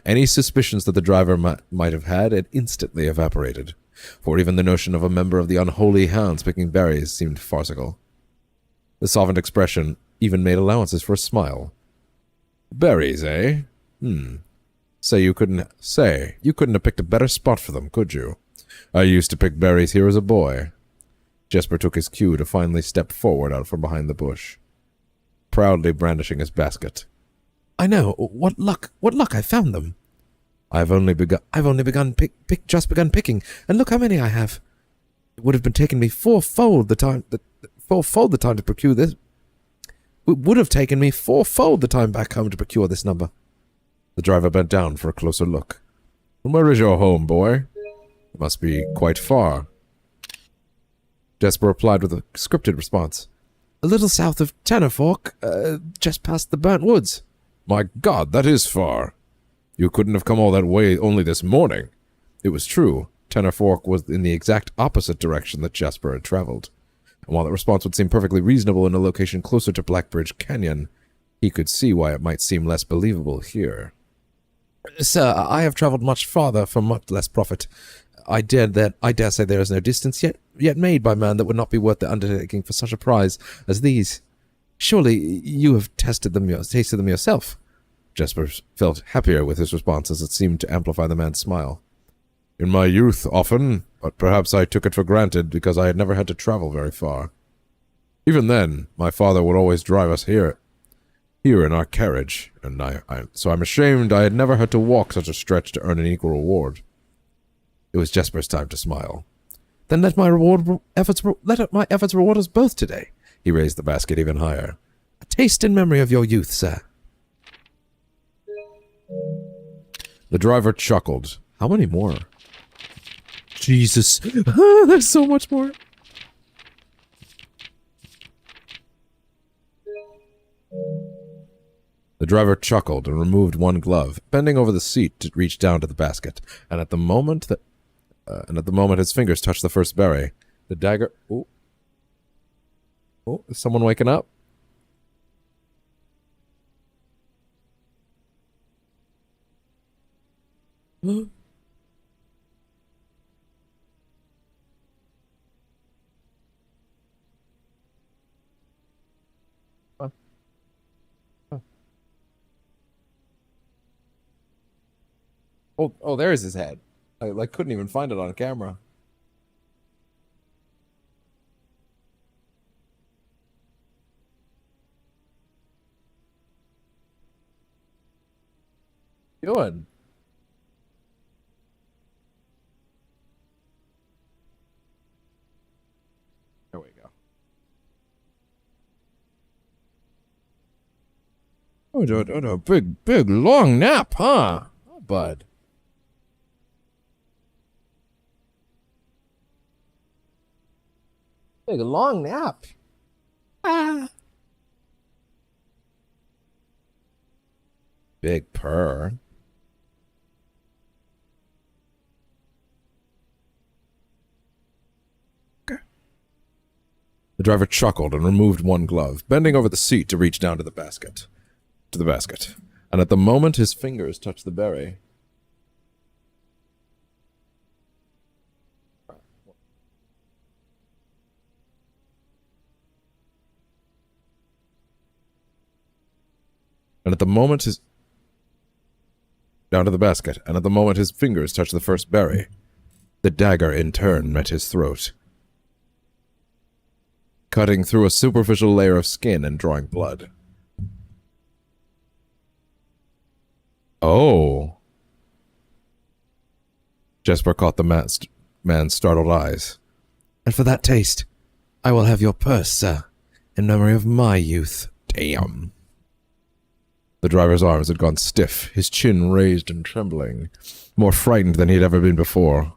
Any suspicions that the driver might have had instantly evaporated, for even the notion of a member of the unholy hounds picking berries seemed farcical. The softened expression even made allowances for a smile. Berries, eh? You couldn't have picked a better spot for them, could you? I used to pick berries here as a boy. Jesper took his cue to finally step forward out from behind the bush, proudly brandishing his basket. I know. What luck! I found them. I've only begun picking, and look how many I have. It would have been taken me fourfold the time to procure this. It would have taken me fourfold the time back home to procure this number. The driver bent down for a closer look. And where is your home, boy? It must be quite far. Jesper replied with a scripted response. A little south of Tennerfork, just past the burnt woods. My God, that is far. You couldn't have come all that way only this morning. It was true. Tennerfork was in the exact opposite direction that Jesper had traveled. And while that response would seem perfectly reasonable in a location closer to Blackbridge Canyon, he could see why it might seem less believable here. Sir, I have traveled much farther for much less profit. I dare say there is no distance yet made by man that would not be worth the undertaking for such a prize as these. Surely you have tasted them yourself. Jesper felt happier with his response as it seemed to amplify the man's smile. In my youth, often, but perhaps I took it for granted because I had never had to travel very far. Even then, my father would always drive us here in our carriage, and so I'm ashamed I had never had to walk such a stretch to earn an equal reward. It was Jesper's time to smile. Then let my efforts reward us both today. He raised the basket even higher. A taste in memory of your youth, sir. The driver chuckled. How many more? Jesus. There's so much more. The driver chuckled and removed one glove, bending over the seat to reach down to the basket. And at the moment his fingers touched the first berry, the dagger... Oh, is someone waking up? Oh, there's his head. I couldn't even find it on camera. What are you doing? There we go. Oh, big long nap, huh? Oh, bud. Big long nap. Big purr. The driver chuckled and removed one glove, bending over the seat to reach down to the basket. And at the moment his fingers touched the berry. And at the moment his... Down to the basket, and at the moment his fingers touched the first berry, the dagger in turn met his throat, cutting through a superficial layer of skin and drawing blood. Oh. Jesper caught the man's startled eyes. And for that taste, I will have your purse, sir, in memory of my youth. Damn. The driver's arms had gone stiff, his chin raised and trembling, more frightened than he had ever been before.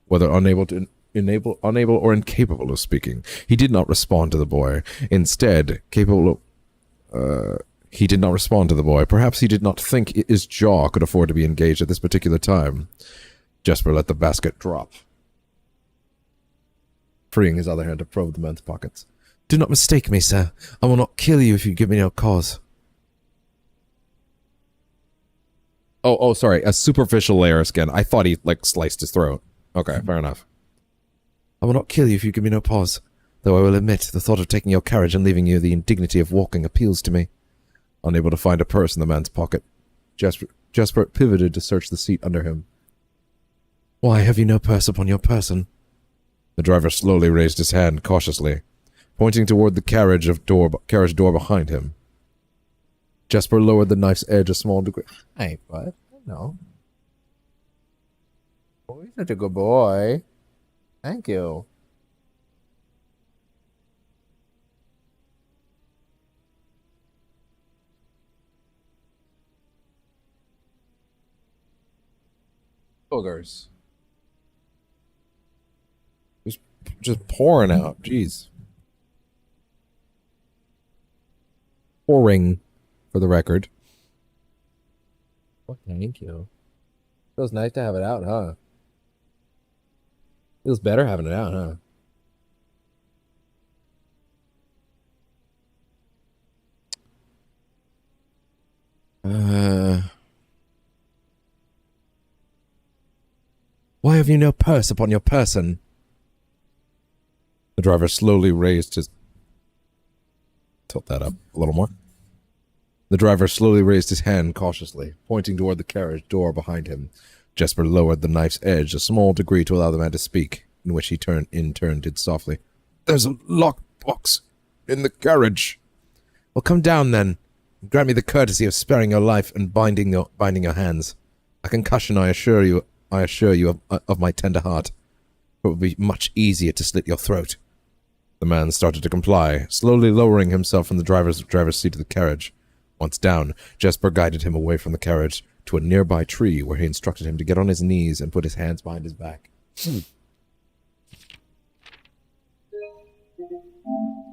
Whether unable or incapable of speaking, he did not respond to the boy. Instead, he did not respond to the boy. Perhaps he did not think his jaw could afford to be engaged at this particular time. Jesper let the basket drop, freeing his other hand to probe the man's pockets. Do not mistake me, sir. I will not kill you if you give me no cause. Oh, sorry. A superficial layer of skin. I thought he, sliced his throat. Okay, fair enough. I will not kill you if you give me no pause. Though I will admit, the thought of taking your carriage and leaving you the indignity of walking appeals to me. Unable to find a purse in the man's pocket, Jesper pivoted to search the seat under him. Why have you no purse upon your person? The driver slowly raised his hand cautiously, pointing toward the carriage door behind him. Jesper lowered the knife's edge a small degree. Hey, bud. No. Oh, you're such a good boy. Thank you. Boogers. Just pouring out. Jeez. Pouring, for the record. Well, thank you. Feels nice to have it out, huh? Feels better having it out, huh? Why have you no purse upon your person? The driver slowly raised his... Tilt that up a little more. The driver slowly raised his hand cautiously, pointing toward the carriage door behind him. Jesper lowered the knife's edge a small degree to allow the man to speak, in which he in turn did softly. There's a lockbox in the carriage. Well, come down then. Grant me the courtesy of sparing your life and binding your hands. A concussion, I assure you of my tender heart. It would be much easier to slit your throat. The man started to comply, slowly lowering himself from the driver's seat of the carriage. Once down, Jesper guided him away from the carriage to a nearby tree where he instructed him to get on his knees and put his hands behind his back.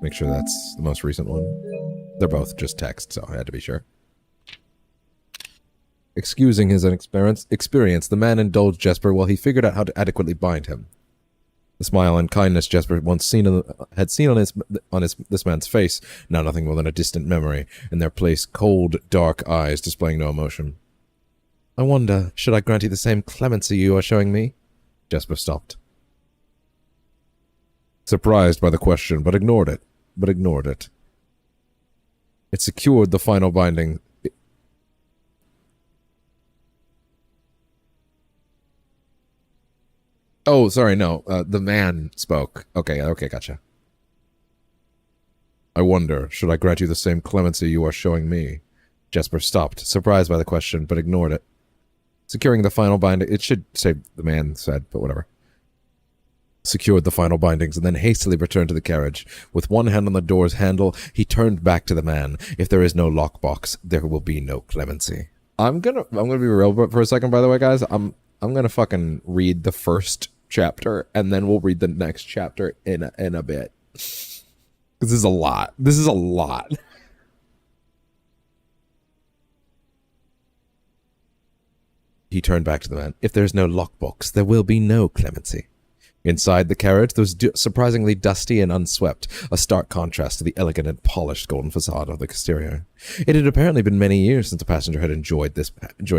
Make sure that's the most recent one. They're both just text, so I had to be sure. Excusing his experience, the man indulged Jesper while he figured out how to adequately bind him. The smile and kindness Jesper had seen on this man's face, now nothing more than a distant memory, in their place cold, dark eyes displaying no emotion. I wonder, should I grant you the same clemency you are showing me? Jesper stopped. Surprised by the question, but ignored it. It secured the final binding. Oh, sorry, no. The man spoke. Okay, gotcha. I wonder, should I grant you the same clemency you are showing me? Jesper stopped, surprised by the question, but ignored it. Securing the final binding... It should say the man said, but whatever. Secured the final bindings, and then hastily returned to the carriage. With one hand on the door's handle, he turned back to the man. If there is no lockbox, there will be no clemency. I'm gonna be real for a second, by the way, guys. I'm gonna fucking read the first chapter, and then we'll read the next chapter in a bit. This is a lot. He turned back to the man. If there's no lockbox, there will be no clemency. Inside the carriage, it was surprisingly dusty and unswept, a stark contrast to the elegant and polished golden facade of the exterior. It had apparently been many years since a passenger had enjoyed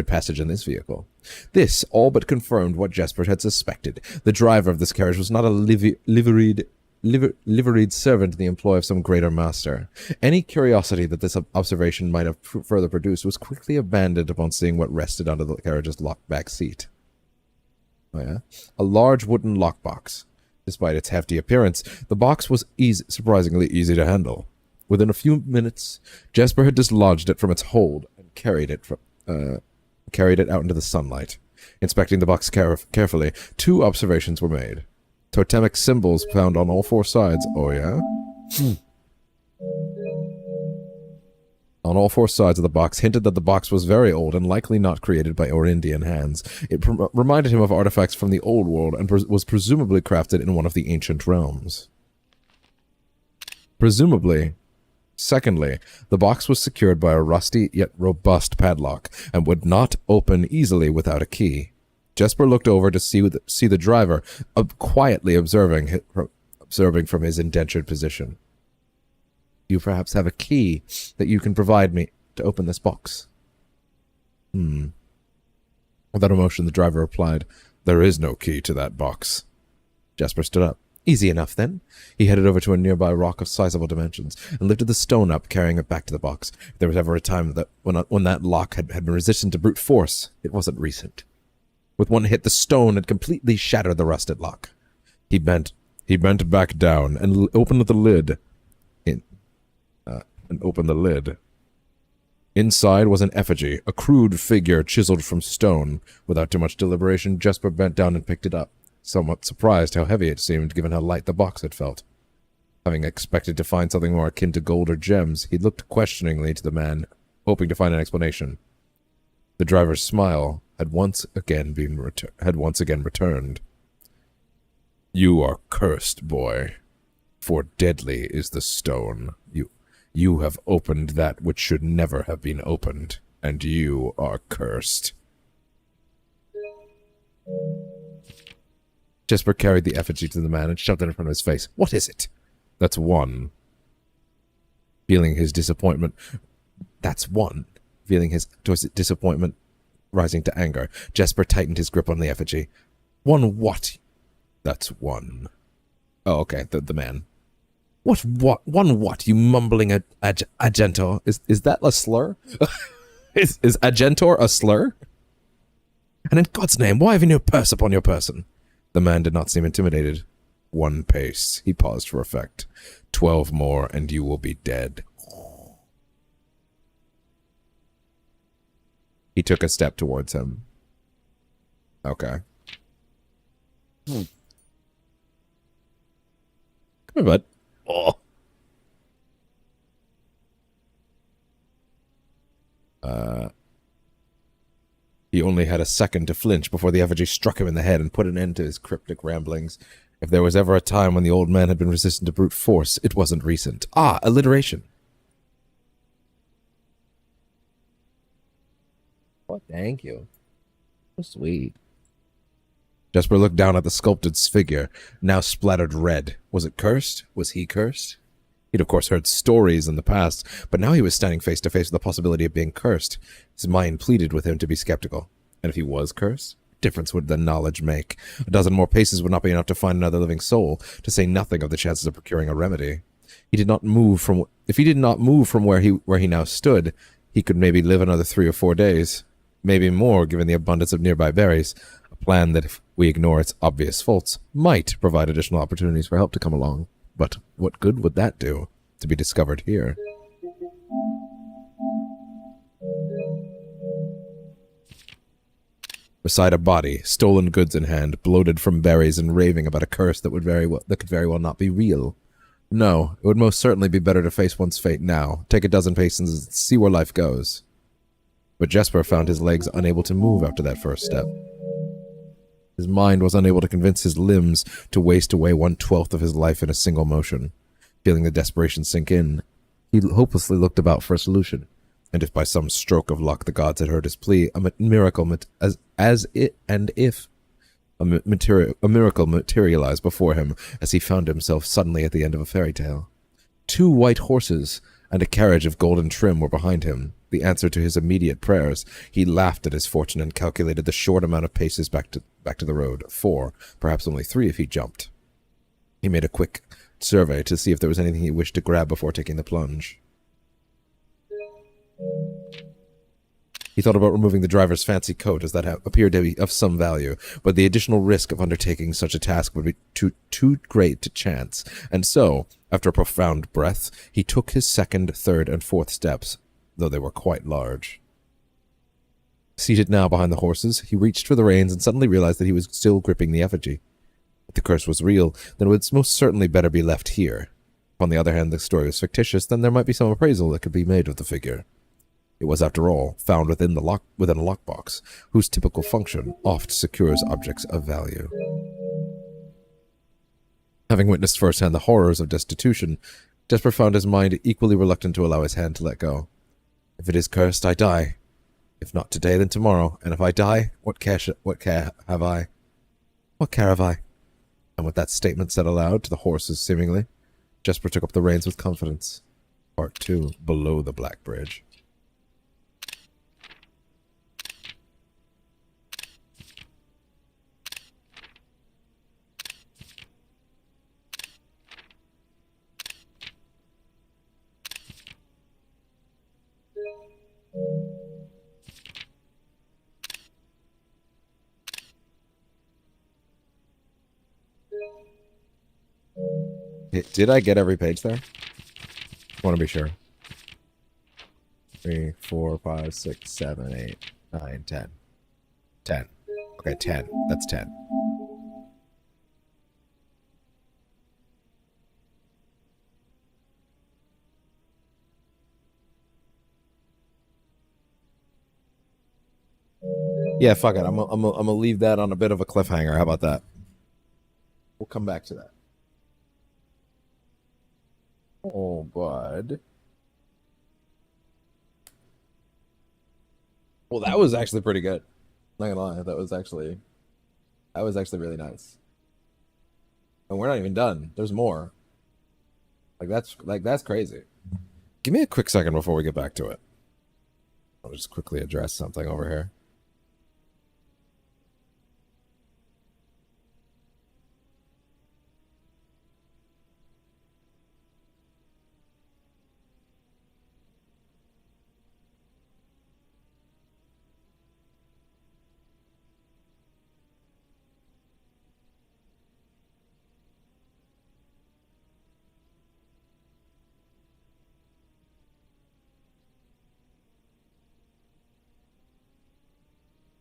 passage in this vehicle. This all but confirmed what Jesper had suspected. The driver of this carriage was not a liveried servant in the employ of some greater master. Any curiosity that this observation might have further produced was quickly abandoned upon seeing what rested under the carriage's locked back seat. Oh yeah? A large wooden lockbox. Despite its hefty appearance, the box was surprisingly easy to handle. Within a few minutes, Jesper had dislodged it from its hold and carried it carried it out into the sunlight. Inspecting the box carefully, 2 observations were made. Totemic symbols found on all 4 sides. Oh, yeah? On all 4 sides of the box hinted that the box was very old and likely not created by Orindian hands. It reminded him of artifacts from the old world and was presumably crafted in one of the ancient realms. Presumably. Secondly, the box was secured by a rusty yet robust padlock and would not open easily without a key. Jesper looked over to see the driver, quietly observing from his indentured position. You perhaps have a key that you can provide me to open this box. Without emotion, the driver replied, There is no key to that box. Jesper stood up. Easy enough, then. He headed over to a nearby rock of sizable dimensions and lifted the stone up, carrying it back to the box. If there was ever a time that when that lock had been resistant to brute force, it wasn't recent. With one hit, the stone had completely shattered the rusted lock. He bent back down and opened the lid. Inside was an effigy, a crude figure chiseled from stone. Without too much deliberation, Jesper bent down and picked it up, somewhat surprised how heavy it seemed given how light the box had felt. Having expected to find something more akin to gold or gems, he looked questioningly to the man, hoping to find an explanation. The driver's smile had once again returned. You are cursed, boy, for deadly is the stone. You have opened that which should never have been opened, and you are cursed. Jesper carried the effigy to the man and shoved it in front of his face. What is it? That's 1. Feeling his disappointment. That's 1. Feeling his disappointment rising to anger, Jesper tightened his grip on the effigy. 1 what? That's 1. Oh, okay, the man. What? 1 what? You mumbling Agentor? Is that a slur? is Agentor a slur? And in God's name, why have you no purse upon your person? The man did not seem intimidated. 1 pace. He paused for effect. 12 more, and you will be dead. He took a step towards him. Okay. Come here, bud. Oh. He only had a second to flinch before the effigy struck him in the head and put an end to his cryptic ramblings. If there was ever a time when the old man had been resistant to brute force, it wasn't recent. Ah, alliteration. Oh, thank you. So sweet. Jesper looked down at the sculpted figure, now splattered red. Was it cursed? Was he cursed? He'd of course heard stories in the past, but now he was standing face to face with the possibility of being cursed. His mind pleaded with him to be skeptical. And if he was cursed? What difference would the knowledge make? A dozen more paces would not be enough to find another living soul, to say nothing of the chances of procuring a remedy. If he did not move from where he now stood, he could maybe live another 3 or 4 days. Maybe more, given the abundance of nearby berries. A plan that, if we ignore its obvious faults, might provide additional opportunities for help to come along. But what good would that do, to be discovered here? Beside a body, stolen goods in hand, bloated from berries and raving about a curse that could very well not be real. No, it would most certainly be better to face one's fate now, take a dozen paces and see where life goes. But Jesper found his legs unable to move after that first step. His mind was unable to convince his limbs to waste away 1/12 of his life in a single motion. Feeling the desperation sink in, he hopelessly looked about for a solution. And if by some stroke of luck the gods had heard his plea, a miracle materialized before him as he found himself suddenly at the end of a fairy tale. 2 white horses and a carriage of golden trim were behind him, the answer to his immediate prayers. He laughed at his fortune and calculated the short amount of paces back to the road. 4, perhaps only 3 if he jumped. He made a quick survey to see if there was anything he wished to grab before taking the plunge. He thought about removing the driver's fancy coat, as that appeared to be of some value, but the additional risk of undertaking such a task would be too great to chance, and so, after a profound breath, he took his 2nd, 3rd, and 4th steps, though they were quite large. Seated now behind the horses, he reached for the reins and suddenly realized that he was still gripping the effigy. If the curse was real, then it would most certainly better be left here. If, on the other hand, the story was fictitious, then there might be some appraisal that could be made of the figure. It was, after all, found within a lockbox, whose typical function oft secures objects of value. Having witnessed firsthand the horrors of destitution, Jesper found his mind equally reluctant to allow his hand to let go. If it is cursed, I die. If not today, then tomorrow. And if I die, what care have I? What care have I? And with that statement said aloud to the horses, seemingly, Jesper took up the reins with confidence. Part 2, Below the Black Bridge. Did I get every page there? I want to be sure. 3, 4, 5, 6, 7, 8, 9, 10. 10. Okay, 10. That's 10. Yeah, fuck it. I'm gonna leave that on a bit of a cliffhanger. How about that? We'll come back to that. Oh, bud. Well, that was actually pretty good. Not gonna lie, that was actually really nice. And we're not even done. There's more. That's crazy. Give me a quick second before we get back to it. I'll just quickly address something over here.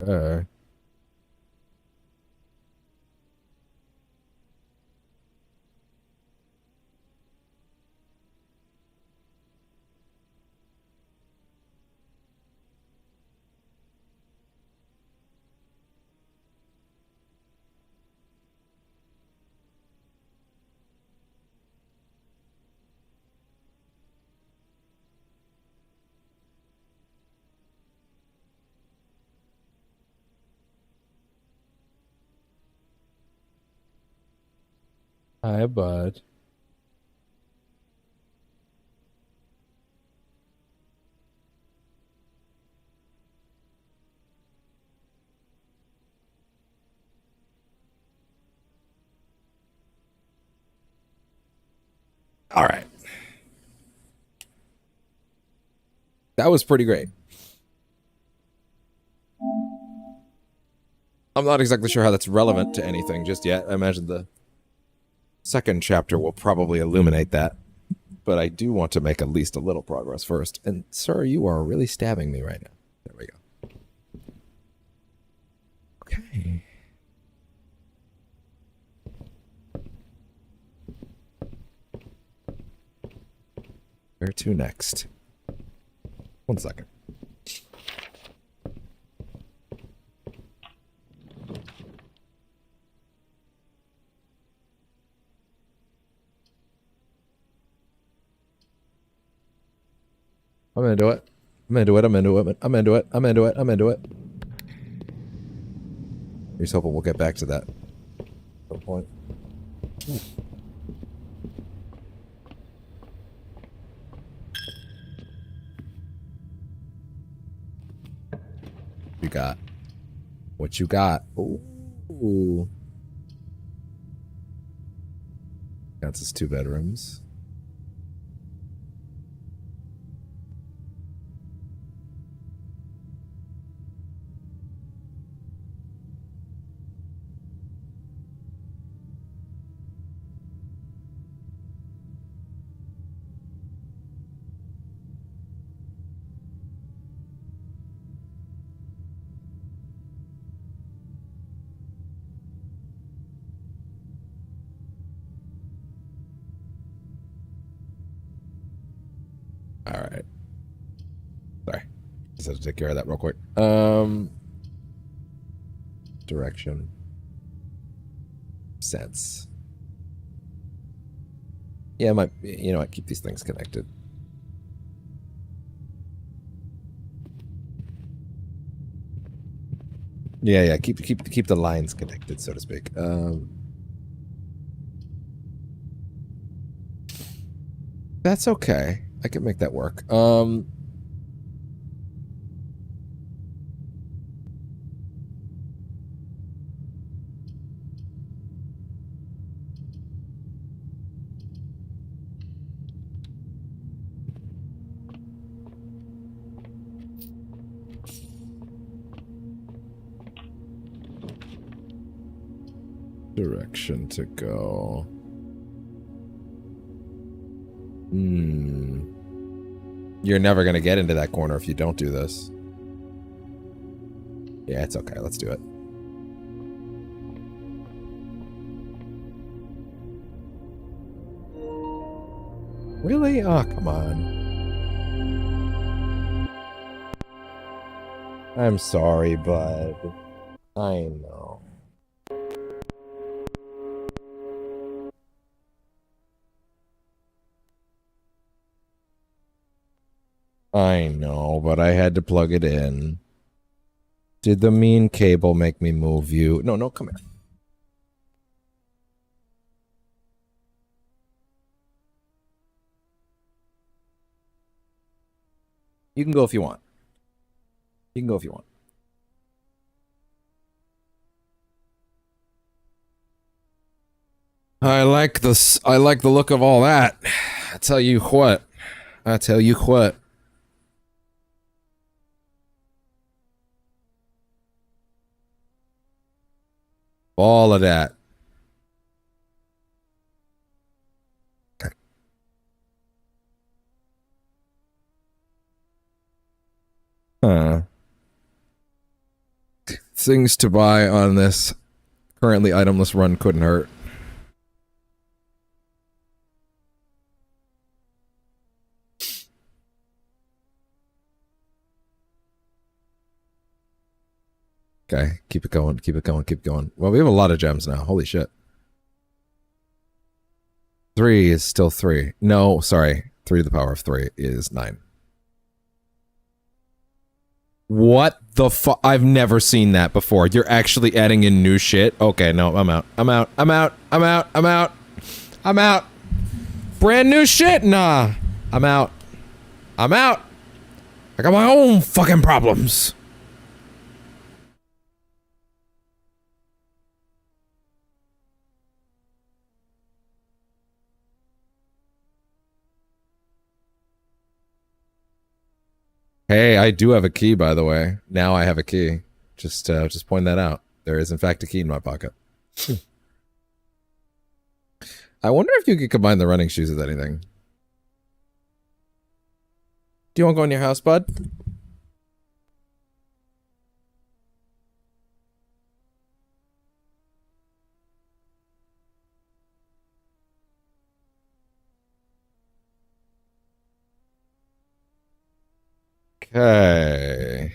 Uh, Hi, bud. All right. That was pretty great. I'm not exactly sure how that's relevant to anything just yet. I imagine the second chapter will probably illuminate that. But I do want to make at least a little progress first. And, sir, you are really stabbing me right now. There we go. Okay. Where to next? 1 second. I'm into it. I'm into it. I'm into it. I'm into it. I'm into it. I'm into it. Here's hoping we'll get back to that at some point. You got what you got. Ooh. That's his 2 bedrooms. All right. Sorry. Just had to take care of that real quick. Direction. Sense. Yeah, you know what? Keep these things connected. Yeah. Keep the lines connected, so to speak. That's okay. I can make that work. Direction to go. You're never gonna get into that corner if you don't do this. Yeah, it's okay. Let's do it. Really? Oh, come on. I'm sorry, bud. I know. I know, but I had to plug it in. Did the mean cable make me move you? No, come here. You can go if you want. You can go if you want. I like this. I like the look of all that. I tell you what. I tell you what. All of that. Huh. Things to buy on this currently itemless run couldn't hurt. Okay, keep it going, keep it going, keep it going. Well, we have a lot of gems now. Holy shit. 3 is still 3. No, sorry. 3 to the power of 3 is 9. What the fuck? I've never seen that before. You're actually adding in new shit? Okay, no, I'm out. I'm out. I'm out. I'm out. I'm out. I'm out. Brand new shit? Nah. I'm out. I'm out. I got my own fucking problems. Hey, I do have a key, by the way. Now I have a key. Just point that out. There is, in fact, a key in my pocket. I wonder if you could combine the running shoes with anything. Do you want to go in your house, bud? Okay.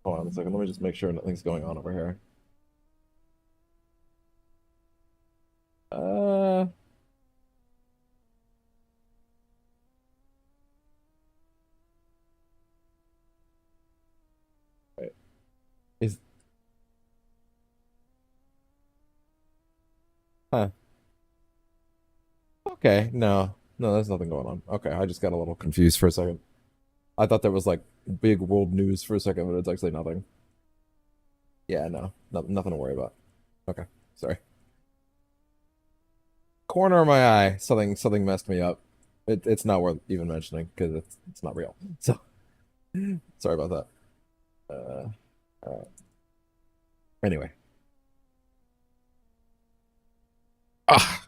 Hold on a second. Let me just make sure nothing's going on over here. Wait. Huh. Okay, no, there's nothing going on. Okay, I just got a little confused for a second. I thought there was like big world news for a second, but it's actually nothing. Yeah, nothing to worry about. Okay, sorry. Corner of my eye, something messed me up. It's not worth even mentioning because it's not real. So sorry about that. All right. Anyway. Ah.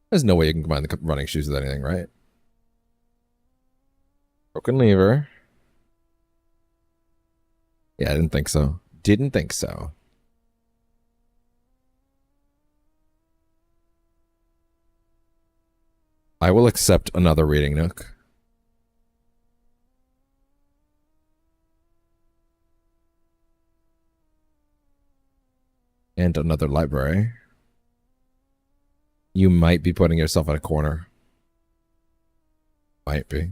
There's no way you can combine the running shoes with anything, right? Broken lever. Yeah, I didn't think so. Didn't think so. I will accept another reading nook. And another library. You might be putting yourself in a corner. Might be.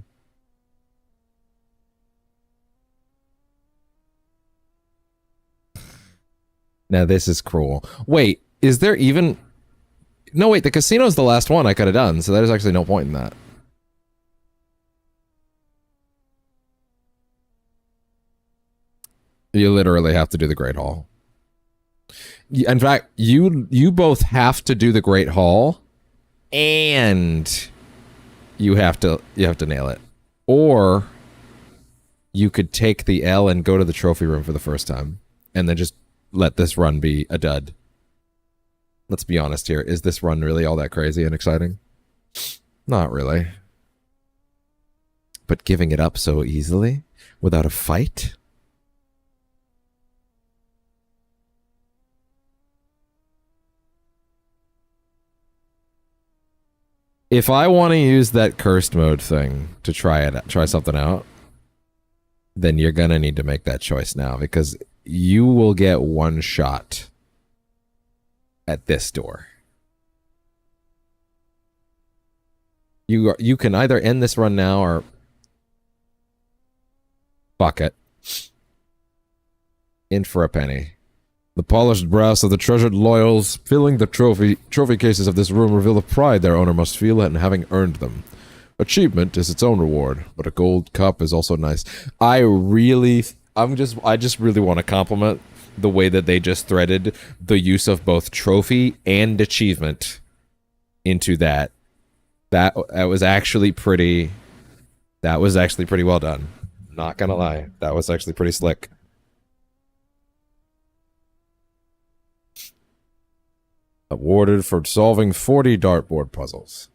Now this is cruel. Wait, is there even... No, wait, the casino's the last one I could have done, so there's actually no point in that. You literally have to do the Great Hall. In fact, you both have to do the Great Hall, and you have to nail it. Or you could take the L and go to the trophy room for the first time, and then just let this run be a dud. Let's be honest here. Is this run really all that crazy and exciting? Not really. But giving it up so easily without a fight? If I want to use that cursed mode thing to try something out, then you're gonna need to make that choice now, because you will get one shot at this door. You can either end this run now or fuck it. In for a penny. The polished brass of the treasured loyals filling the trophy cases of this room reveal the pride their owner must feel in having earned them. Achievement is its own reward, but a gold cup is also nice. I just really want to compliment the way that they just threaded the use of both trophy and achievement into that. That was actually pretty well done. Not gonna lie. That was actually pretty slick. Awarded for solving 40 dartboard puzzles.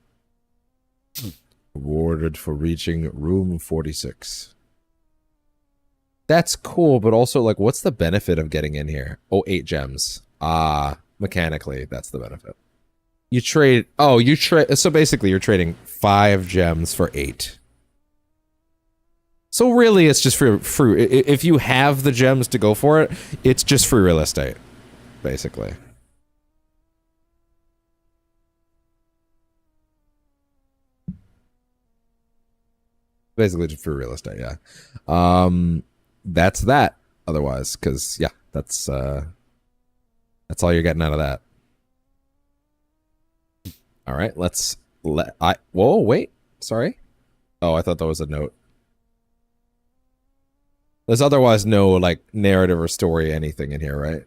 Awarded for reaching room 46. That's cool, but also, like, what's the benefit of getting in here? Oh, 8 gems. Mechanically, that's the benefit. You trade... Oh, you trade... So basically, you're trading 5 gems for 8. So really, it's just free... If you have the gems to go for it, it's just free real estate. Basically. Basically just free real estate, yeah. That's that, otherwise, because, yeah, that's all you're getting out of that. All right, whoa, wait, sorry. Oh, I thought that was a note. There's otherwise no, like, narrative or story anything in here, right?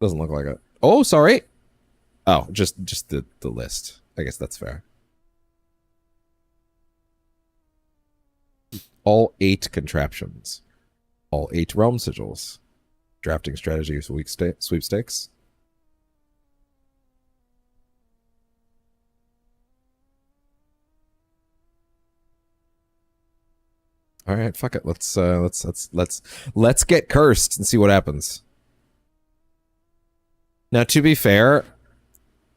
Doesn't look like it. Oh, sorry. Oh, just the list. I guess that's fair. All 8 contraptions. All 8 realm sigils. Drafting strategy sweepstakes. All right, fuck it. Let's get cursed and see what happens. Now, to be fair,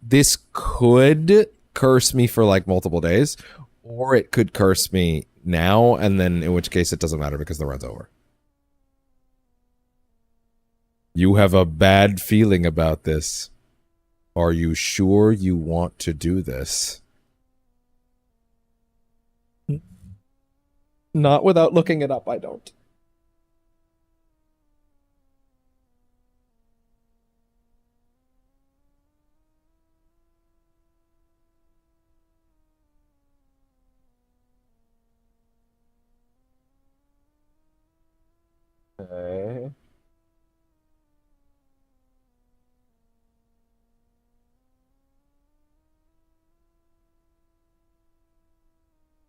this could curse me for like multiple days, or it could curse me now, and then in which case it doesn't matter because the run's over. You have a bad feeling about this. Are you sure you want to do this? Not without looking it up, I don't. Okay.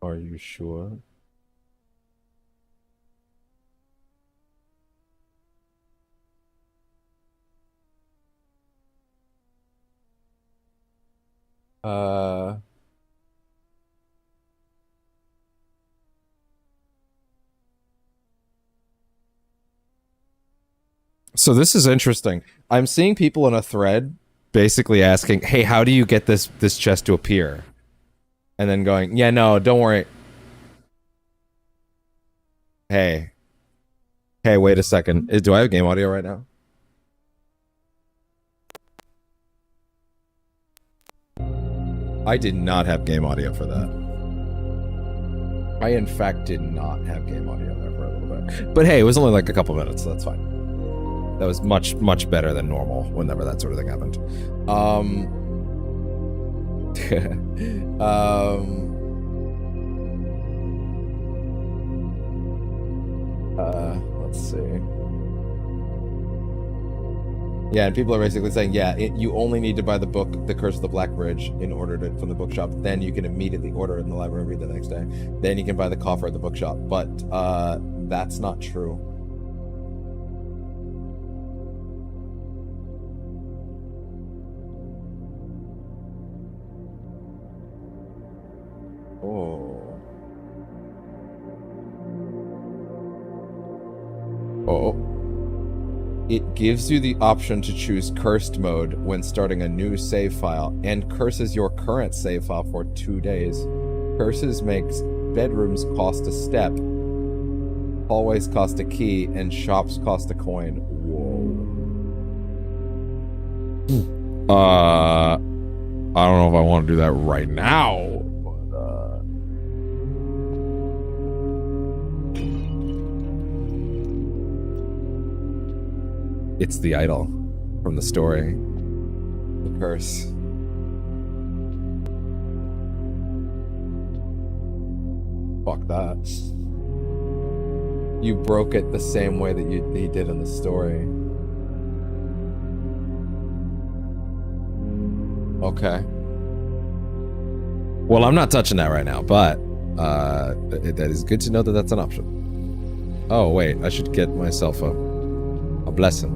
Are you sure? So this is interesting. I'm seeing people in a thread basically asking, "Hey, how do you get this chest to appear?" And then going, "Yeah, no, don't worry. Hey, wait a second. Do I have game audio right now?" I did not have game audio for that. I, in fact, did not have game audio there for a little bit. But hey, it was only like a couple minutes, so that's fine. That was much, much better than normal whenever that sort of thing happened. Let's see. Yeah, and people are basically saying, yeah, you only need to buy the book, The Curse of the Black Bridge, in order to from the bookshop. Then you can immediately order it in the library and read the next day. Then you can buy the coffer at the bookshop. But that's not true. Oh. Oh. It gives you the option to choose cursed mode when starting a new save file, and curses your current save file for 2 days. Curses makes bedrooms cost a step, hallways cost a key, and shops cost a coin. Whoa. I don't know if I want to do that right now, but it's the idol from the story. The curse. Fuck that. You broke it the same way that he did in the story. Okay. Well, I'm not touching that right now, but that is good to know that that's an option. Oh, wait, I should get myself a blessing.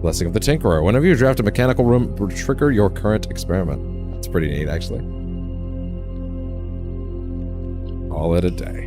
Blessing of the Tinkerer. Whenever you draft a mechanical room, trigger your current experiment. It's pretty neat, actually. Call it a day.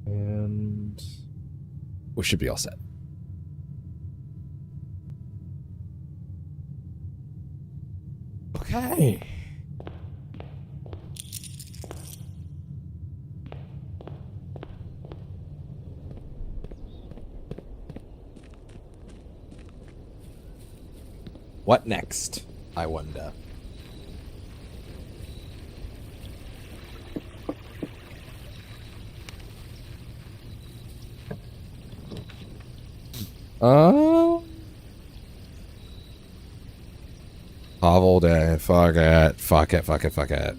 And we should be all set. Okay. What next, I wonder? Hovel day. Fuck it. Fuck it. Fuck it. Fuck it.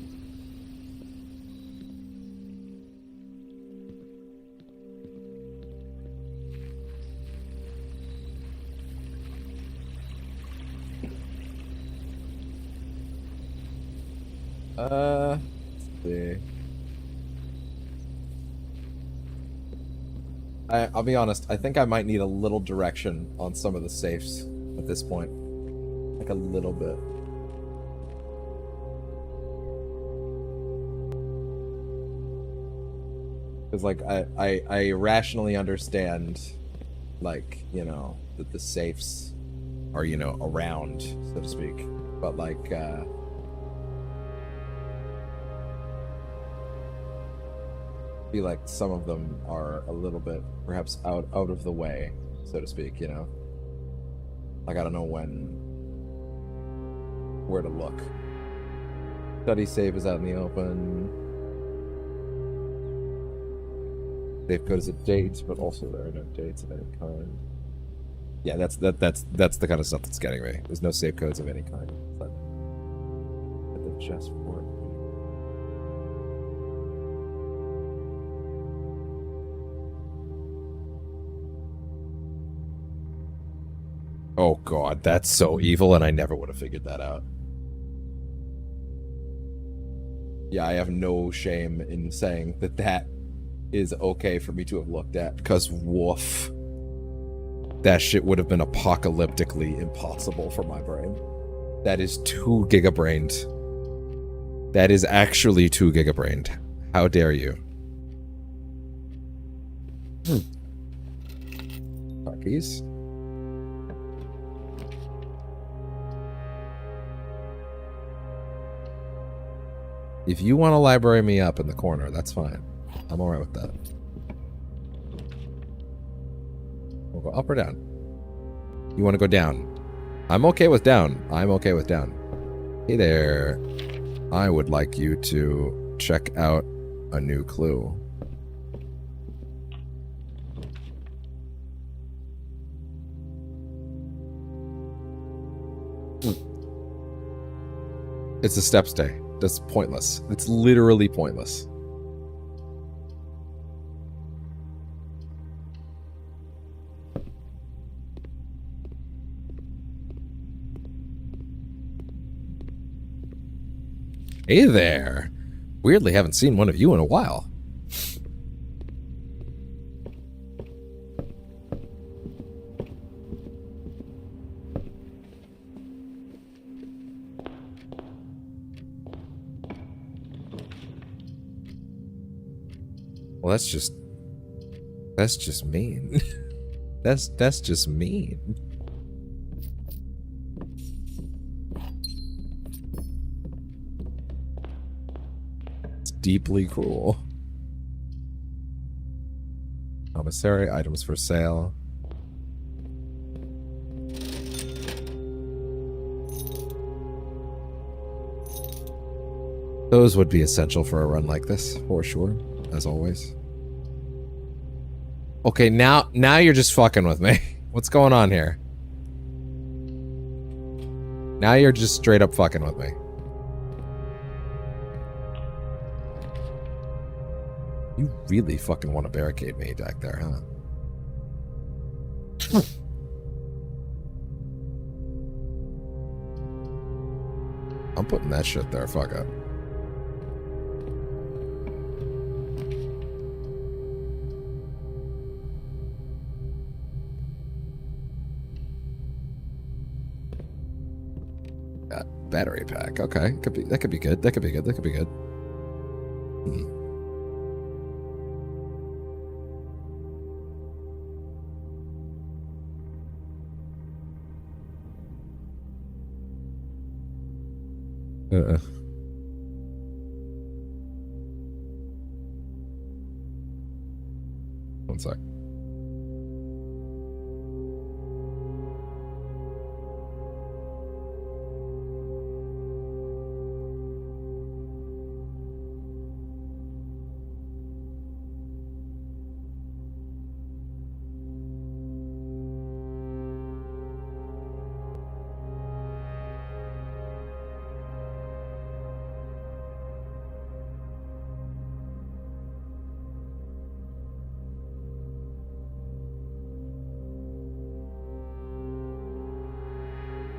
Let's see. I'll be honest, I think I might need a little direction on some of the safes at this point. Like a little bit. Because, like, I rationally understand, like, you know, that the safes are, you know, around, so to speak. But, like, I feel like some of them are a little bit, perhaps, out of the way, so to speak, you know? Like, I don't know where to look. Study safe is out in the open. Safe code is a date, but also there are no dates of any kind. Yeah, that's the kind of stuff that's getting me. There's no safe codes of any kind. But at the chessboard. Oh god, that's so evil, and I never would have figured that out. Yeah, I have no shame in saying that that is okay for me to have looked at, because woof. That shit would have been apocalyptically impossible for my brain. That is too gigabrained. That is actually too gigabrained. How dare you? Fuckies. If you want to library me up in the corner, that's fine. I'm alright with that. We'll go up or down? You want to go down? I'm okay with down. I'm okay with down. Hey there. I would like you to check out a new clue. It's a step stay. That's pointless. It's literally pointless. Hey there. Weirdly haven't seen one of you in a while. Well, that's just mean. that's just mean. It's deeply cruel. Commissary, items for sale. Those would be essential for a run like this, for sure, as always. Okay, now you're just fucking with me. What's going on here? Now you're just straight up fucking with me. You really fucking want to barricade me back there, huh? I'm putting that shit there, fuck up. Battery pack. Okay, that could be good. That could be good. That could be good. One sec.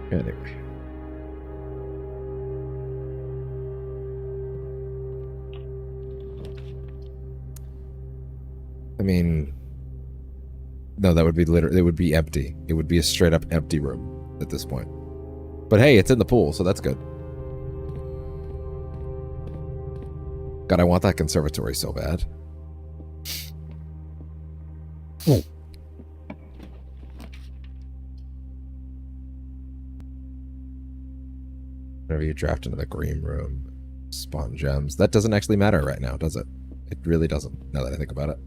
Anyway. I mean, no, that would be literally, it would be empty. It would be a straight up empty room at this point. But hey, it's in the pool, so that's good. God, I want that conservatory so bad. Whenever you draft into the green room, spawn gems. That doesn't actually matter right now, does it? It really doesn't, now that I think about it.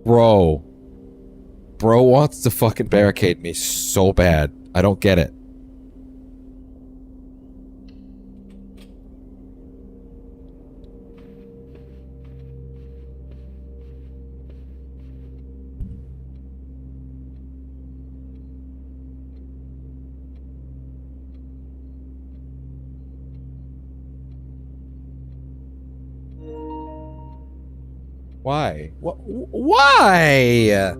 Bro. Bro wants to fucking barricade me so bad. I don't get it. Why? Why?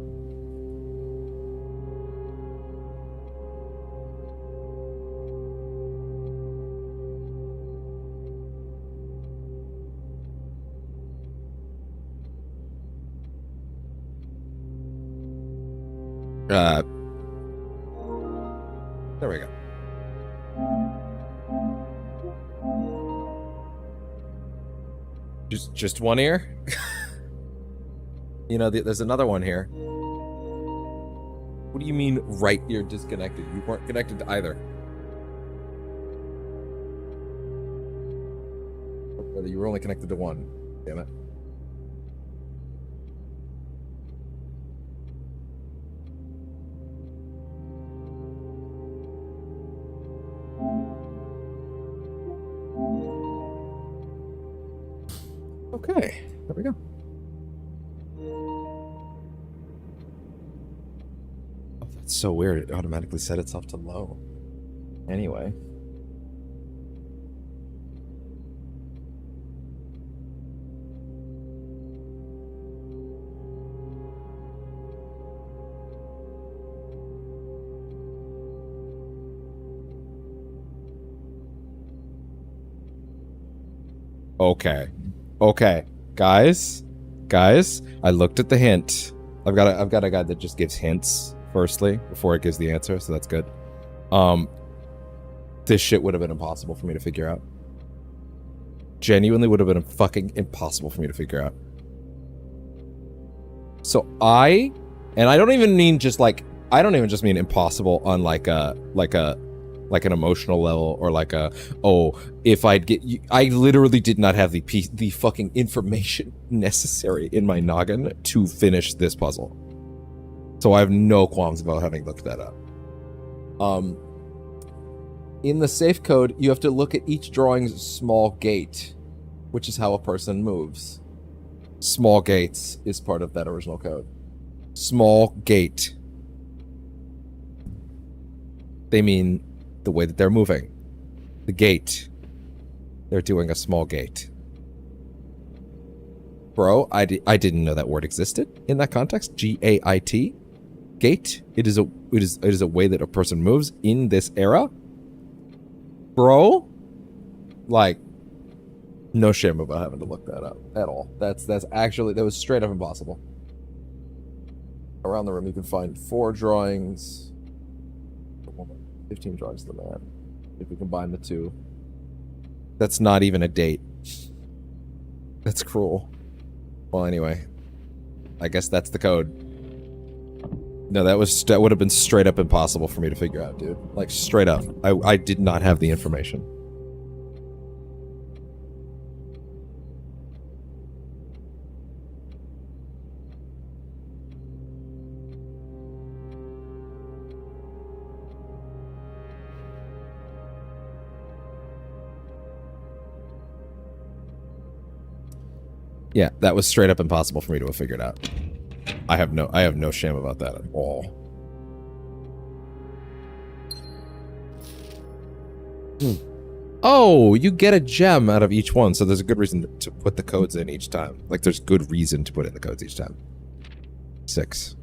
There we go. Just one ear? You know, there's another one here. What do you mean, right ear disconnected? You weren't connected to either. You were only connected to one. Damn it. Okay, there we go. Oh, that's so weird. It automatically set itself to low. Anyway. Okay. Okay. Guys, I looked at the hint. I've got a guy that just gives hints firstly before it gives the answer, so that's good. This shit would have been impossible for me to figure out. Genuinely would have been fucking impossible for me to figure out. So and I don't even mean just like, I don't even just mean impossible on like an emotional level, or like if I'd get you, I literally did not have the fucking information necessary in my noggin to finish this puzzle. So I have no qualms about having looked that up. In the safe code, you have to look at each drawing's small gate, which is how a person moves. Small gates is part of that original code. Small gate. They mean the way that they're moving. The gate. They're doing a small gate. Bro, I didn't know that word existed in that context. G-A-I-T. Gate. It is a way that a person moves in this era. Bro, like, no shame about having to look that up at all. That was straight up impossible. Around the room you can find 4 drawings. 15 drawings of the man. If we combine the two. That's not even a date. That's cruel. Well, anyway. I guess that's the code. No, that would have been straight up impossible for me to figure out, dude. Like, straight up. I did not have the information. Yeah, that was straight up impossible for me to have figured out. I have no shame about that at all. Oh, you get a gem out of each one, so there's a good reason to put the codes in each time. Like, there's good reason to put in the codes each time. 6.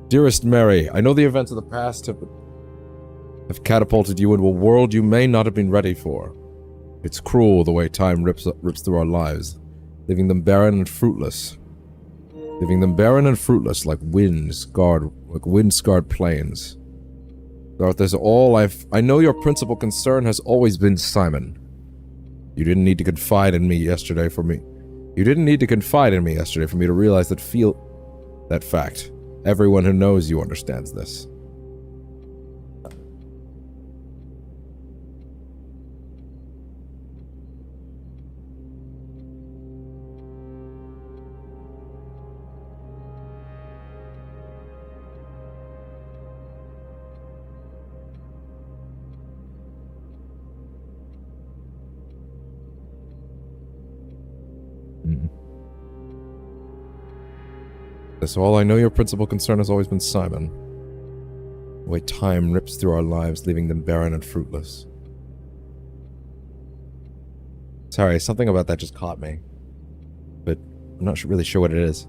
Dearest Mary, I know the events of the past have catapulted you into a world you may not have been ready for. It's cruel the way time rips through our lives, leaving them barren and fruitless. Like wind-scarred plains. Throughout this all, I know your principal concern has always been Simon. You didn't need to confide in me yesterday for me. You didn't need to confide in me yesterday for me to realize that fact. Everyone who knows you understands this. So all I know, your principal concern has always been Simon. The way time rips through our lives, leaving them barren and fruitless. Sorry, something about that just caught me. But I'm not really sure what it is.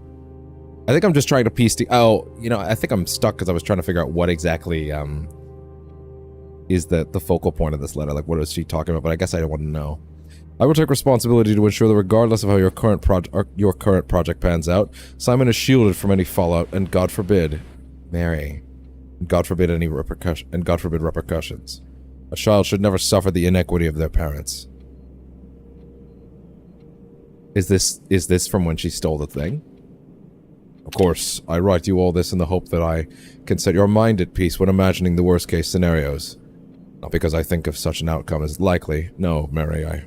I think I'm just trying to piece the... Oh, you know, I think I'm stuck because I was trying to figure out what exactly is the focal point of this letter. Like, what is she talking about? But I guess I don't want to know. I will take responsibility to ensure that regardless of how your current project pans out, Simon is shielded from any fallout, and God forbid, Mary, and God forbid any repercussions. A child should never suffer the inequity of their parents. Is this from when she stole the thing? Of course, I write you all this in the hope that I can set your mind at peace when imagining the worst case scenarios. Not because I think of such an outcome as likely. No, Mary, I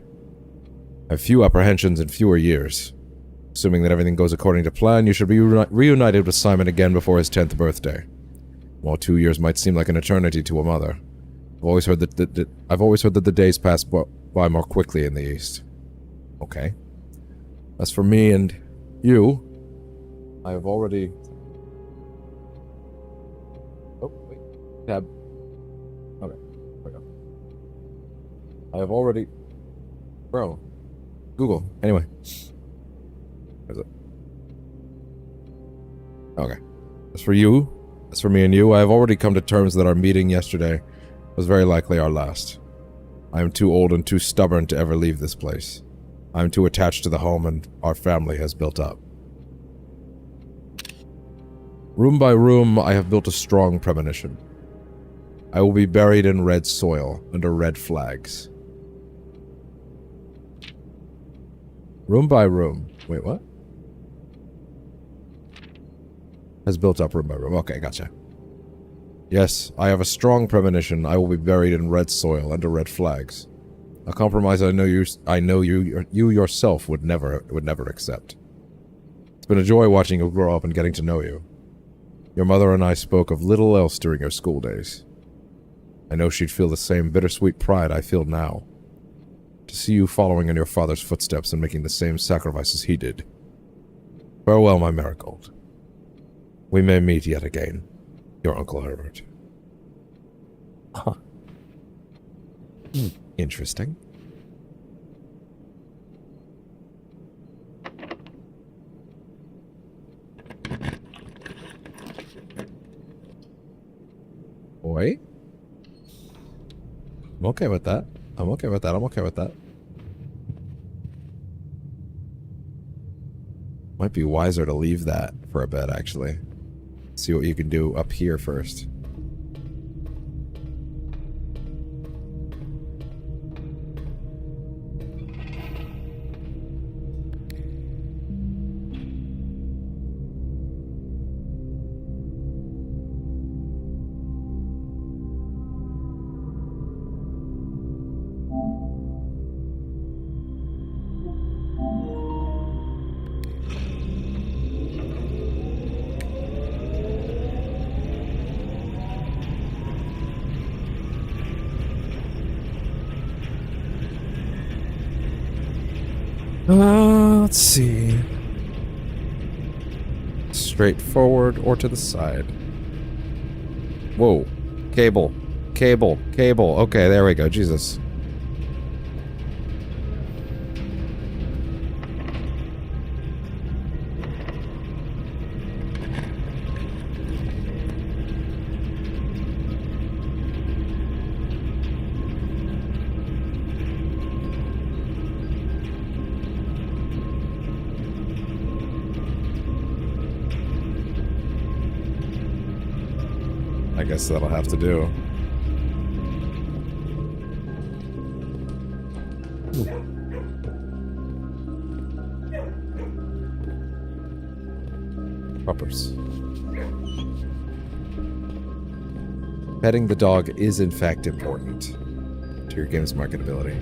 have few apprehensions in fewer years. Assuming that everything goes according to plan, you should be reunited with Simon again before his 10th birthday. While 2 years might seem like an eternity to a mother, I've always heard that the days pass by more quickly in the East. Okay. As for me and you, I have already... Oh, wait. Tab. Okay. There we go. I have already... Bro. Google. Anyway. Where's it? Okay. As for me and you, I have already come to terms that our meeting yesterday was very likely our last. I am too old and too stubborn to ever leave this place. I am too attached to the home and our family has built up. Room by room, I have built a strong premonition. I will be buried in red soil under red flags. Room by room. Wait, what? Has built up room by room. Okay, gotcha. Yes, I have a strong premonition. I will be buried in red soil under red flags. A compromise I know you yourself would never accept. It's been a joy watching you grow up and getting to know you. Your mother and I spoke of little else during your school days. I know she'd feel the same bittersweet pride I feel now. To see you following in your father's footsteps and making the same sacrifices he did. Farewell, my Marigold. We may meet yet again. Your Uncle Herbert. Huh. Interesting. Boy. I'm okay with that. I'm okay with that. Might be wiser to leave that for a bit, actually. See what you can do up here first. Let's see. Straight forward or to the side? Whoa. Cable. Okay, there we go. Jesus. I guess that'll have to do. Puppers. Petting the dog is in fact important to your game's marketability.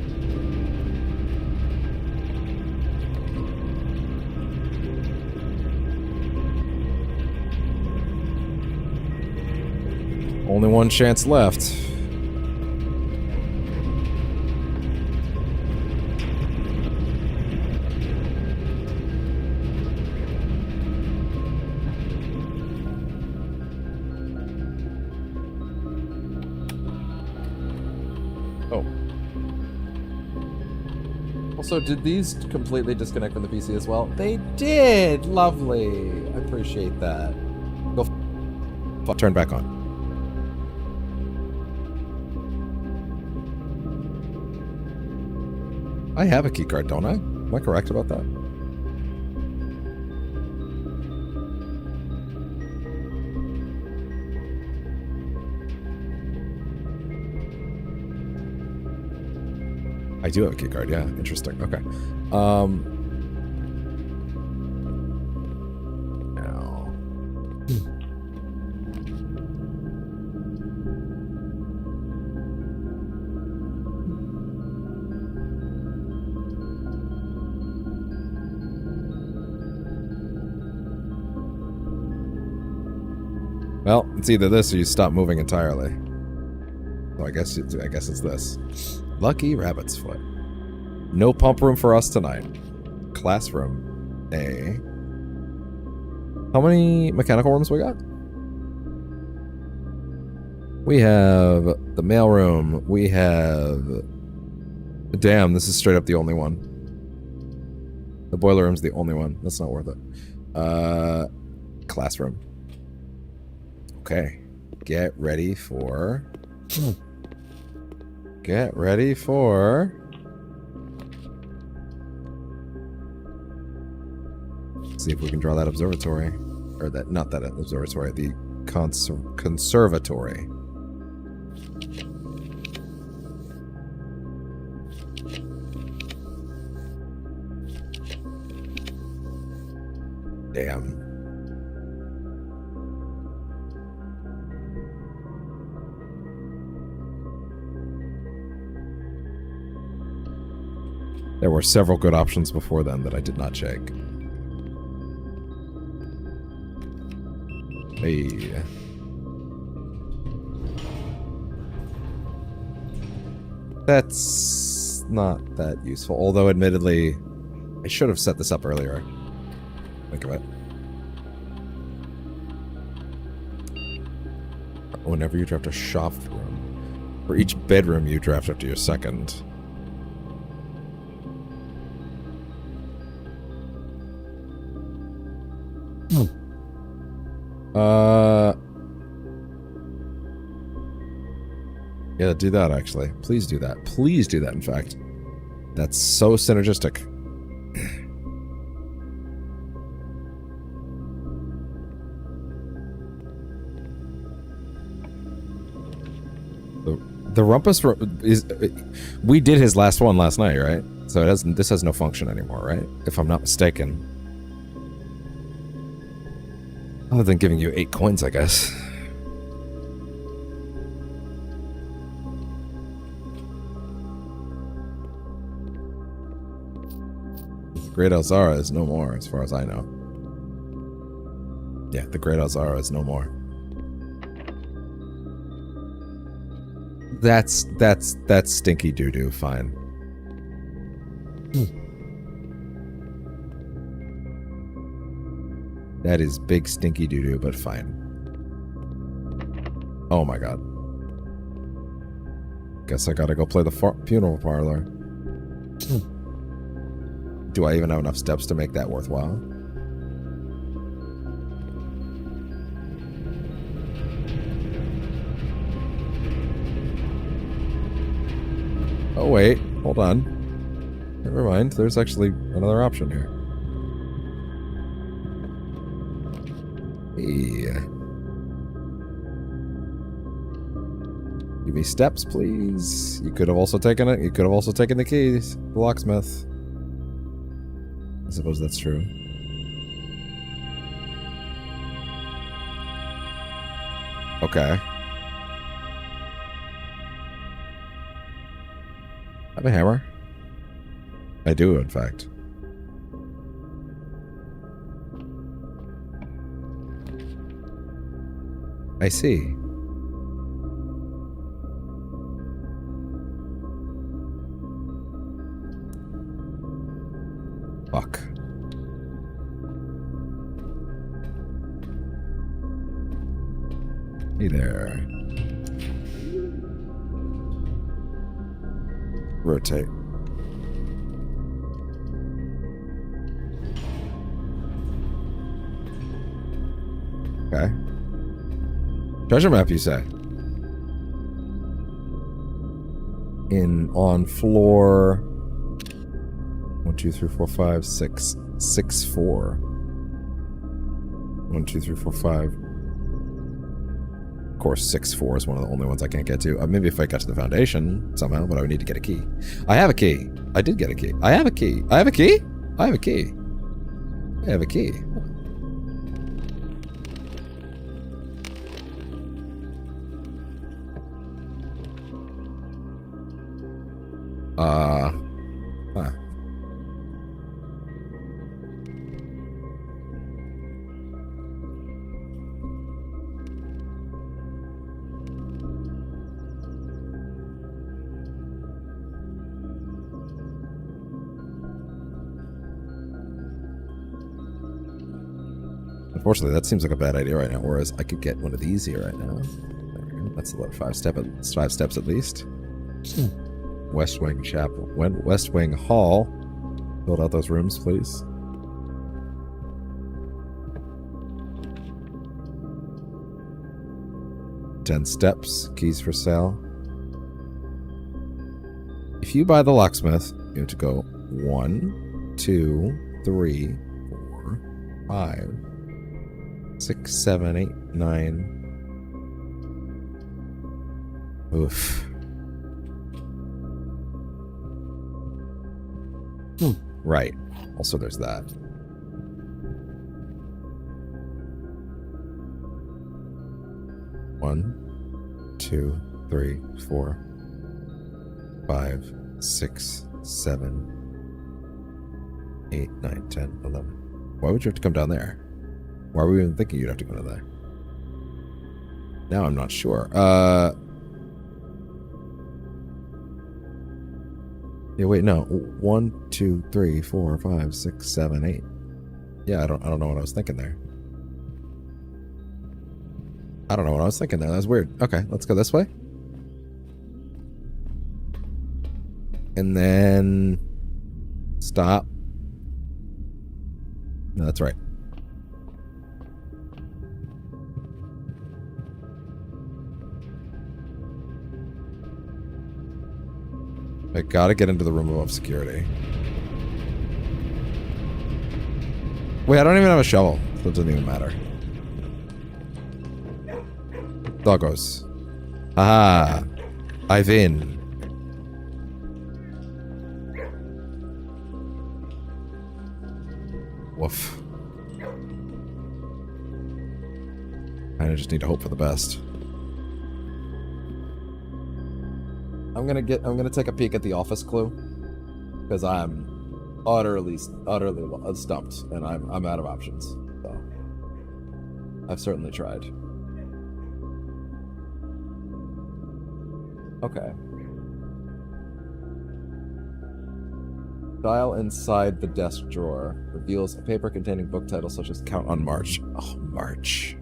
Only one chance left. Oh. Also, did these completely disconnect from the PC as well? They did! Lovely! I appreciate that. Go turn back on. I have a keycard, don't I? Am I correct about that? I do have a keycard, yeah. Interesting. Okay. Now. Well, it's either this or you stop moving entirely. So I guess it's this. Lucky rabbit's foot. No pump room for us tonight. Classroom A. How many mechanical rooms we got? We have the mail room. We have... Damn, this is straight up the only one. The boiler room's the only one. That's not worth it. Classroom. Okay. Get ready for... Get ready for... See if we can draw that observatory. Or that, not that observatory, the conservatory. Damn. There were several good options before then that I did not check. Hey. That's not that useful. Although, admittedly, I should have set this up earlier. Think of it. Whenever you draft a shop room, for each bedroom you draft up to your second. Yeah, do that, actually. Please do that. Please do that, in fact. That's so synergistic. The rumpus is... We did his last one last night, right? So it doesn't, this has no function anymore, right? If I'm not mistaken. Other than giving you 8 coins, I guess. The Great Elzara is no more, as far as I know. Yeah, the Great Elzara is no more. That's stinky doo-doo, fine. That is big stinky doo-doo, but fine. Oh my god. Guess I gotta go play the funeral parlor. Do I even have enough steps to make that worthwhile? Oh wait, hold on. Never mind, there's actually another option here. Hey. Give me steps, please. You could have also taken it. You could have also taken the keys. The locksmith. I suppose that's true. Okay. I have a hammer. I do, in fact. I see. Fuck. Hey there. Rotate. Okay. Treasure map, you say? On floor 1, 2, 3, 4, 5, 6, 6, 4. 1, 2, 3, 4, 5. Of course, 6, 4 is one of the only ones I can't get to. Maybe if I got to the foundation somehow, but I would need to get a key. I have a key. I did get a key. I have a key. I have a key? I have a key. I have a key. Huh. Unfortunately, that seems like a bad idea right now, whereas I could get one of these here right now. There we go. That's a little 5 steps at least. West Wing Chapel. West Wing Hall. Build out those rooms, please. Ten steps. Keys for sale. If you buy the locksmith, you have to go 1, 2, 3, 4, 5, 6, 7, 8, 9. Oof. Right. Also, there's that. One, 2, 3, 4, 5, 6, 7, 8, 9, 10, 11. Why would you have to come down there? Why were we even thinking you'd have to go down there? Now I'm not sure. Yeah, wait, no. 1, 2, 3, 4, 5, 6, 7, 8. Yeah, I don't know what I was thinking there. I don't know what I was thinking there. That's weird. Okay, let's go this way. And then stop. No, that's right. I gotta get into the room above security. Wait, I don't even have a shovel, so it doesn't even matter. Doggos. Haha. I win. Woof. I just need to hope for the best. I'm gonna take a peek at the office clue, because I'm utterly stumped, and I'm out of options. So I've certainly tried. Okay. Dial inside the desk drawer reveals a paper containing book titles such as Count on March. Oh, March.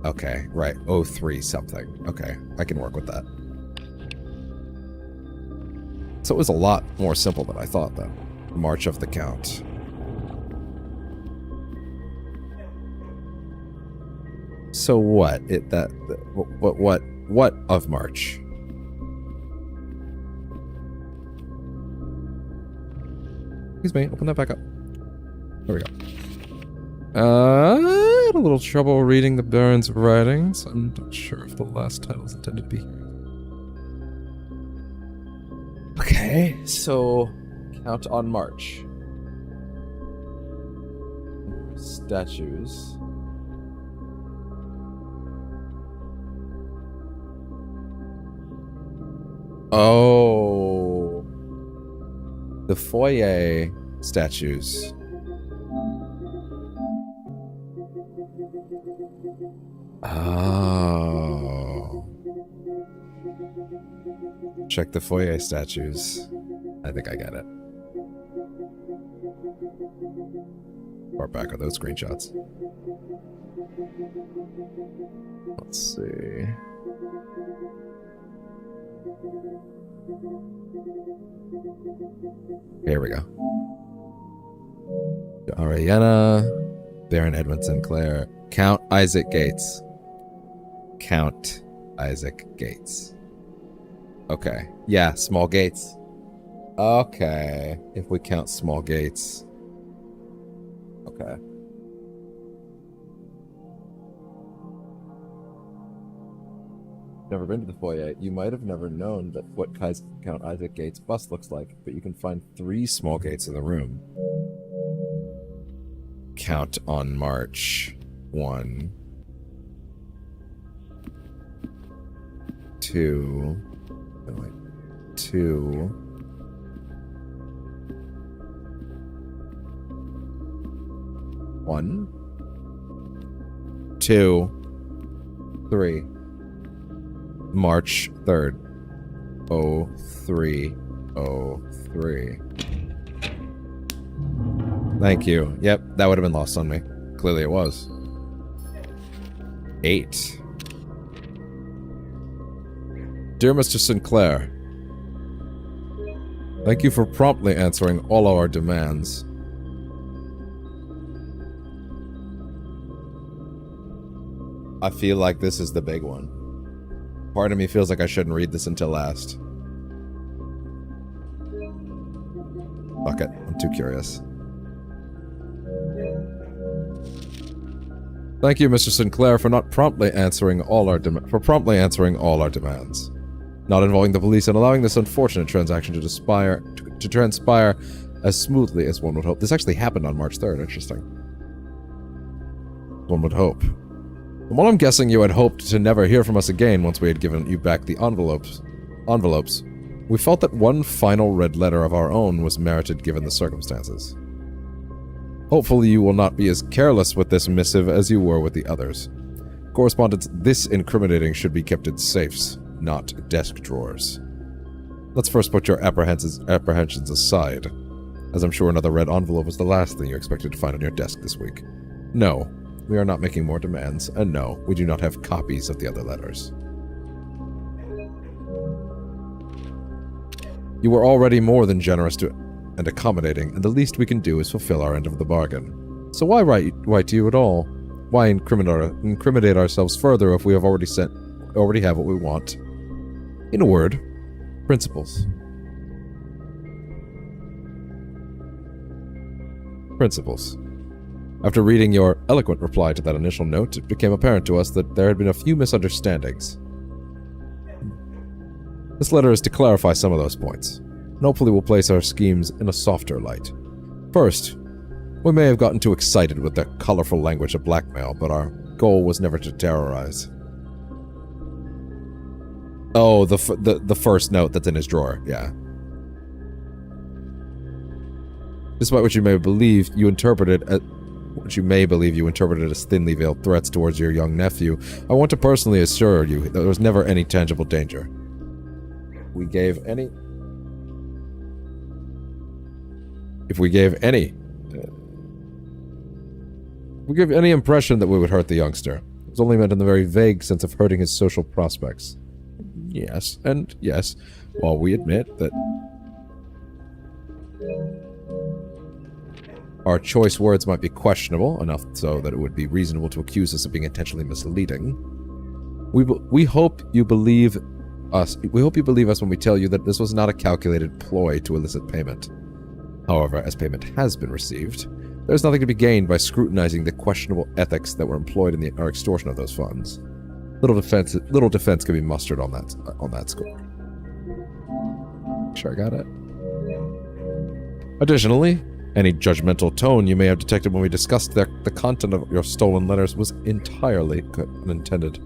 Okay, right. 03 something. Okay, I can work with that. So it was a lot more simple than I thought, then. March of the Count. So what? What of March? Excuse me, open that back up. There we go. I had a little trouble reading the Baron's writings. I'm not sure if the last title is intended to be. Okay, so Count on March. Statues. Oh. The foyer statues. Oh. Check the foyer statues. I think I get it. Far back are those screenshots? Let's see. Here we go. Ariana, Baron Edmund Sinclair, Count Isaac Gates. Count Isaac Gates. Okay. Yeah, small gates. Okay. If we count small gates. Okay. Never been to the foyer. You might have never known that what Count Isaac Gates' bust looks like, but you can find 3 small gates in the room. Count on March. 1. 2. Oh, wait. 2. 1. 2. 3. March 3rd. 0303. Thank you. Yep, that would have been lost on me. Clearly it was. 8. Dear Mr. Sinclair, thank you for promptly answering all our demands. I feel like this is the big one. Part of me feels like I shouldn't read this until last. Fuck it, I'm too curious. Thank you, Mr. Sinclair, for not promptly answering all our demands. Not involving the police and allowing this unfortunate transaction to transpire as smoothly as one would hope. This actually happened on March 3rd. Interesting. One would hope. And while I'm guessing you had hoped to never hear from us again once we had given you back the envelopes, we felt that one final red letter of our own was merited given the circumstances. Hopefully you will not be as careless with this missive as you were with the others. Correspondence this incriminating should be kept in safes, not desk drawers. Let's first put your apprehensions aside, as I'm sure another red envelope was the last thing you expected to find on your desk this week. No, we are not making more demands, and no, we do not have copies of the other letters. You were already more than generous and accommodating, and the least we can do is fulfill our end of the bargain. So why write to you at all? Why incriminate ourselves further if we have already have what we want? In a word, principles. Principles. After reading your eloquent reply to that initial note, it became apparent to us that there had been a few misunderstandings. This letter is to clarify some of those points, and hopefully will place our schemes in a softer light. First, we may have gotten too excited with the colorful language of blackmail, but our goal was never to terrorize. Oh, the first note that's in his drawer, yeah. Despite what you may believe you interpreted as thinly veiled threats towards your young nephew, I want to personally assure you that there was never any tangible danger. If we gave any impression that we would hurt the youngster, it was only meant in the very vague sense of hurting his social prospects. Yes, and yes, while we admit that our choice words might be questionable, enough so that it would be reasonable to accuse us of being intentionally misleading, we hope you believe us when we tell you that this was not a calculated ploy to elicit payment. However, as payment has been received, there is nothing to be gained by scrutinizing the questionable ethics that were employed in our extortion of those funds. Little defense can be mustered on that score. Sure, I got it. Additionally, any judgmental tone you may have detected when we discussed the content of your stolen letters was entirely unintended.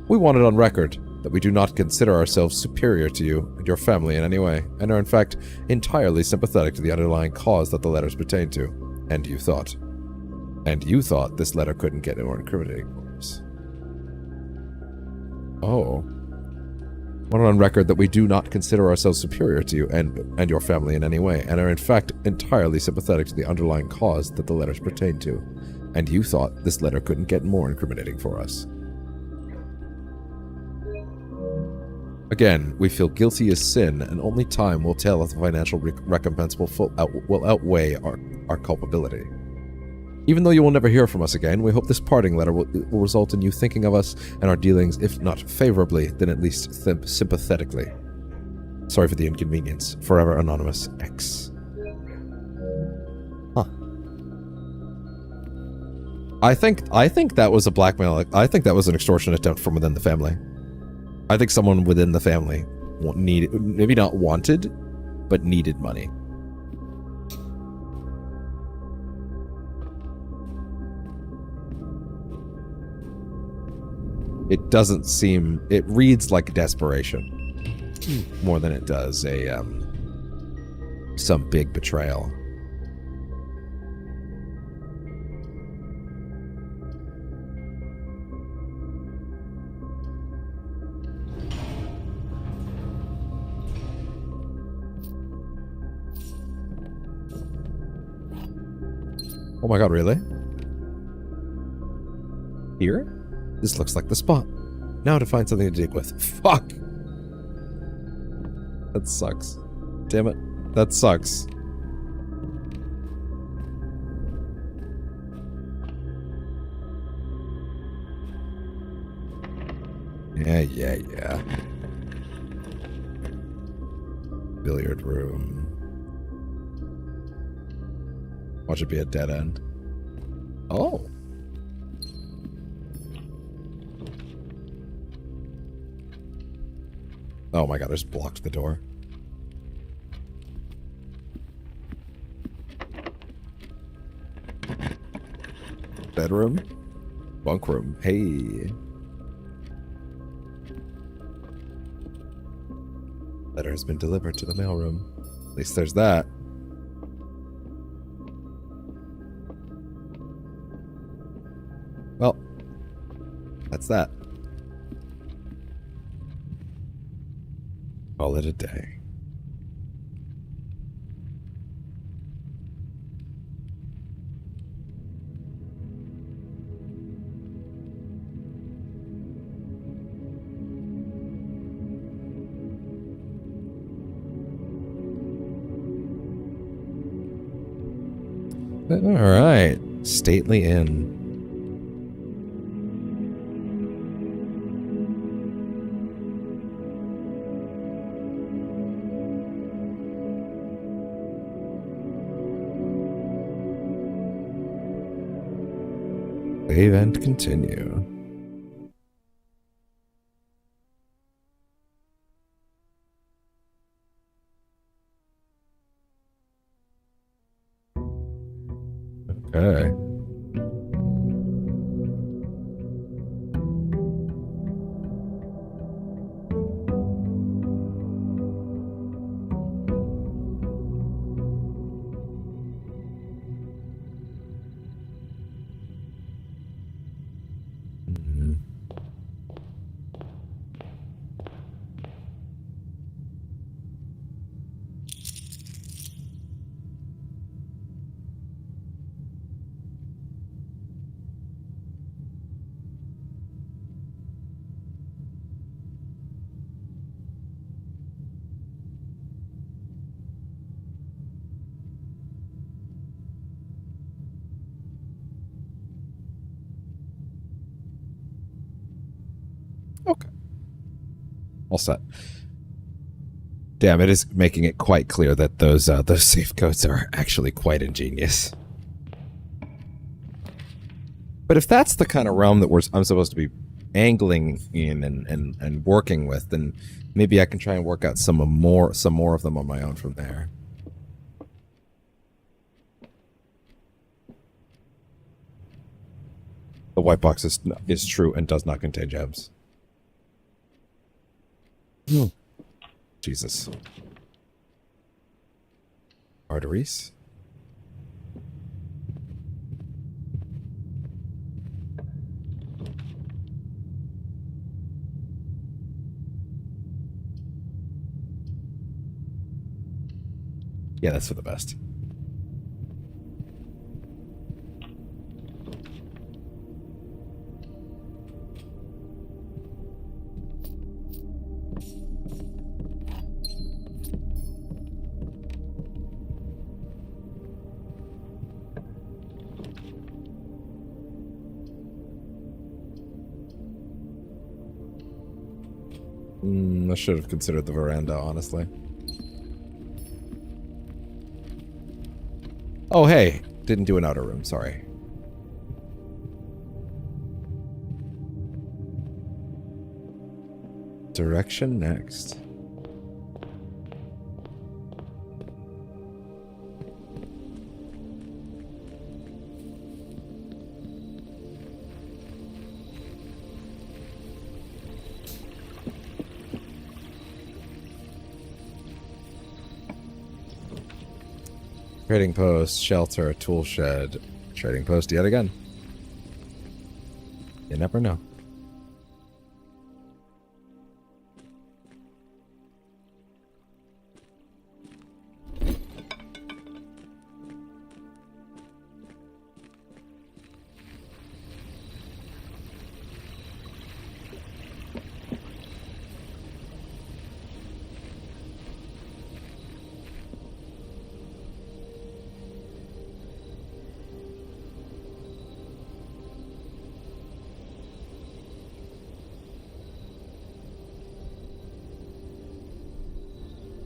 We want it on record that we do not consider ourselves superior to you and your family in any way, and are in fact entirely sympathetic to the underlying cause that the letters pertain to. And you thought this letter couldn't get more incriminating for us. Oh. Want it on record that we do not consider ourselves superior to you and your family in any way, and are in fact entirely sympathetic to the underlying cause that the letters pertain to. And you thought this letter couldn't get more incriminating for us. Again, we feel guilty as sin, and only time will tell if the financial recompense will outweigh our culpability. Even though you will never hear from us again, we hope this parting letter will result in you thinking of us and our dealings, if not favorably, then at least sympathetically. Sorry for the inconvenience. Forever Anonymous X. Huh. I think that was a blackmail. I think that was an extortion attempt from within the family. I think someone within the family needed, maybe not wanted, but needed money. It doesn't seem, it reads like desperation more than it does some big betrayal. Oh my god, really? Here? This looks like the spot. Now to find something to dig with. Fuck! That sucks. Damn it. That sucks. Yeah. Billiard room. Watch it be a dead end. Oh. Oh my god, I just blocked the door. Bedroom? Bunk room. Hey. Letter has been delivered to the mailroom. At least there's that. Well, that's that. Call it a day. All right, Stately Inn. Save and continue. Okay. Okay. All set. Damn, it is making it quite clear that those safe codes are actually quite ingenious. But if that's the kind of realm that I'm supposed to be angling in and working with, then maybe I can try and work out some more of them on my own from there. The white box is true and does not contain gems. Jesus. Arteries? Yeah, that's for the best. I should have considered the veranda, honestly. Oh, hey. Didn't do an outer room, sorry. Direction next. Trading post, shelter, tool shed, trading post yet again. You never know.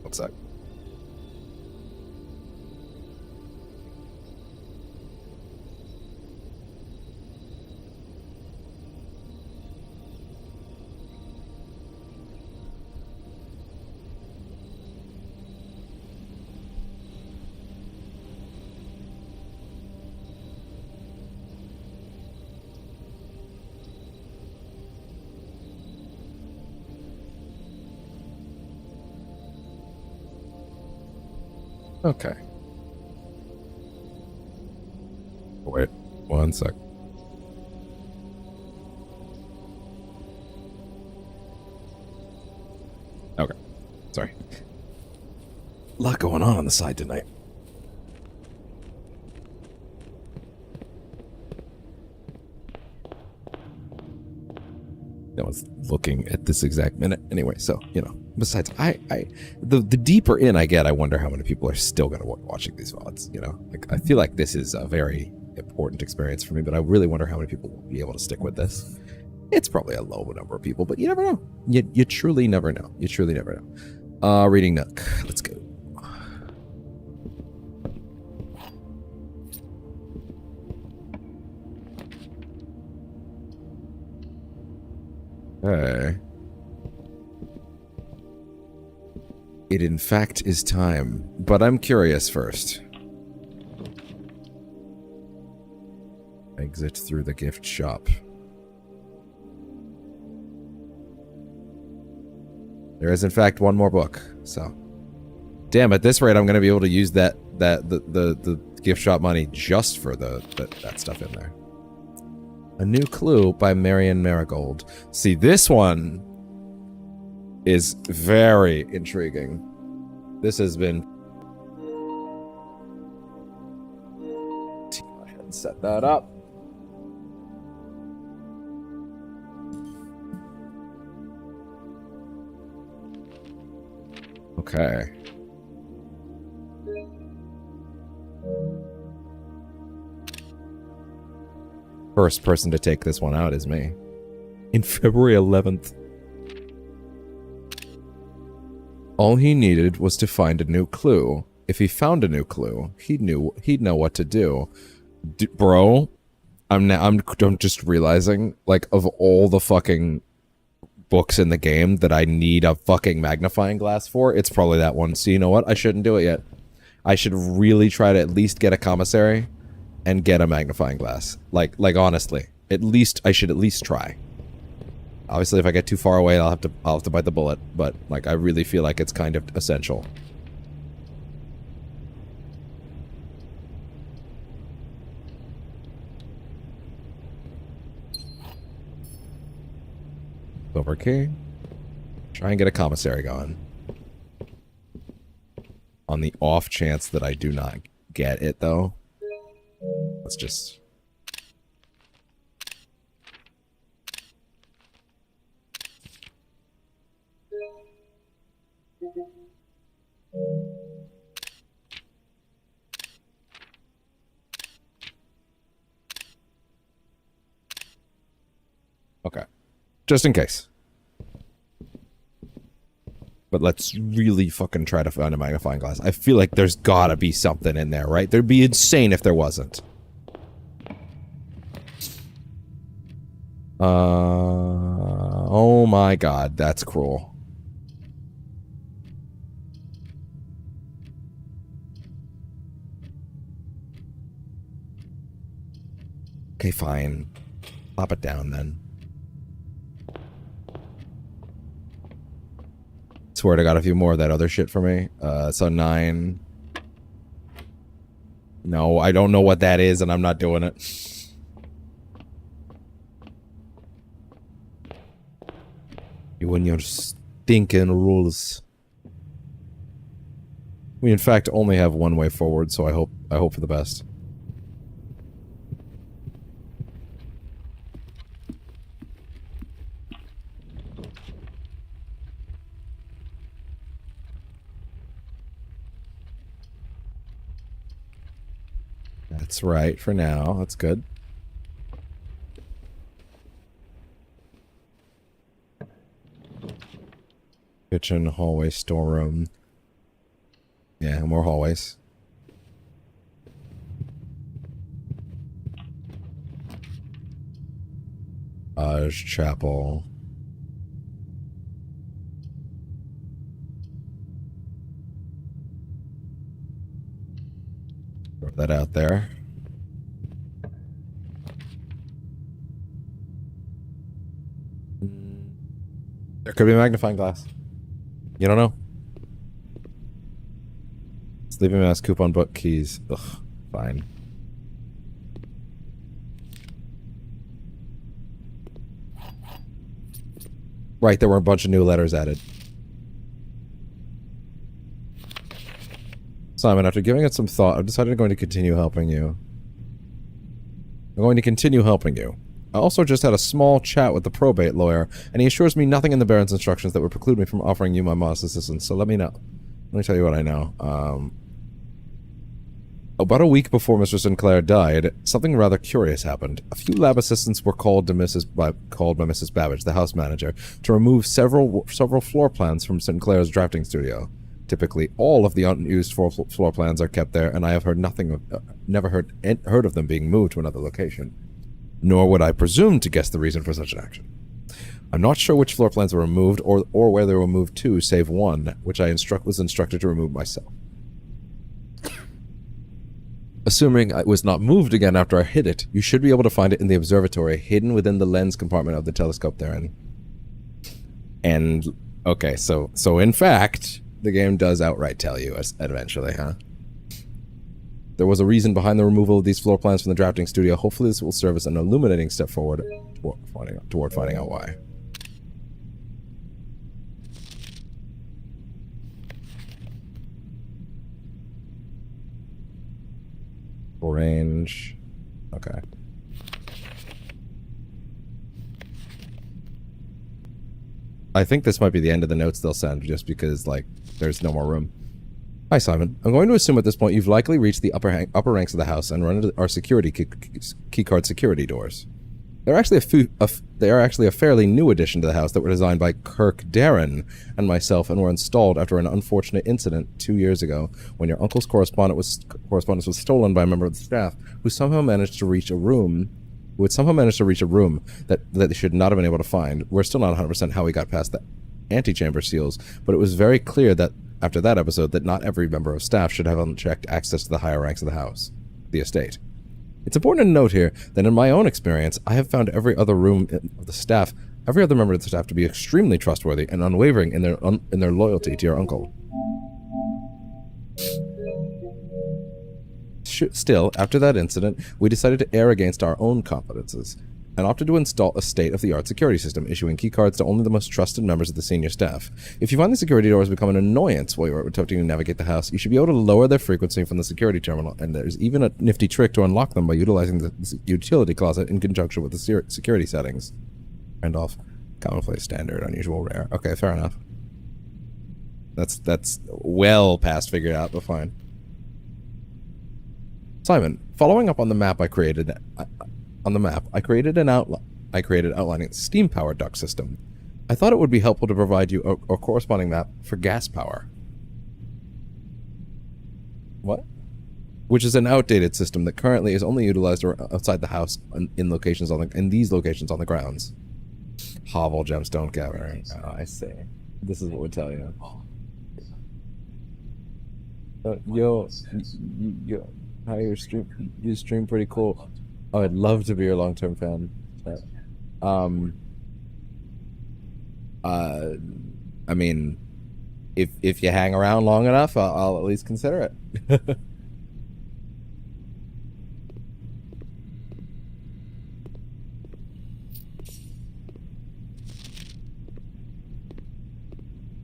One sec. Okay. Wait, one sec. Okay, sorry. A lot going on the side tonight. No one's looking at this exact minute anyway, so, you know. Besides, the deeper in I get, I wonder how many people are still going to watching these VODs, you know? Like, I feel like this is a very important experience for me, but I really wonder how many people will be able to stick with this. It's probably a low number of people, but you never know. You truly never know. You truly never know. Reading Nook. Let's go. Okay. It in fact is time, but I'm curious first. Exit through the gift shop. There is in fact one more book, so. Damn, at this rate I'm gonna be able to use the gift shop money just for that stuff in there. A New Clue by Marion Marigold. See, this one is very intriguing. This has been... Go ahead and set that up. Okay. First person to take this one out is me. In February 11th. All he needed was to find a new clue. If he found a new clue, he'd know what to do. Bro, I'm just realizing, like, of all the fucking books in the game that I need a fucking magnifying glass for, it's probably that one. So you know what? I shouldn't do it yet. I should really try to at least get a commissary and get a magnifying glass. Like honestly, I should at least try. Obviously, if I get too far away, I'll have to bite the bullet. But like, I really feel like it's kind of essential. Silver key. Try and get a commissary going. On the off chance that I do not get it, though. Let's just... Okay. Just in case. But let's really fucking try to find a magnifying glass. I feel like there's gotta be something in there, right? They'd be insane if there wasn't. Oh my god, that's cruel. Okay, fine. Pop it down then. Swear to God, a few more of that other shit for me. So 9. No, I don't know what that is, and I'm not doing it. You and your stinking rules. We in fact only have one way forward, so I hope for the best. That's right for now. That's good. Kitchen, hallway, storeroom. Yeah, more hallways. Chapel. Throw that out there. There could be a magnifying glass. You don't know. Sleeping mask, coupon book, keys. Ugh, fine. Right, there were a bunch of new letters added. Simon, after giving it some thought, I've decided I'm going to continue helping you. I'm going to continue helping you. I also just had a small chat with the probate lawyer, and he assures me nothing in the Baron's instructions that would preclude me from offering you my modest assistance, so let me know. Let me tell you what I know. About a week before Mr. Sinclair died, something rather curious happened. A few lab assistants were called by Mrs. Babbage, the house manager, to remove several floor plans from Sinclair's drafting studio. Typically, all of the unused floor plans are kept there, and I have heard nothing of, never heard of them being moved to another location. Nor would I presume to guess the reason for such an action. I'm not sure which floor plans were removed or where they were moved to, save one, which I was instructed to remove myself. Assuming it was not moved again after I hit it, you should be able to find it in the observatory, hidden within the lens compartment of the telescope therein. And, okay, so in fact, the game does outright tell you eventually, huh? There was a reason behind the removal of these floor plans from the drafting studio. Hopefully this will serve as an illuminating step forward toward finding out why. Full range. Okay. I think this might be the end of the notes they'll send, just because, like, there's no more room. Hi, Simon. I'm going to assume at this point you've likely reached the upper ranks of the house and run into our security keycard security doors. They are actually a fairly new addition to the house that were designed by Kirk Darren and myself, and were installed after an unfortunate incident 2 years ago when your uncle's correspondence was stolen by a member of the staff who somehow managed to reach a room that they should not have been able to find. We're still not 100% how we got past the antechamber seals, but it was very clear that after that episode that not every member of staff should have unchecked access to the higher ranks of the house, the estate. It's important to note here that in my own experience, I have found every other room of the staff Every other member of the staff to be extremely trustworthy and unwavering in their loyalty to your uncle. Still, after that incident, we decided to err against our own confidences and opted to install a state-of-the-art security system, issuing keycards to only the most trusted members of the senior staff. If you find the security doors become an annoyance while you're attempting to navigate the house, you should be able to lower their frequency from the security terminal, and there's even a nifty trick to unlock them by utilizing the utility closet in conjunction with the security settings. Randolph, commonplace, standard, unusual, rare. Okay, fair enough. That's well past figured out, but fine. Simon, following up on the map I created, I created outlining a steam-powered duct system. I thought it would be helpful to provide you a corresponding map for gas power. What? Which is an outdated system that currently is only utilized outside the house in these locations on the grounds. Hovel gemstone gathering. Oh, I see. This is what would tell you. Yo, how you stream pretty cool. Oh, I'd love to be your long-term fan. I mean, if you hang around long enough, I'll at least consider it.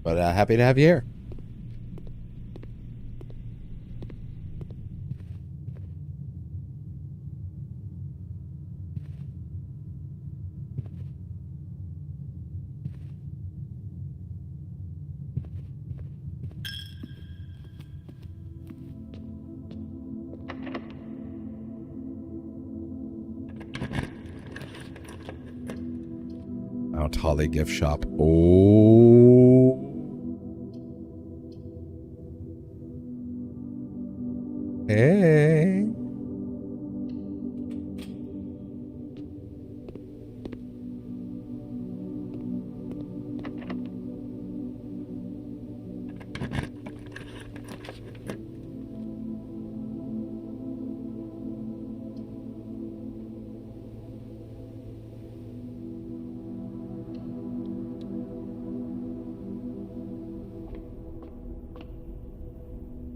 But happy to have you here. Mount Holly gift shop. Oh. Hey.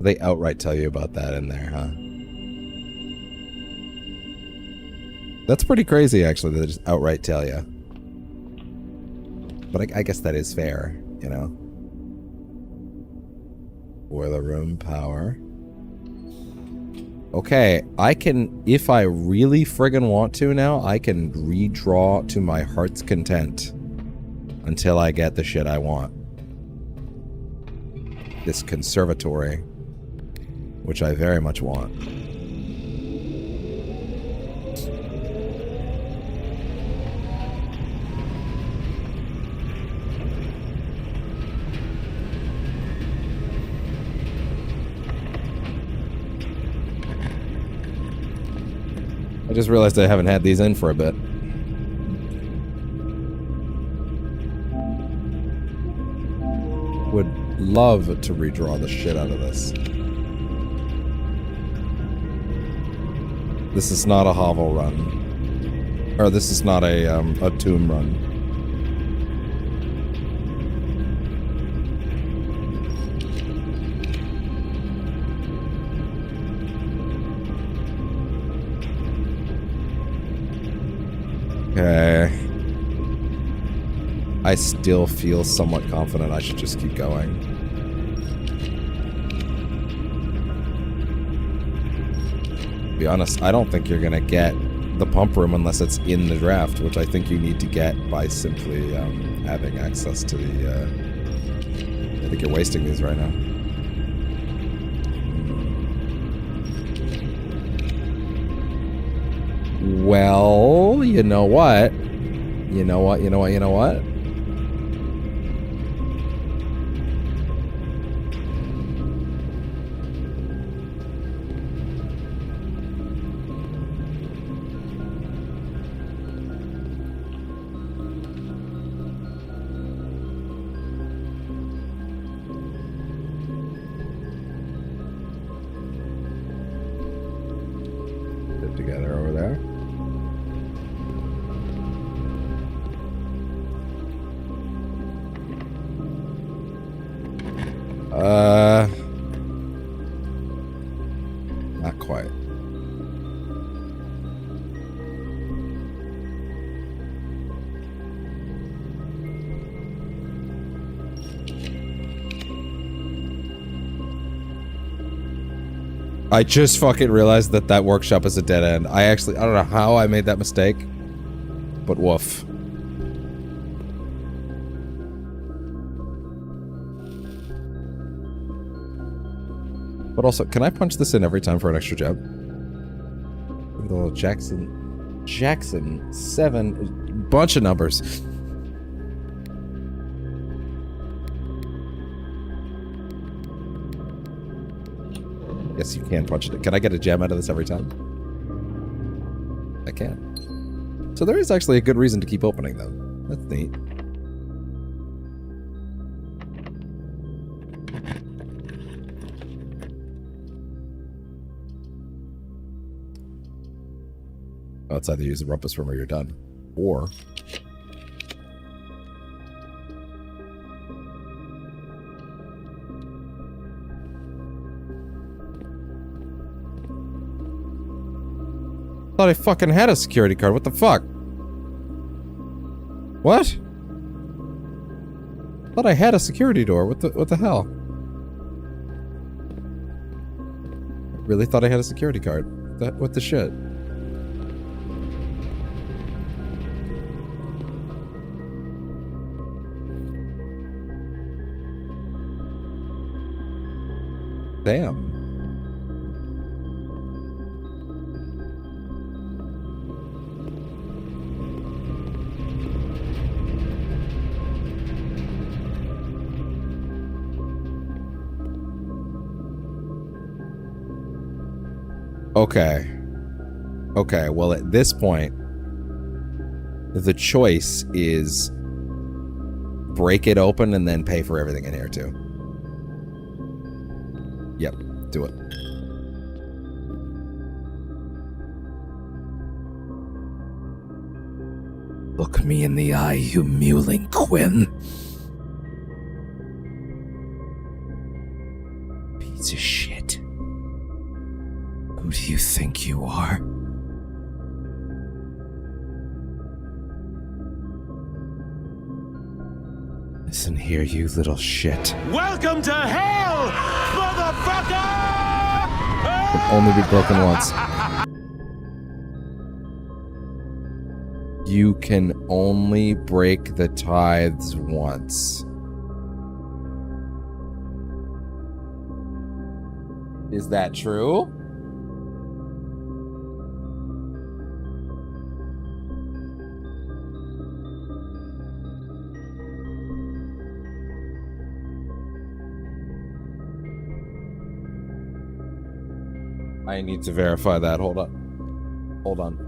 They outright tell you about that in there, huh? That's pretty crazy, actually, that they just outright tell you. But I guess that is fair, you know? Boiler room power. Okay, I can, if I really friggin' want to now, I can redraw to my heart's content until I get the shit I want. This conservatory, which I very much want. I just realized I haven't had these in for a bit. Would love to redraw the shit out of this. This is not a hovel run. Or this is not a tomb run. Okay. I still feel somewhat confident I should just keep going. To be honest, I don't think you're gonna get the pump room unless it's in the draft, which I think you need to get by simply having access to the... I think you're wasting these right now. Well, you know what? You know what? You know what? You know what? Together over there. I just fucking realized that that workshop is a dead end. I don't know how I made that mistake, but woof. But also, can I punch this in every time for an extra gem? Look at the little Jackson 7, bunch of numbers. Yes, you can punch it. Can I get a gem out of this every time? I can. So there is actually a good reason to keep opening them. That's neat. Well, it's either use the rumpus room or you're done. Or... I thought I fucking had a security card. What the fuck? What? I thought I had a security door. What the hell? I really thought I had a security card. What the shit? Damn. Okay. Okay, well at this point, the choice is break it open and then pay for everything in here too. Yep, do it. Look me in the eye, you mewling Quinn. Piece of shit. Who do you think you are? Listen here, you little shit. Welcome to hell, motherfucker! Can only be broken once. You can only break the tithes once. Is that true? I need to verify that. Hold on. Hold on.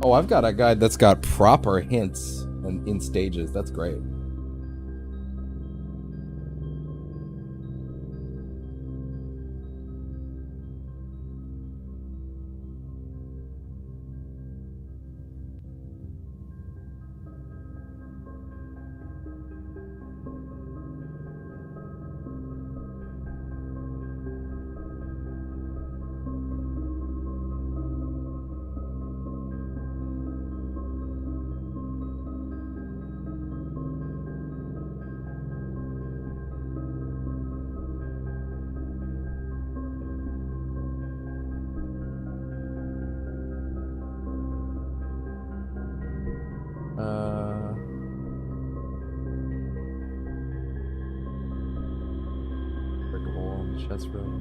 Oh, I've got a guide that's got proper hints and in stages. That's great. Chest room.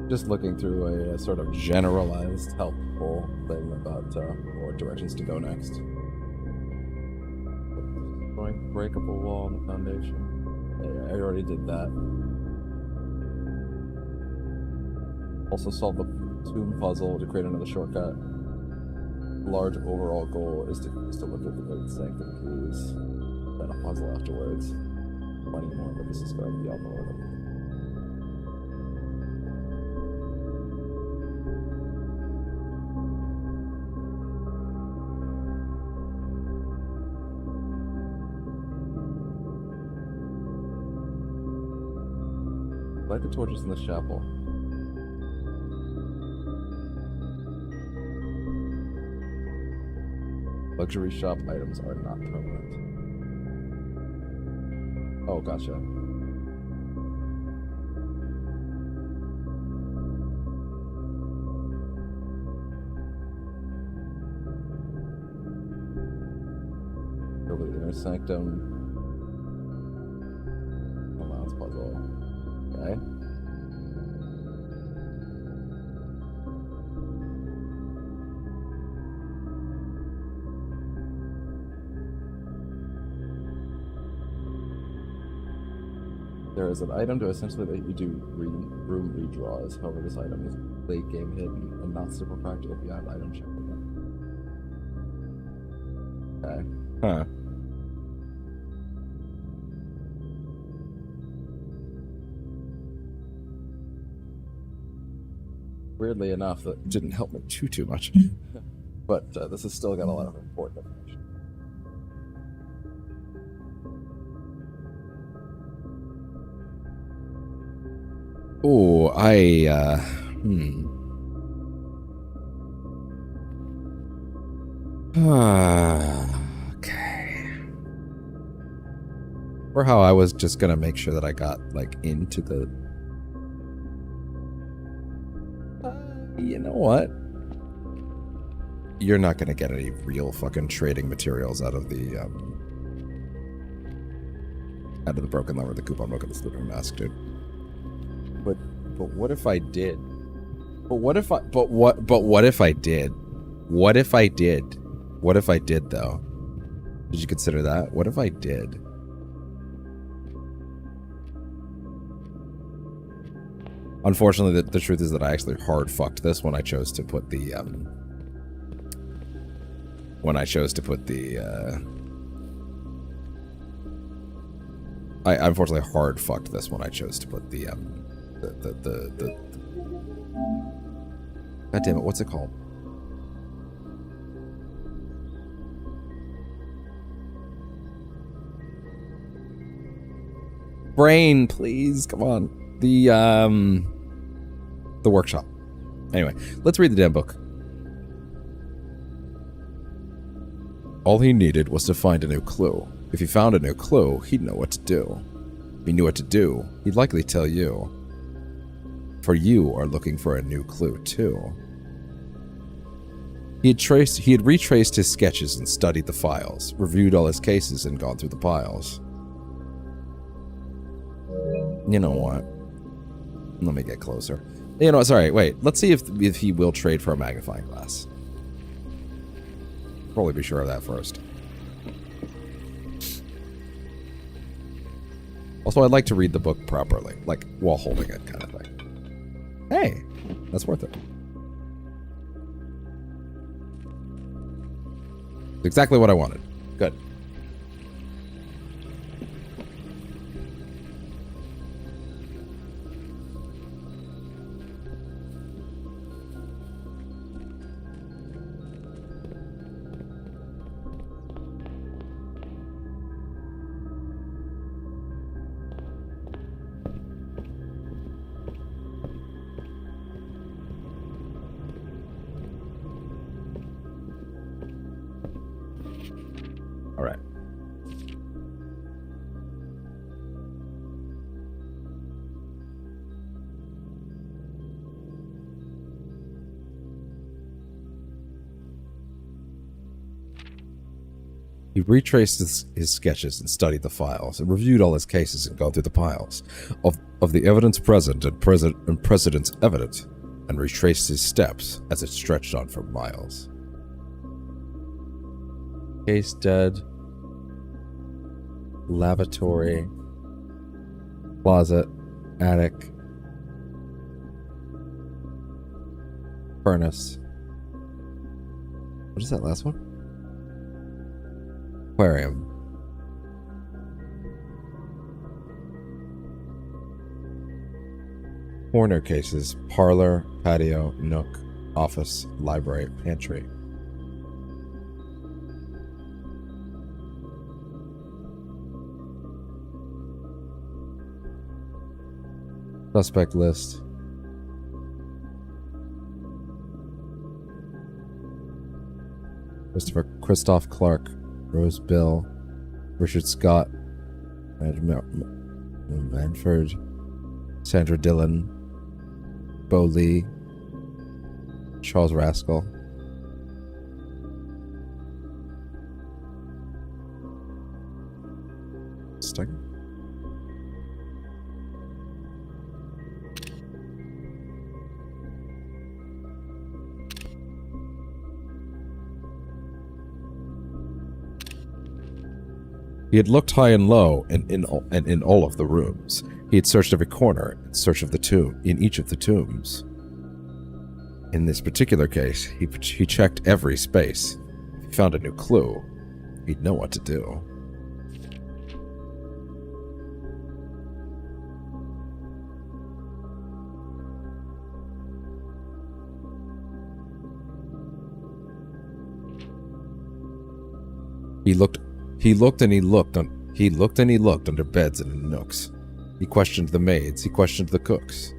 Just looking through a sort of generalized helpful thing about what directions to go next. Destroying breakable wall on the foundation. Yeah, I already did that. Also solve the tomb puzzle to create another shortcut. The large overall goal is to look at the great sanctum keys. Then a puzzle afterwards. Finding more, but this is going to be on the order. Light the torches in the chapel. Luxury shop items are not permanent. Oh, gotcha. Build the inner sanctum. Allowance puzzle. Okay. There is an item to essentially let you do room redraws. However, this item is late game hidden and not super practical beyond item check. Okay. Huh. Weirdly enough, that didn't help me too much. But this has still got a lot of important information. Oh, okay. Or how I was just gonna make sure that I got, like, into the... you know what? You're not gonna get any real fucking trading materials out of the, broken lever, the coupon book, and the sleeping mask, dude. But what if I did? But what if I did? What if I did? What if I did though? Did you consider that? What if I did? Unfortunately, the truth is that I actually hard fucked this when I chose to put the I unfortunately hard fucked this when I chose to put the God damn it, what's it called? Brain, please, come on. The workshop. Anyway, let's read the damn book. All he needed was to find a new clue. If he found a new clue, he'd know what to do. If he knew what to do, he'd likely tell you. For you are looking for a new clue, too. He had retraced his sketches and studied the files, reviewed all his cases, and gone through the piles. You know what? Let me get closer. You know, sorry, wait. Let's see if he will trade for a magnifying glass. Probably be sure of that first. Also, I'd like to read the book properly, like while holding it, kind of thing. Hey, that's worth it. It's exactly what I wanted. Good. He retraced his sketches and studied the files, and reviewed all his cases and gone through the piles of the evidence present and precedents evident, and retraced his steps as it stretched on for miles. Case dead. Lavatory. Closet. Attic. Furnace. What is that last one? Aquarium. Corner cases, parlor, patio, nook, office, library, pantry. Suspect list. Christoph Clark, Rose Bill, Richard Scott, Manford, Sandra Dillon, Bo Lee, Charles Raskell. Stuck. He had looked high and low in all of the rooms. He had searched every corner in search of the tomb, in each of the tombs. In this particular case, he checked every space. If he found a new clue, he'd know what to do. He looked under beds and in nooks. He questioned the maids, he questioned the cooks.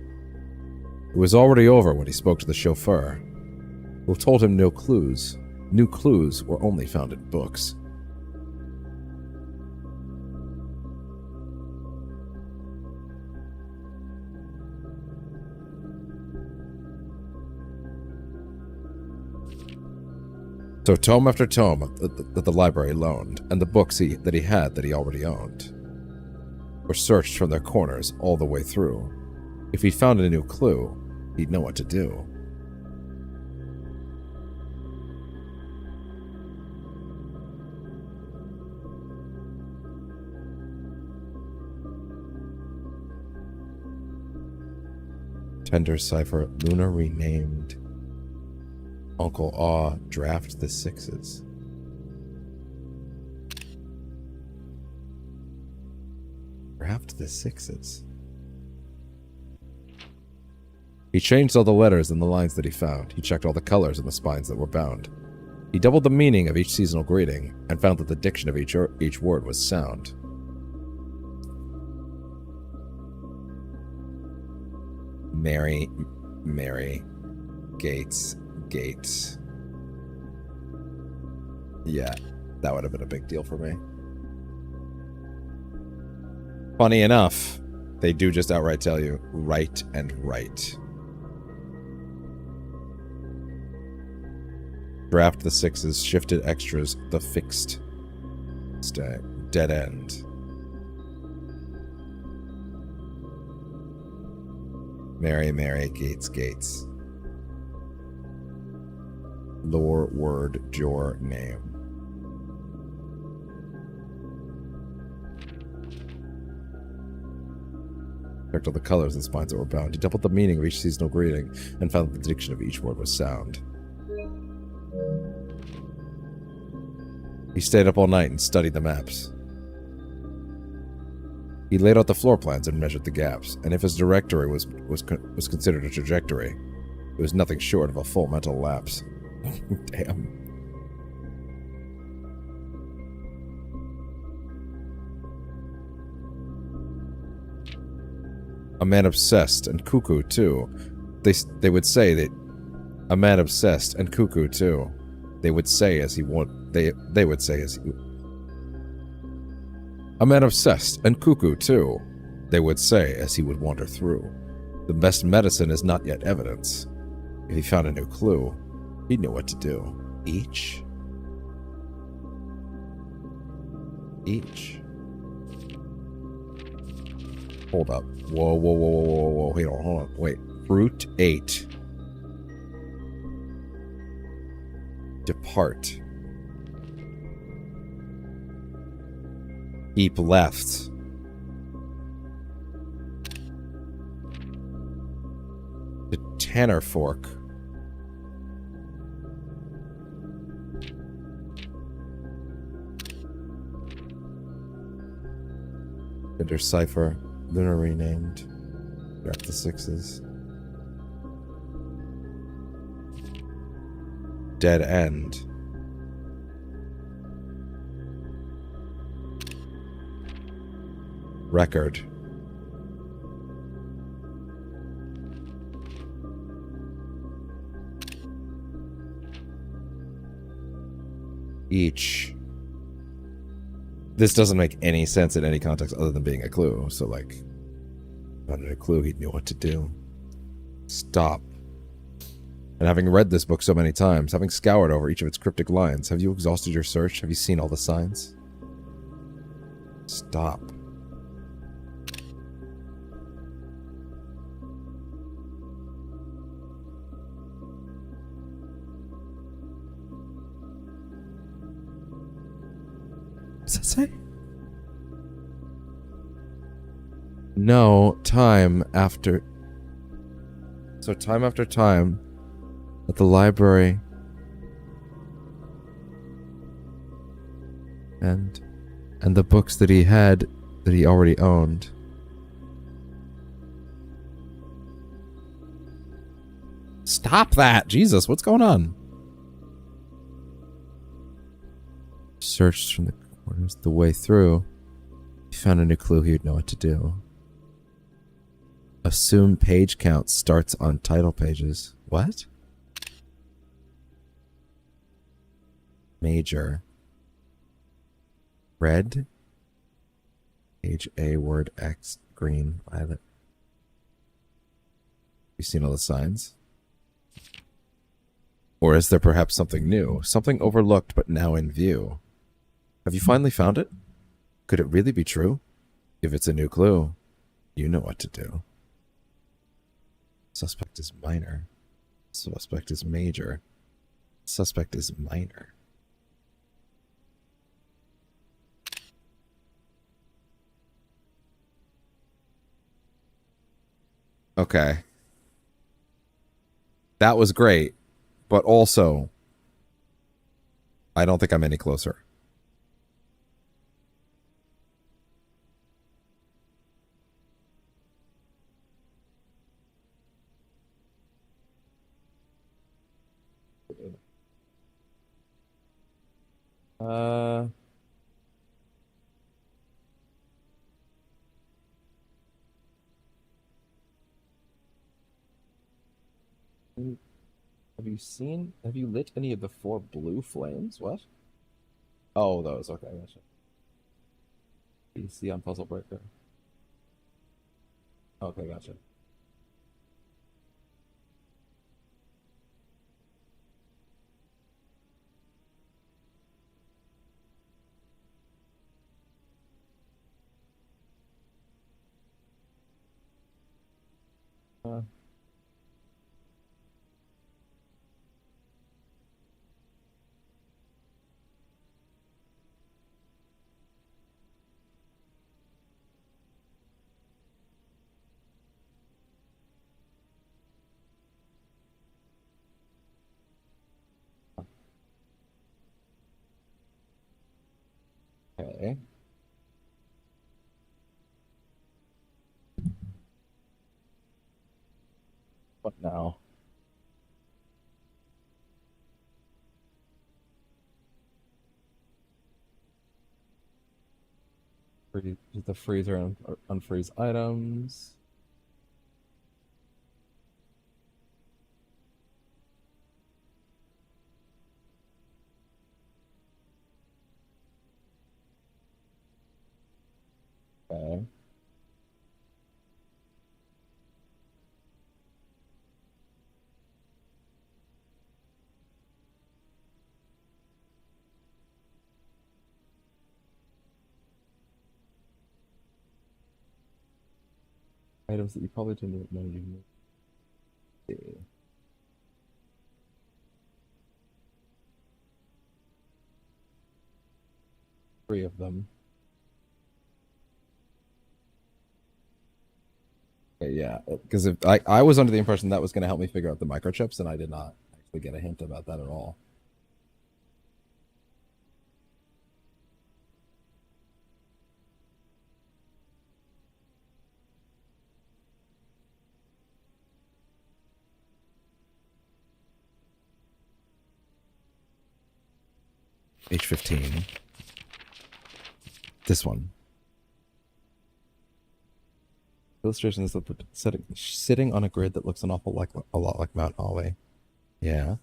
It was already over when he spoke to the chauffeur, who told him no clues. New clues were only found in books. So tome after tome that the library loaned, and the books that he already owned, were searched from their corners all the way through. If he found a new clue, he'd know what to do. Tender cipher, Luna renamed. Uncle Aw, draft the sixes. Draft the sixes. He changed all the letters and the lines that he found. He checked all the colors and the spines that were bound. He doubled the meaning of each seasonal greeting and found that the diction of each word was sound. Mary, Gates. Yeah, that would have been a big deal for me. Funny enough, they do just outright tell you, right and right. Draft the sixes, shifted extras, the fixed. Stay. Dead end. Mary, Gates. Lore, word, your name. Checked all the colors and spines that were bound. He doubled the meaning of each seasonal greeting and found that the diction of each word was sound. He stayed up all night and studied the maps. He laid out the floor plans and measured the gaps, and if his directory was considered a trajectory, it was nothing short of a full mental lapse. Damn. A man obsessed and cuckoo too. They would say that a man obsessed and cuckoo too. They would say as he would. They would say as he. A man obsessed and cuckoo too. They would say as he would wander through. The best medicine is not yet evidence. If he found a new clue, he knew what to do. Each. each. Hold up. Whoa, whoa, whoa, whoa, whoa, whoa. Wait, hold on. Wait. Fruit 8. Depart. Keep left. The Tanner Fork. Enter cipher. Lunar renamed. Grab the 6s. Dead end. Record. Each. This doesn't make any sense in any context other than being a clue. So, like, if I wanted a clue, he knew what to do. Stop. And having read this book so many times, having scoured over each of its cryptic lines, have you exhausted your search? Have you seen all the signs? Stop. What does that say? No, time after... So time after time, at the library, and the books that he had, that he already owned. Stop that! Jesus, what's going on? Searched from the corners the way through. He found a new clue, he'd know what to do. Assume page count starts on title pages. What? Major. Red. Page A, word X, green, violet. You seen all the signs? Or is there perhaps something new? Something overlooked but now in view? Have you finally found it? Could it really be true? If it's a new clue, you know what to do. Suspect is minor. Suspect is major. Suspect is minor. Okay. That was great, but also, I don't think I'm any closer. Have you lit any of the 4 blue flames? What? Oh, those. Okay, gotcha. You see on Puzzle Breaker. Okay, gotcha. Okay. What now? Use the freezer and unfreeze items. Okay. Items that you probably didn't know you need. 3 of them. Okay, yeah, because if I was under the impression that was going to help me figure out the microchips, and I did not actually get a hint about that at all. Page 15. This one. Illustration is sitting on a grid that looks a lot like Mount Holly. Yeah.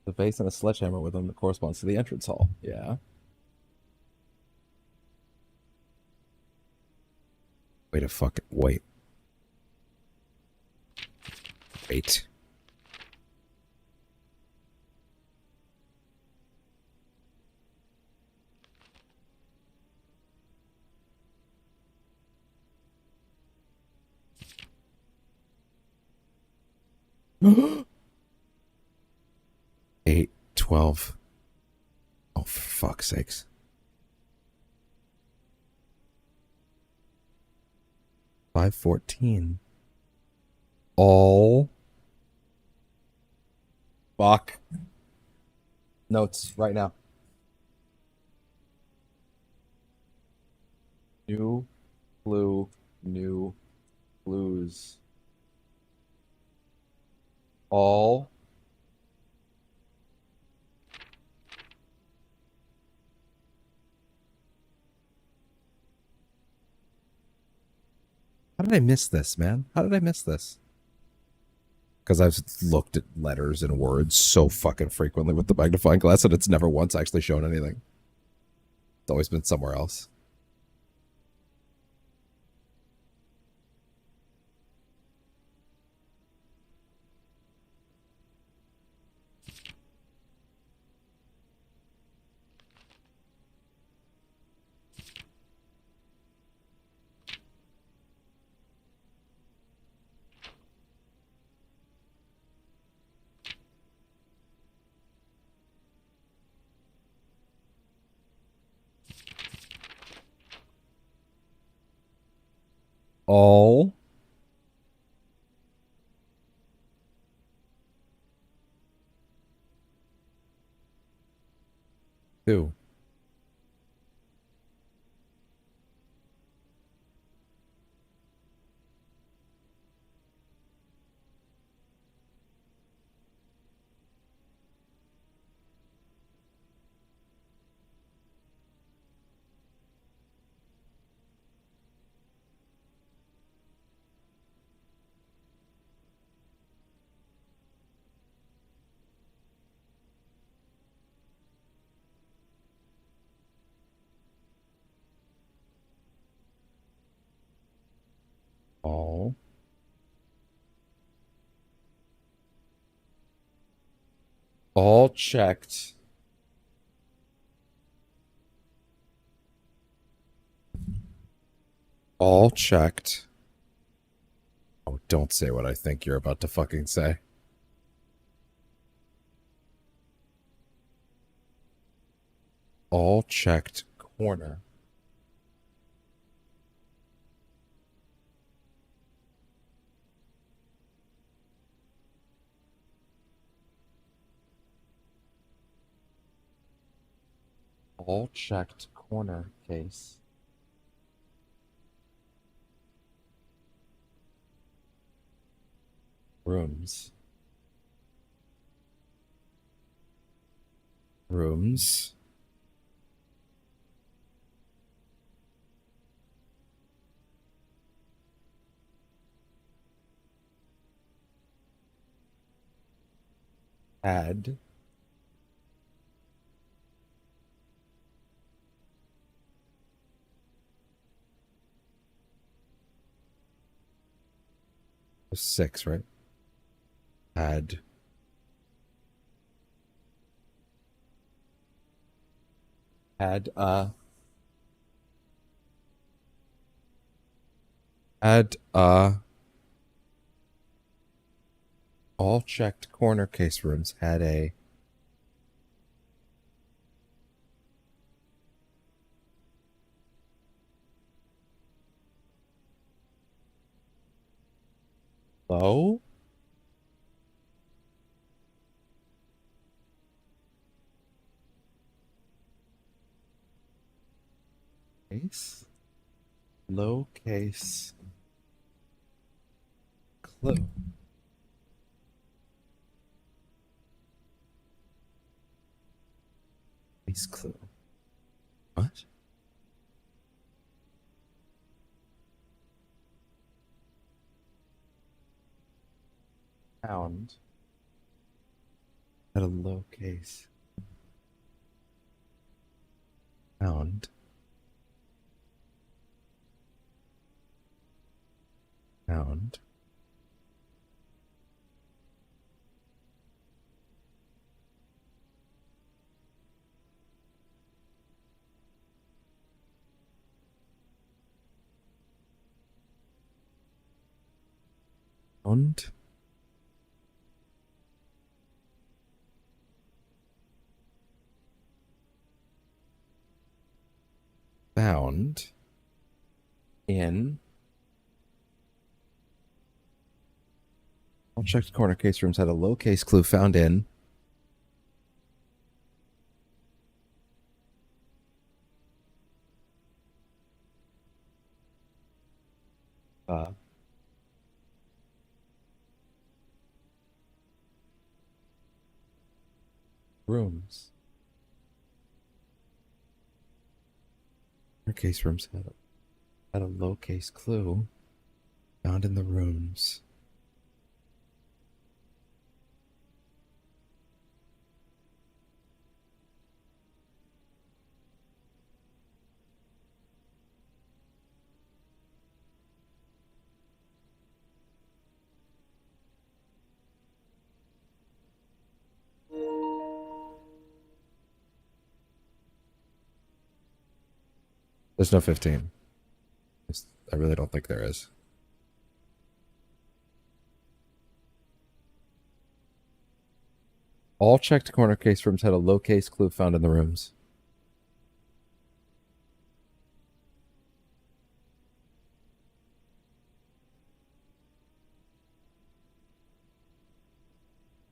The vase and a sledgehammer with them that corresponds to the entrance hall. Yeah. Wait a fucking wait. Wait. Eight, 12. Oh, for fuck's sakes. $5.14. All. Fuck. Notes right now. New blue, new blues. All. How did I miss this, man? How did I miss this? Because I've looked at letters and words so fucking frequently with the magnifying glass and it's never once actually shown anything. It's always been somewhere else. All. Two. All. All checked. All checked. Oh, don't say what I think you're about to fucking say. All checked corner. All checked corner case. Rooms. Rooms. Add. Six, right? Add. Add, Add all checked corner case rooms had a low case low case clue. Case clue. What? Found at a low case. Found. Found. Found. Found in all checked corner case rooms had a low case clue found in rooms. Case rooms had a low case clue found in the rooms. There's no 15. I really don't think there is. All checked corner case rooms had a low case clue found in the rooms.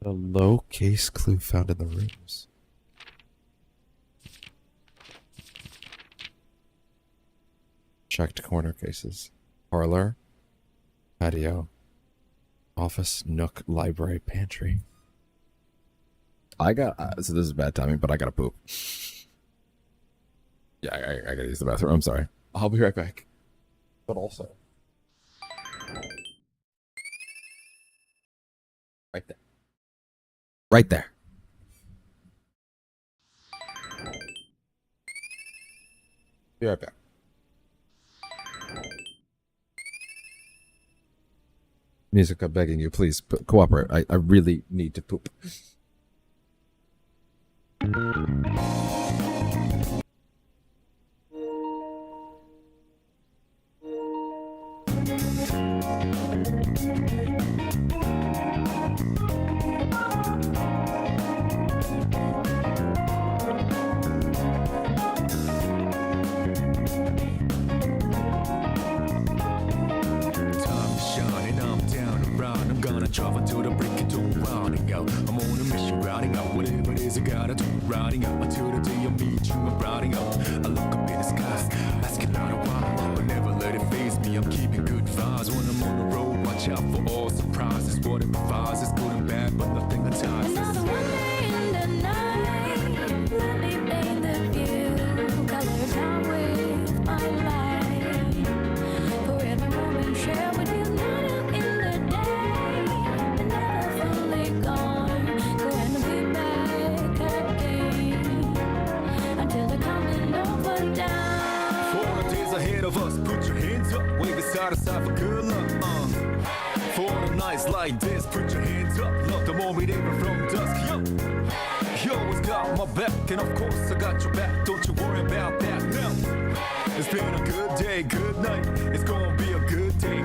A low case clue found in the rooms. Checked corner cases. Parlor. Patio. Office, nook, library, pantry. I got... so this is bad timing, but I gotta poop. Yeah, I gotta use the bathroom. I'm sorry. I'll be right back. But also... right there. Right there. Be right back. Music, I'm begging you, please cooperate. I really need to poop. Travel to the break it to rounding out. I'm on a mission, routing out whatever it is I gotta do. Routing out until the day I meet you. I'm routing out. I look up in the skies, asking out a while, but never let it faze me. I'm keeping good vibes when I'm on the road. Watch out for all surprises. What it provides is good and bad, but nothing entices. Another one day in the night, let me paint the view. Colors out with my light. For every moment share with you, not out in the day. Of us, put your hands up, wave it side to side for good luck. For the nights like this, put your hands up, love the moment even from dusk. Yo, you always got my back, and of course I got your back. Don't you worry about that now. It's been a good day, good night. It's gonna be a good day.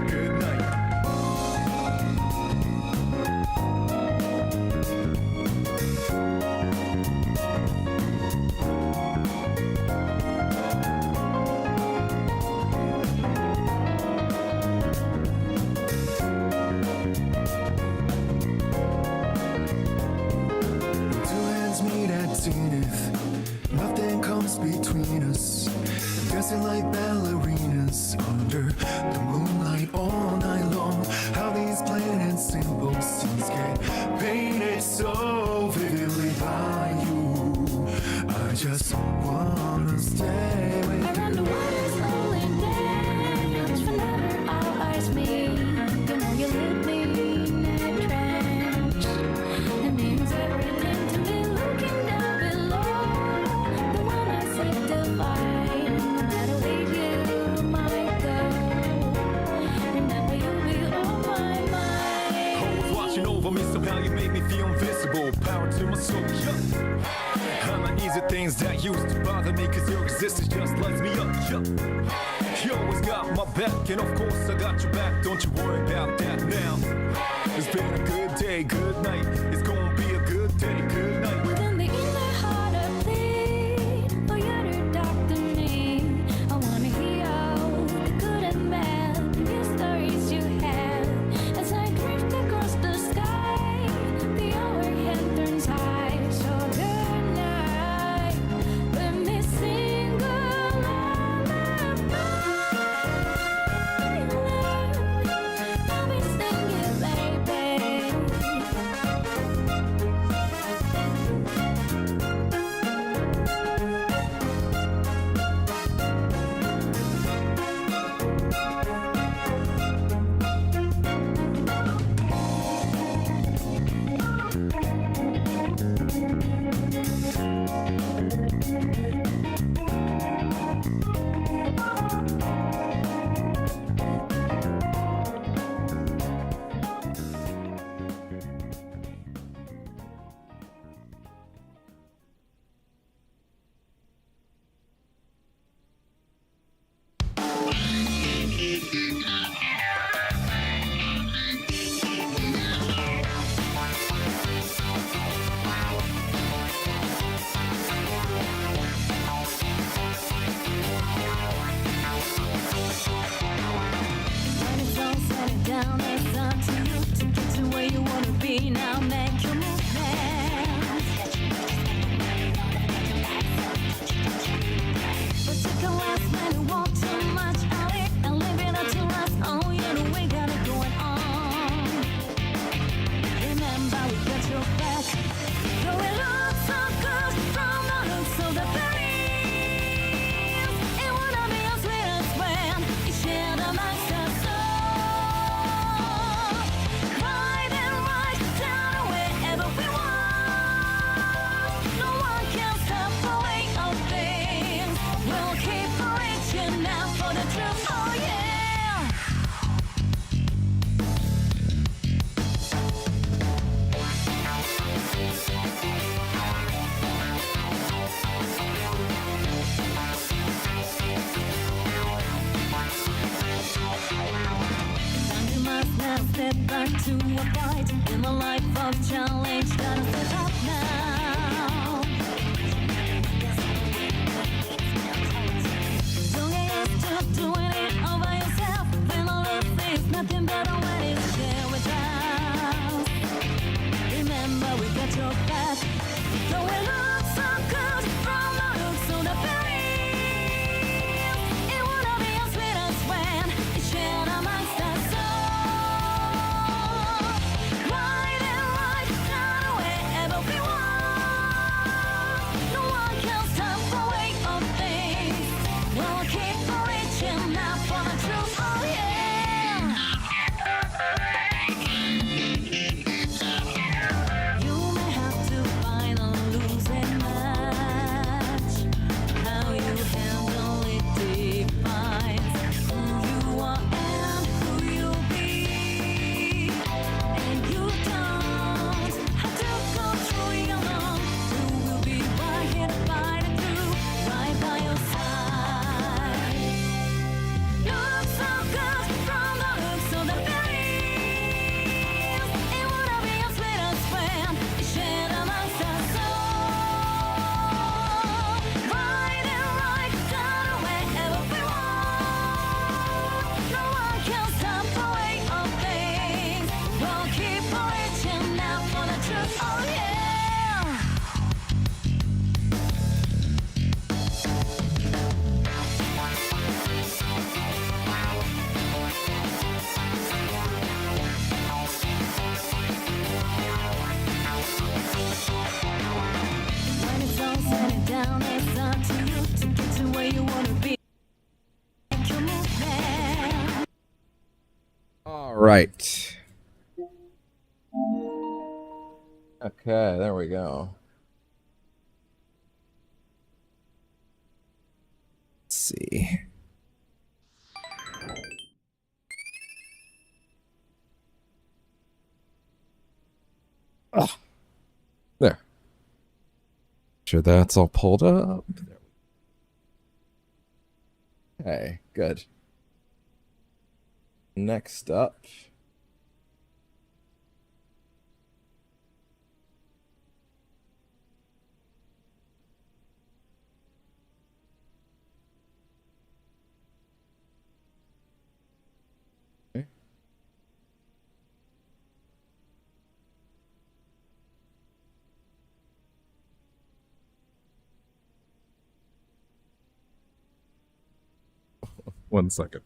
dancing like ballerinas under the moonlight all night long. How these plain and simple scenes get painted so vividly by you. I just wanna stay with you. Around the world is slowly dance whenever our eyes meet. You know you leave me in a trance. It means everything to me looking down below. The one I seek to find, no matter where you might go. Remember you'll be on my mind. Always watching over me, somehow you make me feel invisible. Power to my soul, yeah. On my knees are things that used to bother me, cause your existence just lights me up, yeah. You always got my back, and of course I got your back. Don't you worry about that now. It's been a good day, good night. It's gonna be a good day, good night. Within the inner heart of plead for you to talk to me. I wanna hear the good and bad, the new stories you have. As I drift across the sky, the overhead turns high. So good night, let me sing a lullaby. I'll be singing, baby. When it's all said and done, it's up to you to get to where you wanna be. Now make your movement. But you can last when you walk too much out it and leave it up to us. Oh, you know we got it going on. Remember we got your back. Though it looks so good from the looks of the berries, it wanna be as sweet as when you share the master soul. Right and right down wherever we want. No one can stop the way of things. We'll keep reaching out for the truth. Oh yeah. And you must now step back to a fight in the life of challenge. Gotta step up now. Don't get used to doing it all by yourself. Feel all of this, nothing better when it's shared with us. Remember we got your back. Though it looks so good from the looks of the berries, it wanna be as sweet as when it's shared amongst us all. Right and right down wherever we want. Right. Okay, there we go. Let's see. Ah, there. Sure, that's all pulled up. Okay, good. Next up. Okay. One second.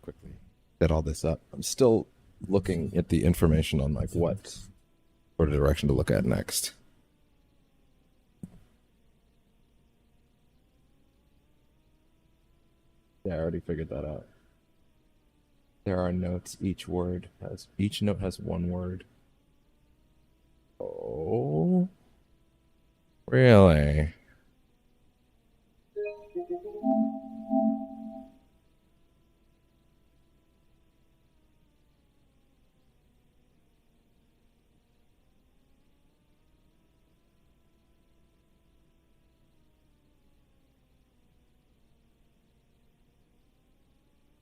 Quickly set all this up. I'm still looking at the information on like what sort of direction to look at next. Yeah, I already figured that out. There are notes. Each note has one word. Oh, really?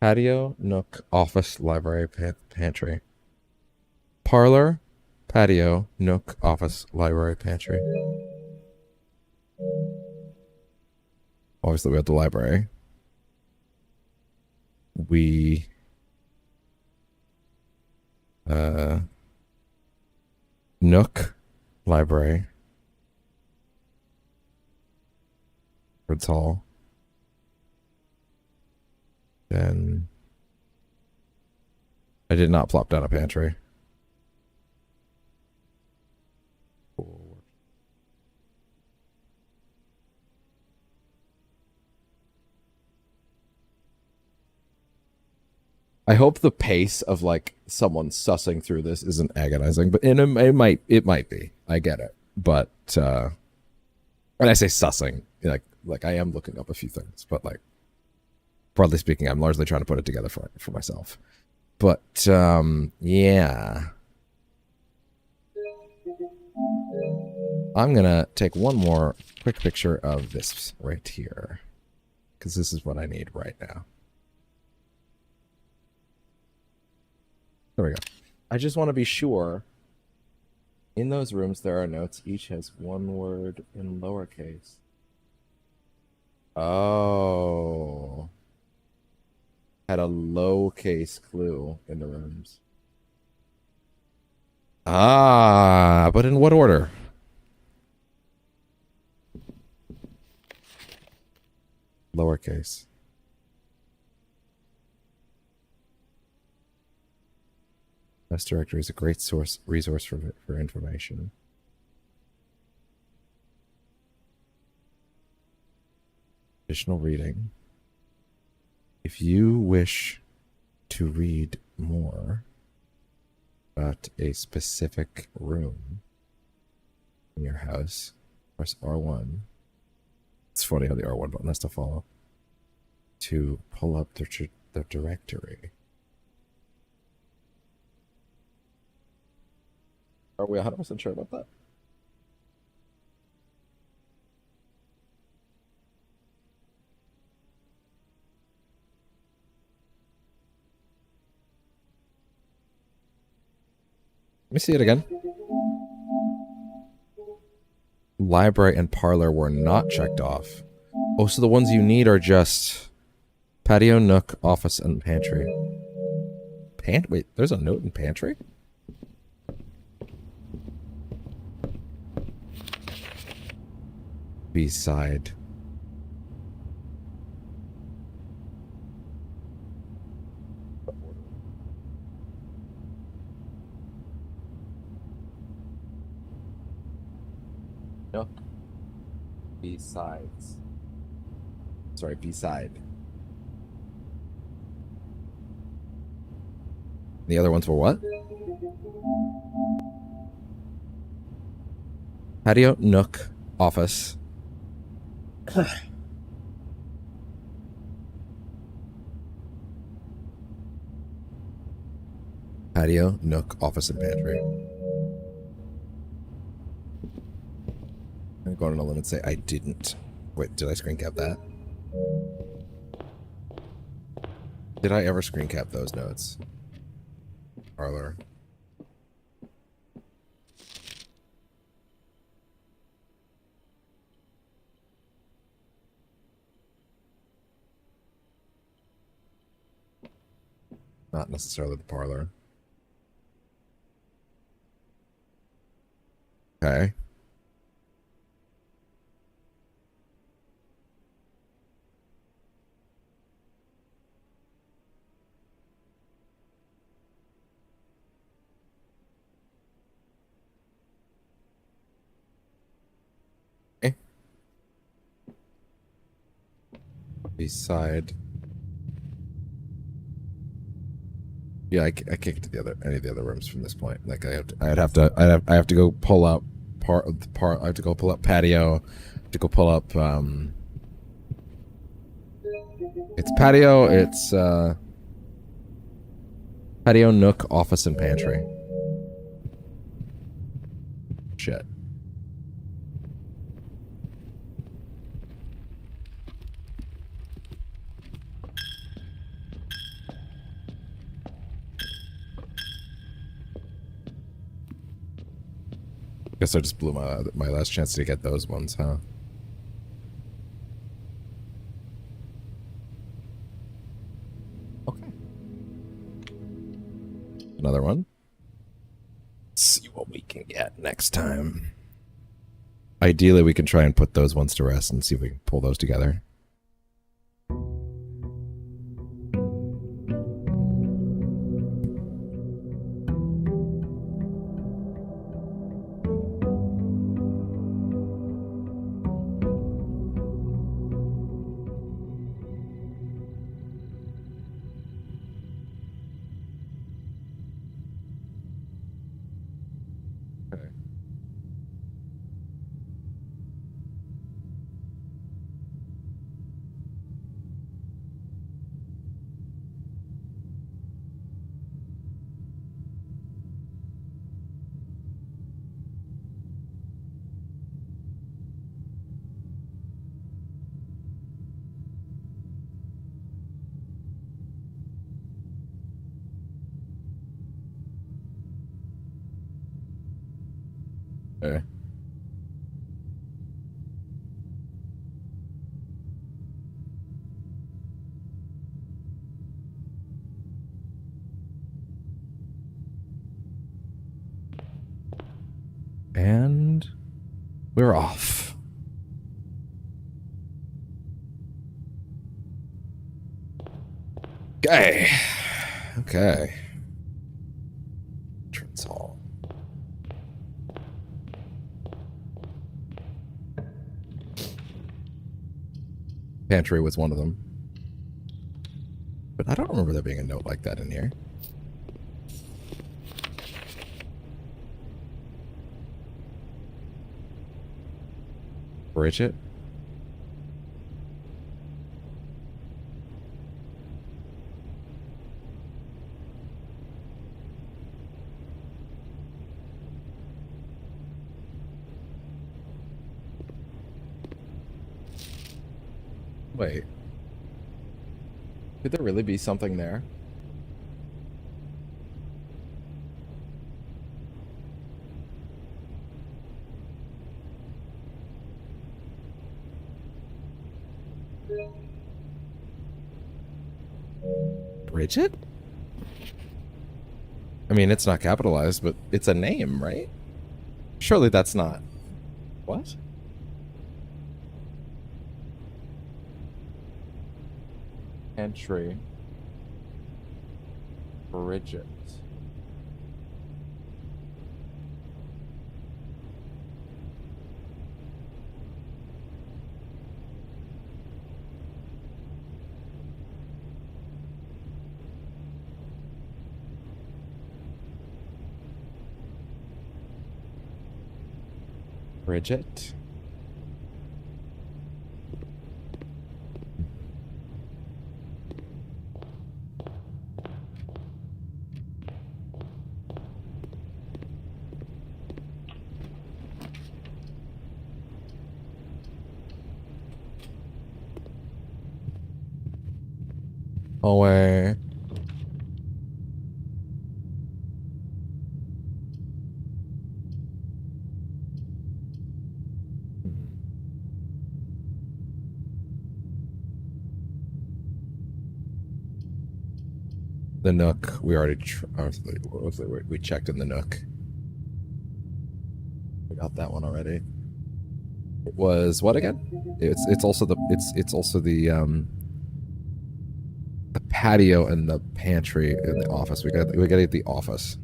Patio, nook, office, library, pantry. Parlor, patio, nook, office, library, pantry. Obviously, we have the library. We nook, library, Ford's Hall. Then I did not plop down a pantry. I hope the pace of like someone sussing through this isn't agonizing, but it might be. I get it, but when I say sussing, like I am looking up a few things, but like broadly speaking, I'm largely trying to put it together for myself. But yeah, I'm gonna take one more quick picture of this right here because this is what I need right now. There we go. I just want to be sure. In those rooms, there are notes. Each has one word in lowercase. Oh. Had a lowercase clue in the rooms. Ah, but in what order? Lowercase. Best directory is a great resource for information. Additional reading. If you wish to read more about a specific room in your house, press R1 It's funny how the R1 button has to follow. To pull up the directory. Are we 100% sure about that? Let me see it again. Library and parlor were not checked off. Oh, so the ones you need are just patio, nook, office, and pantry. Wait, there's a note in pantry? B-side. Nook. B-sides. Sorry, B-side. The other ones were what? Patio, nook, office. Patio, nook, office, and pantry. I'm going on a limb and say I didn't. Wait, did I screen cap that? Did I ever screen cap those notes? Parlor. Not necessarily the parlor. Okay. Beside. Yeah, I can't get to any of the other rooms from this point. Like I have to go pull up I have to go pull up patio. I have to go pull up it's patio, it's patio, nook, office, and pantry. Shit. Guess I just blew my last chance to get those ones, huh? Okay. Another one. Let's see what we can get next time. Ideally, we can try and put those ones to rest and see if we can pull those together. Okay. And we're off. Okay. Okay. Entrance hall. Pantry was one of them. But I don't remember there being a note like that in here. Bridget? Wait. Could there really be something there? Bridget? I mean, it's not capitalized, but it's a name, right? Surely that's not... What? Entry. Bridget. Bridget. Away. The Nook. We already we checked in the Nook. We got that one already. It was what again? It's also the the patio and the pantry in the office. We got to get the office.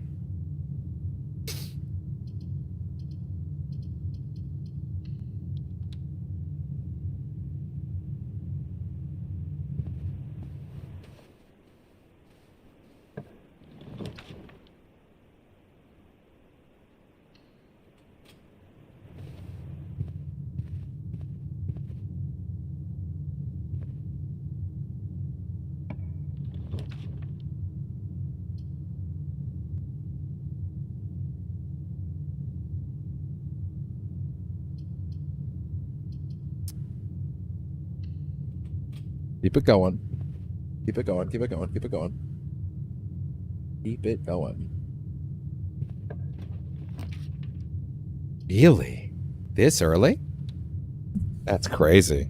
Keep it going. Keep it going. Keep it going. Keep it going. Keep it going. Really? This early? That's crazy.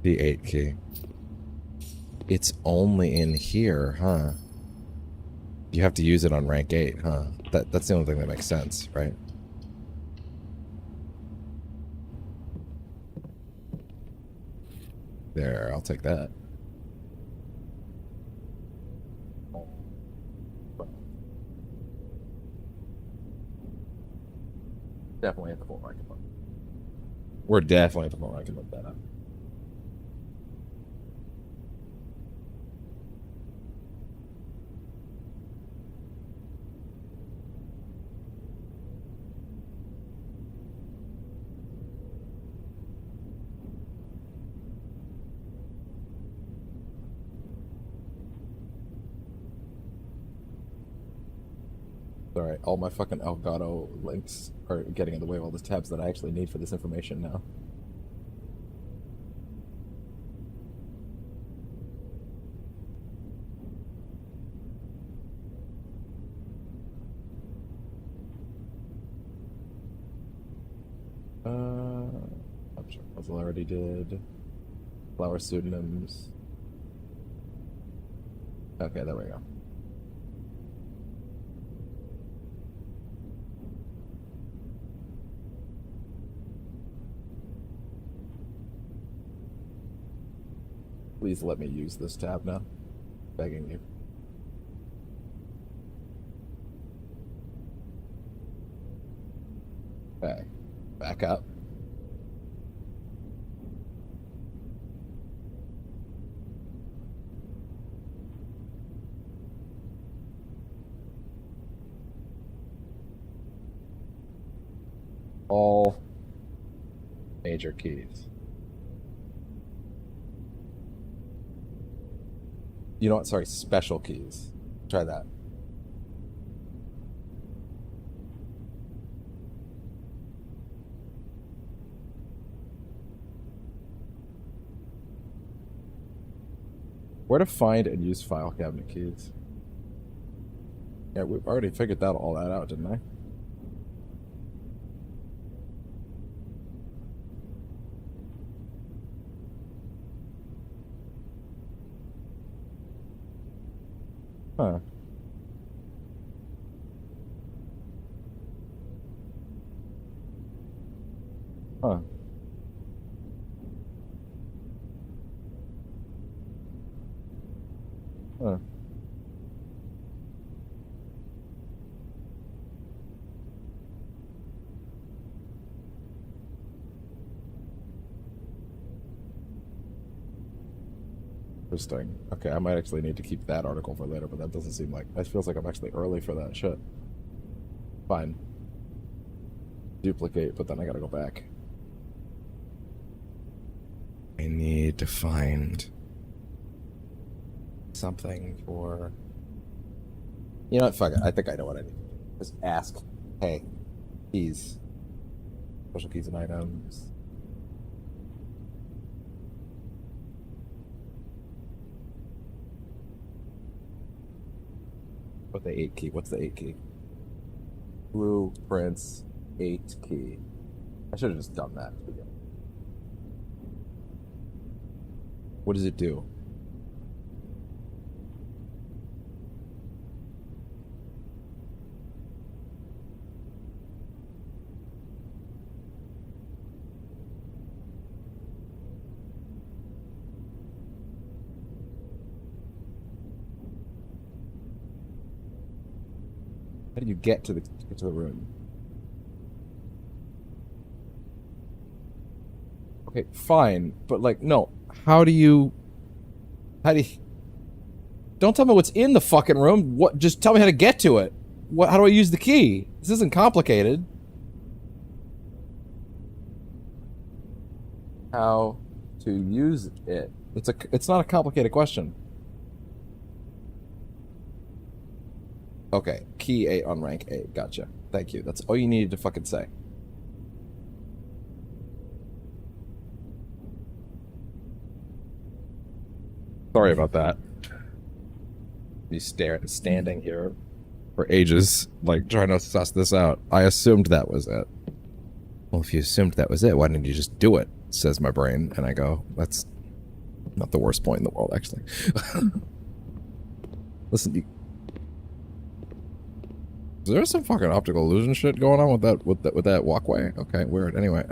The 8 key. It's only in here, huh? You have to use it on rank 8, huh? That's the only thing that makes sense, right? There, I'll take that. Definitely at the full rank. We're definitely at the full rank and look that up. Alright, all my fucking Elgato links are getting in the way of all the tabs that I actually need for this information now. I'm sure Puzzle already did. Flower pseudonyms. Okay, there we go. Please let me use this tab now. Begging you. Okay. Back up. All major keys. You know what? Sorry, special keys. Try that. Where to find and use file cabinet keys? Yeah, we've already figured all that out, didn't I? Huh. Huh. Huh. Interesting. Okay, I might actually need to keep that article for later, but that doesn't seem like... That feels like I'm actually early for that shit. Fine. Duplicate, but then I gotta go back. I need to find something for... You know what? Fuck it. I think I know what I need. Just ask. Hey, keys. Special keys and items. What the 8 key? What's the 8 key? Blueprints 8 key. I should have just done that. What does it do? How do you get to the room? Okay, fine, but like, no. How do you... Don't tell me what's in the fucking room. What? Just tell me how to get to it. How do I use the key? This isn't complicated. How to use it? It's not a complicated question. Okay, key 8 on rank 8. Gotcha. Thank you. That's all you needed to fucking say. Sorry about that. Be standing here for ages, like trying to suss this out. I assumed that was it. Well, if you assumed that was it, why didn't you just do it? Says my brain, and I go, that's not the worst point in the world, actually. Listen, is there some fucking optical illusion shit going on with that walkway? Okay, weird. Anyway,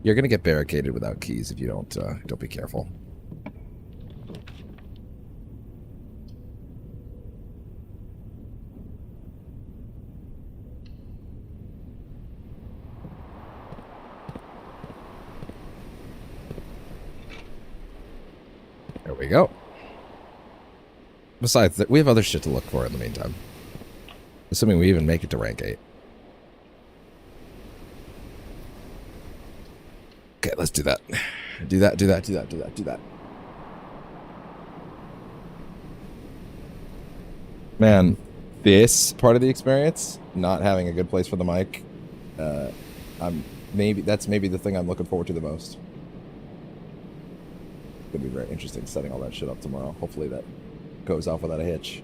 you're gonna get barricaded without keys if you don't be careful. There we go. Besides, we have other shit to look for in the meantime. Assuming we even make it to rank 8. Okay, let's do that. Do that. Man, this part of the experience, not having a good place for the mic, that's maybe the thing I'm looking forward to the most. It's gonna be very interesting setting all that shit up tomorrow. Hopefully that goes off without a hitch.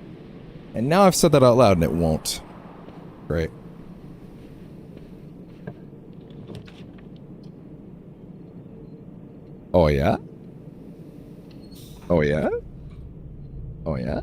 And now I've said that out loud and it won't. Great. Oh yeah? Oh yeah? Oh yeah?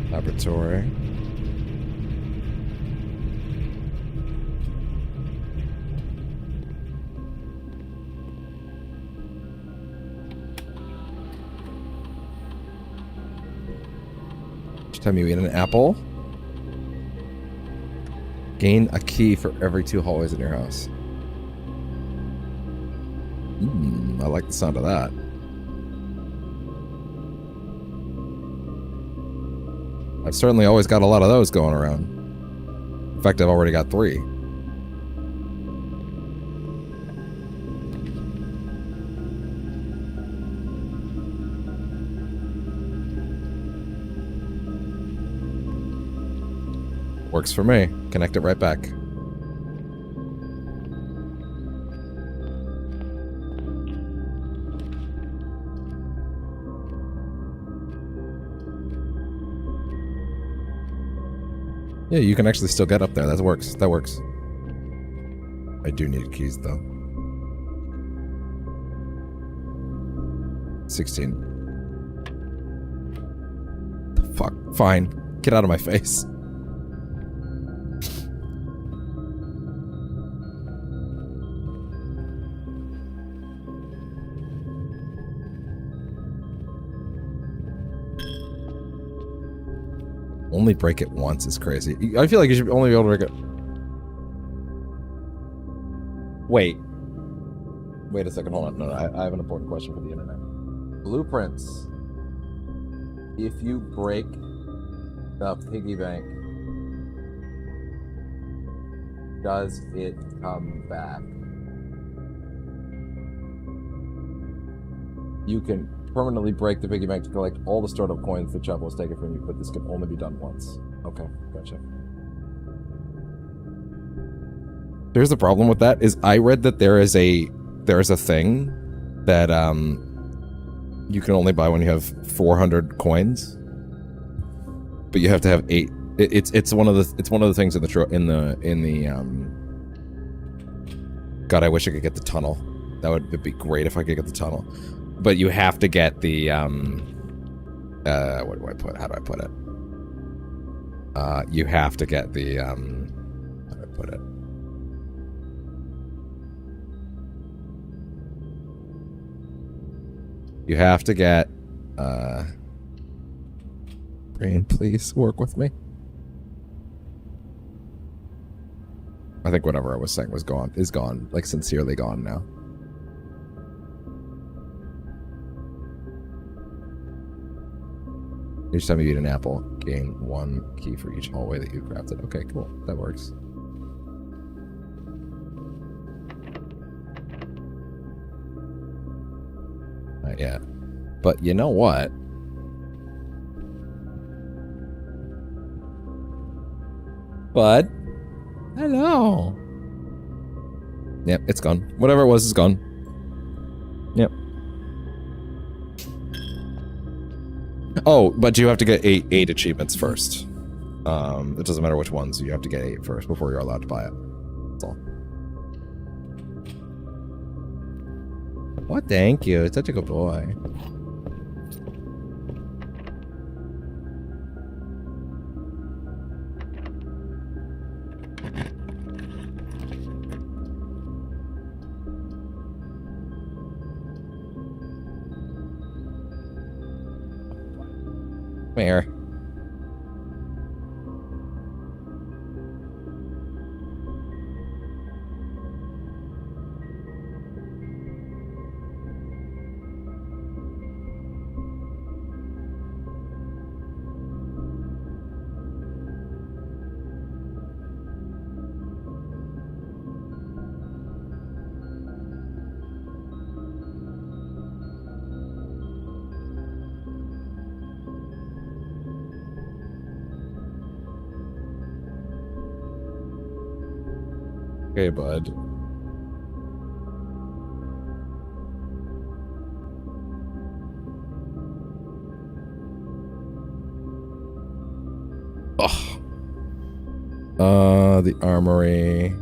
Laboratory. Each time you eat an apple, gain a key for every 2 hallways in your house. I like the sound of that. I've certainly always got a lot of those going around. In fact, I've already got 3. Works for me. Connect it right back. Yeah, you can actually still get up there. That works. That works. I do need keys, though. 16. The fuck? Fine. Get out of my face. Only break it once is crazy. I feel like you should only be able to break it. Wait. Wait a second, hold on. No, I have an important question for the internet. Blueprints. If you break the piggy bank, does it come back? You can permanently break the piggy bank to collect all the stored up coins the chap was taken from you, but this can only be done once. Okay, gotcha. There's the problem with that is I read that there is a thing that you can only buy when you have 400 coins, but you have to have 8. It's one of the things in the God, I wish I could get the tunnel. That would be great if I could get the tunnel. But you have to get the, what do I put? How do I put it? You have to get the, how do I put it? You have to get, brain, please work with me. I think whatever I was saying is gone, like sincerely gone now. Each time you eat an apple, gain 1 key for each hallway that you crafted. Okay, cool. That works. Not yet. But you know what? Bud? Hello. Yep, it's gone. Whatever it was is gone. Yep. Oh, but you have to get 8 achievements first. It doesn't matter which ones, you have to get 8 first before you're allowed to buy it. That's all. Oh, thank you. It's such a good boy. Come here. Okay, bud. Ugh. The armory.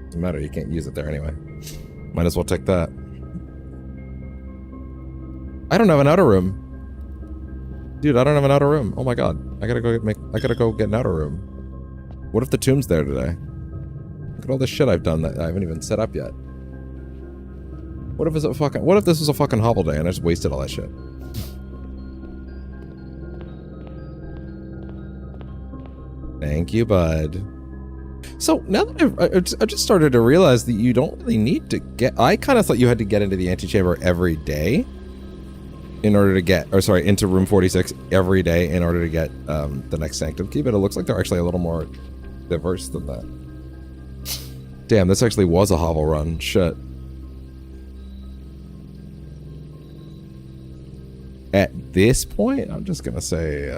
Doesn't matter, you can't use it there anyway. Might as well take that. I don't have an outer room. Dude, I don't have an outer room. Oh my god. I gotta go get an outer room. What if the tomb's there today? Look at all this shit I've done that I haven't even set up yet. What if this was a fucking hovel day and I just wasted all that shit? Thank you, bud. So now that I've just started to realize that you don't really need to get. I kind of thought you had to get into the antechamber every day. in order to get, or sorry, into room 46 every day in order to get the next sanctum key, but it looks like they're actually a little more diverse than that. Damn, this actually was a hovel run. Shit. At this point, I'm just gonna say,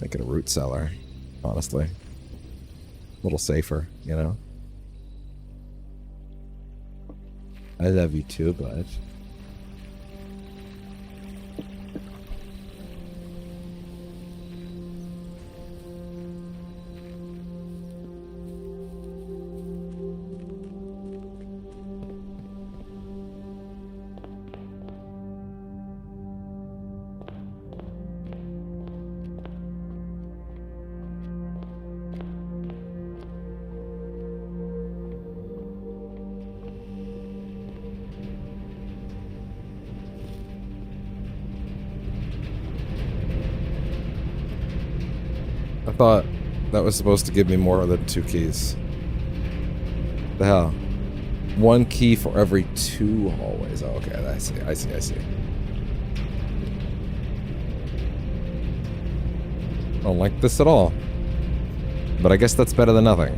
make it a root cellar, honestly. A little safer, you know? I love you too, bud. I thought that was supposed to give me more than 2 keys. The hell? 1 key for every 2 hallways. Oh, okay, I see. I don't like this at all. But I guess that's better than nothing.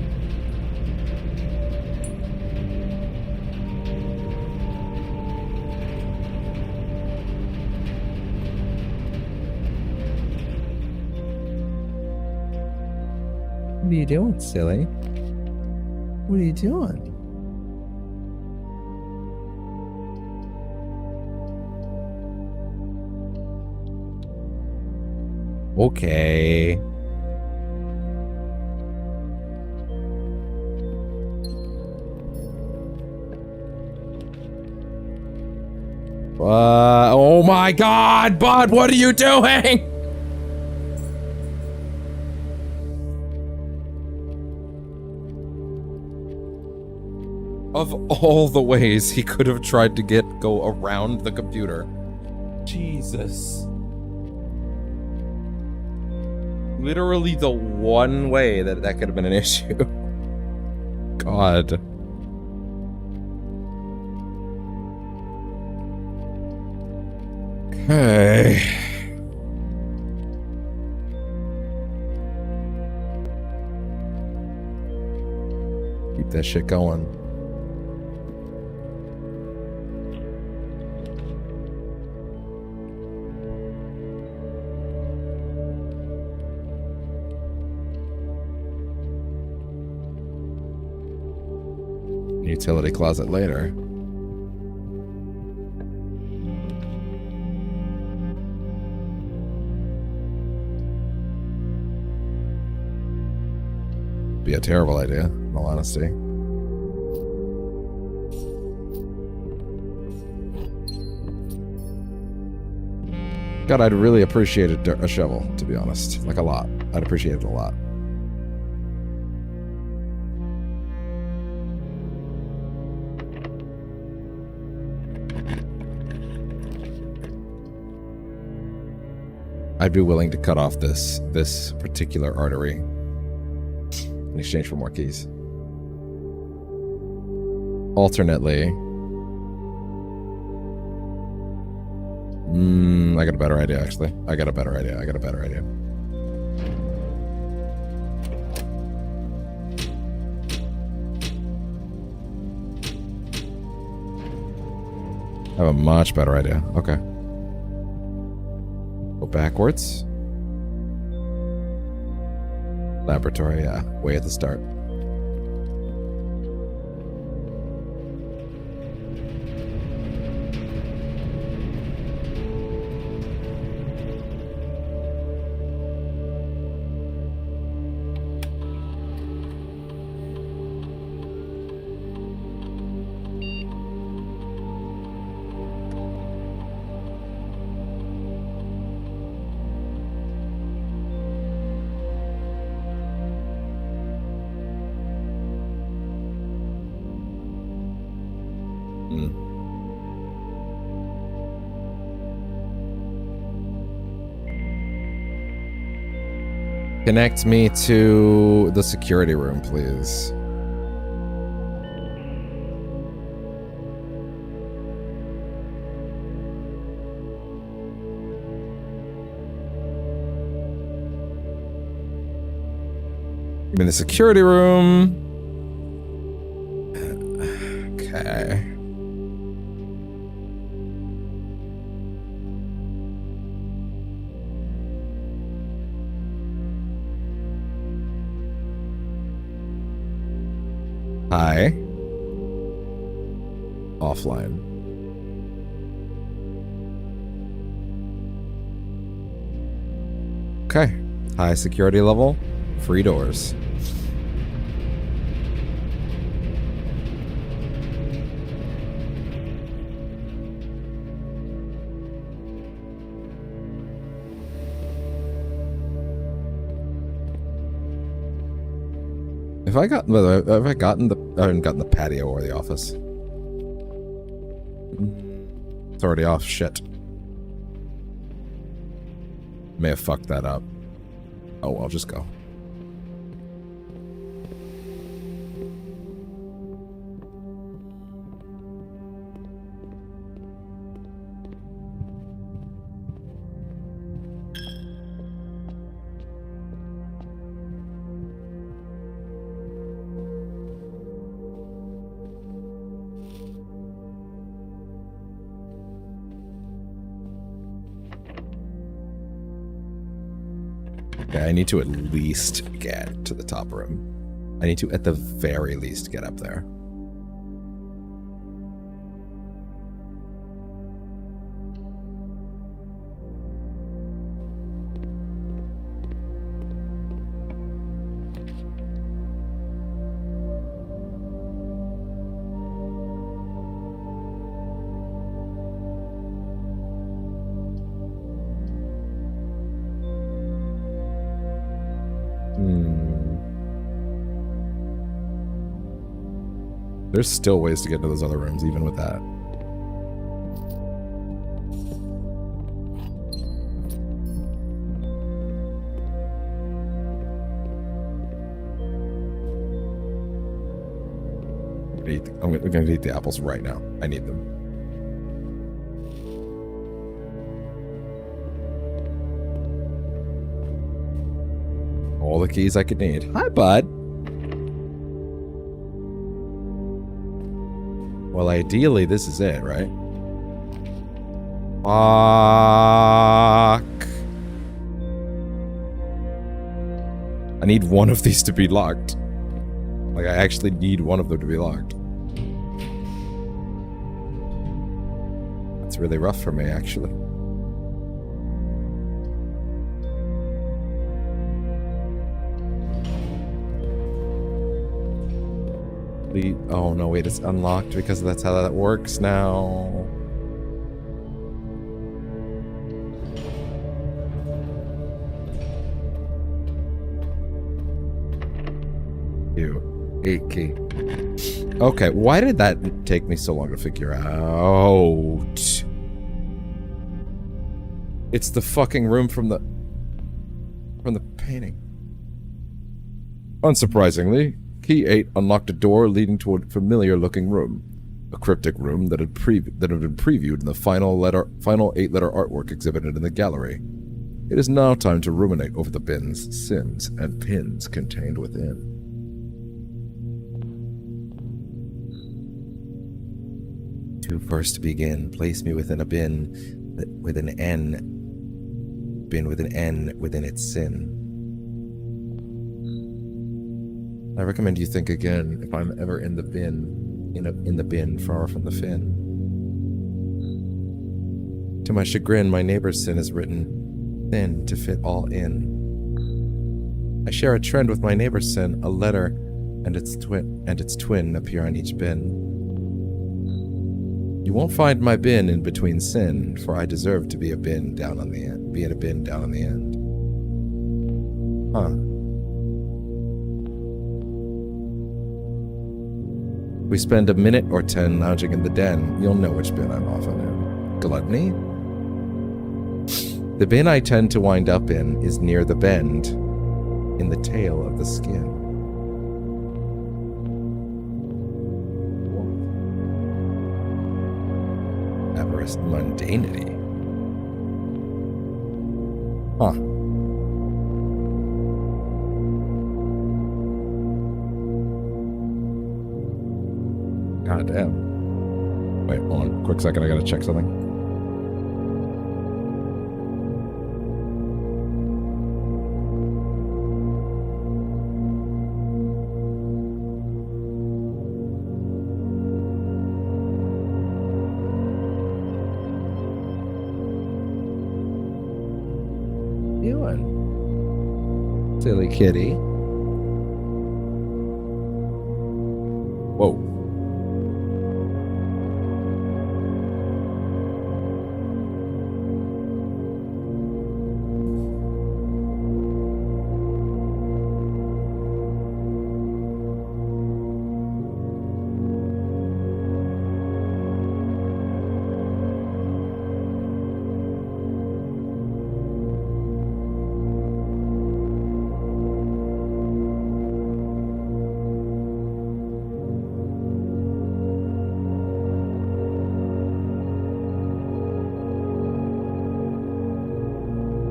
What are you doing, silly? What are you doing? Okay. Oh my God, Bud, what are you doing? Of all the ways he could have tried to go around the computer. Jesus. Literally the one way that could have been an issue. God. Okay. Keep that shit going. Utility closet later. Be a terrible idea, in all honesty. God, I'd really appreciate a shovel, to be honest. Like, a lot. I'd appreciate it a lot. I'd be willing to cut off this particular artery in exchange for more keys. Alternately, I got a better idea, actually. I got a better idea. I have a much better idea. Okay. Go backwards. Laboratory, yeah. Way at the start. Connect me to the security room, please. I'm in the security room. Okay. Hi. Offline. Okay. High security level. Free doors. Have I gotten I haven't gotten the patio or the office. It's already off. Shit. May have fucked that up. Oh, I'll just go. Okay, I need to at least get to the top room. I need to, at the very least, get up there. There's still ways to get to those other rooms, even with that. I'm gonna eat the apples right now. I need them. All the keys I could need. Hi, bud. Well, ideally, this is it, right? Fuck. I need one of these to be locked. Like, I actually need one of them to be locked. That's really rough for me, actually. Oh no, wait, it's unlocked because that's how that works now. Ew. 8 key. Okay, why did that take me so long to figure out? It's the fucking room from the painting. Unsurprisingly, Key 8 unlocked a door leading to a familiar-looking room. A cryptic room that had been previewed in the final 8-letter artwork exhibited in the gallery. It is now time to ruminate over the bins, sins, and pins contained within. To first begin, place me within a bin with an N. Bin with an N within its sin. I recommend you think again if I'm ever in the bin, in the bin far from the fin. To my chagrin, my neighbor's sin is written thin to fit all in. I share a trend with my neighbor's sin, a letter and its twin appear on each bin. You won't find my bin in between sin, for I deserve to be a bin down on the end. Be in a bin down on the end. Huh. We spend a minute or 10 lounging in the den, you'll know which bin I'm often in. Gluttony? The bin I tend to wind up in is near the bend, in the tail of the skin. Avarice, mundanity. Huh. God damn. Wait, hold on. Quick second, I gotta check something. Doing? Silly kitty. Whoa.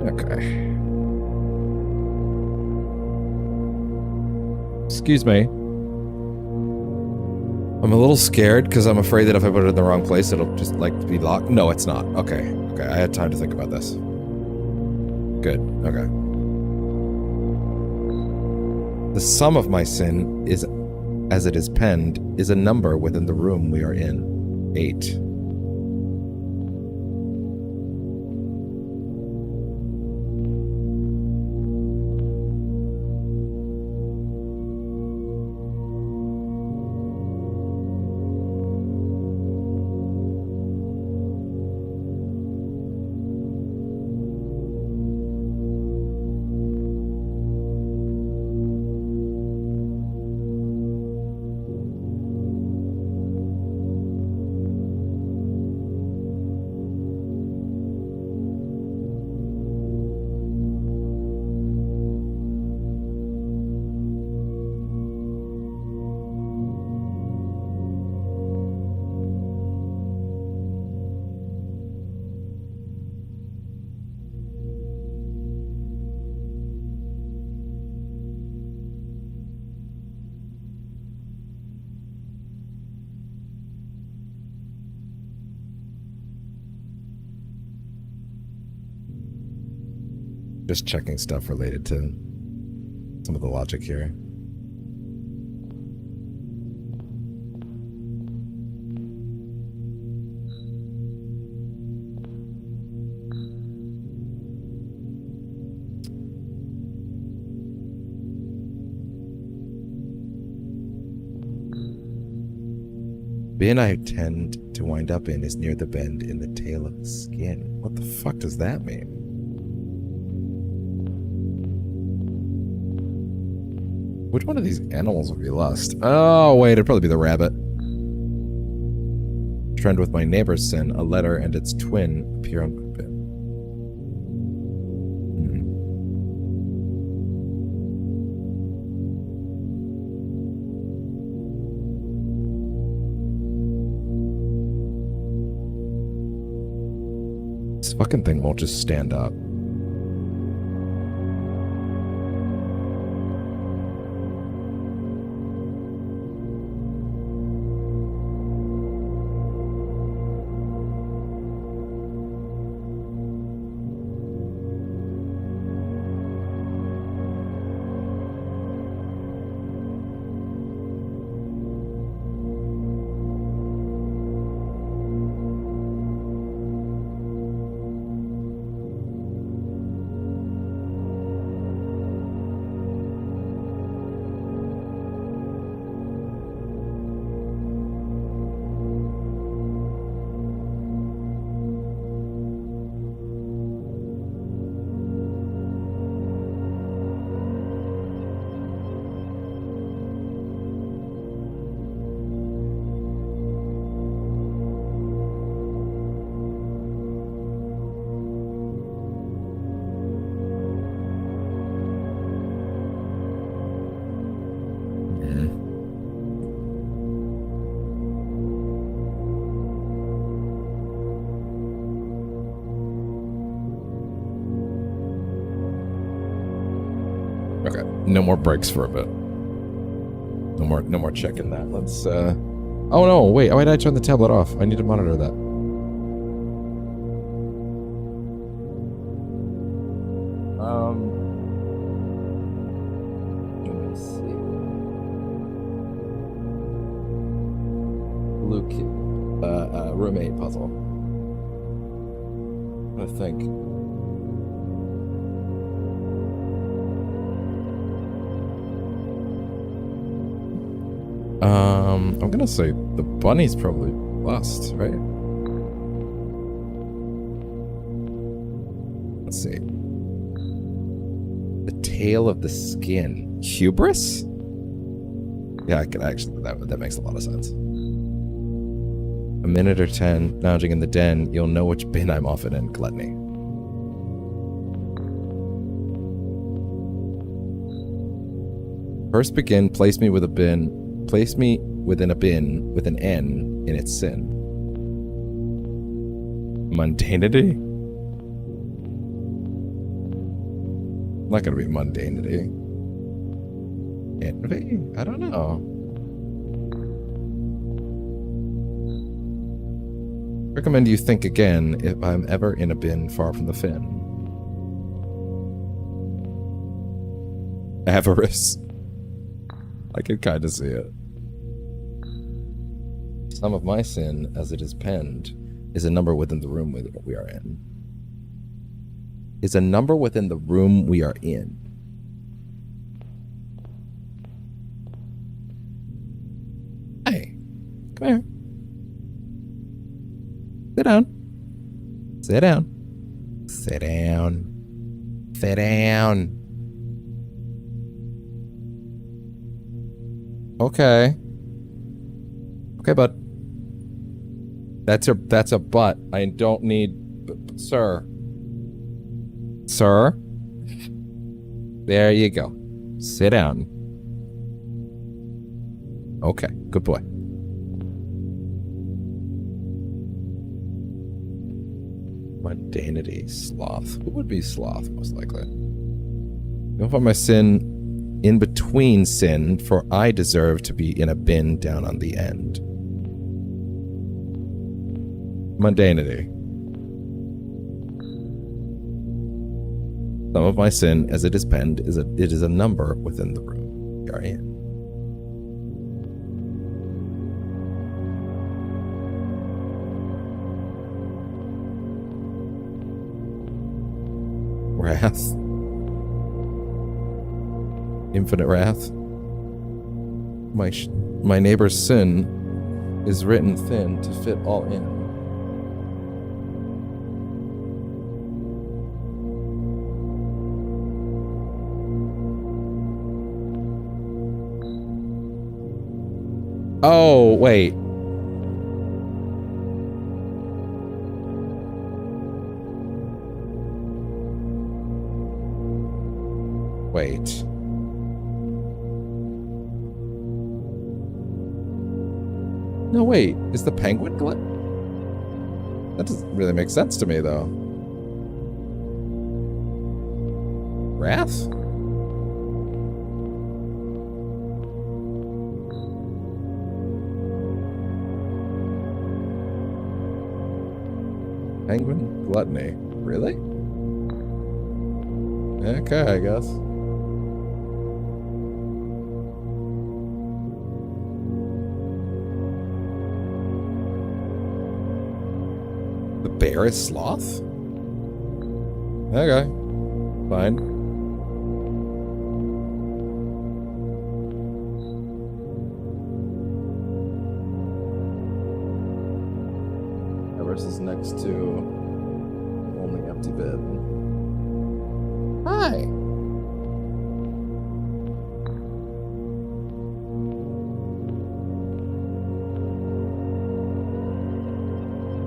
Okay. Excuse me. I'm a little scared because I'm afraid that if I put it in the wrong place, it'll just like be locked. No, it's not. Okay. Okay. I had time to think about this. Good. Okay. The sum of my sin is, as it is penned, is a number within the room we are in. 8. Just checking stuff related to some of the logic here. Bin I tend to wind up in is near the bend in the tail of the skin. What the fuck does that mean? Which one of these animals would be lust? Oh, wait, it'd probably be the rabbit. Trend with my neighbor's sin, a letter and its twin appear on my bin. This fucking thing won't just stand up. Okay, no more breaks for a bit. No more checking that. Let's Oh no, wait, why did I turn the tablet off? I need to monitor that. Let me see. Luke, roommate puzzle. I think. I'm gonna say the bunny's probably lost, right? Let's see. The tail of the skin. Hubris? Yeah, I can actually, that makes a lot of sense. A minute or 10, lounging in the den, you'll know which bin I'm often in. Gluttony. First begin, place me with a bin. Place me within a bin with an N in its sin. Mundanity? Not gonna be mundanity. Envy? I don't know. Recommend you think again if I'm ever in a bin far from the fin. Avarice. I can kind of see it. Sum of my sin, as it is penned, is a number within the room we are in. Is a number within the room we are in. Hey, come here. Sit down. Sit down. Sit down. Sit down. Okay. Okay, bud. That's a butt. I don't need... Sir. Sir? There you go. Sit down. Okay, good boy. Mundanity. Sloth. Who would be sloth, most likely? Don't find my sin in between sin, for I deserve to be in a bin down on the end. Mundanity. Sum of my sin, as it is penned, it is a number within the room we are in. Wrath. Infinite wrath. My neighbor's sin is written thin to fit all in. Oh, wait. Wait. No, wait. Is the penguin glut? That doesn't really make sense to me, though. Wrath? Penguin gluttony. Really? Okay, I guess. The bear is sloth? Okay. Fine. Everest is next to only empty bed. Hi.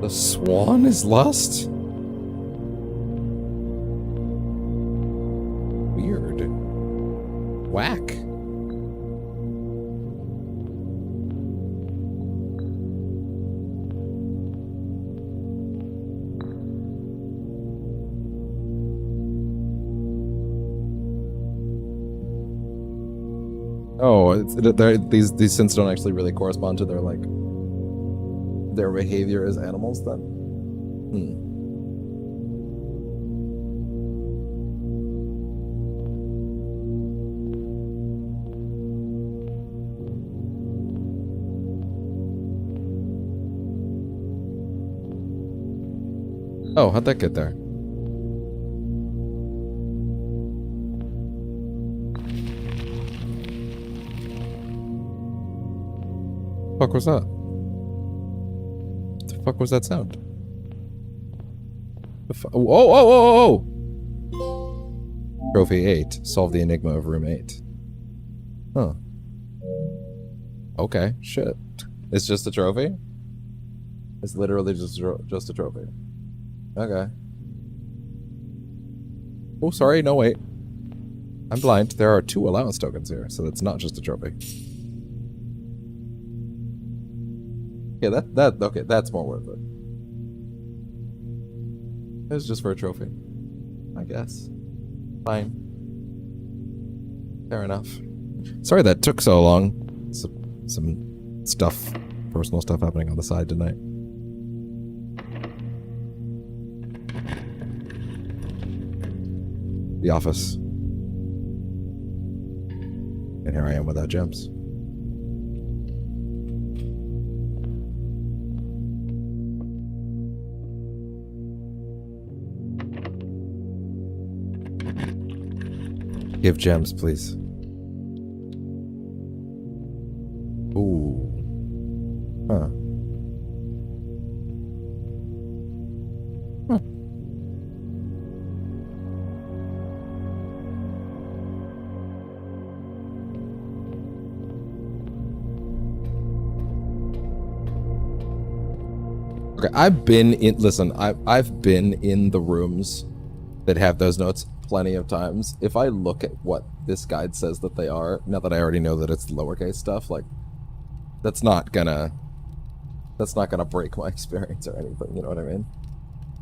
The swan is lust? Weird. Whack. Oh, these sins don't actually really correspond to their, like, their behavior as animals then? Oh, how'd that get there? Fuck was that? What the fuck was that sound? Oh! Trophy 8. Solve the enigma of room 8. Huh. Okay, shit. It's just a trophy? It's literally just a trophy. Okay. Oh, sorry, no wait. I'm blind. There are 2 allowance tokens here, so that's not just a trophy. Yeah, okay, that's more worth it. It was just for a trophy. I guess. Fine. Fair enough. Sorry that took so long. Some stuff, personal stuff happening on the side tonight. The office. And here I am without gems. Give gems, please. Ooh. Huh. Huh. Okay, I've been in, listen, I've been in the rooms that have those notes plenty of times. If I look at what this guide says that they are, now that I already know that it's lowercase stuff, like, that's not gonna break my experience or anything, you know what I mean?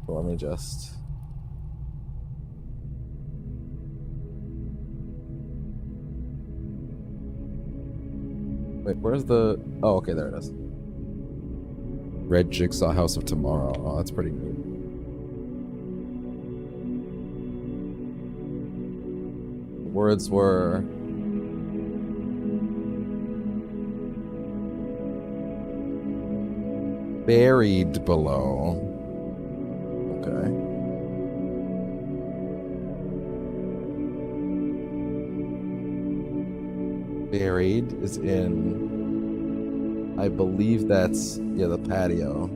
So let me just... Wait, where's the... Oh, okay, there it is. Red Jigsaw House of Tomorrow. Oh, that's pretty neat. The words were... buried below. Okay. Buried is in... I believe that's, yeah, the patio.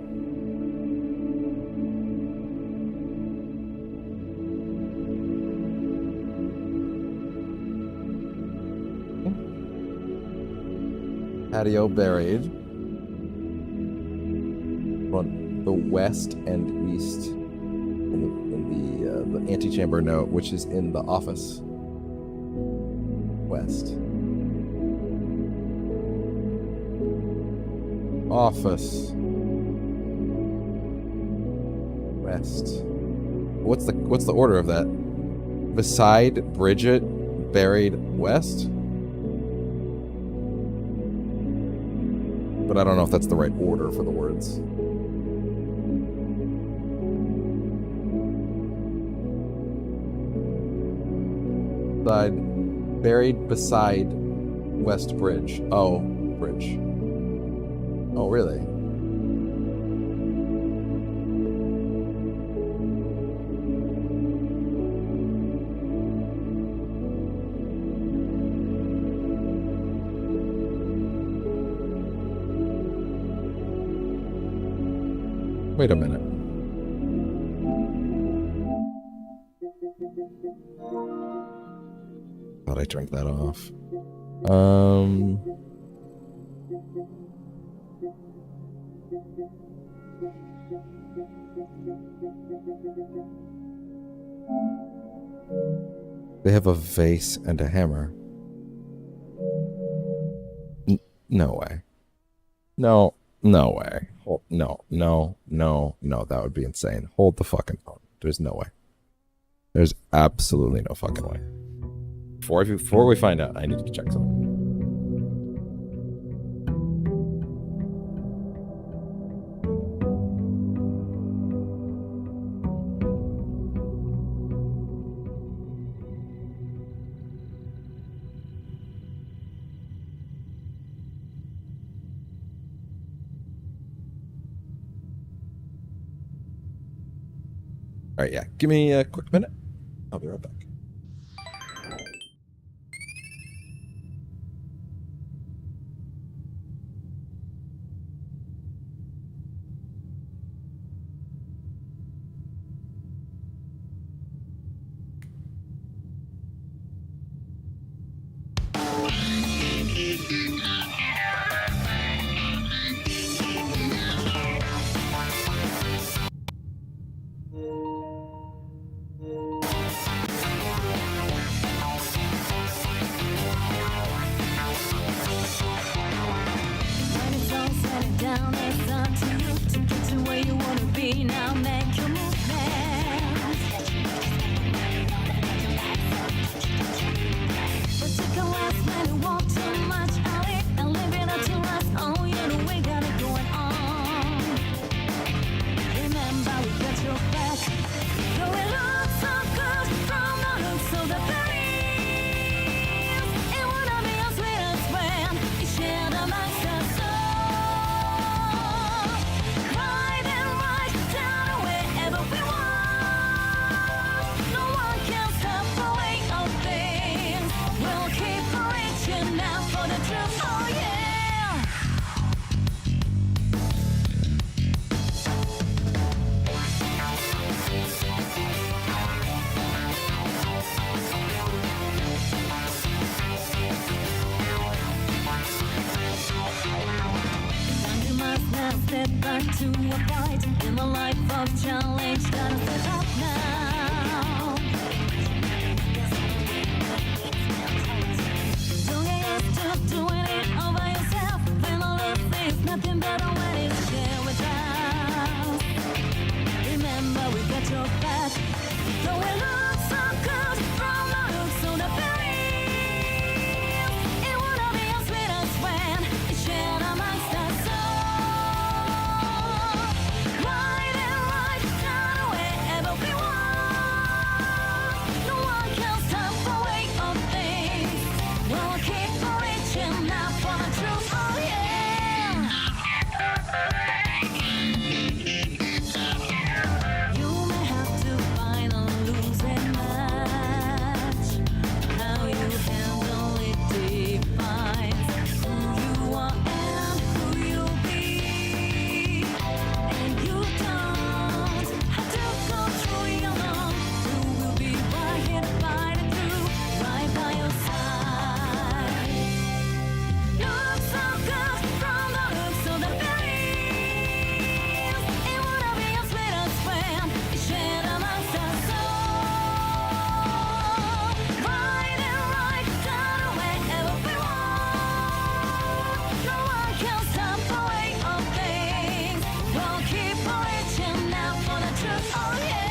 Patio buried. On the west and east in the antechamber note, which is in the office. West. Office. West. What's the order of that? Beside Bridget, buried west? But I don't know if that's the right order for the words. Buried beside West Bridge. Oh, bridge. Oh, really? Wait a minute. Thought I turned that off. They have a vase and a hammer. No way. No way. No, that would be insane. Hold the fucking phone. There's no way. There's absolutely no fucking way. Before we find out, I need to check something. All right, yeah. Give me a quick minute. I'll be right back. When it's all said and done, it's up to you to get to where you wanna be. Now make your movement. But take a last when you walk too much out it and leave it up to us. Oh, you know we got it going on. Remember, we got your back. Though it looks so good from the looks of the face, it wanna be as sweet as when you share the master soul. Right and right down wherever we want. No one can stop the way of things. We'll keep reaching out for the truth. Oh yeah. And you must now step back to a fight in a life of challenge. Gotta step up now. Don't get used to doing it all by yourself. When all of this, nothing better when it's shared with us. Remember, we got your back. Though it looks so good from the looks of the face, it wanna be as sweet as when it's shared amongst us all. Right and right down wherever we want. No one can stop the way of things. We'll keep reaching out for the truth. Oh yeah. You may have to find a losing match. How you handle it defines who you are and who you'll be. And you don't have to go through it alone. You will be right here fighting through, right by your side. Looks so good from the looks of the face. It wanna be as sweet as when it's shared amongst us all. Right and right down wherever we want. No one can stop the way of things. We'll keep reaching out for the truth. Oh yeah.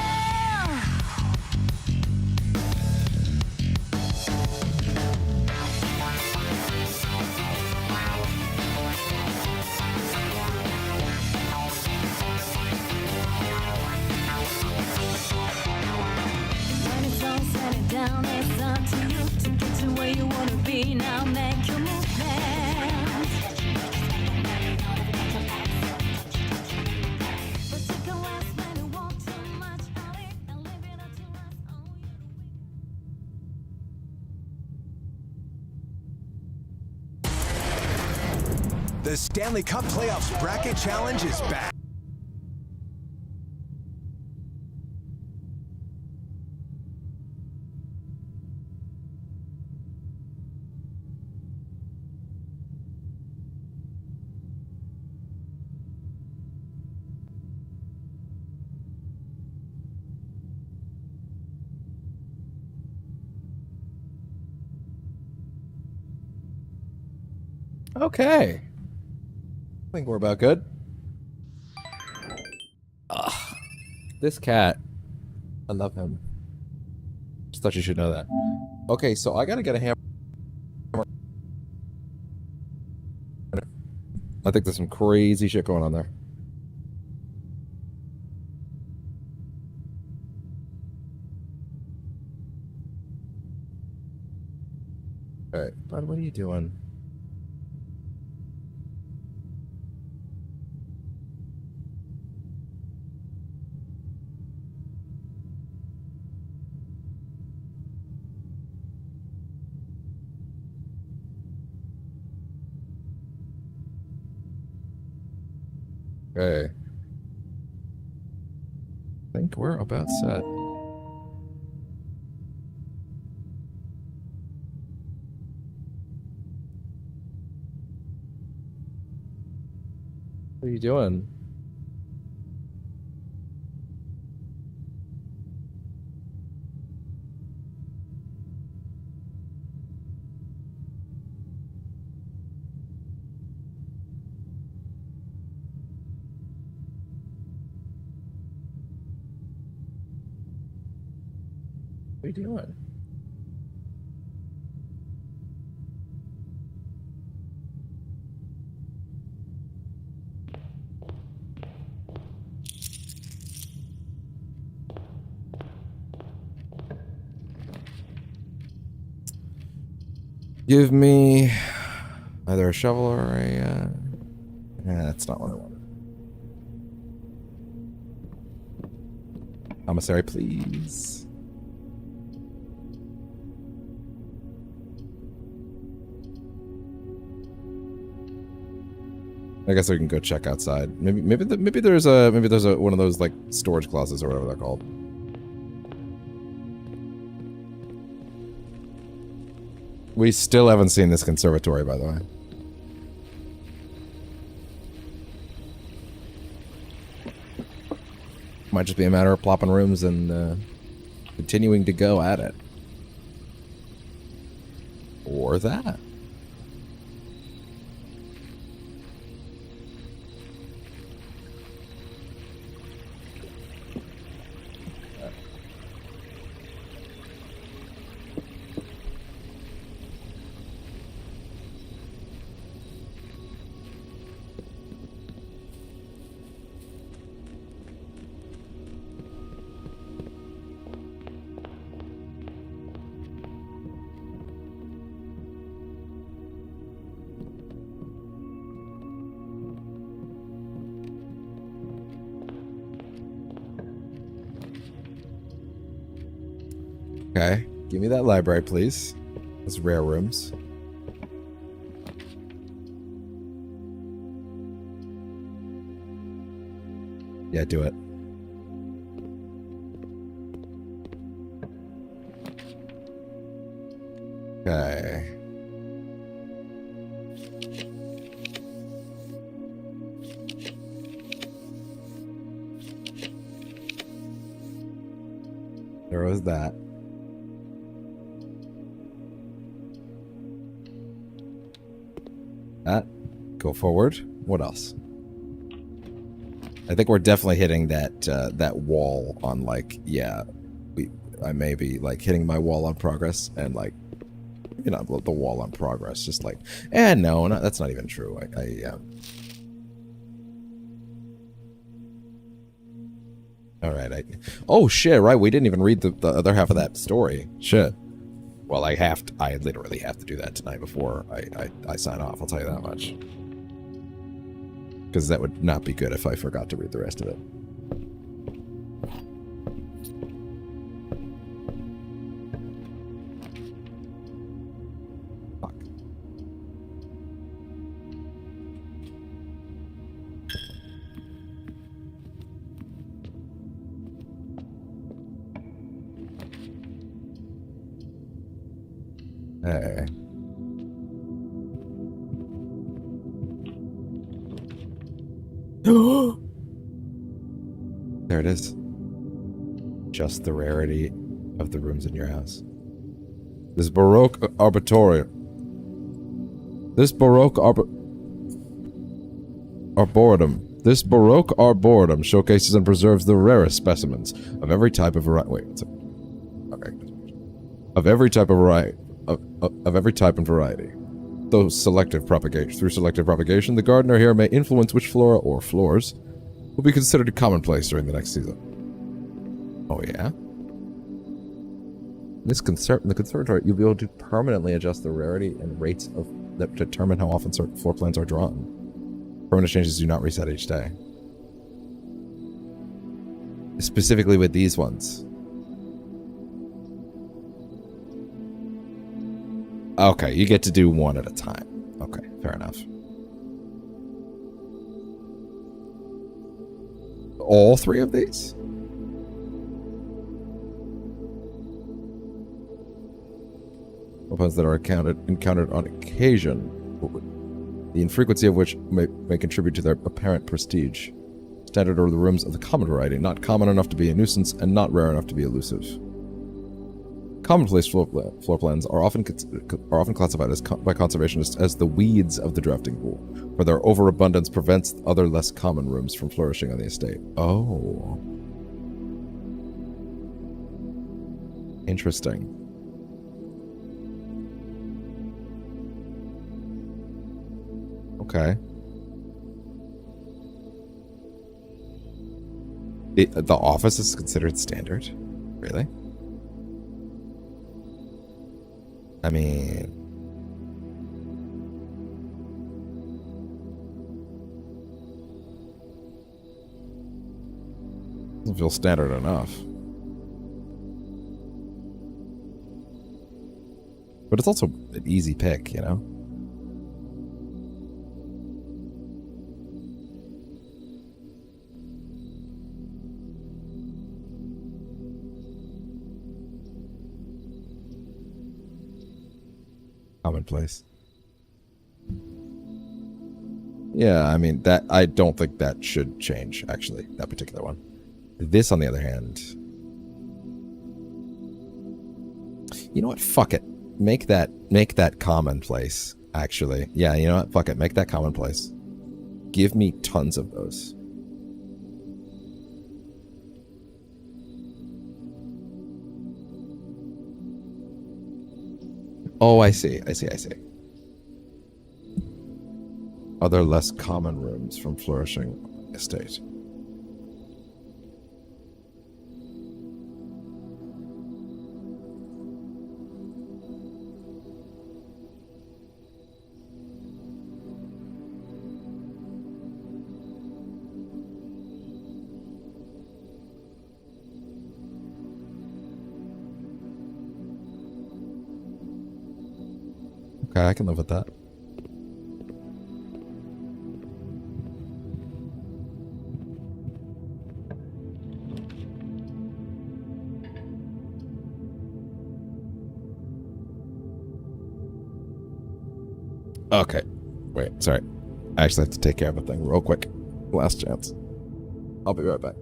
When it's all said and done, it's up to you to get to where you wanna be. Now make your movement. But take a last when you walk too much out it and leave it up to us. Oh, you know we The Stanley Cup Playoffs Bracket Challenge is back. Okay. I think we're about good. Ugh. This cat. I love him. Just thought you should know that. Okay, so I gotta get a hammer. I think there's some crazy shit going on there. Alright, bud, what are you doing? Okay. I think we're about set. What are you doing? What are you doing? Give me either a shovel or a... that's not what I wanted. Commissary, please. I guess we can go check outside. Maybe there's a one of those like storage closets or whatever they're called. We still haven't seen this conservatory, by the way. Might just be a matter of plopping rooms and continuing to go at it. Or that. Okay, give me that library, please. Those rare rooms. Yeah, do it. Okay. There was that. That. Go forward. What else? I think we're definitely hitting that that wall on like, yeah, I may be like hitting my wall on progress and like, you know, the wall on progress, just like, no, that's not even true. All right. Oh shit! Right, we didn't even read the other half of that story. Shit. Well, I literally have to do that tonight before I sign off. I'll tell you that much. Because that would not be good if I forgot to read the rest of it. Fuck. Hey. There it is. Just the rarity of the rooms in your house. This Baroque arboretum. This Baroque arboretum showcases and preserves the rarest specimens of every type of variety. Wait, what's it? Okay. Of every type of variety. Of every type and variety. Through selective propagation, the gardener here may influence which flora or floors will be considered commonplace during the next season. Oh yeah? In the conservatory, you'll be able to permanently adjust the rarity and rates that determine how often certain floor plans are drawn. Permanent changes do not reset each day. Specifically with these ones. Okay, you get to do one at a time. Okay, fair enough. all three of these? Weapons that are encountered on occasion, the infrequency of which may contribute to their apparent prestige. Standard are the rooms of the common variety, not common enough to be a nuisance and not rare enough to be elusive. Commonplace floor plans are often classified by conservationists as the weeds of the drafting pool, where their overabundance prevents other less common rooms from flourishing on the estate. Oh. Interesting. Okay. The office is considered standard? Really? I mean... doesn't feel standard enough. But it's also an easy pick, you know? Commonplace. Yeah, I mean, that I don't think that should change, actually, that particular one. This, on the other hand... You know what? Fuck it. Make that commonplace, actually. Yeah, you know what? Fuck it. Make that commonplace. Give me tons of those. Oh, I see. Other less common rooms from flourishing estate. Okay, I can live with that. Okay. Wait, sorry. I actually have to take care of a thing real quick. Last chance. I'll be right back.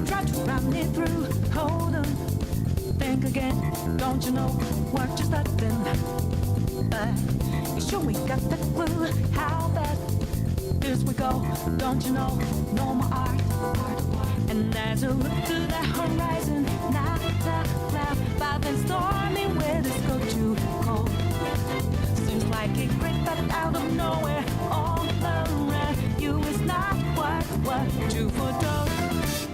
Try to run it through, hold on, think again. Don't you know what you're starting? You sure we got the clue? How bad this we go? Don't you know? No more art. And as I look to the horizon, not a cloud, but then stormy weather's go too cold. Seems like it crept out of nowhere, all around you is not what you foretold.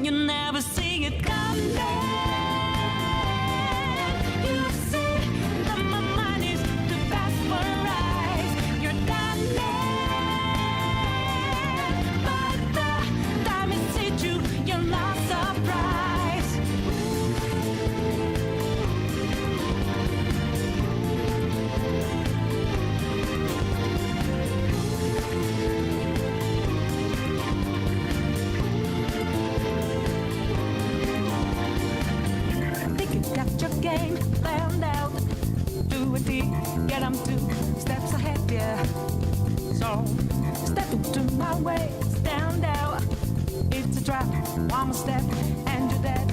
You never see it coming. You see that my mind is too fast for eyes. You're done but the time it hit you, you're not surprised. Game planned out, do it deep, get them 2 steps ahead, yeah. So, step into my way, stand out. It's a trap, one more step, and you're dead.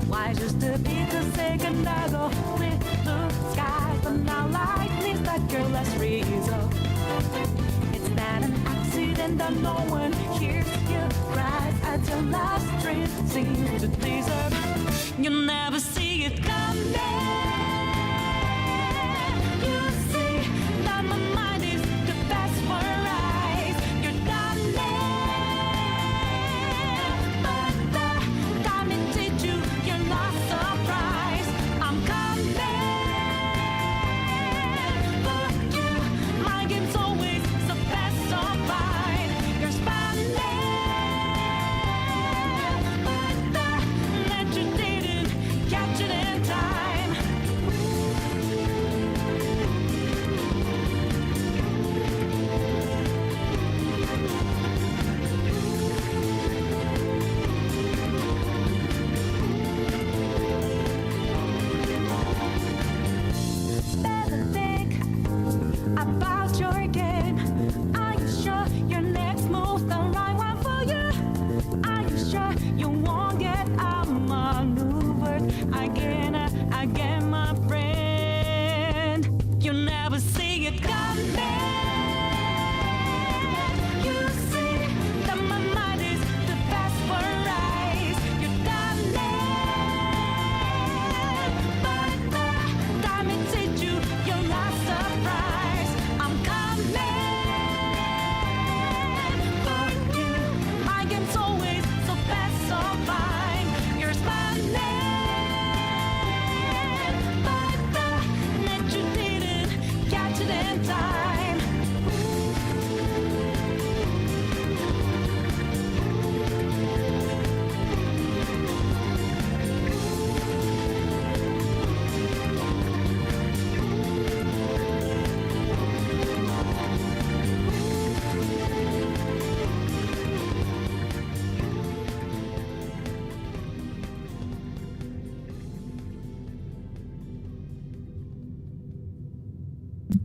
Why just to be the second I go with the sky, but now lightning's like your last resort. It's not an accident that no one hears your cries at your last dream seems to deserve. You never see it coming. You see that my mind is the best for eyes. You're done but the time it hit you, you're not surprised. I'm coming for you. My game's always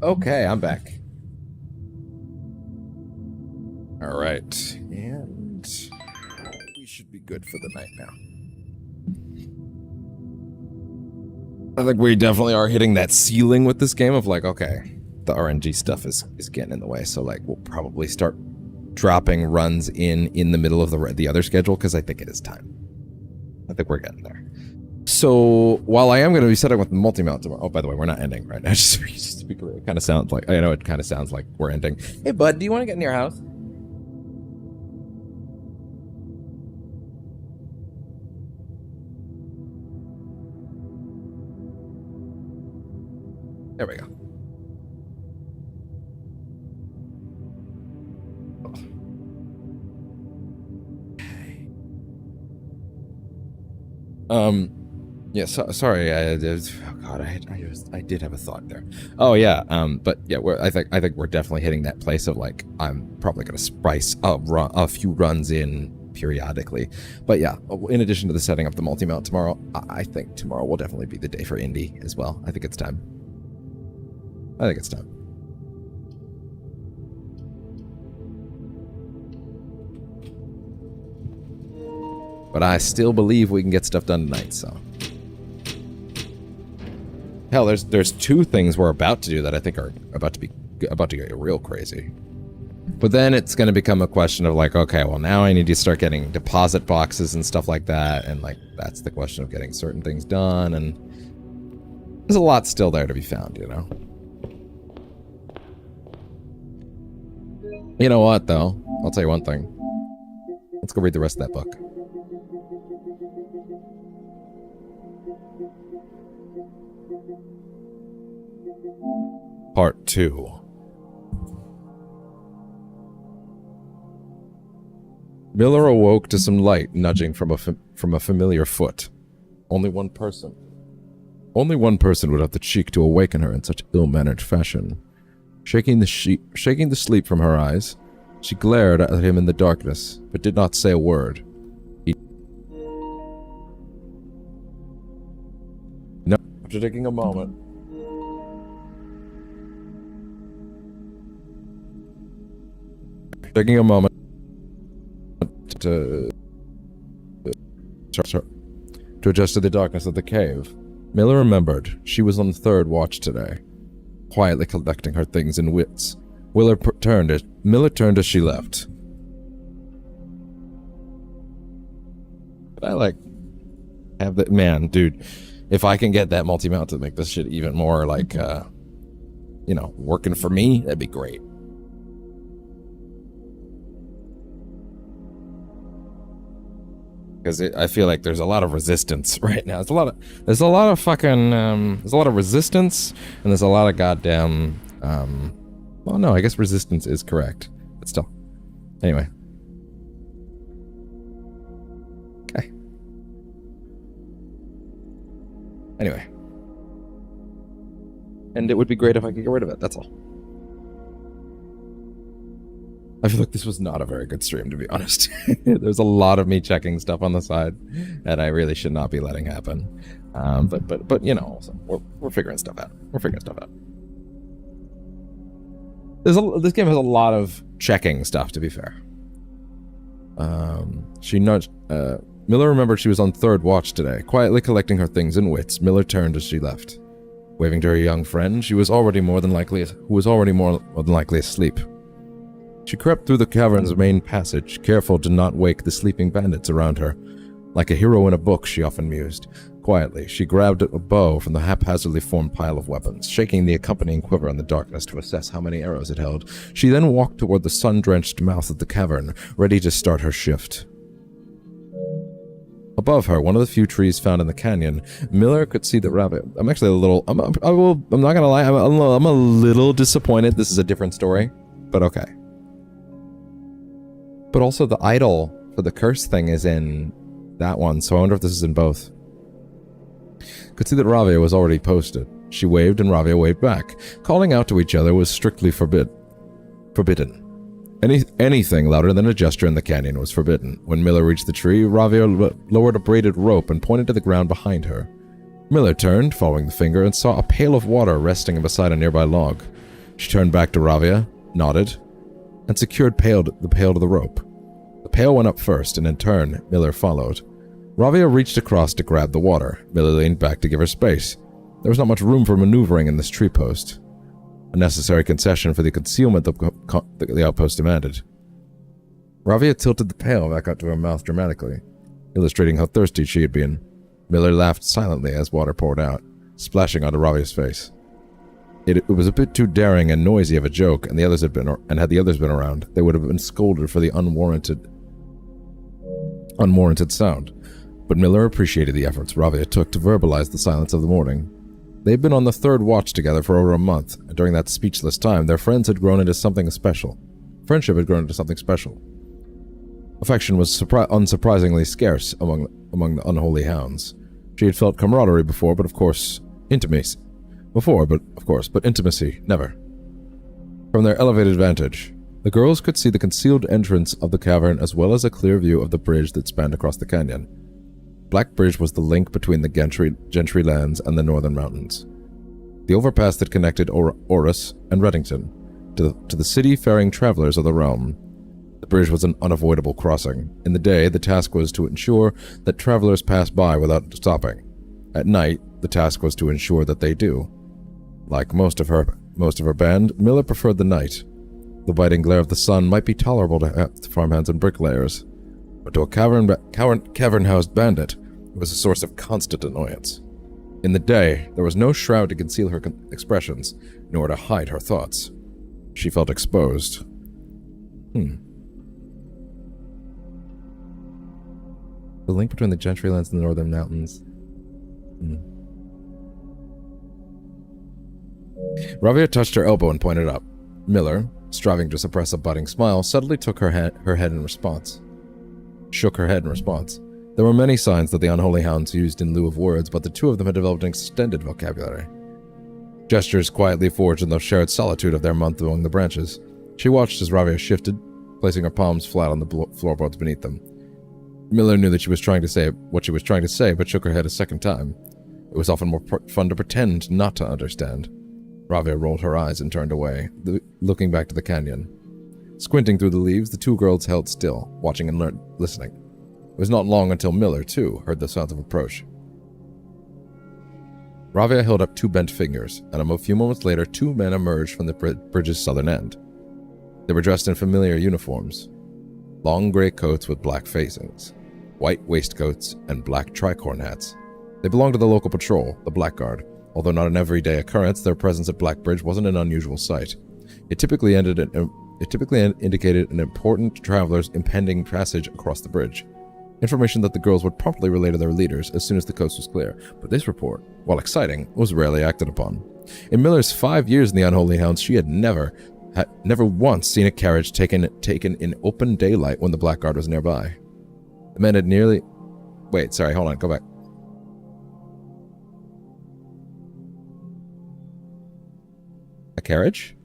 Okay, I'm back. All right, and we should be good for the night now. I think we definitely are hitting that ceiling with this game of like, okay, the RNG stuff is getting in the way, so like we'll probably start dropping runs in the middle of the other schedule because I think it is time. I think we're getting there. So while I am going to be setting with the multi-mount tomorrow, oh, by the way, we're not ending right now. Just to be clear, it kind of sounds like, I know it kind of sounds like we're ending. Hey, bud, do you want to get in your house? There we go. Yeah, sorry. Oh God, I did have a thought there. Oh yeah. But yeah, I think we're definitely hitting that place of like I'm probably gonna spice a few runs in periodically. But yeah, in addition to the setting up the multi-mount tomorrow, I think tomorrow will definitely be the day for Indy as well. I think it's time. But I still believe we can get stuff done tonight, so. Hell, there's two things we're about to do that I think are about to get real crazy. But then it's going to become a question of like, okay, well now I need to start getting deposit boxes and stuff like that, and like that's the question of getting certain things done, and there's a lot still there to be found, you know. You know what though? I'll tell you one thing. Let's go read the rest of that book. Part 2. Miller awoke to some light nudging from a familiar foot. Only one person would have the cheek to awaken her in such ill-mannered fashion. Shaking the sleep from her eyes, she glared at him in the darkness, but did not say a word. After taking a moment, to adjust to the darkness of the cave, Miller remembered she was on the third watch today, quietly collecting her things and wits. Miller turned as she left. But I like have that man, dude. If I can get that multi-mount to make this shit even more like, you know, working for me, that'd be great. Because I feel like there's a lot of resistance right now. There's a lot of resistance, and there's a lot of goddamn, well, no, I guess resistance is correct, but still. Anyway. Okay. Anyway. And it would be great if I could get rid of it, that's all. I feel like this was not a very good stream, to be honest. There's a lot of me checking stuff on the side, and I really should not be letting happen. But you know, we're figuring stuff out. This game has a lot of checking stuff, to be fair. She nudged. Miller remembered she was on third watch today, quietly collecting her things and wits. Miller turned as she left, waving to her young friend. Who was already more than likely asleep. She crept through the cavern's main passage, careful to not wake the sleeping bandits around her. Like a hero in a book, she often mused. Quietly, she grabbed a bow from the haphazardly formed pile of weapons, shaking the accompanying quiver in the darkness to assess how many arrows it held. She then walked toward the sun-drenched mouth of the cavern, ready to start her shift. Above her, one of the few trees found in the canyon, Miller could see the rabbit. I'm actually a little... I'm not gonna lie, I'm a little disappointed. This is a different story, but okay. But also the idol for the curse thing is in that one, so I wonder if this is in both. Could see that Ravia was already posted. She waved and Ravia waved back. Calling out to each other was strictly forbidden. Anything louder than a gesture in the canyon was forbidden. When Miller reached the tree, Ravia lowered a braided rope and pointed to the ground behind her. Miller turned, following the finger, and saw a pail of water resting beside a nearby log. She turned back to Ravia, nodded, and secured the pail to the rope. The pail went up first, and in turn, Miller followed. Ravia reached across to grab the water. Miller leaned back to give her space. There was not much room for maneuvering in this tree post, a necessary concession for the concealment the outpost demanded. Ravia tilted the pail back up to her mouth dramatically, illustrating how thirsty she had been. Miller laughed silently as water poured out, splashing onto Ravia's face. It was a bit too daring and noisy of a joke, and had the others been around, they would have been scolded for the unwarranted sound. But Miller appreciated the efforts Ravia took to verbalize the silence of the morning. They had been on the third watch together for over a month, and during that speechless time, their friendship had grown into something special. Affection was unsurprisingly scarce among the unholy hounds. She had felt camaraderie before, but intimacy, never. From their elevated vantage, the girls could see the concealed entrance of the cavern as well as a clear view of the bridge that spanned across the canyon. Black Bridge was the link between the Gentry lands and the northern mountains. The overpass that connected Orus and Reddington to the city-faring travelers of the realm. The bridge was an unavoidable crossing. In the day, the task was to ensure that travelers passed by without stopping. At night, the task was to ensure that they do. Like most of her band, Miller preferred the night. The biting glare of the sun might be tolerable to farmhands and bricklayers, but to a cavern-housed bandit, it was a source of constant annoyance. In the day, there was no shroud to conceal her expressions, nor to hide her thoughts. She felt exposed. The link between the Gentry lands and the northern mountains. Ravia touched her elbow and pointed up. Miller, striving to suppress a budding smile, suddenly shook her head in response. There were many signs that the unholy hounds used in lieu of words, but the two of them had developed an extended vocabulary. Gestures quietly forged in the shared solitude of their month among the branches. She watched as Ravia shifted, placing her palms flat on the floorboards beneath them. Miller knew that she was trying to say what she was trying to say, but shook her head a second time. It was often more fun to pretend not to understand. Ravia rolled her eyes and turned away, looking back to the canyon. Squinting through the leaves, the two girls held still, watching and listening. It was not long until Miller, too, heard the sounds of approach. Ravia held up two bent fingers, and a few moments later, two men emerged from the bridge's southern end. They were dressed in familiar uniforms. Long gray coats with black facings, white waistcoats, and black tricorn hats. They belonged to the local patrol, the Blackguard. Although not an everyday occurrence, their presence at Black Bridge wasn't an unusual sight. It typically indicated an important traveler's impending passage across the bridge. Information that the girls would promptly relay to their leaders as soon as the coast was clear, but this report, while exciting, was rarely acted upon. In Miller's 5 years in the Unholy Hounds, she had never once seen a carriage taken in open daylight when the Blackguard was nearby. The men had nearly... Wait, sorry, hold on, go back. A carriage?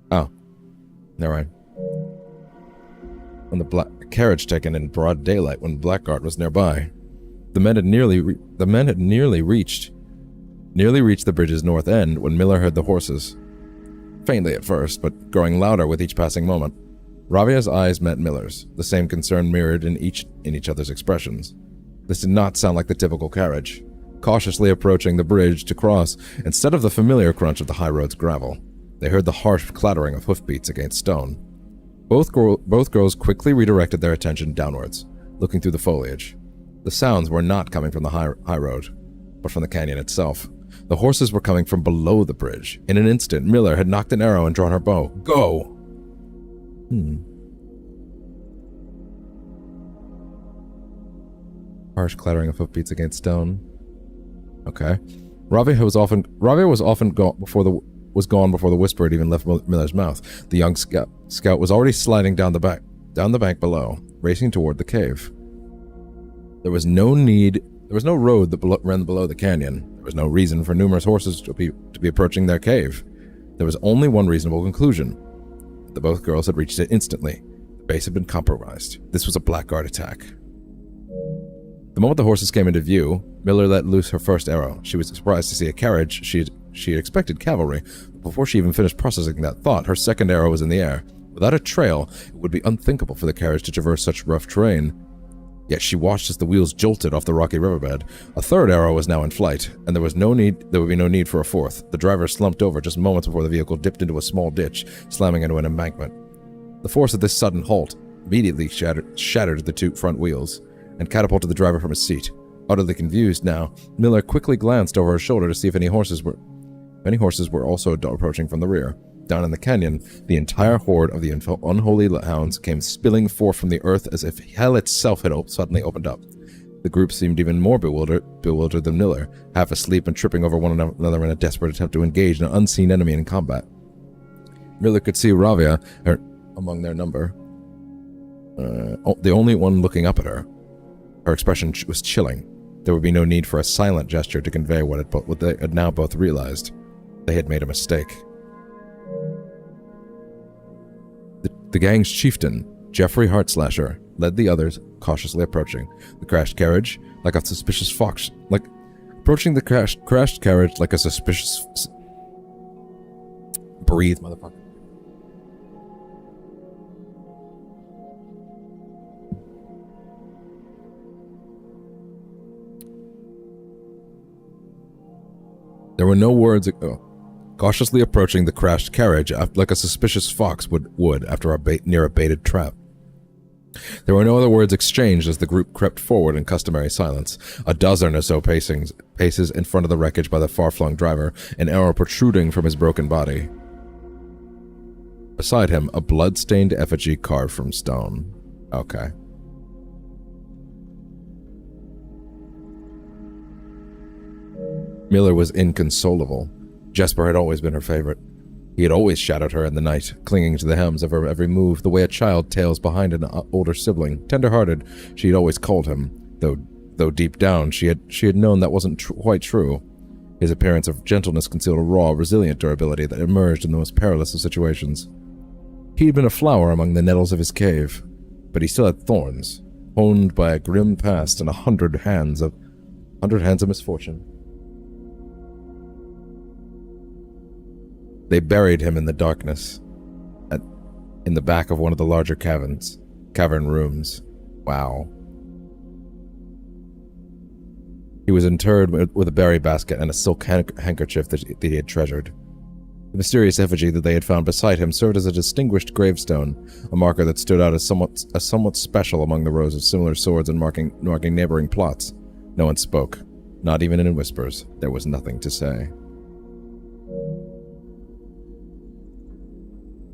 Oh. Never mind. When the carriage taken in broad daylight when Blackguard was nearby. The men had nearly reached the bridge's north end when Miller heard the horses. Faintly at first, but growing louder with each passing moment. Ravia's eyes met Miller's, the same concern mirrored in each other's expressions. This did not sound like the typical carriage. Cautiously approaching the bridge to cross, instead of the familiar crunch of the high road's gravel, they heard the harsh clattering of hoofbeats against stone. Both girls quickly redirected their attention downwards, looking through the foliage. The sounds were not coming from the high road, but from the canyon itself. The horses were coming from below the bridge. In an instant, Miller had knocked an arrow and drawn her bow. Go! Harsh clattering of hoofbeats against stone. Okay. Ravia was often gone before the whisper had even left Miller's mouth. The young scout was already sliding down the bank below, racing toward the cave. There was no road that ran below the canyon. There was no reason for numerous horses to be approaching their cave. There was only one reasonable conclusion. The both girls had reached it instantly. The base had been compromised. This was a Blackguard attack. The The moment the horses came into view, Miller let loose her first arrow. She was surprised to see a carriage. She had expected cavalry. Before she even finished processing that thought, her second arrow was in the air. Without a trail, it would be unthinkable for the carriage to traverse such rough terrain. Yet she watched as the wheels jolted off the rocky riverbed. A third arrow was now in flight, and there would be no need for a fourth. The driver slumped over just moments before the vehicle dipped into a small ditch, slamming into an embankment. The force of this sudden halt immediately shattered the two front wheels, and catapulted the driver from his seat. Utterly confused now, Miller quickly glanced over her shoulder to see if any horses were also approaching from the rear. Down in the canyon, the entire horde of the unholy hounds came spilling forth from the earth as if hell itself had suddenly opened up. The group seemed even more bewildered than Miller, half asleep and tripping over one another in a desperate attempt to engage an unseen enemy in combat. Miller could see Ravia among their number, the only one looking up at her. Her expression was chilling. There would be no need for a silent gesture to convey what they had now both realized. They had made a mistake. The gang's chieftain, Jeffrey Heartslasher, led the others, cautiously approaching the crashed carriage like a suspicious fox. Approaching the crashed carriage like a suspicious... Breathe, motherfucker. There were no words... Cautiously approaching the crashed carriage like a suspicious fox would after near a baited trap. There were no other words exchanged as the group crept forward in customary silence, a dozen or so paces in front of the wreckage by the far-flung driver, an arrow protruding from his broken body. Beside him, a blood-stained effigy carved from stone. Okay. Miller was inconsolable. Jesper had always been her favorite. He had always shadowed her in the night, clinging to the hems of her every move, the way a child tails behind an older sibling. Tender-hearted, she had always called him, though deep down she had known that wasn't quite true. His appearance of gentleness concealed a raw, resilient durability that emerged in the most perilous of situations. He had been a flower among the nettles of his cave, but he still had thorns, honed by a grim past and 100 hands of misfortune. They buried him in the darkness, in the back of one of the larger cavern rooms. Wow. He was interred with a berry basket and a silk handkerchief that he had treasured. The mysterious effigy that they had found beside him served as a distinguished gravestone, a marker that stood out as somewhat special among the rows of similar swords and marking neighboring plots. No one spoke, not even in whispers. There was nothing to say.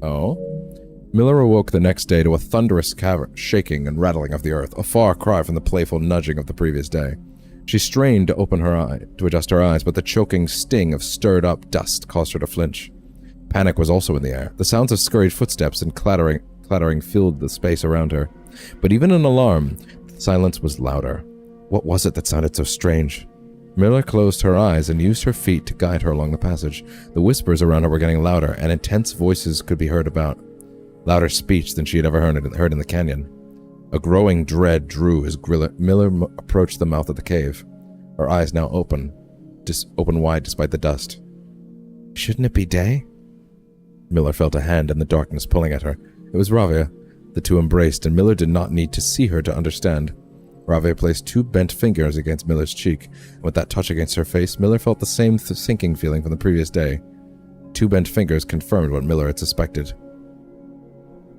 Oh? Miller awoke the next day to a thunderous shaking and rattling of the earth, a far cry from the playful nudging of the previous day. She strained to adjust her eyes, but the choking sting of stirred-up dust caused her to flinch. Panic was also in the air. The sounds of scurried footsteps and clattering filled the space around her. But even in alarm, the silence was louder. What was it that sounded so strange? Miller closed her eyes and used her feet to guide her along the passage. The whispers around her were getting louder, and intense voices could be heard about. Louder speech than she had ever heard in the canyon. A growing dread drew as Miller approached the mouth of the cave, her eyes now open wide despite the dust. Shouldn't it be day? Miller felt a hand in the darkness pulling at her. It was Ravia. The two embraced, and Miller did not need to see her to understand. Ravia placed two bent fingers against Miller's cheek, and with that touch against her face, Miller felt the same sinking feeling from the previous day. Two bent fingers confirmed what Miller had suspected.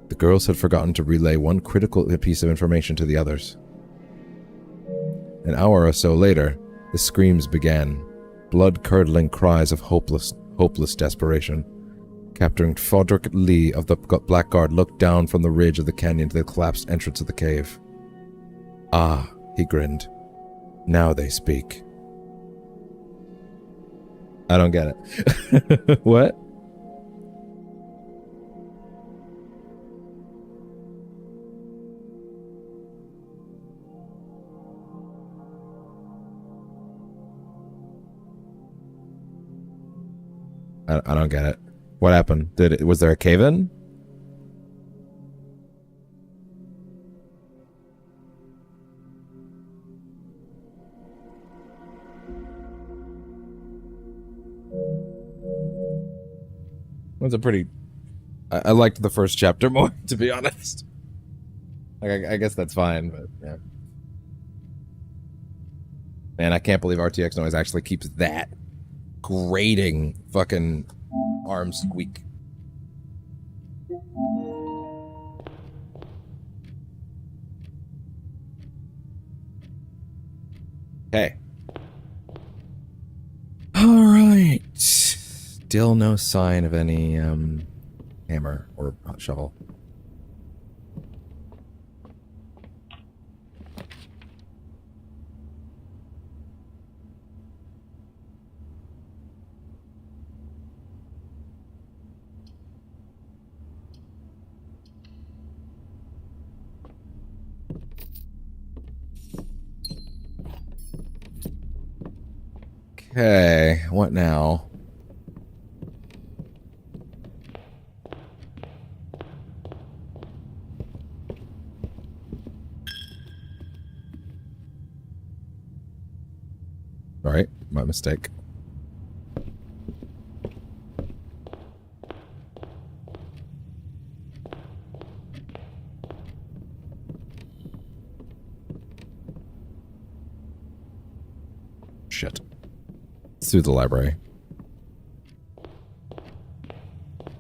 The girls had forgotten to relay one critical piece of information to the others. An hour or so later, the screams began, blood-curdling cries of hopeless desperation. Captain Fodrick Lee of the Blackguard looked down from the ridge of the canyon to the collapsed entrance of the cave. Ah, he grinned. Now they speak. I don't get it. What? I don't get it. What happened? Was there a cave-in? That's a pretty... I liked the first chapter more, to be honest. Like, I guess that's fine, but yeah. Man, I can't believe RTX Noise actually keeps that grating fucking arm squeak. Okay. All right. Still no sign of any hammer or shovel. Okay, what now? All right, my mistake. Shit. Through the library.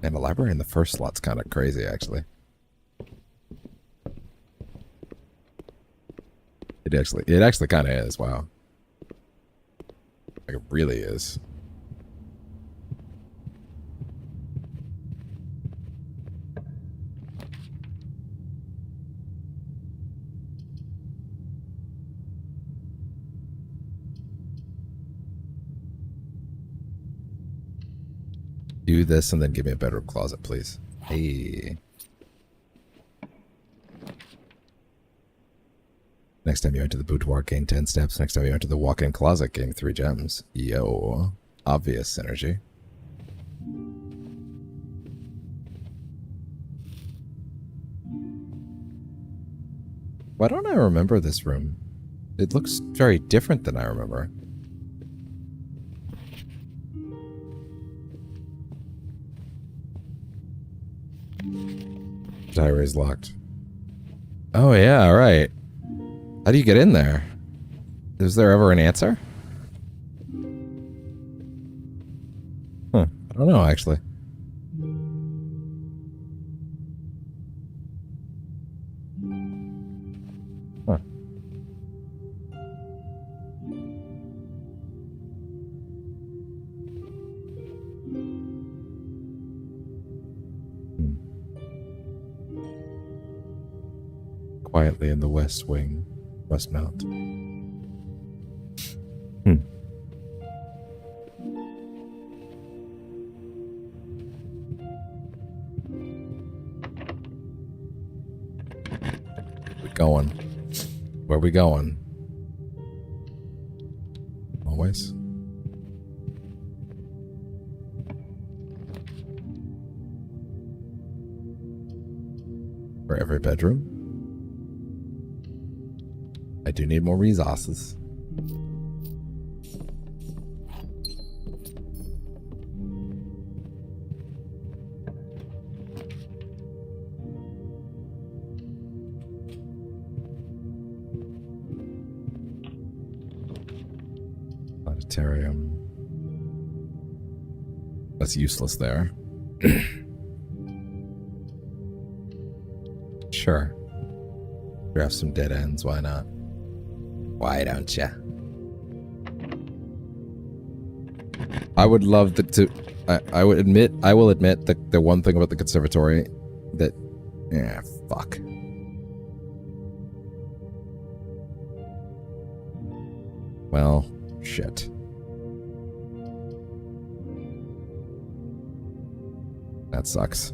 And the library in the first slot's kind of crazy, actually. It actually kind of is, wow. Like, it really is. Do this and then give me a bedroom closet, please. Hey. Next time you enter the boudoir, gain 10 steps. Next time you enter the walk-in closet, gain 3 gems. Yo. Obvious synergy. Why don't I remember this room? It looks very different than I remember. Diary's locked. Oh yeah, right. How do you get in there? Is there ever an answer? Huh. I don't know, actually. Huh. Quietly in the west wing, West Mount. We going? Where we going? Always. For every bedroom. I do need more resources. Planetarium. That's useless there. Sure. We have some dead ends, why not? Why don't ya? I would love to I will admit the one thing about the conservatory that fuck. Well, shit. That sucks.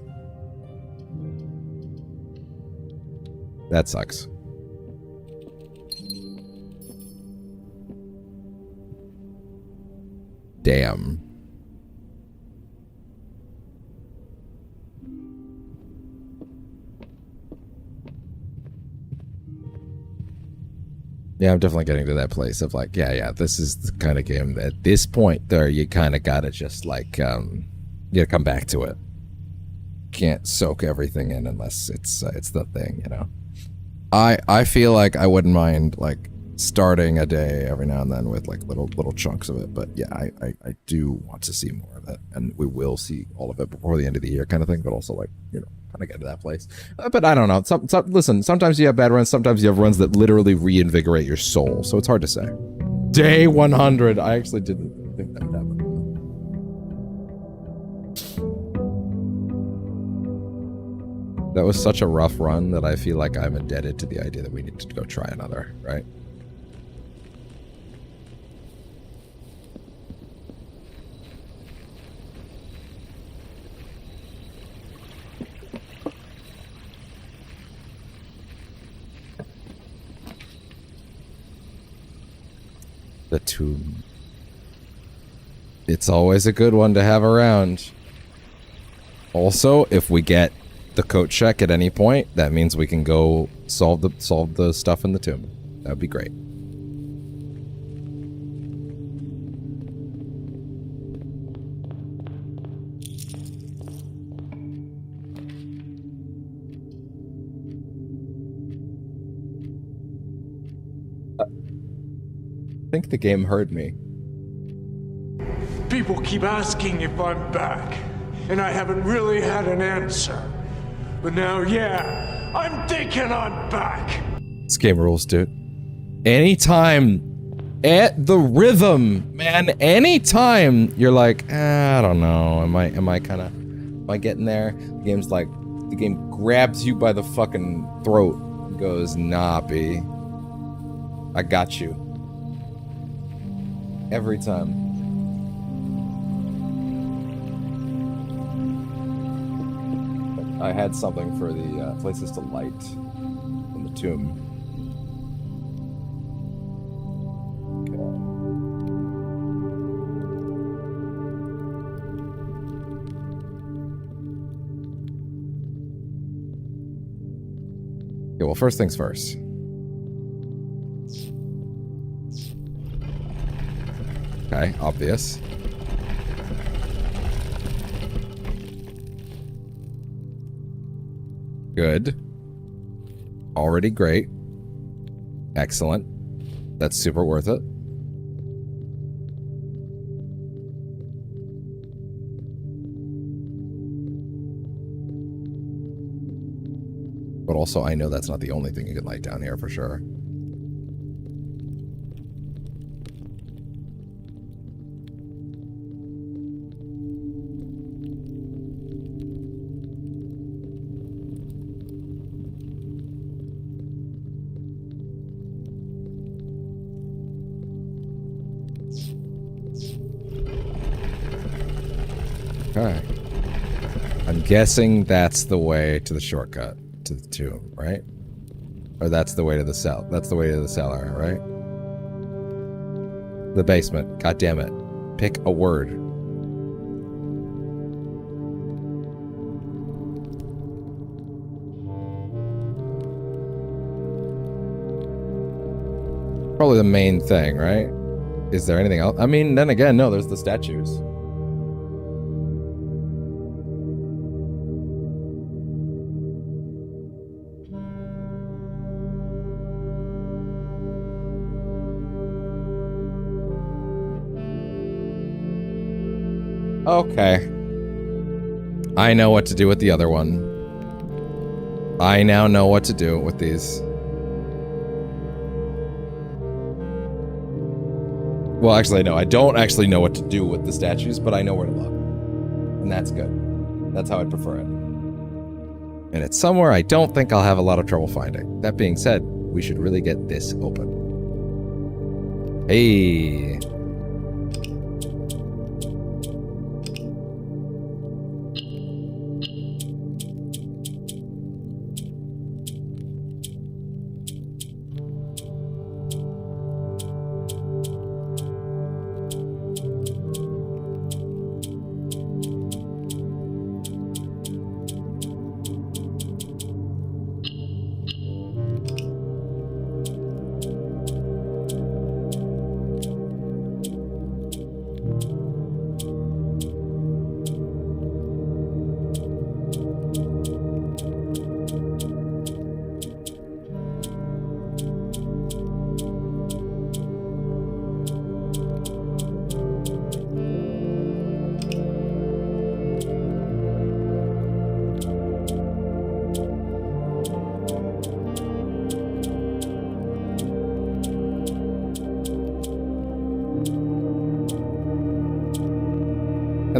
That sucks. Damn. Yeah, I'm definitely getting to that place of like, yeah, this is the kind of game that at this point there, you kind of gotta just like, you gotta come back to it. can't soak everything in unless it's the thing, you know. I feel like I wouldn't mind like starting a day every now and then with like little chunks of it, but yeah, I do want to see more of it, and we will see all of it before the end of the year, kind of thing. But also like, you know, kind of get to that place. But I don't know. Listen, sometimes you have bad runs, sometimes you have runs that literally reinvigorate your soul, so it's hard to say. Day 100. I actually didn't think that would happen. That was such a rough run that I feel like I'm indebted to the idea that we need to go try another, right? The tomb. It's always a good one to have around. Also, if we get the coat check at any point, that means we can go solve the stuff in the tomb. That would be great. I think the game heard me. People keep asking if I'm back, and I haven't really had an answer. But now, yeah, I'm thinking I'm back. This game rules, dude. Anytime at the rhythm, man, anytime you're like, I don't know, am I getting there? The game grabs you by the fucking throat and goes, nah, B. I got you. Every time. I had something for the places to light in the tomb. Okay, well, first things first. Okay, obvious. Good. Already great. Excellent. That's super worth it. But also, I know that's not the only thing you can light down here for sure. Okay. I'm guessing that's the way to the shortcut to the tomb, right? Or that's the way to the cell. That's the way to the cellar, right? The basement. God damn it. Pick a word. Probably the main thing, right? Is there anything else? I mean, then again, no, there's the statues. Okay. I know what to do with the other one. I now know what to do with these. Well, actually, no. I don't actually know what to do with the statues, but I know where to look. And that's good. That's how I'd prefer it. And it's somewhere I don't think I'll have a lot of trouble finding. That being said, we should really get this open. Hey.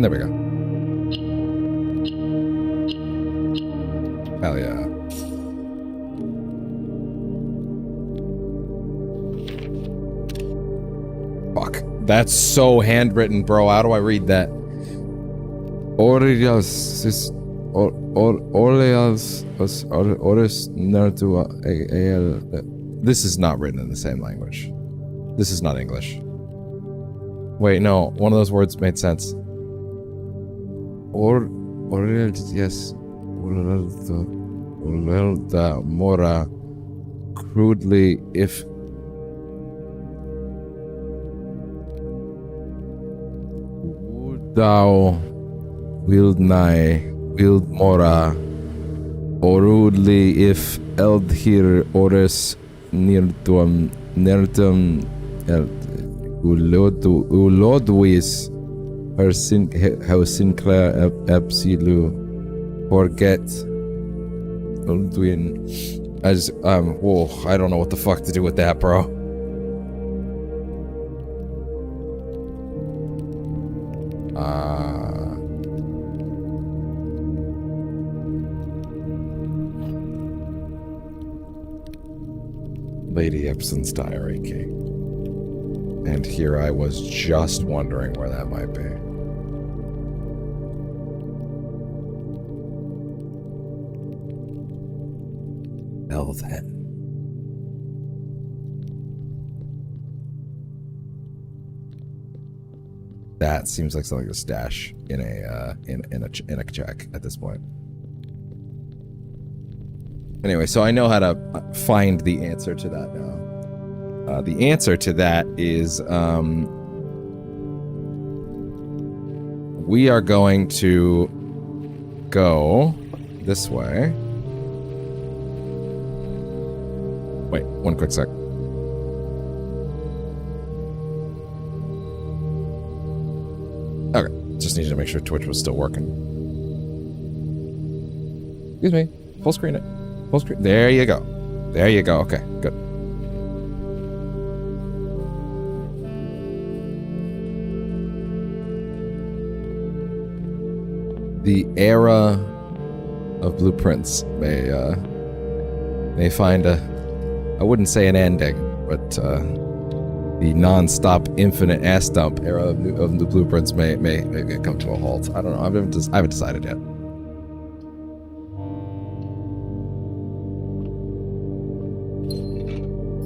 And there we go. Hell yeah. Fuck. That's so handwritten, bro. How do I read that? Orias is Orias Oris Nertua This is not written in the same language. This is not English. Wait, no. One of those words made sense. Yes. Orelda Mora crudely if thou wilt mora orudly if eldhir ores nirtum ulodwis how Sinclair Epsilu forget Uldwin as whoa, I don't know what the fuck to do with that, bro. Lady Epson's diary key. And here I was just wondering where that might be. Elven. That seems like something to stash in a check at this point. Anyway, so I know how to find the answer to that now. The answer to that is we are going to go this way. Wait, one quick sec. Okay, just needed to make sure Twitch was still working. Excuse me, full screen it. Full screen. There you go. There you go. Okay, good. The era of blueprints may find a, I wouldn't say an ending, but the non-stop infinite ass dump era of the blueprints may come to a halt. I don't know. I haven't decided yet.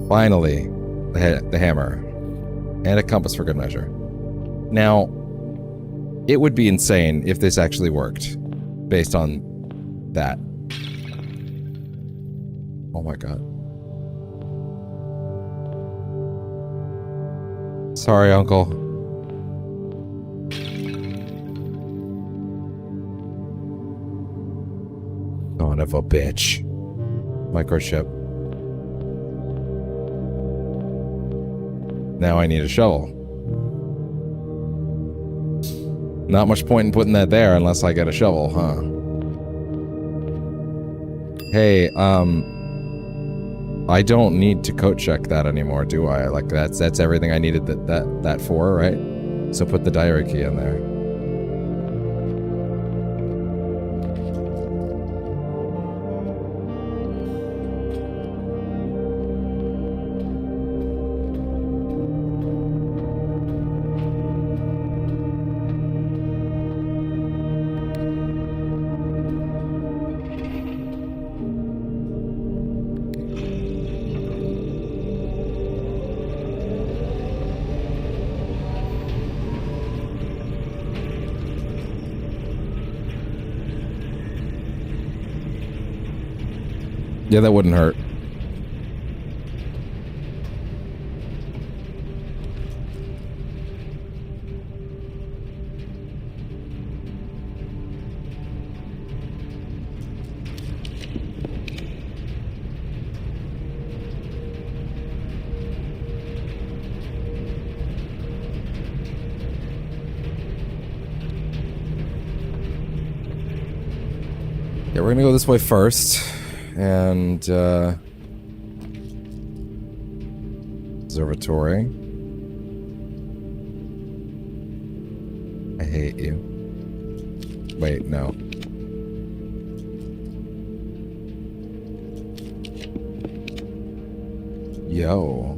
Finally, the hammer and a compass for good measure. Now, it would be insane if this actually worked based on that. Oh my god. Sorry, Uncle. Son of a bitch. Microchip. Now I need a shovel. Not much point in putting that there unless I get a shovel, huh? Hey, I don't need to coat check that anymore, do I? Like that's everything I needed that for, right? So put the diary key in there. Yeah, that wouldn't hurt. Yeah, we're gonna go this way first. And, observatory. I hate you. Wait, no. Yo.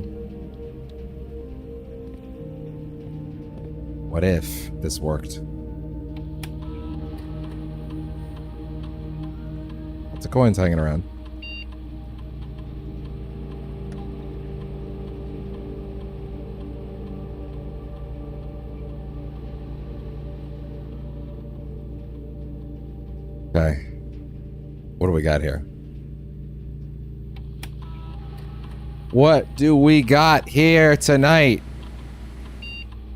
What if this worked? Lots of coins hanging around. Okay. What do we got here? What do we got here tonight?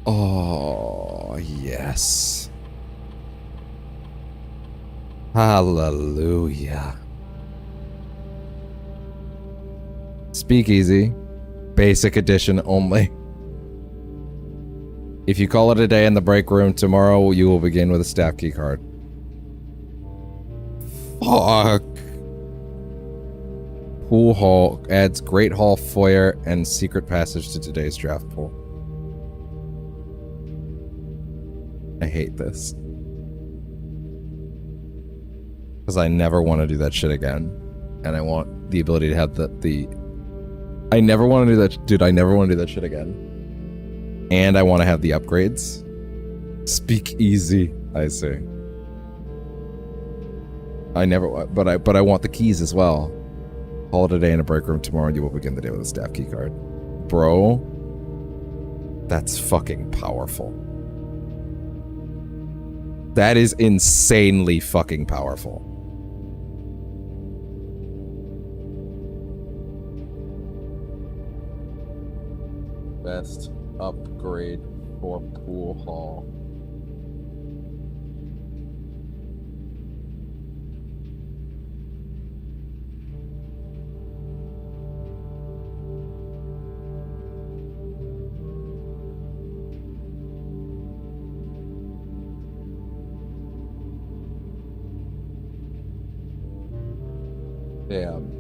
Oh, yes. Hallelujah. Speakeasy. Basic edition only. If you call it a day in the break room, tomorrow you will begin with a staff key card. Fuck. Pool hall adds great hall foyer and secret passage to today's draft pool. I hate this. Because I never want to do that shit again. And I want the ability to have the I never want to do that. Dude, I never want to do that shit again. And I want to have the upgrades. Speak easy, I say. I never, but I want the keys as well. Call it a day in a break room tomorrow and you will begin the day with a staff key card. Bro, that's fucking powerful. That is insanely fucking powerful. Best upgrade for pool hall. Damn.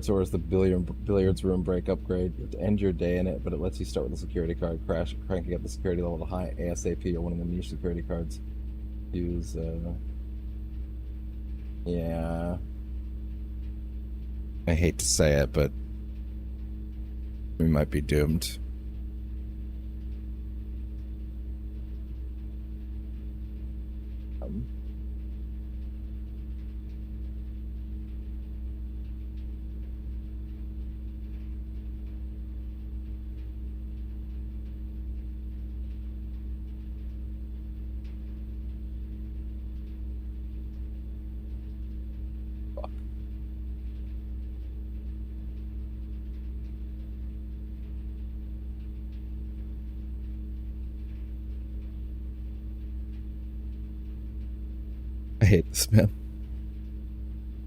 Towards the billiards room break upgrade. You have to end your day in it, but it lets you start with a security card. Cranking up the security level to high ASAP or one of the niche security cards. Use, yeah. I hate to say it, but we might be doomed. I hate this, man.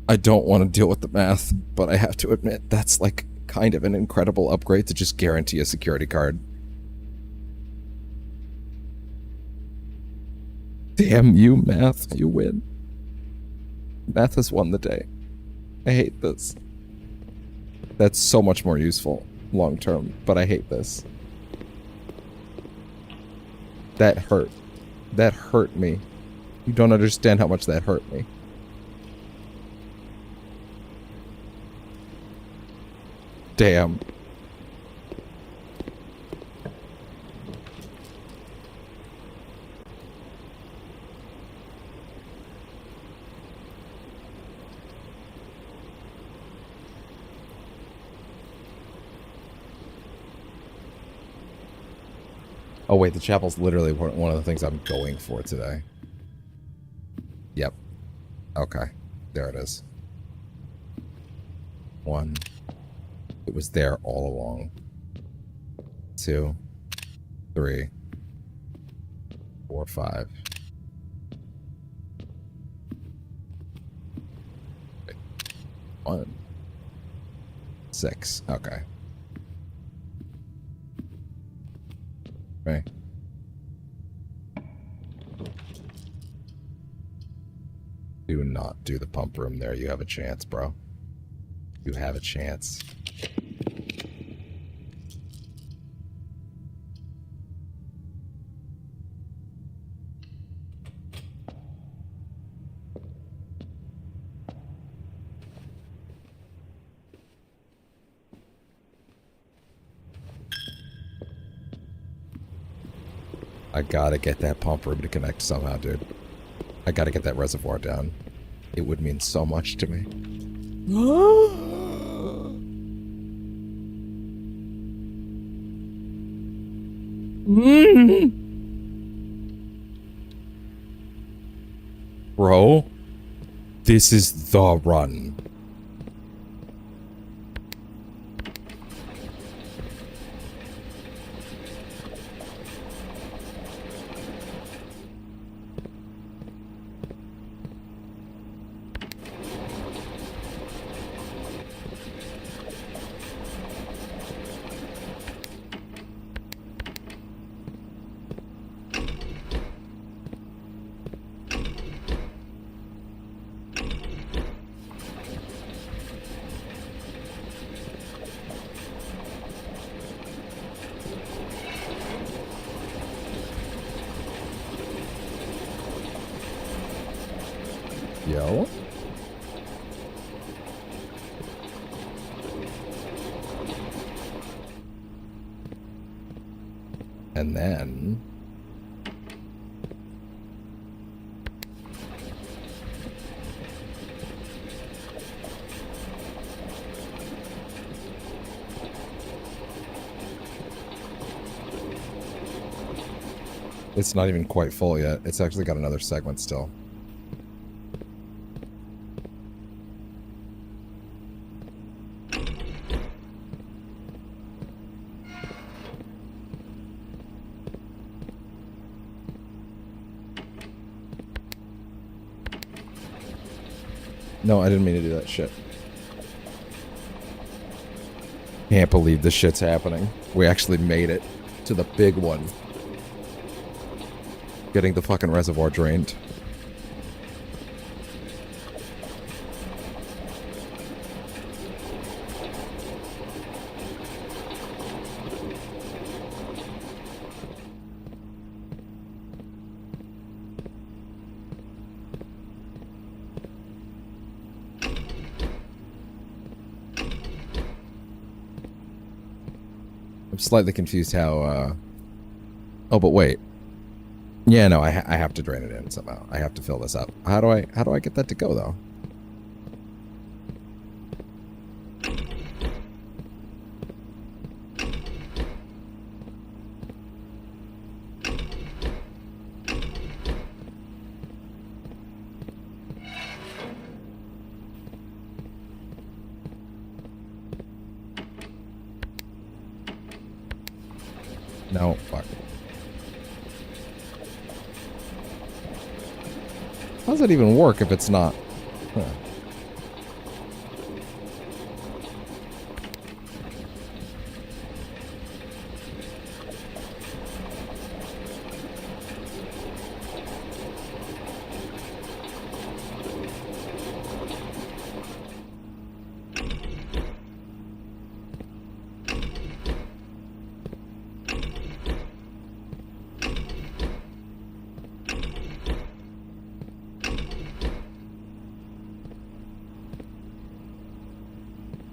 I don't want to deal with the math, but I have to admit, that's like kind of an incredible upgrade to just guarantee a security card. Damn you, math. You win. Math has won the day. I hate this. That's so much more useful long term, but I hate this. That hurt. That hurt me. You don't understand how much that hurt me. Damn. Oh wait, the chapel's literally one of the things I'm going for today. Yep. Okay. There it is. 1. It was there all along. 2, 3, 4, 5. 1. 6. Okay. Okay. Do not do the pump room there. You have a chance, bro. You have a chance. I gotta get that pump room to connect somehow, dude. I gotta get that reservoir down. It would mean so much to me. Bro, this is the run. Yo. And then... It's not even quite full yet. It's actually got another segment still. No, I didn't mean to do that shit. Can't believe this shit's happening. We actually made it to the big one. Getting the fucking reservoir drained. I'm slightly confused how, oh, but wait. Yeah, no, I have to drain it in somehow. I have to fill this up. How do I get that to go, though? No, fuck. How does that even work if it's not? Huh.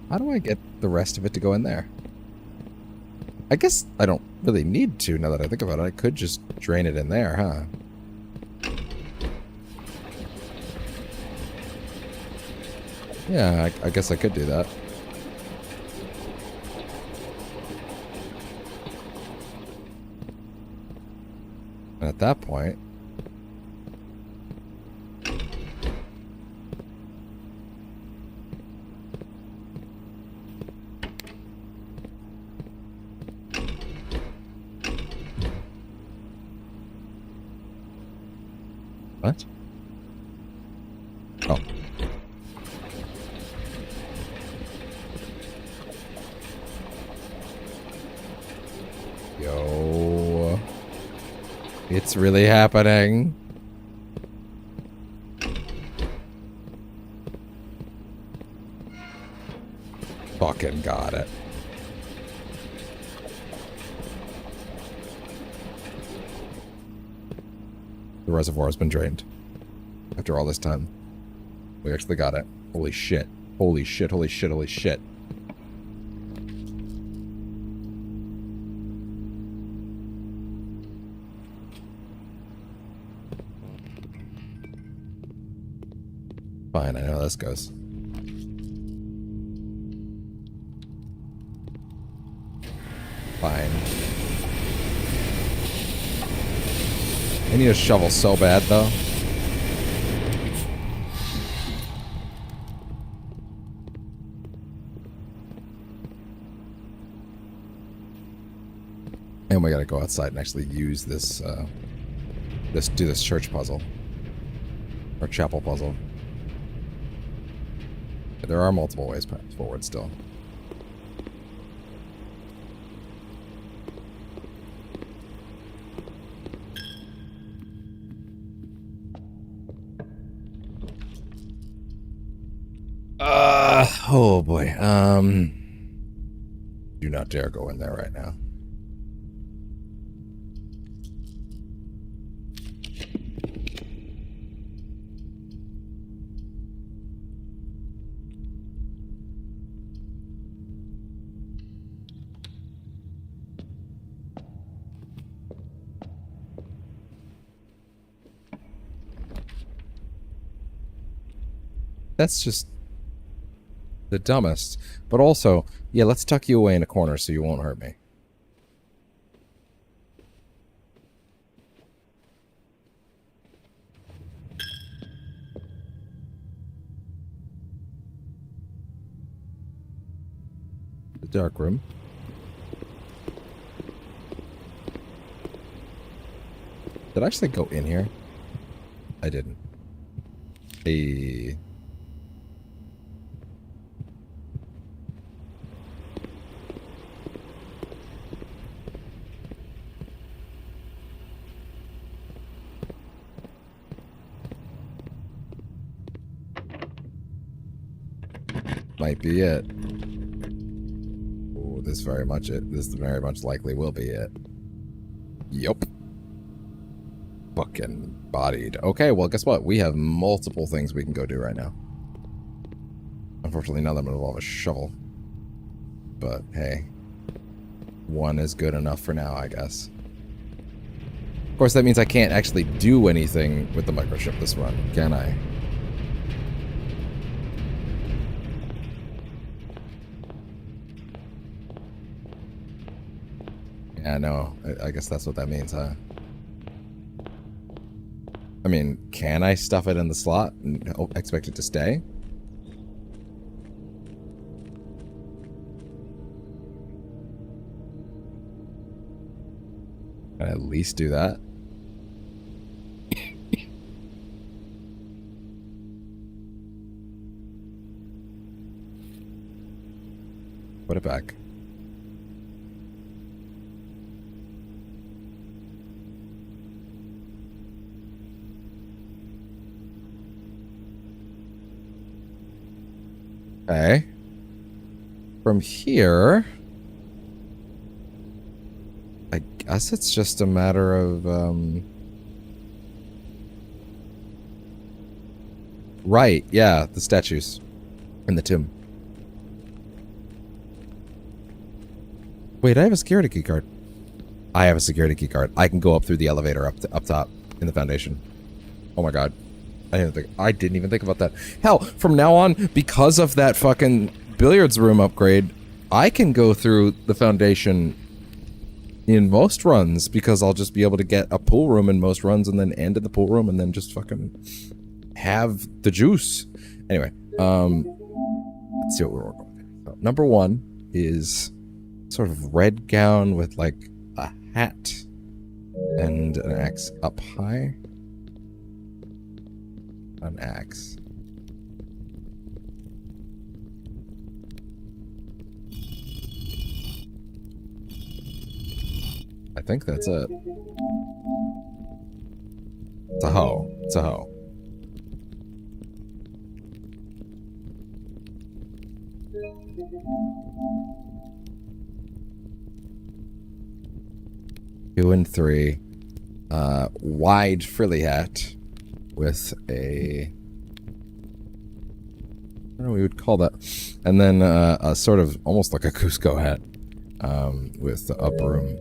How do I get the rest of it to go in there? I guess I don't really need to now that I think about it. I could just drain it in there, huh? Yeah, I guess I could do that. And at that point... What? Oh. It's really happening. Fucking got it. The reservoir has been drained. After all this time. We actually got it. Holy shit. Holy shit, holy shit, holy shit. Fine, I know how this goes. Fine. I need a shovel so bad, though. And we gotta go outside and actually use this, do this church puzzle. Or chapel puzzle. There are multiple ways forward still. Oh boy. Do not dare go in there right now. That's just the dumbest. But also, yeah, let's tuck you away in a corner so you won't hurt me. The dark room. Did I actually go in here? I didn't. Hey. Might be it. Oh, this very much likely will be it. Yup. Fucking bodied. Okay, well, guess what? We have multiple things we can go do right now. Unfortunately, none of them involve a shovel. But, hey. One is good enough for now, I guess. Of course, that means I can't actually do anything with the microchip this run, can I? Yeah, no. I guess that's what that means, huh? I mean, can I stuff it in the slot and expect it to stay? Can I at least do that? Put it back. Okay. From here, I guess it's just a matter of, right, yeah, the statues in the tomb. Wait, I have a security key card. I have a security key card. I can go up through the elevator up top in the foundation. Oh my god. I didn't even think about that. Hell, from now on, because of that fucking billiards room upgrade, I can go through the foundation in most runs because I'll just be able to get a pool room in most runs and then end in the pool room and then just fucking have the juice. Anyway, let's see what we're working with. So, number one is sort of red gown with like a hat and an axe up high. An axe. I think that's it. a hoe. It's a hoe. Two and three. Wide frilly hat with a... I don't know what we would call that. And then a sort of almost like a Cusco hat with the up room.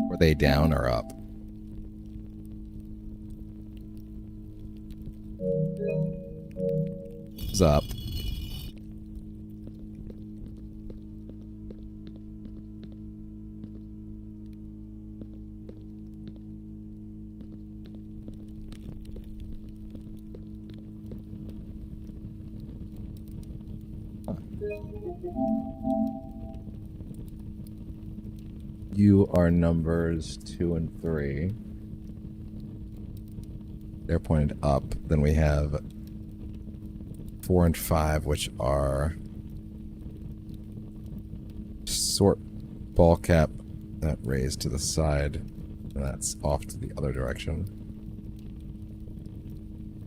Were they down or up? It's up. You are numbers 2 and 3. They're pointed up. Then we have 4 and 5, which are sort ball cap that raised to the side, and that's off to the other direction.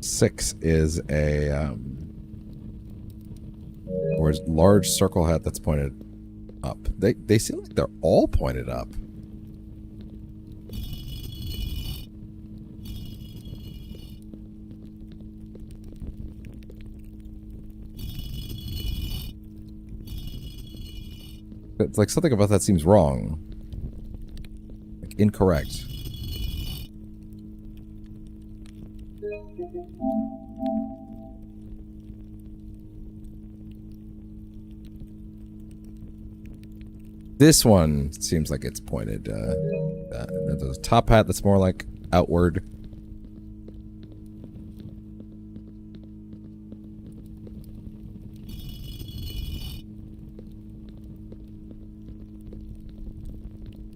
6 is a or a large circle hat that's pointed up. They seem like they're all pointed up. It's like something about that seems wrong. Like incorrect. This one seems like it's pointed. There's a top hat that's more like outward.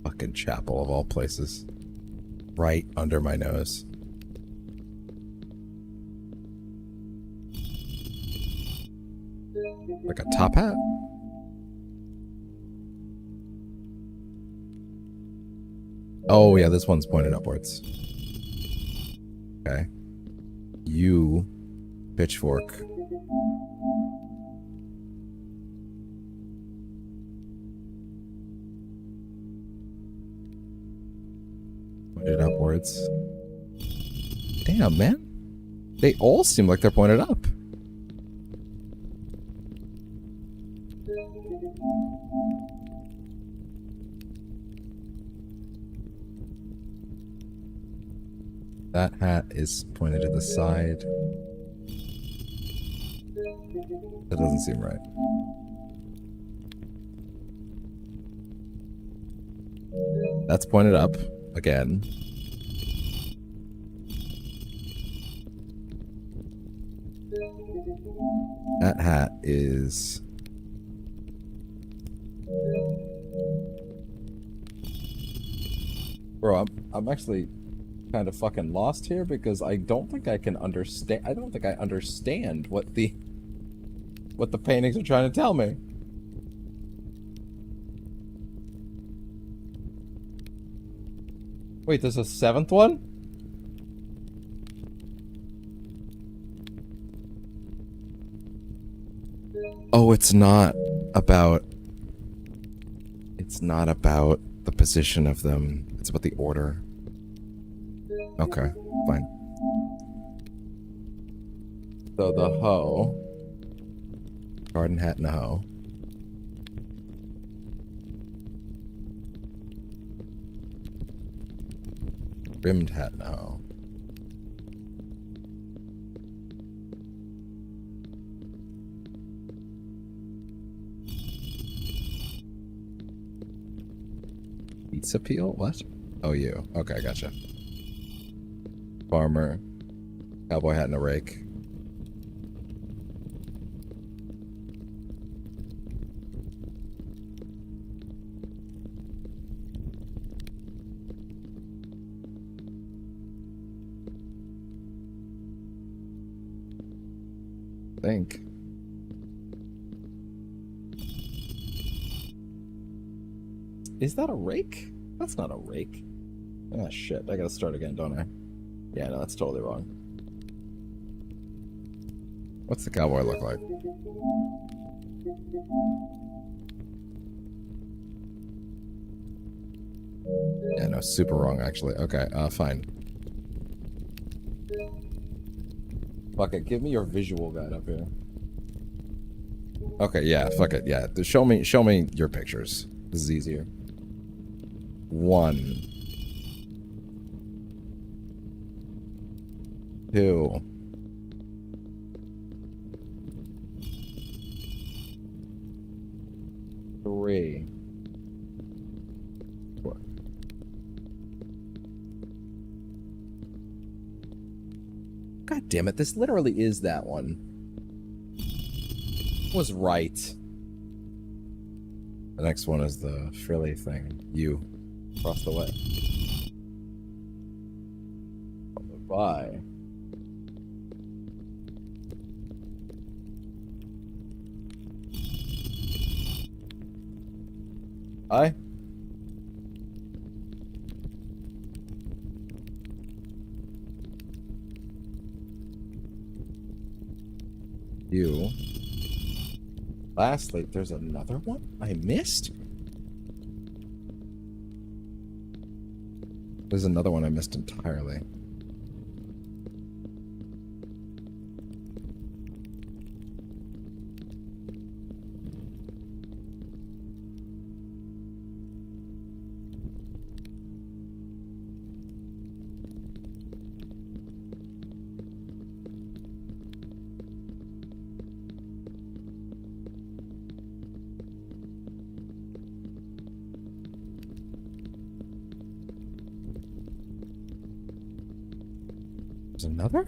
Fucking chapel of all places. Right under my nose. Like a top hat? Oh, yeah, this one's pointed upwards. Okay. You, pitchfork. Pointed upwards. Damn, man. They all seem like they're pointed up. That hat is pointed to the side. That doesn't seem right. That's pointed up again. That hat is... Bro, I'm actually kind of fucking lost here because I don't think I can understand. I don't think I understand what the paintings are trying to tell me. Wait, there's a 7th one? Oh, it's not about the position of them. It's about the order. Okay, fine. So the hoe. Garden hat and a hoe. Rimmed hat and a hoe. Pizza peel? What? Oh, you. Okay, gotcha. Farmer. Cowboy hat and a rake. Think. Is that a rake? That's not a rake. Ah, shit. I gotta start again, don't I? Yeah, no, that's totally wrong. What's the cowboy look like? Yeah, no, super wrong, actually. Okay, fine. Fuck it, give me your visual guide up here. Okay, yeah, fuck it, yeah. Show me your pictures. This is easier. 1. 2. 3. 4. God damn it, this literally is that one. Was right. The next one is the frilly thing. You. Across the way. Followed by. I. You. Lastly, there's another one I missed? There's another one I missed entirely. There's another?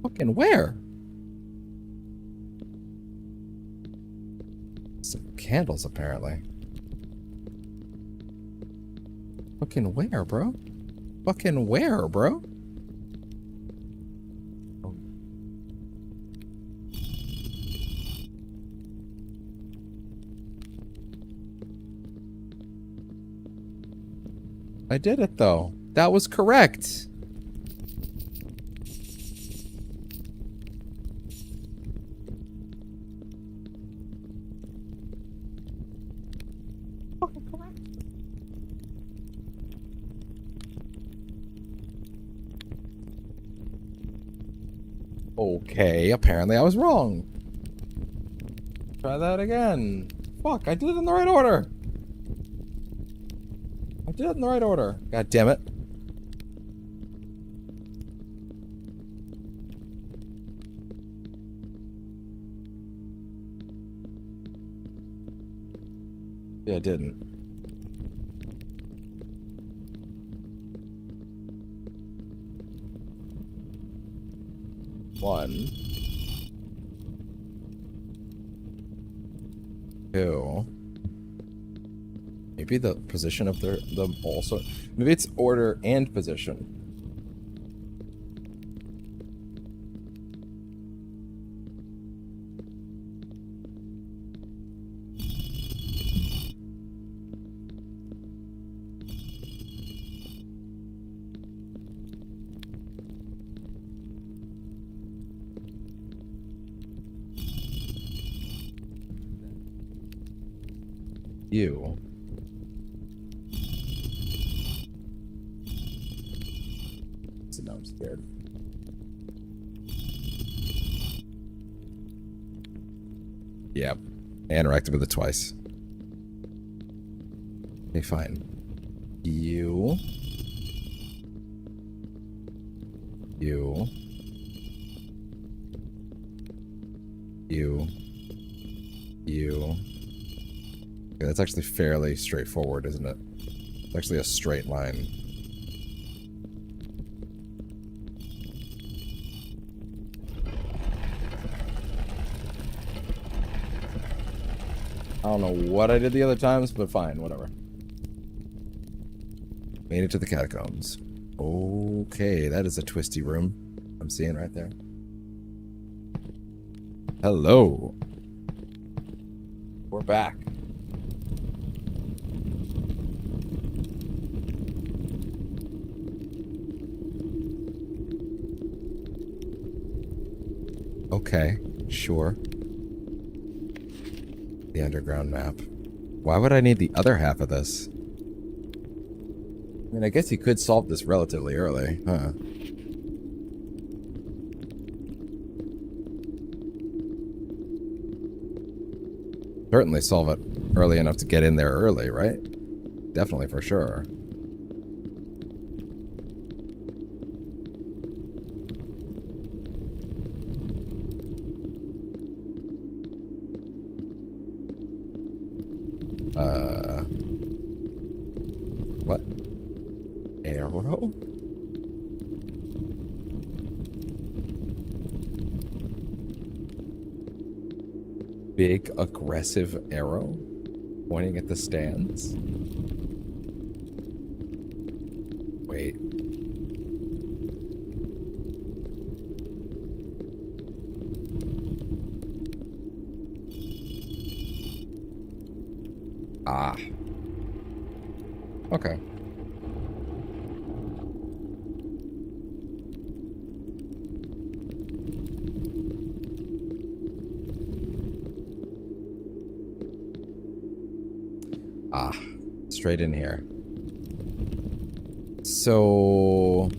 Fucking where? Some candles, apparently. Fucking where, bro? Fucking where, bro? I did it, though. That was correct. Okay, apparently I was wrong. Try that again. Fuck, I did it in the right order. I did it in the right order. God damn it. Yeah, I didn't. One. 2. Maybe the position of them also. Maybe it's order and position. You. So now I'm scared. Yep. And interacted with it twice. Okay, fine. You. You. You. You. Okay, that's actually fairly straightforward, isn't it? It's actually a straight line. I don't know what I did the other times, but fine, whatever. Made it to the catacombs. Okay, that is a twisty room. I'm seeing right there. Hello. back. Okay, sure. The underground map. Why would I need the other half of this? I mean, I guess you could solve this relatively early, huh? Certainly solve it early enough to get in there early, right? Definitely, for sure. What? Arrow? Big aggressive arrow pointing at the stands. Wait. Ah. Okay. Ah, straight in here. So,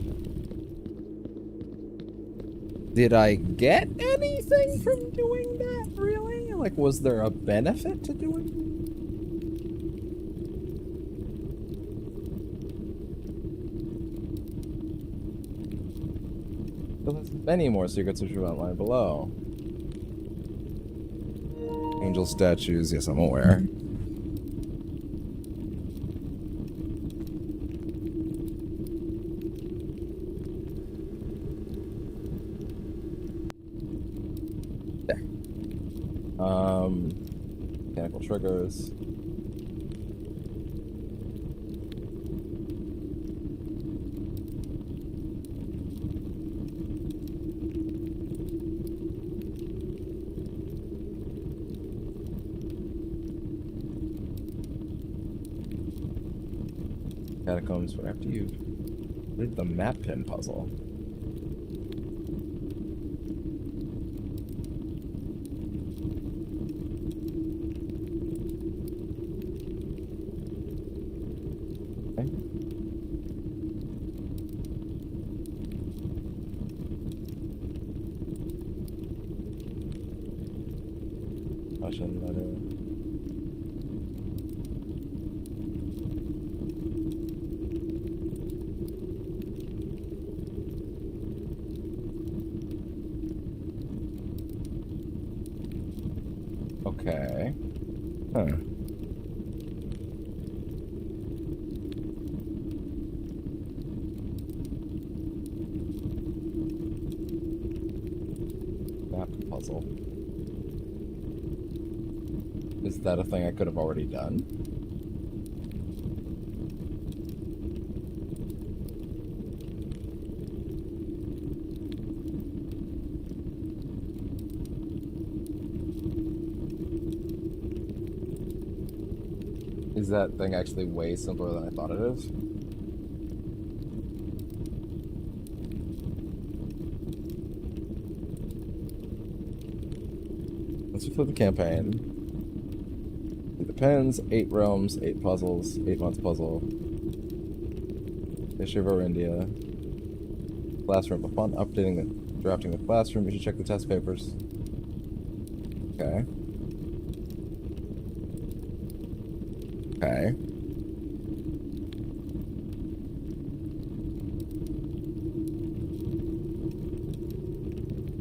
did I get anything from doing that, really? Like, was there a benefit to doing that? There's many more secrets which are outlined below. Angel statues, yes, I'm aware. Mechanical triggers. Catacombs, but after you did the map pin puzzle. Russian letter. Okay. Huh. Map puzzle. Is that a thing I could have already done? Is that thing actually way simpler than I thought it is? Let's flip the campaign. It depends. 8 realms, 8 puzzles, 8 months puzzle. History of our India. Classroom. Upon updating the drafting the classroom, you should check the test papers. Okay. Okay.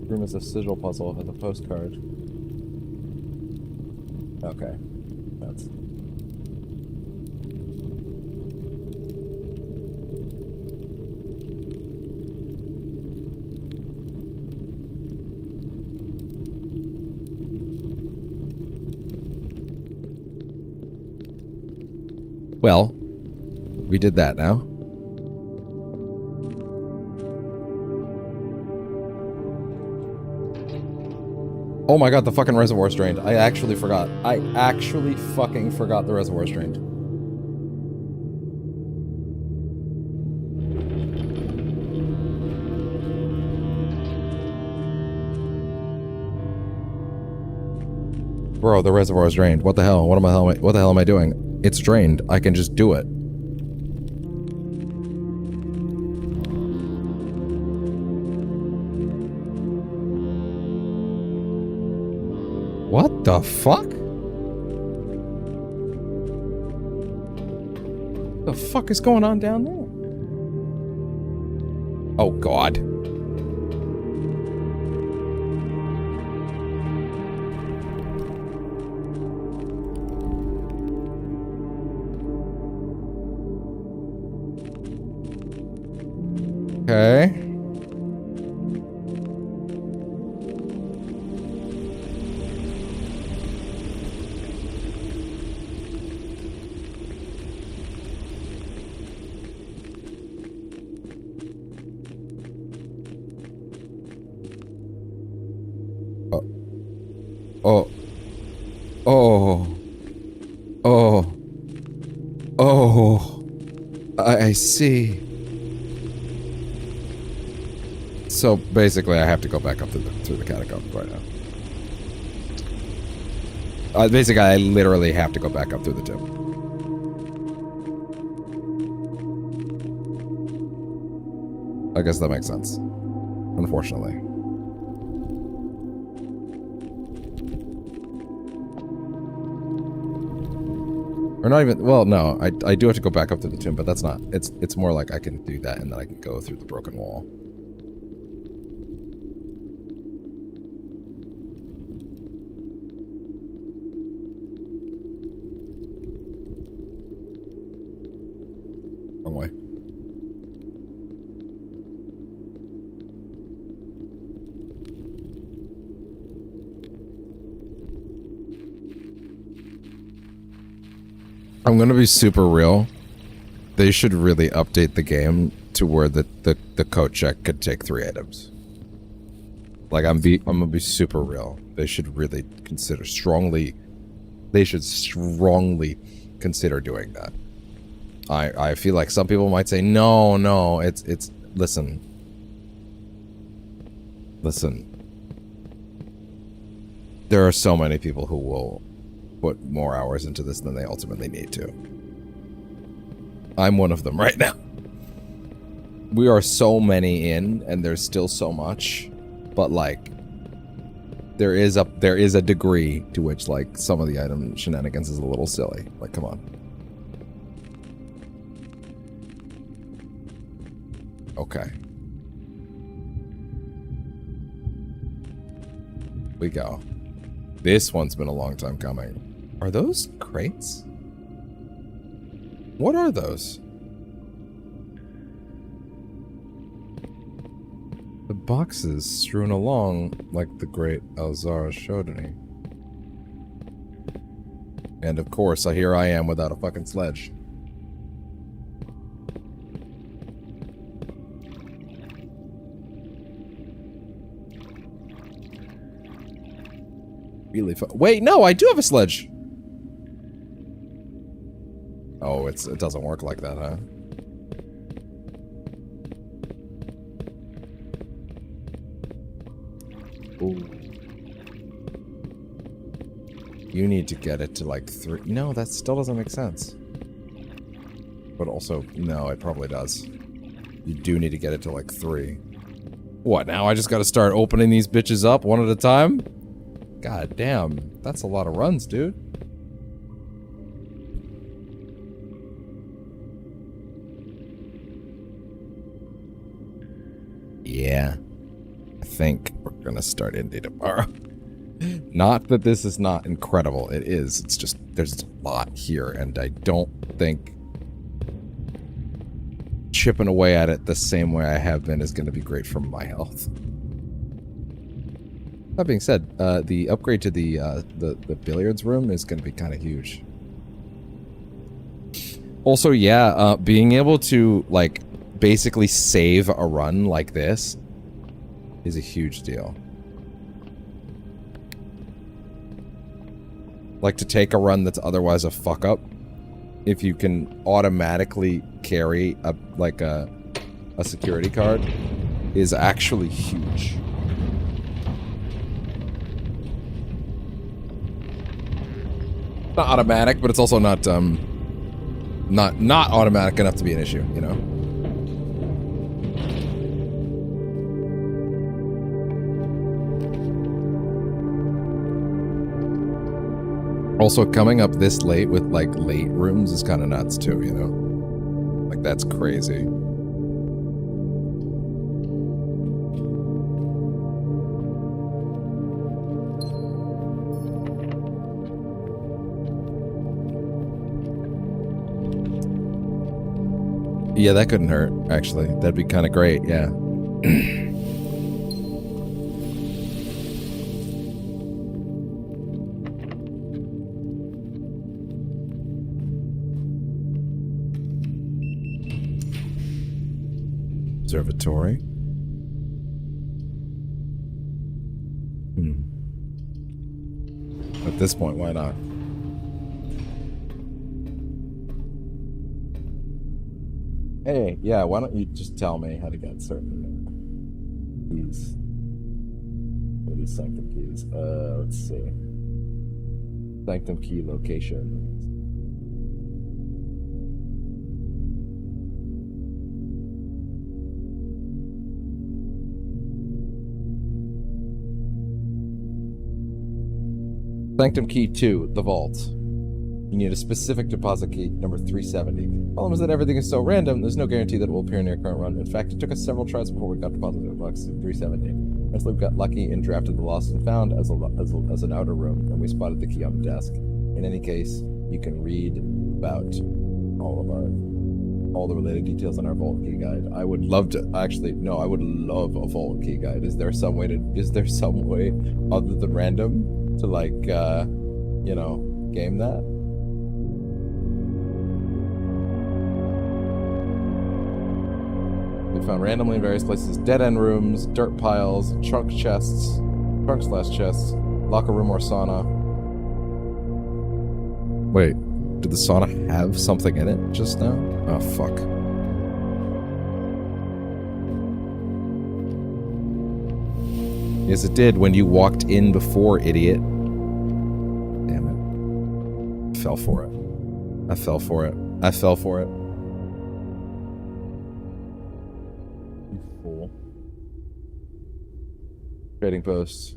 Room is a sigil puzzle, has a postcard. Okay. That's... Well, we did that now. Oh my god, the fucking reservoir's drained. I actually forgot. I actually fucking forgot the reservoir's drained. Bro, the reservoir is drained. What the hell? What the hell am I doing? It's drained. I can just do it. What the fuck? The fuck is going on down there? Oh god. Okay. Oh. Oh. Oh. Oh. I see. So basically, I have to go back up through the catacombs right now. Basically, I literally have to go back up through the tomb. I guess that makes sense. Unfortunately. Or not even, well, no, I do have to go back up to the tomb, but that's not, it's more like I can do that and then I can go through the broken wall. Wrong way. I'm gonna be super real. They should really update the game to where the code check could take 3 items. Like I'm gonna be super real. They should really consider strongly consider doing that. I feel like some people might say no, it's listen. There are so many people who will put more hours into this than they ultimately need to. I'm one of them right now. We are so many in, and there's still so much, but like, there is a degree to which like some of the item shenanigans is a little silly. Like, come on. Okay. We go. This one's been a long time coming. Are those crates? What are those? The boxes strewn along like the great Alzara showed me. And of course, here I am without a fucking sledge. Really fun. Wait, no, I do have a sledge. Oh, it doesn't work like that, huh? Ooh. You need to get it to like 3. No, that still doesn't make sense. But also, no, it probably does. You do need to get it to like 3. What, now I just gotta start opening these bitches up one at a time? God damn, that's a lot of runs, dude. Yeah. I think we're gonna start Indie tomorrow. Not that this is not incredible. It is. It's just, there's a lot here, and I don't think chipping away at it the same way I have been is gonna be great for my health. That being said, the upgrade to the billiards room is going to be kind of huge. Also, yeah, being able to, like, basically save a run like this is a huge deal. like to take a run that's otherwise a fuck up, if you can automatically carry a security card, is actually huge. Not automatic, but it's also not automatic enough to be an issue, you know? Also, coming up this late with, like, late rooms is kind of nuts, too, you know? Like, that's crazy. Yeah, that couldn't hurt, actually. That'd be kind of great, yeah. Observatory. At this point, why not? Hey, yeah, why don't you just tell me how to get certain keys? What are these sanctum keys? Let's see. Sanctum key location. Sanctum key 2, the vault. You need a specific deposit key, number 370. The problem is that everything is so random, there's no guarantee that it will appear in your current run. In fact, it took us several tries before we got deposited in box 370. Eventually we got lucky and drafted the lost and found as an outer room, and we spotted the key on the desk. In any case, you can read about all the related details in our vault key guide. I would love to, actually, no, I would love a vault key guide. Is there some way other than random to, like, you know, game that? We found randomly in various places dead-end rooms, dirt piles, trunk/chests, locker room or sauna. Wait, did the sauna have something in it just now? Oh, fuck. Yes, it did when you walked in before, idiot. Damn it. I fell for it. I fell for it. Trading post.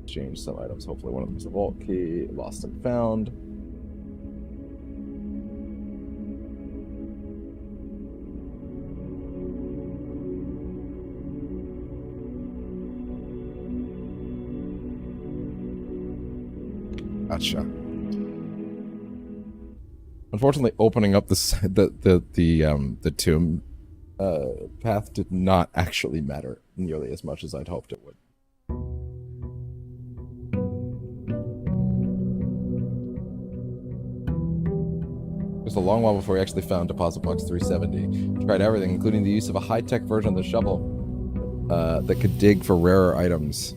Exchange some items. Hopefully one of them is a vault key. Lost and found. Gotcha. Unfortunately, opening up the tomb path did not actually matter nearly as much as I'd hoped it would. It was a long while before we actually found deposit box 370. We tried everything, including the use of a high-tech version of the shovel that could dig for rarer items.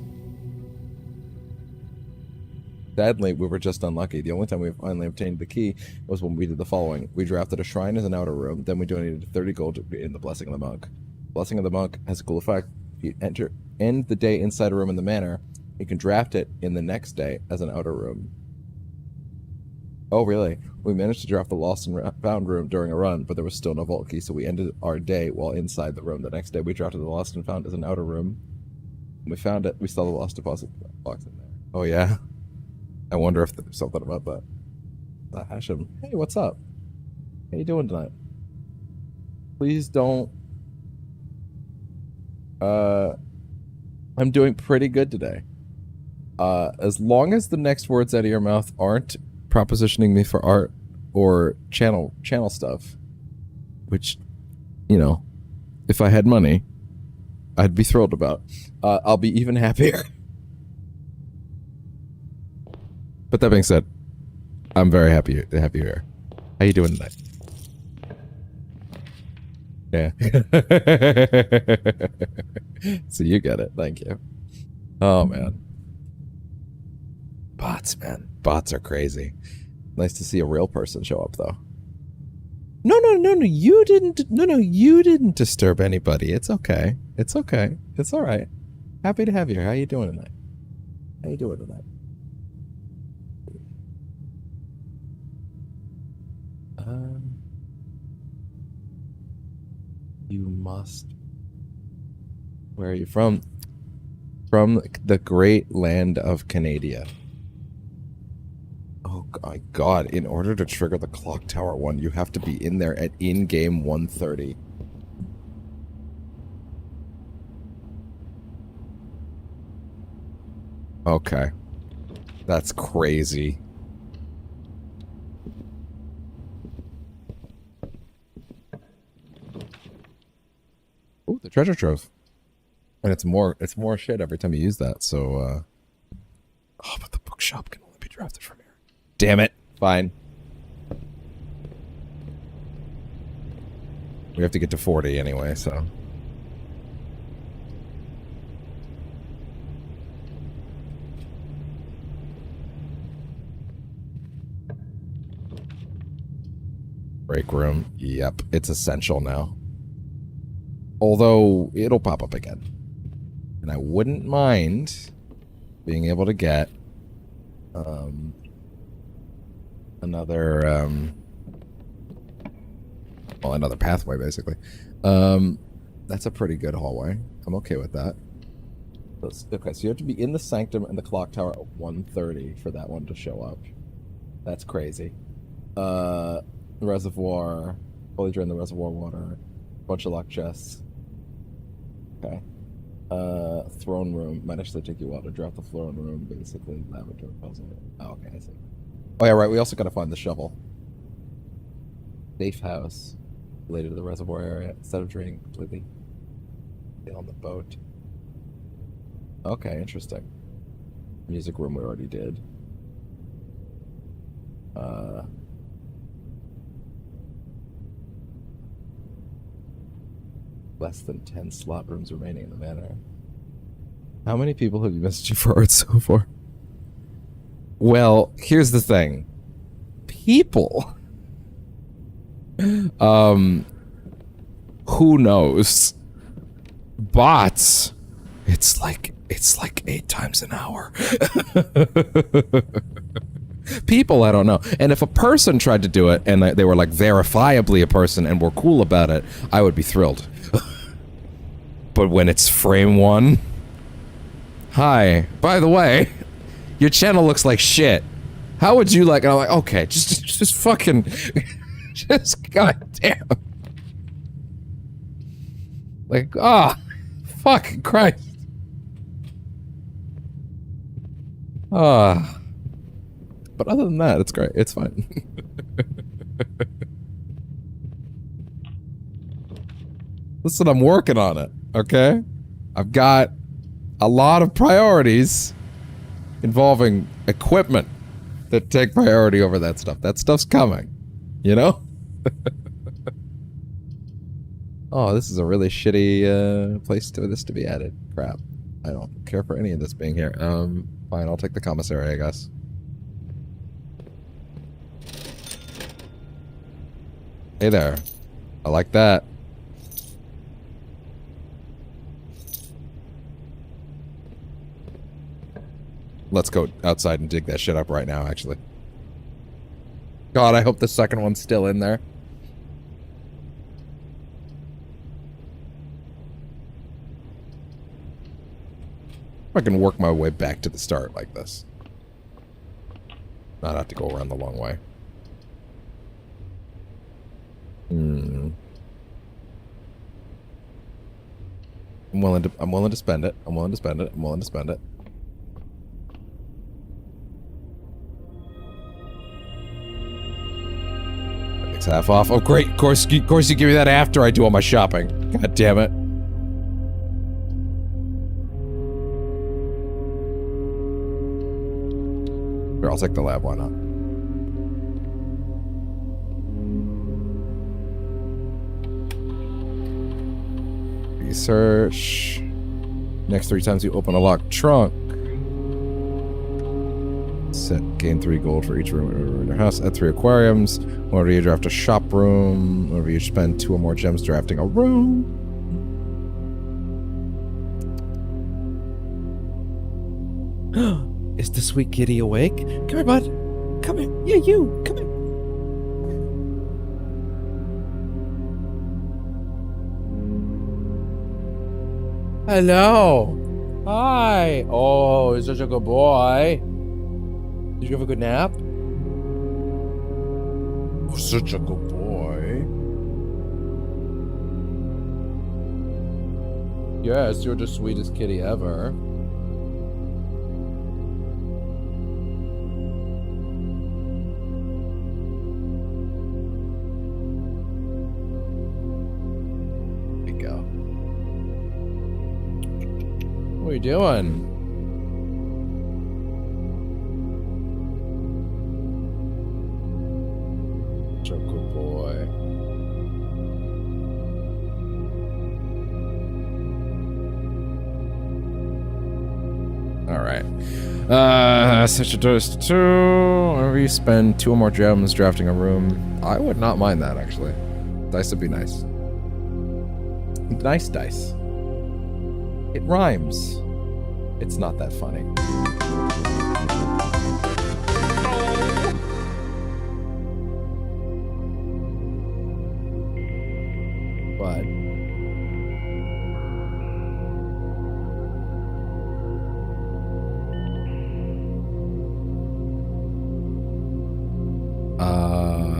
Sadly, we were just unlucky. The only time we finally obtained the key was when we did the following. We drafted a shrine as an outer room, then we donated 30 gold in the Blessing of the Monk. Blessing of the Monk has a cool effect. If you end the day inside a room in the manor, you can draft it in the next day as an outer room. Oh, really? We managed to draft the lost and found room during a run, but there was still no vault key, so we ended our day while inside the room. The next day, we drafted the lost and found as an outer room. When we found it, we saw the lost deposit box in there. Oh, yeah? I wonder if there's something about that. Hashem. Hey, what's up? How you doing tonight? Please don't... I'm doing pretty good today. As long as the next words out of your mouth aren't propositioning me for art or channel stuff, which, you know, if I had money, I'd be thrilled about. I'll be even happier. But that being said, I'm very happy here. How you doing tonight? Yeah. So you get it. Thank you. Oh, man. Bots, man. Bots are crazy. Nice to see a real person show up, though. No, you didn't disturb anybody. It's okay. It's okay. It's all right. Happy to have you here. How you doing tonight? How you doing tonight? You must. Where are you from? From the great land of Canada. Oh my god, in order to trigger the clock tower one, you have to be in there at in-game 1:30. Okay. That's crazy. Ooh, the treasure trove. And it's more shit every time you use that, so oh, but the bookshop can only be drafted from here. Damn it. Fine. We have to get to 40 anyway, so. Break room. Yep, it's essential now. Although, it'll pop up again. And I wouldn't mind being able to get another pathway, basically. That's a pretty good hallway. I'm okay with that. Okay, so you have to be in the sanctum and the clock tower at 1:30 for that one to show up. That's crazy. The reservoir, fully drain the reservoir water, bunch of locked chests. Okay. Throne room might actually take you a while to draft the throne room, basically. Laboratory puzzle. Oh, okay, I see. Oh yeah, right. We also gotta find the shovel. Safe house related to the reservoir area instead of draining completely. Get on the boat. Okay, interesting. Music room we already did. Less than 10 slot rooms remaining in the manor. How many people have you messaged for art so far? Well, here's the thing. People. Who knows? Bots. It's like 8 times an hour. People, I don't know. And if a person tried to do it and they were like verifiably a person and were cool about it, I would be thrilled. But when it's frame one, hi, by the way, your channel looks like shit. How would you like? And I'm like, okay, just fucking, just goddamn. Like, ah, oh, fucking Christ. Ah. But other than that, it's great. It's fine. Listen, I'm working on it, okay? I've got a lot of priorities involving equipment that take priority over that stuff. That stuff's coming, you know? Oh, this is a really shitty place for this to be added. Crap. I don't care for any of this being here. Fine, I'll take the commissary, I guess. Hey there. I like that. Let's go outside and dig that shit up right now, actually. God, I hope the second one's still in there. If I can work my way back to the start like this. Not have to go around the long way. I'm willing to spend it. I'm willing to spend it. I'm willing to spend it. It's half off. Oh great, of course you give me that after I do all my shopping. God damn it. Here, I'll take the lab, why not? Research. Next 3 times you open a locked trunk. gain 3 gold for each room in your house. Add 3 aquariums. Whenever you draft a shop room. Whenever you spend 2 or more gems drafting a room. Is the sweet kitty awake? Come here, bud. Come here. Yeah, you. Come here. Hello. Hi. Oh, you're such a good boy. Did you have a good nap? Oh, such a good boy. Yes, you're the sweetest kitty ever. Here we go. What are you doing? Such a good boy. Alright. Such a dose 2. Whenever you spend 2 or more gems drafting a room. I would not mind that, actually. Dice would be nice. Nice dice. It rhymes. It's not that funny. But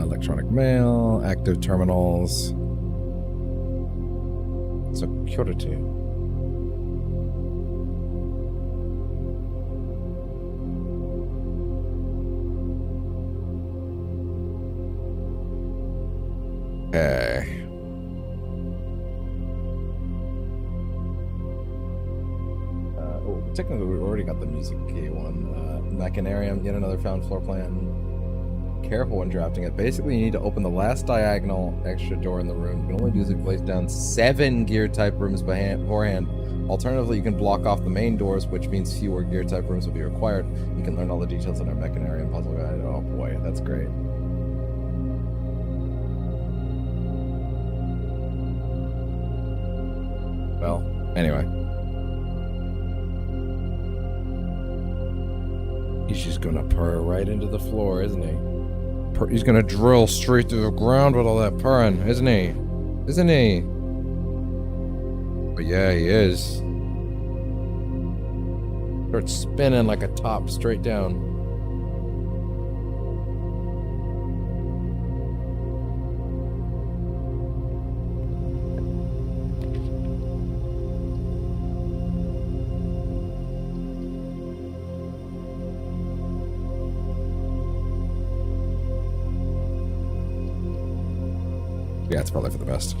electronic mail, active terminals, security. Okay. Technically, we already got the music key one. Machinarium, yet another found floor plan. Careful when drafting it. Basically, you need to open the last diagonal extra door in the room. You can only do this if you place down 7 gear type rooms beforehand. Alternatively, you can block off the main doors, which means fewer gear type rooms will be required. You can learn all the details in our Machinarium puzzle guide. Oh boy, that's great. Well, anyway. He's just gonna purr right into the floor, isn't he? He's gonna drill straight through the ground with all that purring, isn't he? Isn't he? But yeah, he is. Starts spinning like a top straight down. Yeah, it's probably for the best.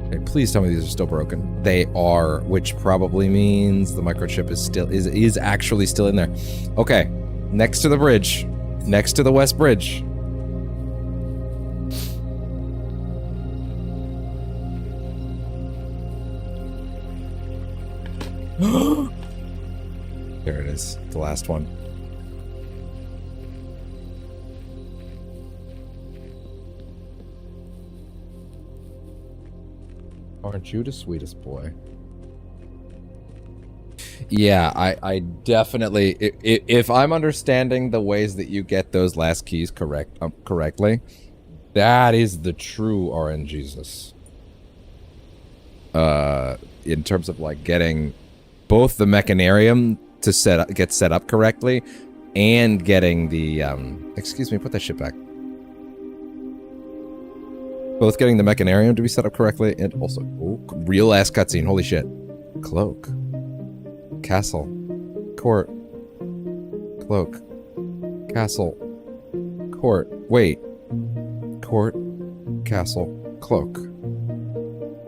Okay, please tell me these are still broken. They are, which probably means the microchip is actually still in there. Okay, next to the bridge, next to the West Bridge. There it is, the last one. Aren't you the sweetest boy? Yeah, I definitely, if I'm understanding the ways that you get those last keys correctly, that is the true RNGesus. In terms of like getting both the Machinarium to get set up correctly, and getting the excuse me, put that shit back. Both getting the Machinarium to be set up correctly, and also real ass cutscene. Holy shit! Cloak, castle, court, cloak, castle, court. Wait, court, castle, cloak.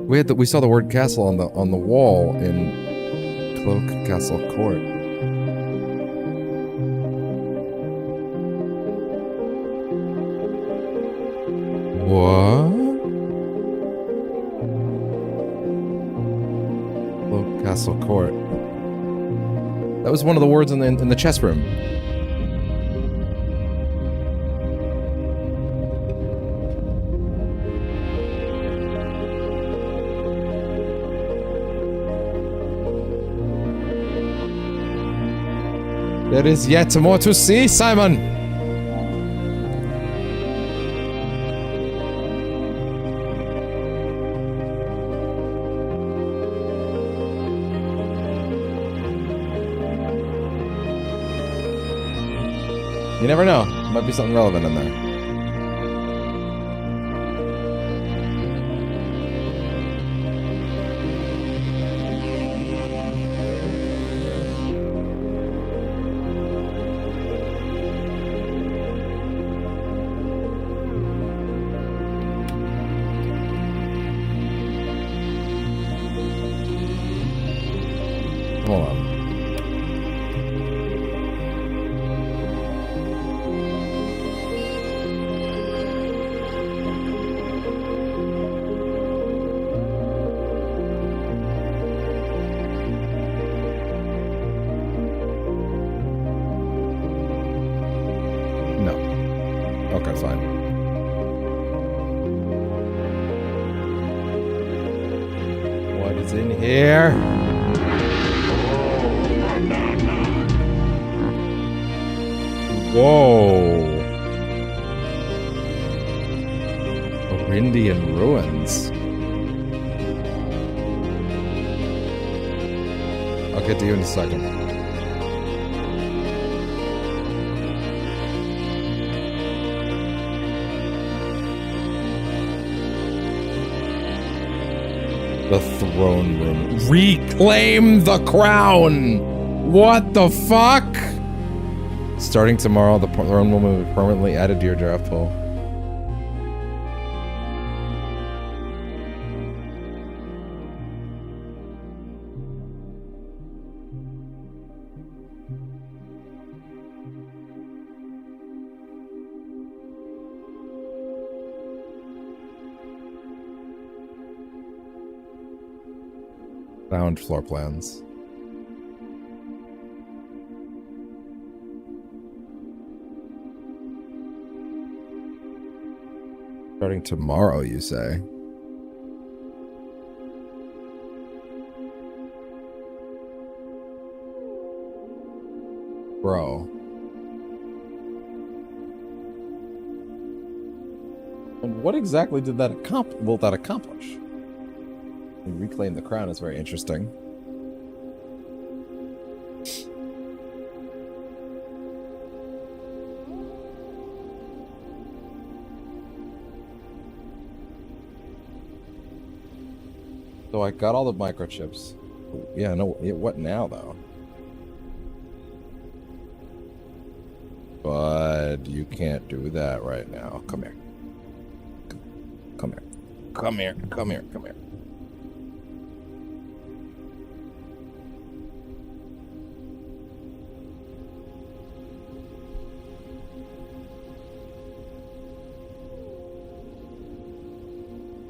We saw the word castle on the wall in cloak, castle, court. What? Cloak, Castle Court. That was one of the words in the chess room. There is yet more to see, Simon! You never know. Might be something relevant in there. Hold on. No. Okay, fine. What is in here? Whoa. Orindian ruins. I'll get to you in a second. The throne room. Reclaim the crown! What the fuck? Starting tomorrow, the throne room will be permanently added to your draft pool. Found floor plans. Starting tomorrow, you say? Bro. And what exactly did that accomplish? Reclaim the crown is very interesting. So I got all the microchips. Yeah, no, what now, though? But you can't do that right now. Come here. Come here. Come here. Come here. Come here.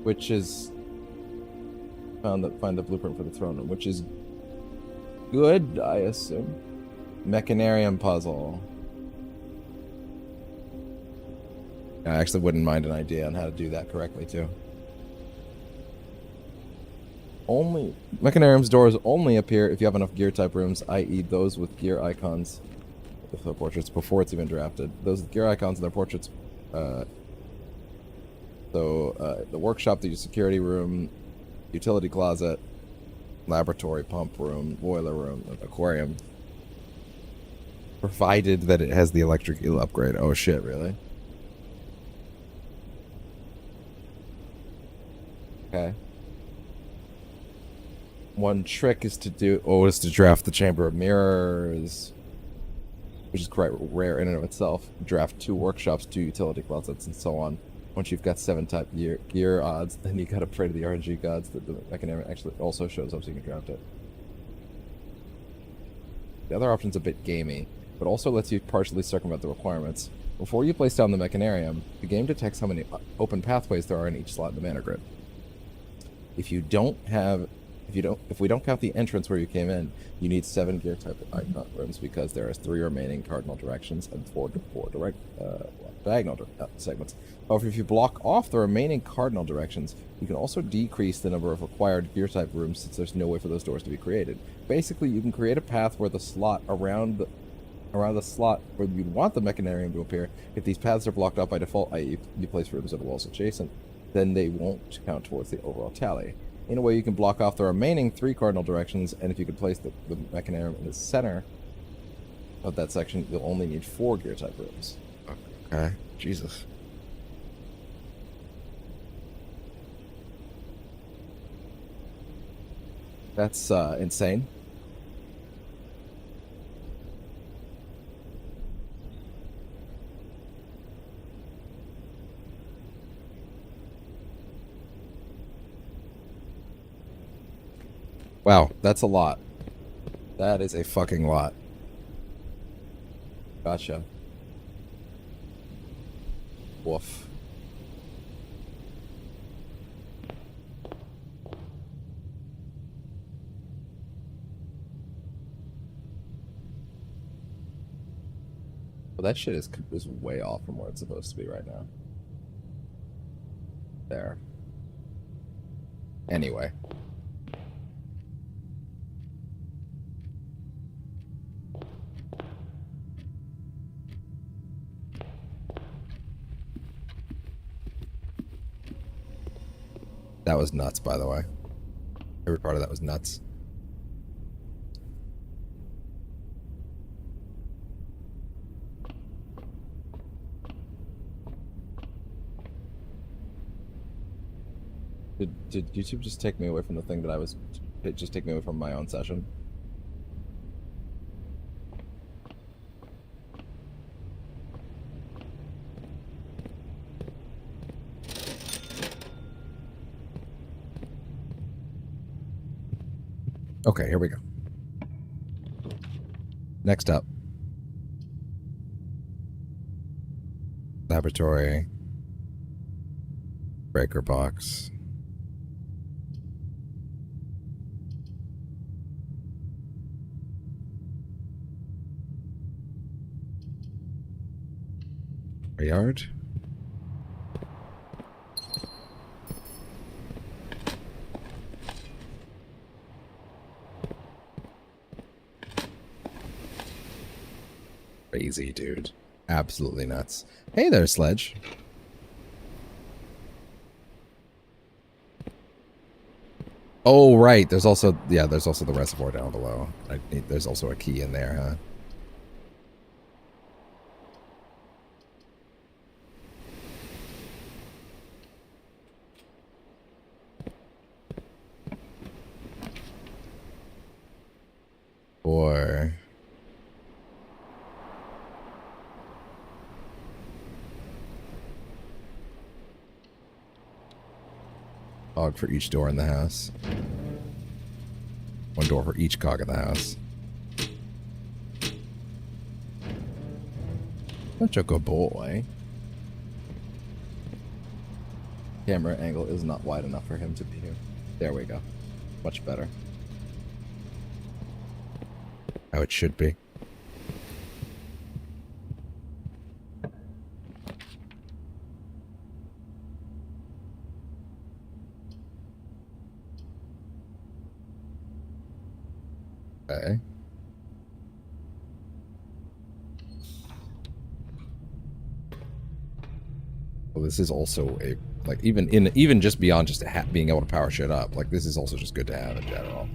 Which is... Find the blueprint for the throne room, which is good, I assume. Mechanarium puzzle. I actually wouldn't mind an idea on how to do that correctly, too. Only... Mechanarium's doors only appear if you have enough gear type rooms, i.e. those with gear icons with their portraits before it's even drafted. Those with gear icons and their portraits... the workshop, the security room... Utility closet, laboratory, pump room, boiler room, aquarium. Provided that it has the electric eel upgrade. Oh shit, really? Okay. One trick is to draft the Chamber of Mirrors, which is quite rare in and of itself. Draft 2 workshops, 2 utility closets, and so on. Once you've got 7 type gear odds, then you gotta pray to the RNG gods that the Mechanarium actually also shows up so you can draft it. The other option's a bit gamey, but also lets you partially circumvent the requirements. Before you place down the Mechanarium, the game detects how many open pathways there are in each slot in the mana grid. If If we don't count the entrance where you came in, you need 7 gear type icon rooms because there are 3 remaining cardinal directions and 4 diagonal segments. However, if you block off the remaining cardinal directions, you can also decrease the number of required gear type rooms since there's no way for those doors to be created. Basically, you can create a path where the slot around the slot where you'd want the mechanarium to appear. If these paths are blocked off by default, i.e. you place rooms at walls adjacent, then they won't count towards the overall tally. In a way, you can block off the remaining 3 cardinal directions, and if you could place the mechanarium in the center of that section, you'll only need 4 gear type rooms. Okay. Jesus. That's insane. Wow, that's a lot. That is a fucking lot. Gotcha. Woof. Well, that shit is way off from where it's supposed to be right now. There. Anyway. That was nuts, by the way. Every part of that was nuts. Did YouTube just take me away from the thing that I was... just take me away from my own session? Okay, here we go. Next up. Laboratory. Breaker box. Yard. Crazy, dude. Absolutely nuts. Hey there, Sledge. Oh, right. There's also, yeah, there's also the reservoir down below. There's also a key in there, huh? Boy. Cog for each door in the house. 1 door for each cog in the house. Such a good boy. Camera angle is not wide enough for him to be here. There we go. Much better. How it should be. Okay. Well, this is also a, like, even just beyond just being able to power shit up, like, this is also just good to have in general.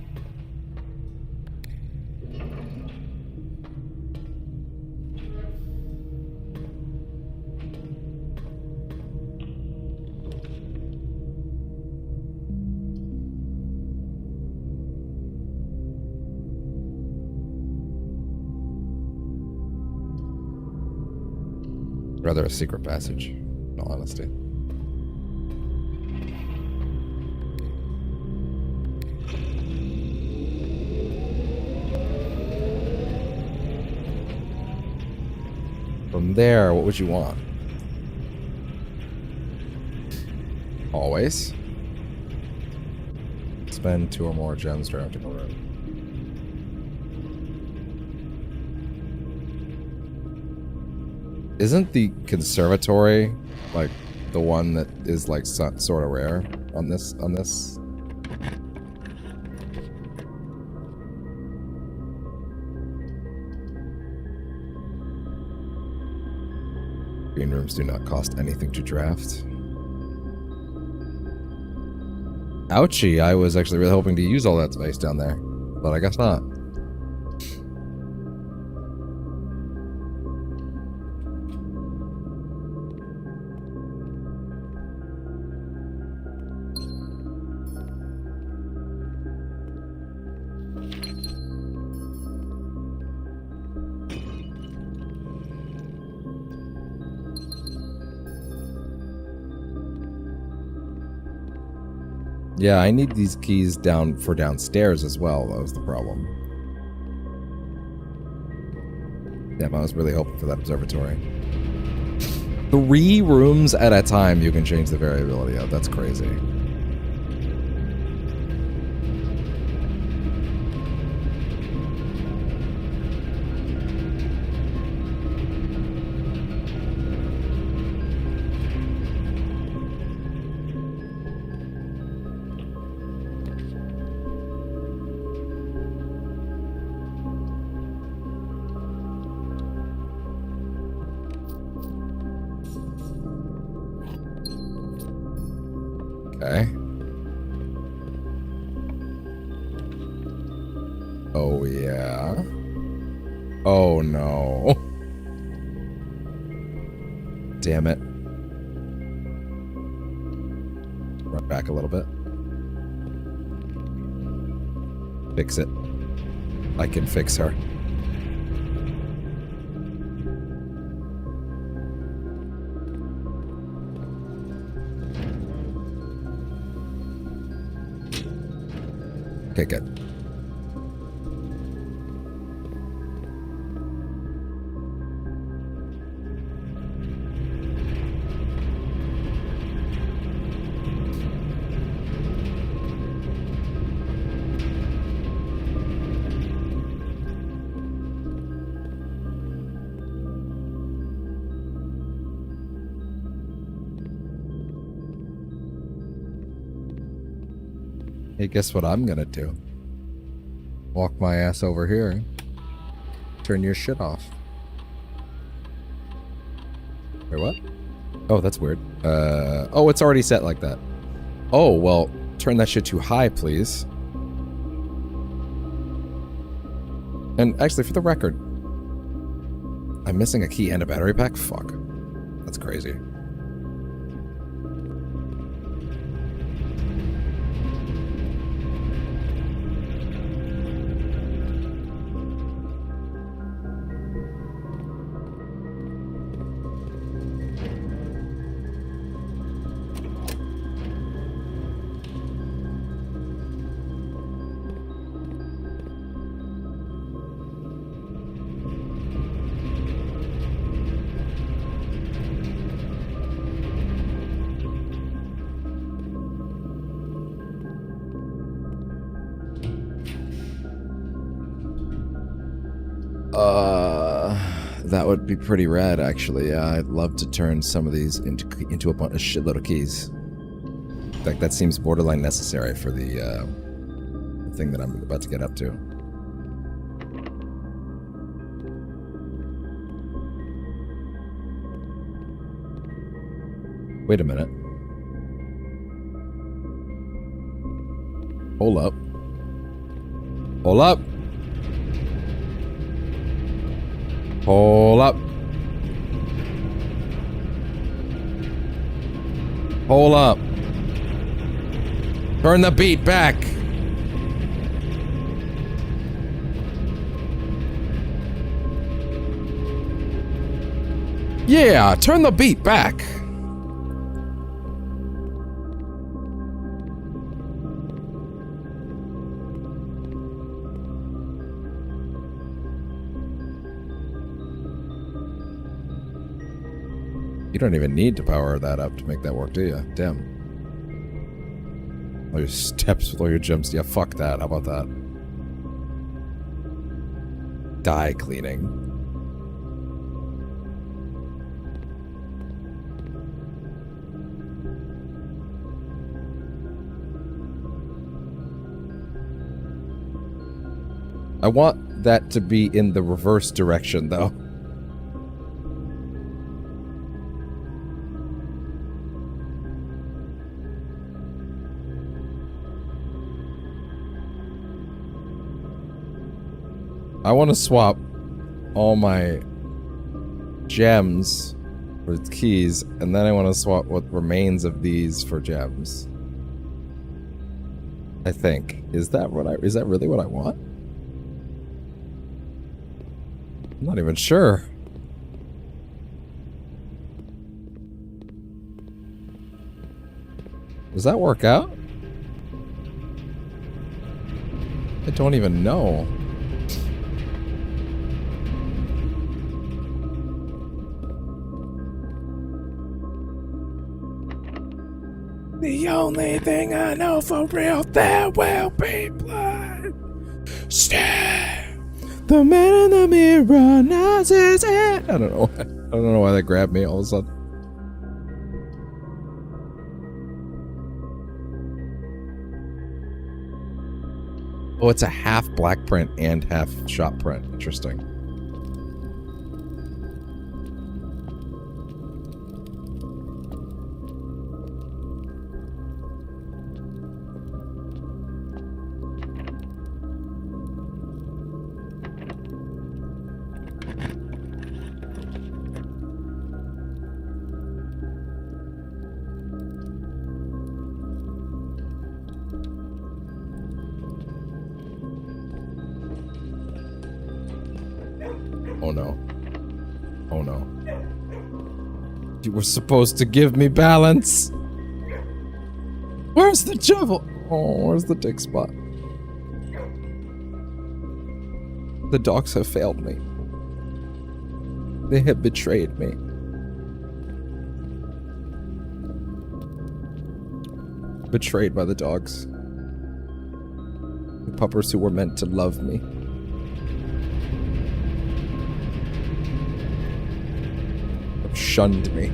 Rather a secret passage, in all honesty. From there, what would you want? Always. Spend 2 or more gems to empty the room. Isn't the conservatory like the one that is like sort of rare on this? Green rooms do not cost anything to draft. Ouchie, I was actually really hoping to use all that space down there, but I guess not. Yeah, I need these keys down for downstairs as well. That was the problem. Yeah, I was really hoping for that observatory. 3 rooms at a time you can change the variability of. That's crazy. Okay. Oh, yeah. Oh, no. Damn it. Run back a little bit. Fix it. I can fix her. Okay, good. Hey, guess what I'm gonna do? Walk my ass over here. Turn your shit off. Wait, what? Oh, that's weird. Oh, it's already set like that. Oh, well, turn that shit to high, please. And actually, for the record, I'm missing a key and a battery pack? Fuck. That's crazy. That would be pretty rad, actually. Yeah, I'd love to turn some of these into a shitload of keys. In fact, that seems borderline necessary for the thing that I'm about to get up to. Wait a minute. Hold up. Hold up. Hold up. Hold up. Turn the beat back. Yeah, turn the beat back. You don't even need to power that up to make that work, do you? Damn. All your steps with all your gems. Yeah, fuck that. How about that? Dye cleaning. I want that to be in the reverse direction, though. I want to swap all my gems for keys, and then I want to swap what remains of these for gems. I think. Is that really what I want? I'm not even sure. Does that work out? I don't even know. The only thing I know for real, there will be blood. Stare. The man in the mirror knows his it. I don't know. I don't know why that grabbed me all of a sudden. Oh, it's a half black print and half shop print. Interesting. Oh no. Oh no. You were supposed to give me balance! Where's the shovel? Oh, where's the dig spot? The dogs have failed me. They have betrayed me. Betrayed by the dogs. The puppers who were meant to love me. Shunned me.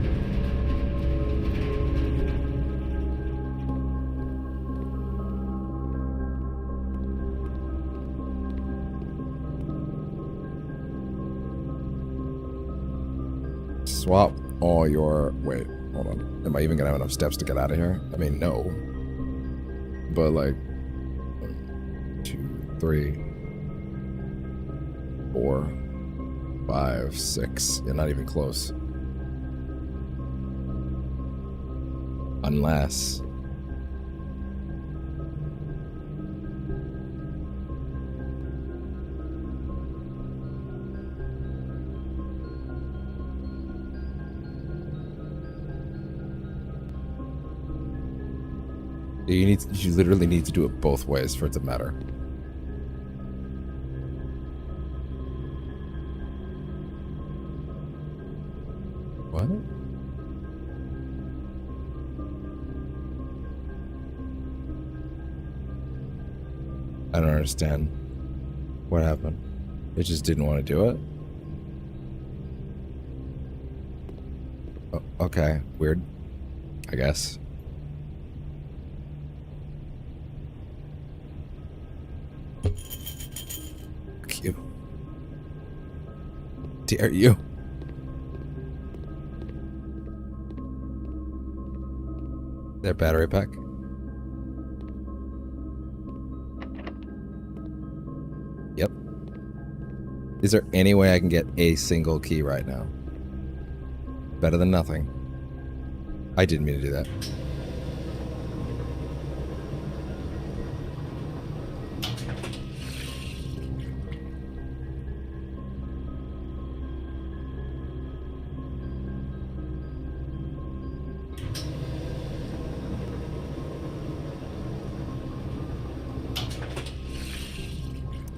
Swap all your... Wait, hold on. Am I even gonna have enough steps to get out of here? I mean, no. But like... 1, 2, 3... 4... 5, 6... You're not even close. Unless... You literally need to do it both ways for it to matter. What? I don't understand. What happened? It just didn't want to do it? Oh, okay, weird. I guess. Fuck you. Dare you? Their battery pack? Yep. Is there any way I can get a single key right now? Better than nothing. I didn't mean to do that.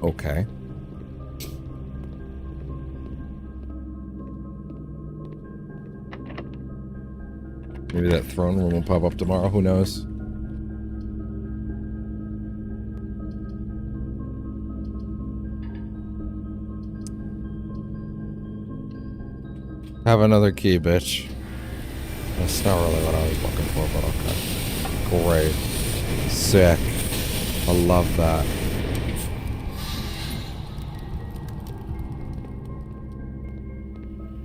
Okay. Maybe that throne room will pop up tomorrow, who knows? Have another key, bitch. That's not really what I was looking for, but okay. Great. Sick. I love that.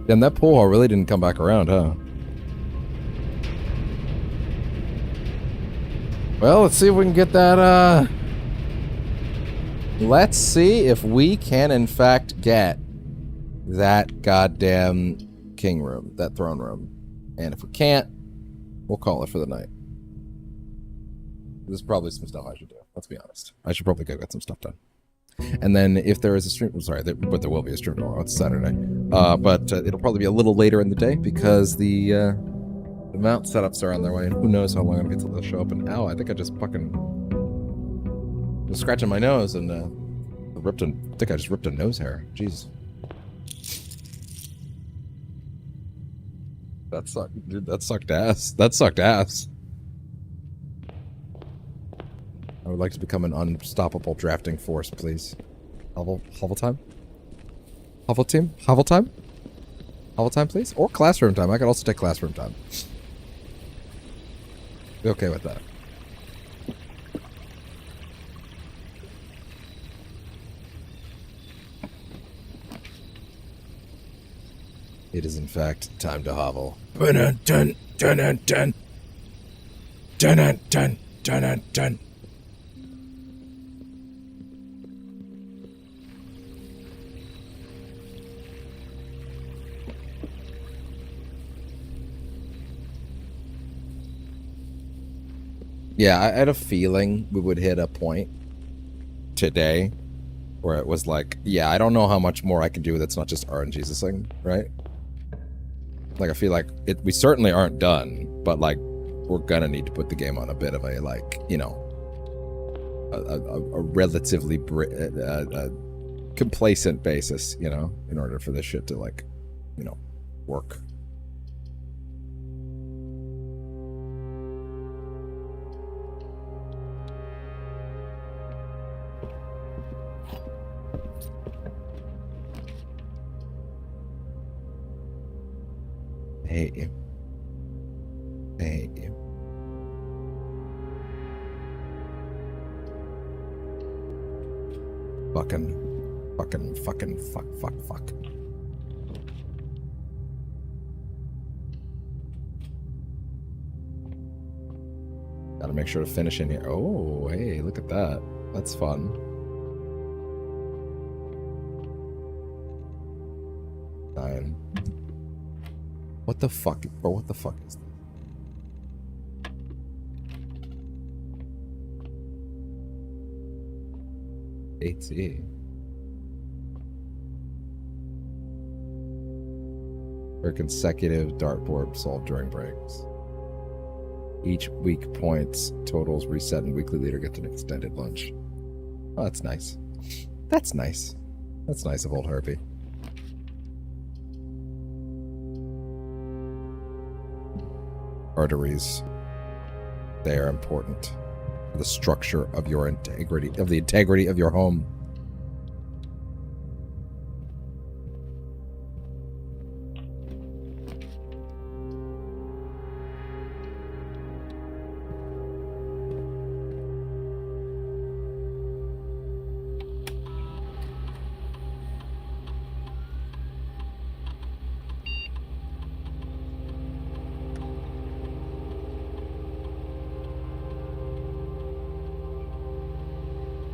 Damn, that pool hall really didn't come back around, huh? Well, let's see if we can get that, let's see if we can, in fact, get that goddamn king room, that throne room. And if we can't, we'll call it for the night. There's probably some stuff I should do, let's be honest. I should probably go get some stuff done. And then if there is a stream, I'm sorry, but there will be a stream tomorrow, it's Saturday. But it'll probably be a little later in the day because the mount setups are on their way, and who knows how long it'll get till they'll show up. And ow, I think I just fucking was scratching my nose and I think I just ripped a nose hair. Jeez. That sucked, dude. That sucked ass. That sucked ass. I would like to become an unstoppable drafting force, please. Hovel time? Hovel team? Hovel time? Hovel time, please? Or classroom time. I could also take classroom time. Be okay with that. It is in fact time to hovel. Dun dun dun dun dun dun dun dun dun. Yeah, I had a feeling we would hit a point today where it was like, yeah, I don't know how much more I can do that's not just RNGesusing, right? Like, I feel like we certainly aren't done, but like, we're gonna need to put the game on a bit of a, like, you know, a relatively complacent basis, you know, in order for this shit to, like, you know, work. I hate you. I hate you. Fuck. Gotta make sure to finish in here. Oh, hey, look at that. That's fun. Fine. What the fuck? Bro, what the fuck is that? AT. For consecutive dartboard solved during breaks. Each week points totals reset and weekly leader gets an extended lunch. Oh, that's nice. That's nice. That's nice of old Herbie. Arteries. They are important for the structure of your integrity, of the integrity of your home.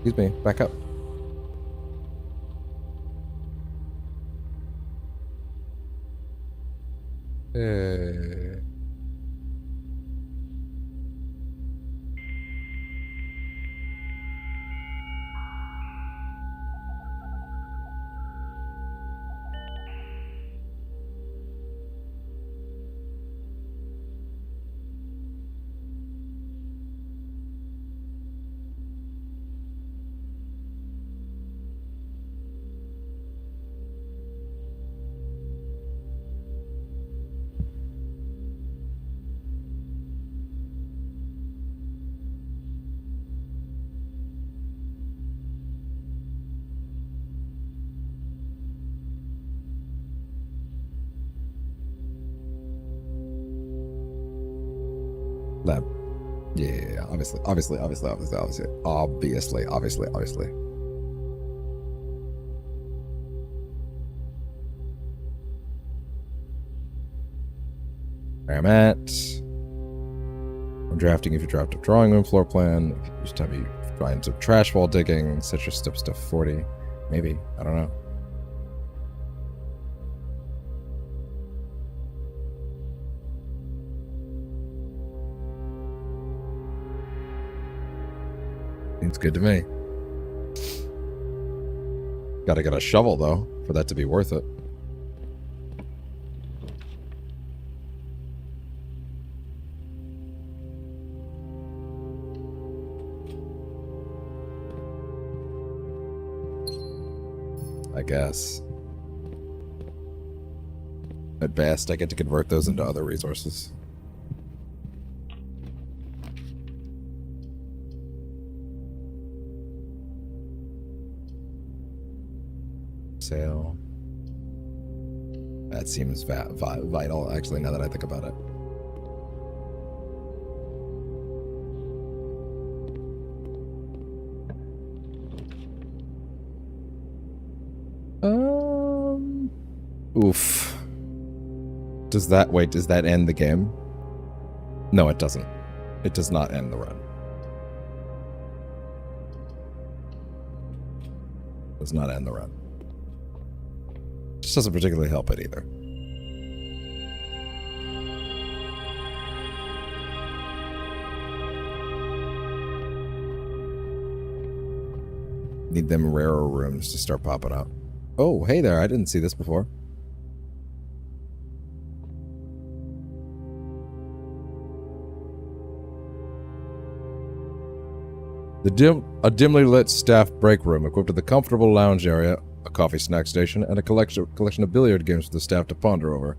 Excuse me, back up. Lab. Yeah, obviously. Where I'm at. I'm drafting if you draft a drawing room floor plan. Each time you find some trash while digging, set your steps to 40. Maybe. I don't know. Seems good to me. Gotta get a shovel, though, for that to be worth it. I guess. At best, I get to convert those into other resources. Sale. That seems vital, actually, now that I think about it. Oof. Does that end the game? No, it doesn't. It does not end the run. Does not end the run. Just doesn't particularly help it either. Need them rarer rooms to start popping up. Oh, hey there, I didn't see this before. A dimly lit staff break room equipped with a comfortable lounge area, a coffee snack station, and a collection of billiard games for the staff to ponder over.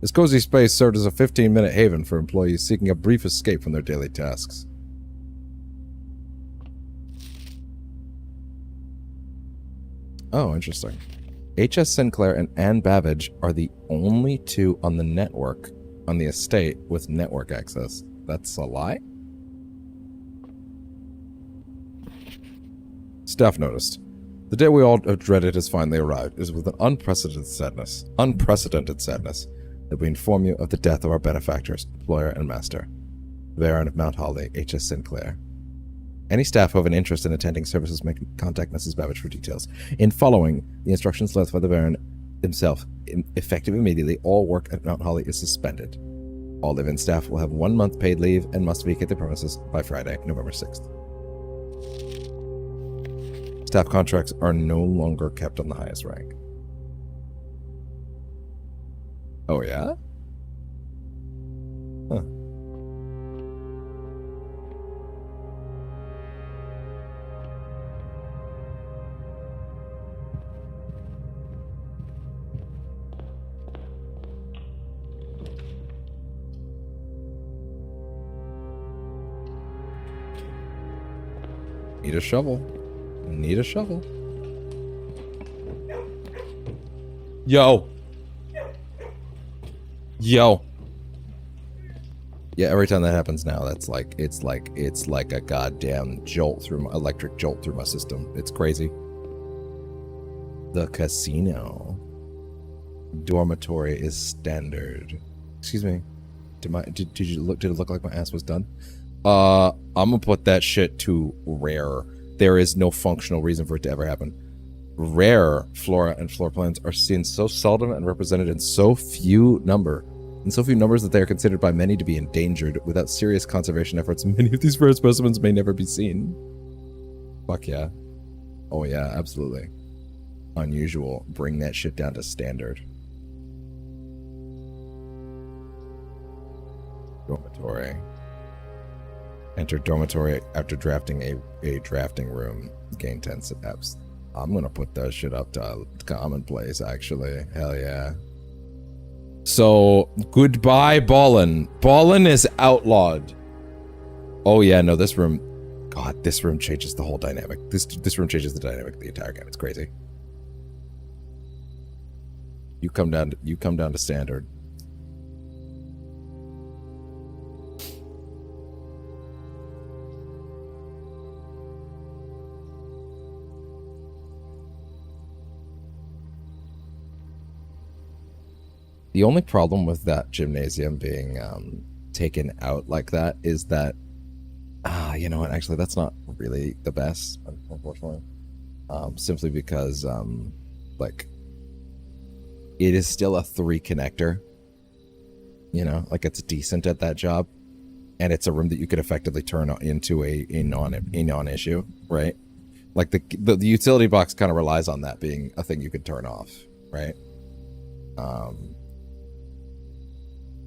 This cozy space served as a 15-minute haven for employees seeking a brief escape from their daily tasks. Oh, interesting. H.S. Sinclair and Ann Babbage are the only two on the network, on the estate, with network access. That's a lie? Staff noticed. The day we all have dreaded has finally arrived. It is with an unprecedented sadness that we inform you of the death of our benefactors, employer, and master, Baron of Mount Holly, H.S. Sinclair. Any staff who have an interest in attending services may contact Mrs. Babbage for details. In following the instructions left by the Baron himself, effective immediately, all work at Mount Holly is suspended. All live-in staff will have 1 month paid leave and must vacate the premises by Friday, November 6th. Staff contracts are no longer kept on the highest rank. Oh, yeah? Huh. Need a shovel. Need a shovel. Yo. Yeah, every time that happens now, it's like a goddamn jolt through my electric jolt through my system. It's crazy. The casino. Dormitory is standard. Excuse me. Did it look like my ass was done? I'm gonna put that shit to rare. There is no functional reason for it to ever happen. Rare flora and floor plans are seen so seldom and represented in so few numbers that they are considered by many to be endangered. Without serious conservation efforts, many of these rare specimens may never be seen. Fuck yeah. Oh yeah, absolutely. Unusual. Bring that shit down to standard. Dormitory. Enter dormitory after drafting a drafting room. Gain 10 steps. I'm gonna put that shit up to commonplace, actually. Hell yeah. So, goodbye, Ballin. Ballin is outlawed. Oh yeah, no, this room... God, this room changes the whole dynamic. This room changes the dynamic of the entire game. It's crazy. You come down to standard. The only problem with that gymnasium being taken out like that is that, you know what, actually that's not really the best, unfortunately. Simply because, like, it is still a 3 connector, you know, like it's decent at that job. And it's a room that you could effectively turn into a non-issue, right? Like the utility box kind of relies on that being a thing you could turn off, right?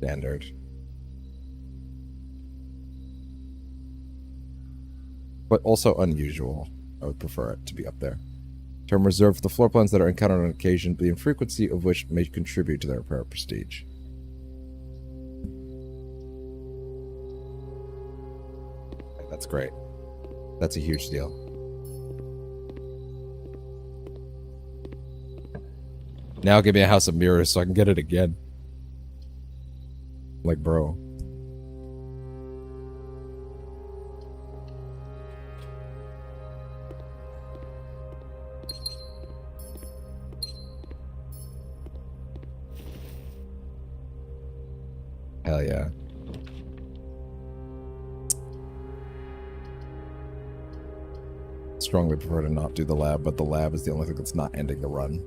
Standard. But also unusual. I would prefer it to be up there. Term reserved for the floor plans that are encountered on occasion, the infrequency of which may contribute to their apparent prestige. That's great. That's a huge deal. Now give me a house of mirrors so I can get it again. Like, bro. Hell yeah. Strongly prefer to not do the lab, but the lab is the only thing that's not ending the run.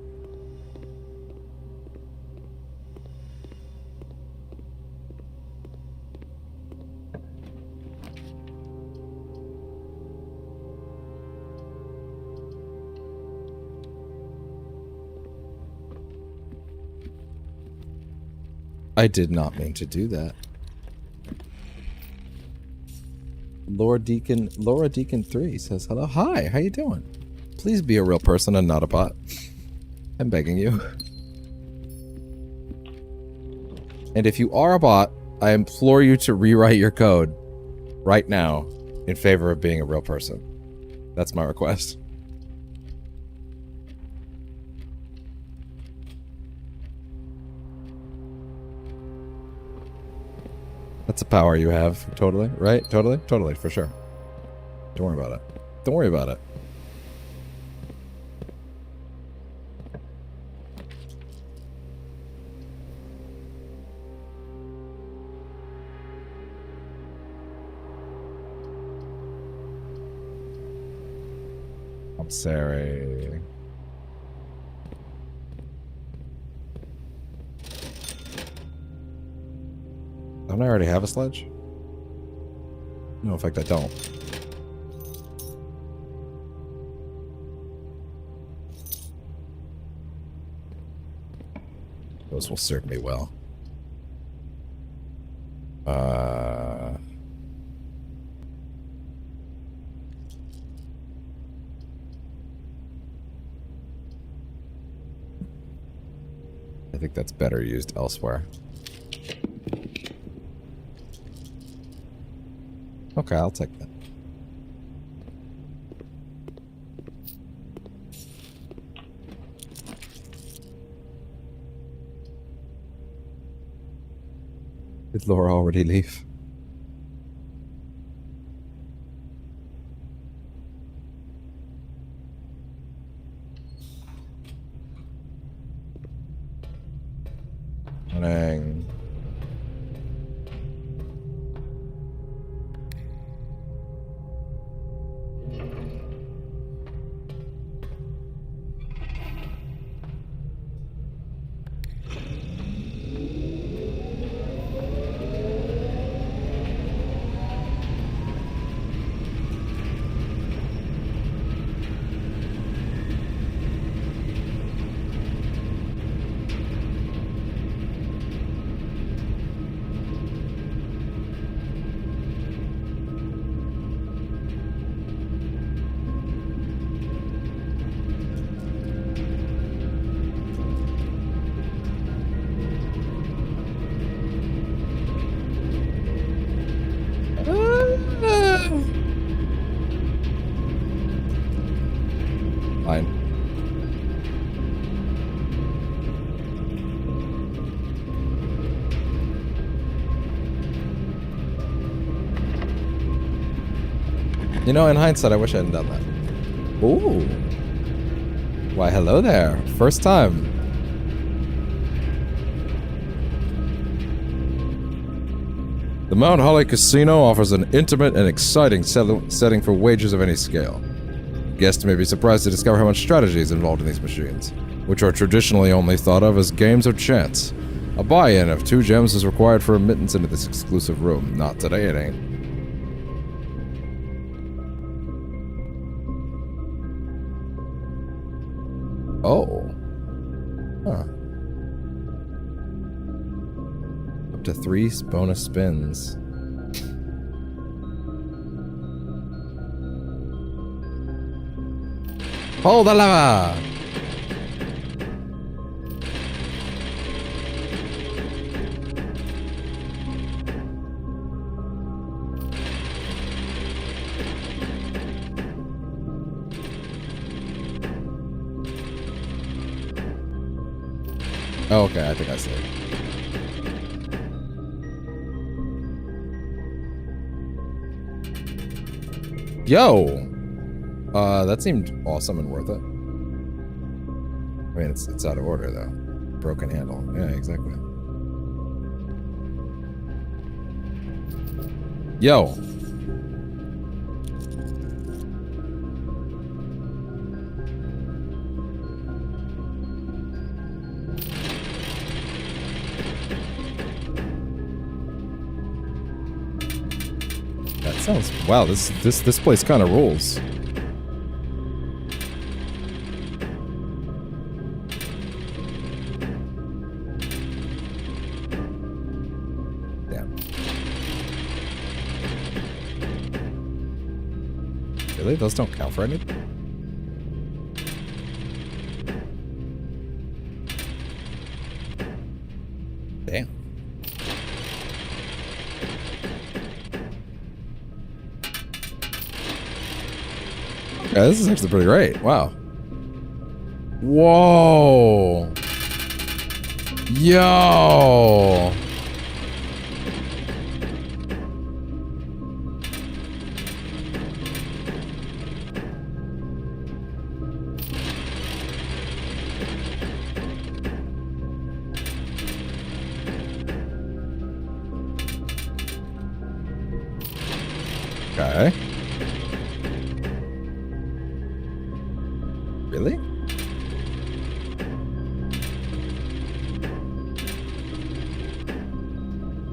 I did not mean to do that. Laura Deacon 3 says hello. Hi, how you doing? Please be a real person and not a bot. I'm begging you. And if you are a bot, I implore you to rewrite your code right now in favor of being a real person. That's my request. That's a power you have, totally, right? Totally, for sure. Don't worry about it. Don't worry about it. I'm sorry. Don't I already have a sledge? No, in fact, I don't. Those will serve me well. I think that's better used elsewhere. Okay, I'll take that. Did Laura already leave? Morning. Fine. You know, in hindsight, I wish I hadn't done that. Ooh. Why, hello there. First time. The Mount Holly Casino offers an intimate and exciting setting for wagers of any scale. Guests may be surprised to discover how much strategy is involved in these machines, which are traditionally only thought of as games of chance. A buy-in of 2 gems is required for admittance into this exclusive room. Not today, it ain't. Oh. Huh. Up to 3 bonus spins. Pull the lever! Oh, okay, I think I see it. Yo! That seemed awesome and worth it. I mean, it's out of order, though. Broken handle. Yeah, exactly. Yo! That sounds... Wow, this place kind of rules. Damn. Really? Those don't count for anything? Damn. Yeah, this is actually pretty great. Wow. Whoa. Yo. Okay. Really?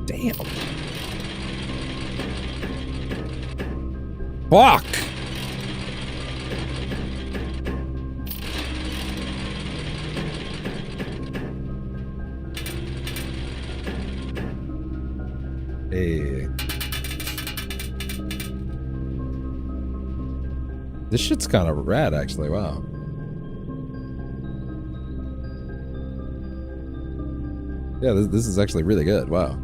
Damn. Fuck! Hey. This shit's kind of rad, actually. Wow. Yeah, this is actually really good. Wow.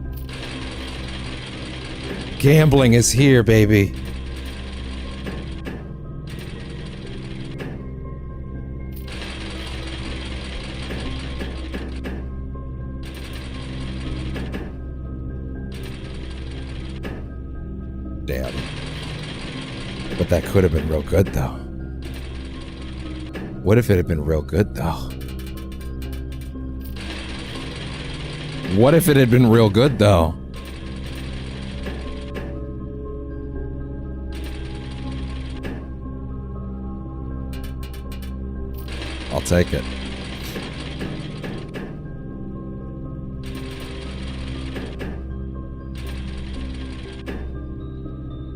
Gambling is here, baby. Damn. But that could have been real good, though. What if it had been real good, though? What if it had been real good, though? I'll take it.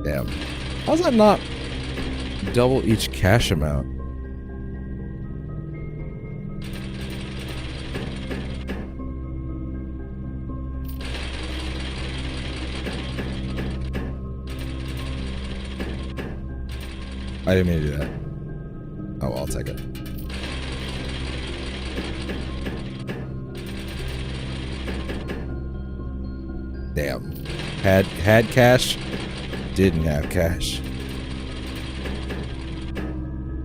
Damn. How's that not double each cash amount? I didn't mean to do that. Oh, well, I'll take it. Damn. Had cash, didn't have cash.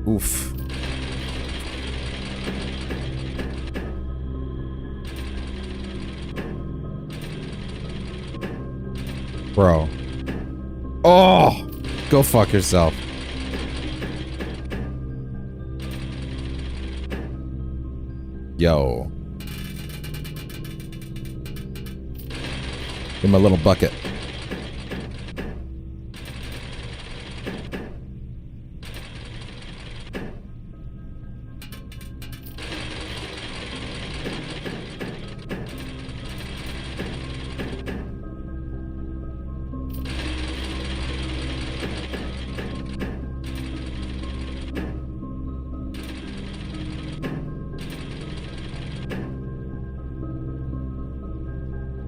Oof. Bro. Oh! Go fuck yourself. Yo. In my little bucket.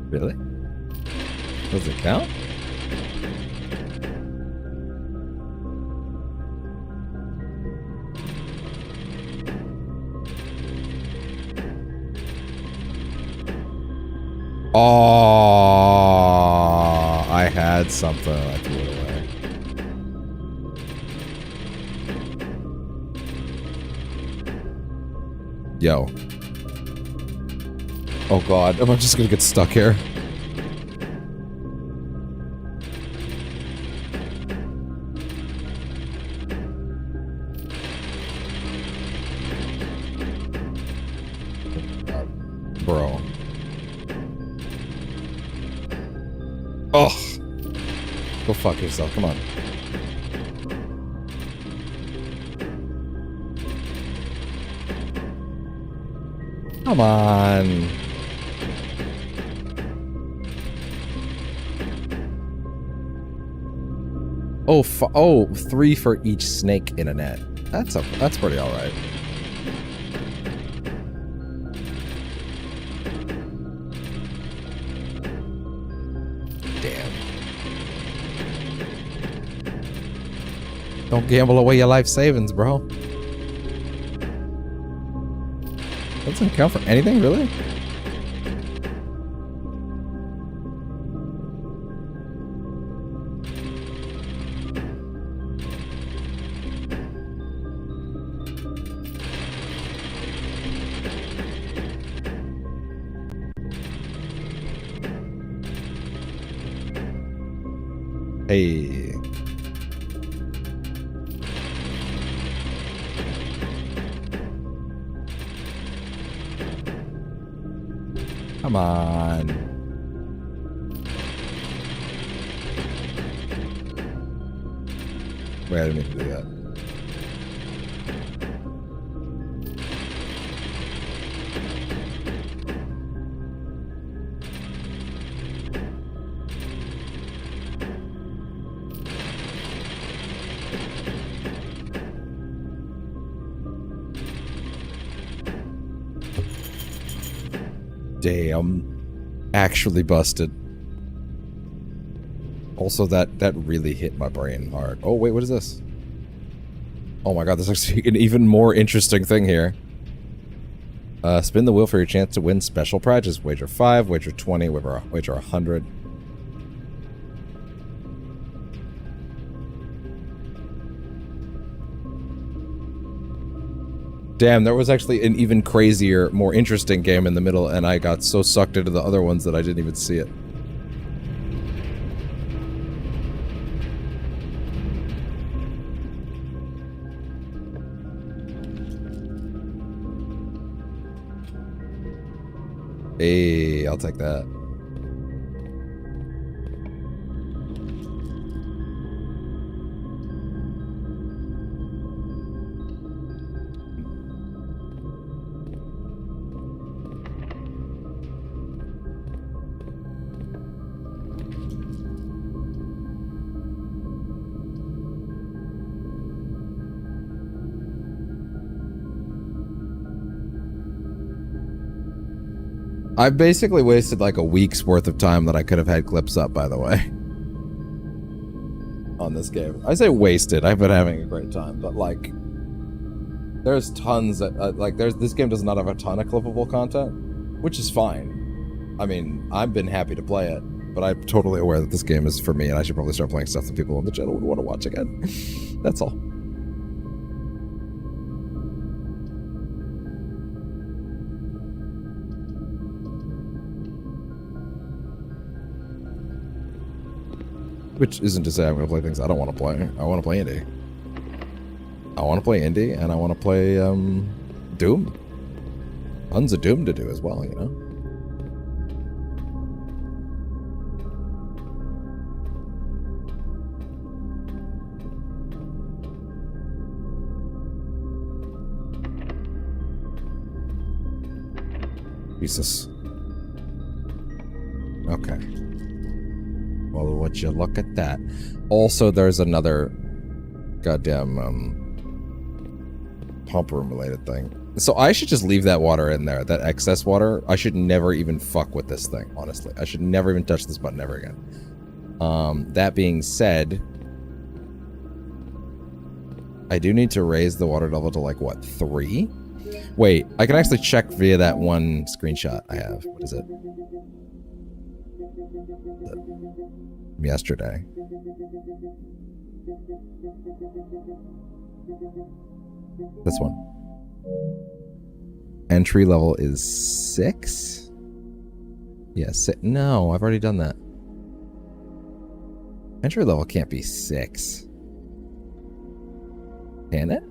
Really? Does it count? Oh, I had something. I threw it away. Yo. Oh god, am I just gonna get stuck here? Bro. Oh. Go fuck yourself, come on. Come on. Oh, 3 for each snake in a net. That's pretty all right. Damn. Don't gamble away your life savings, bro. Doesn't count for anything, really? Hey. Come on. Wait, I didn't mean to do that. Damn. Actually busted. Also, that really hit my brain hard. Oh, wait, what is this? Oh my god, there's actually an even more interesting thing here. Spin the wheel for your chance to win special prizes. Wager 5, wager 20, wager 100. Damn, there was actually an even crazier, more interesting game in the middle, and I got so sucked into the other ones that I didn't even see it. Hey, I'll take that. I've basically wasted like a week's worth of time that I could have had clips up, by the way. On this game. I say wasted, I've been having a great time, but like... There's tons that, this game does not have a ton of clippable content, which is fine. I mean, I've been happy to play it, but I'm totally aware that this game is for me, and I should probably start playing stuff that people on the channel would want to watch again. That's all. Which isn't to say I'm going to play things I don't want to play. I want to play indie. I want to play indie, and I want to play, Doom. Tons of Doom to do as well, you know? Jesus. Okay. Well, would you look at that? Also, there's another goddamn pump room related thing. So I should just leave that water in there, that excess water. I should never even fuck with this thing, honestly. I should never even touch this button ever again. That being said, I do need to raise the water level to like, what, 3? Wait, I can actually check via that one screenshot I have. What is it? Yesterday. This one. Entry level is 6? Yes. No, I've already done that. Entry level can't be 6. Can it?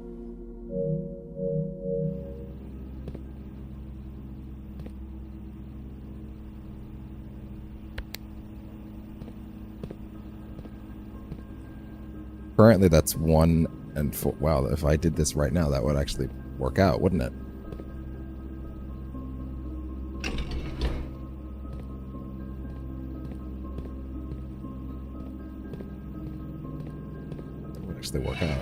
Currently that's 1 and 4. Wow, if I did this right now, that would actually work out, wouldn't it? It would actually work out.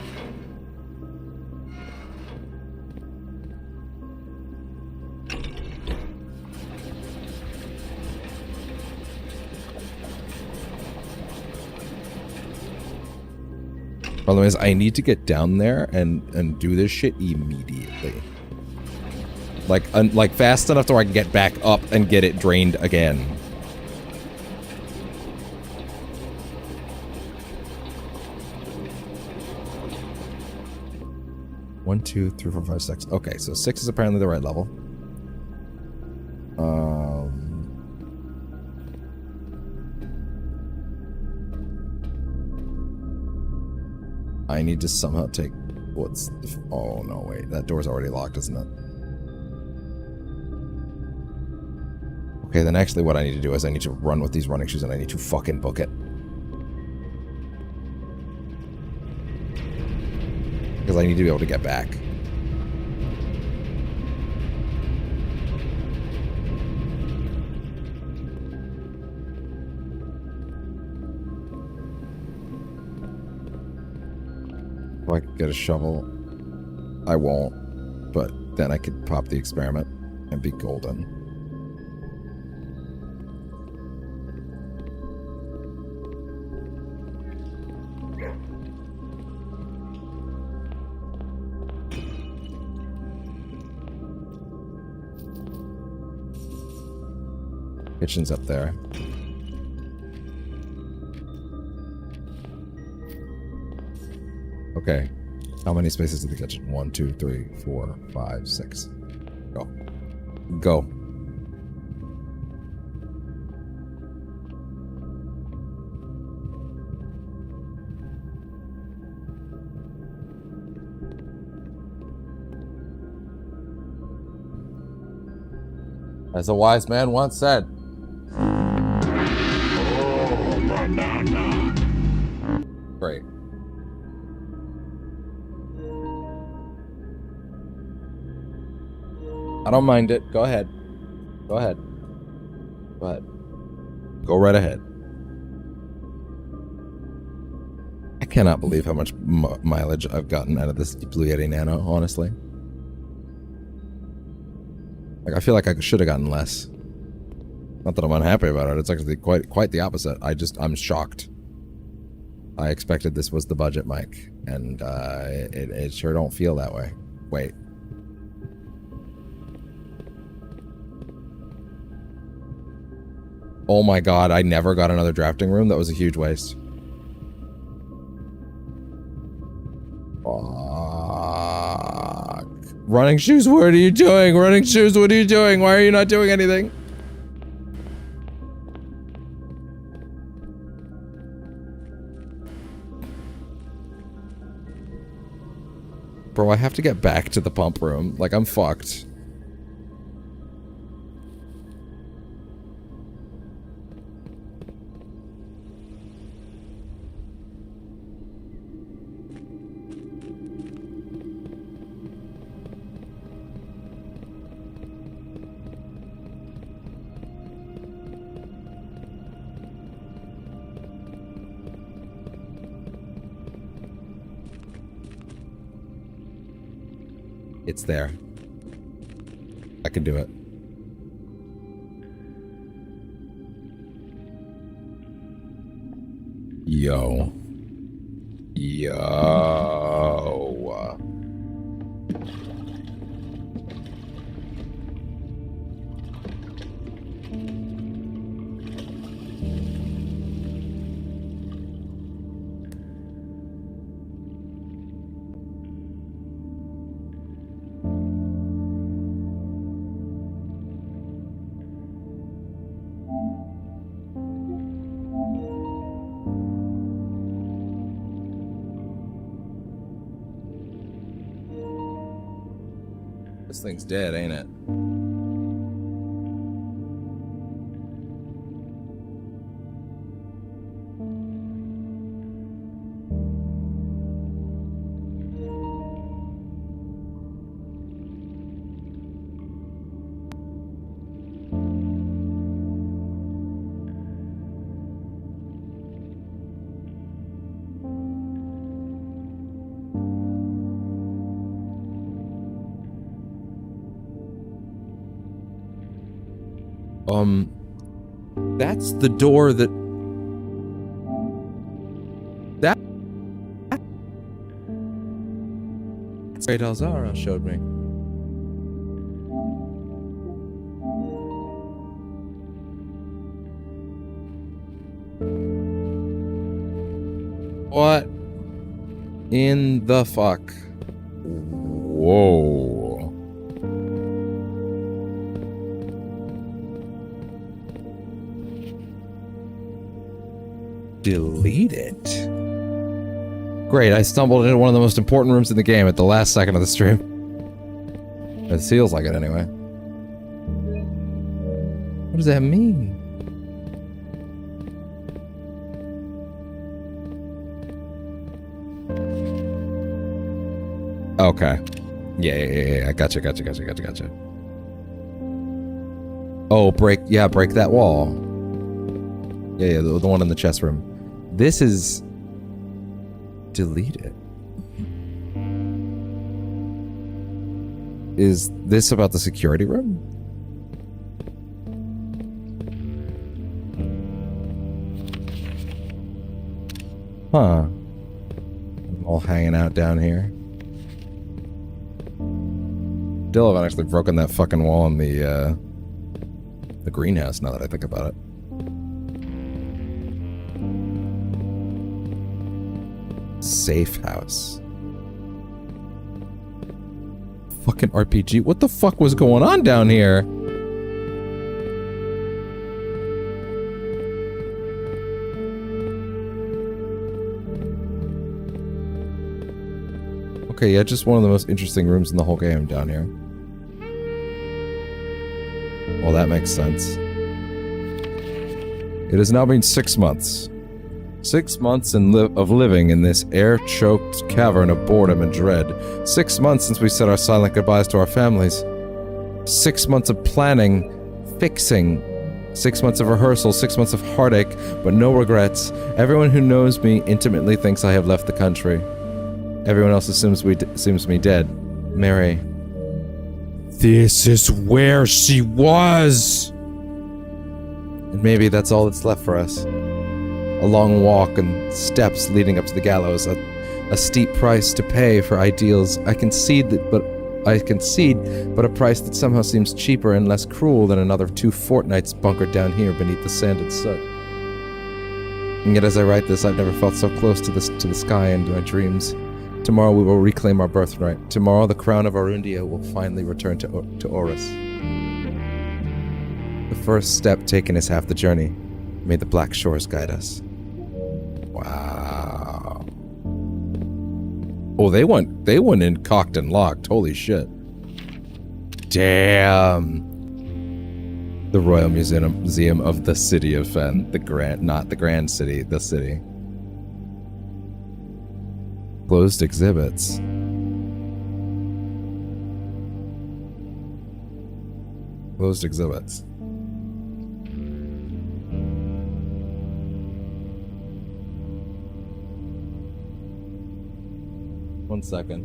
Problem is, I need to get down there and do this shit immediately. Like fast enough so I can get back up and get it drained again. One, 2, 3, 4, 5, 6. Okay, so 6 is apparently the right level. I need to somehow take... What's... Oh, no, wait. That door's already locked, isn't it? Okay, then actually what I need to do is I need to run with these running shoes and I need to fucking book it. Because I need to be able to get back. If I could get a shovel, I won't, but then I could pop the experiment and be golden. Kitchen's up there. Okay. How many spaces in the kitchen? 1, 2, 3, 4, 5, 6. Go. Go. As a wise man once said. Great. I don't mind it. Go ahead. Go ahead. Go ahead. Go right ahead. I cannot believe how much mileage I've gotten out of this Blue Yeti Nano, honestly. Like, I feel like I should have gotten less. Not that I'm unhappy about it. It's actually quite the opposite. I'm shocked. I expected this was the budget mic, and it sure don't feel that way. Wait. Oh my god, I never got another drafting room? That was a huge waste. Fuck. Running shoes, what are you doing? Running shoes, what are you doing? Why are you not doing anything? Bro, I have to get back to the pump room. Like, I'm fucked. It's there. I can do it. Yo. This thing's dead, ain't it? That's the door that... That's Great Alzara showed me. What in the fuck? Whoa. Delete it. Great, I stumbled into one of the most important rooms in the game at the last second of the stream. It feels like it anyway. What does that mean? Okay. Yeah. I gotcha. Oh, break that wall. Yeah, the one in the chest room. This is... deleted. Is this about the security room? Huh. I'm all hanging out down here. Still haven't actually broken that fucking wall in the greenhouse now that I think about it. Safe house. Fucking RPG. What the fuck was going on down here? Okay, yeah, just one of the most interesting rooms in the whole game down here. Well, that makes sense. It has now been 6 months. 6 months of living in this air-choked cavern of boredom and dread. 6 months since we said our silent goodbyes to our families. 6 months of planning, fixing. 6 months of rehearsal, 6 months of heartache, but no regrets. Everyone who knows me intimately thinks I have left the country. Everyone else assumes me dead. Mary. This is where she was! And maybe that's all that's left for us. A long walk and steps leading up to the gallows, a steep price to pay for ideals. I concede, but a price that somehow seems cheaper and less cruel than another 2 fortnights bunkered down here beneath the sanded soot. And yet as I write this, I've never felt so close to the sky and to my dreams. Tomorrow we will reclaim our birthright. Tomorrow the crown of Arundia will finally return to Horus. The first step taken is half the journey. May the black shores guide us. Wow. Oh, they went in cocked and locked. Holy shit. Damn. The Royal Museum of the City of Fen. Not the Grand City, the city. Closed exhibits. Closed exhibits. One second.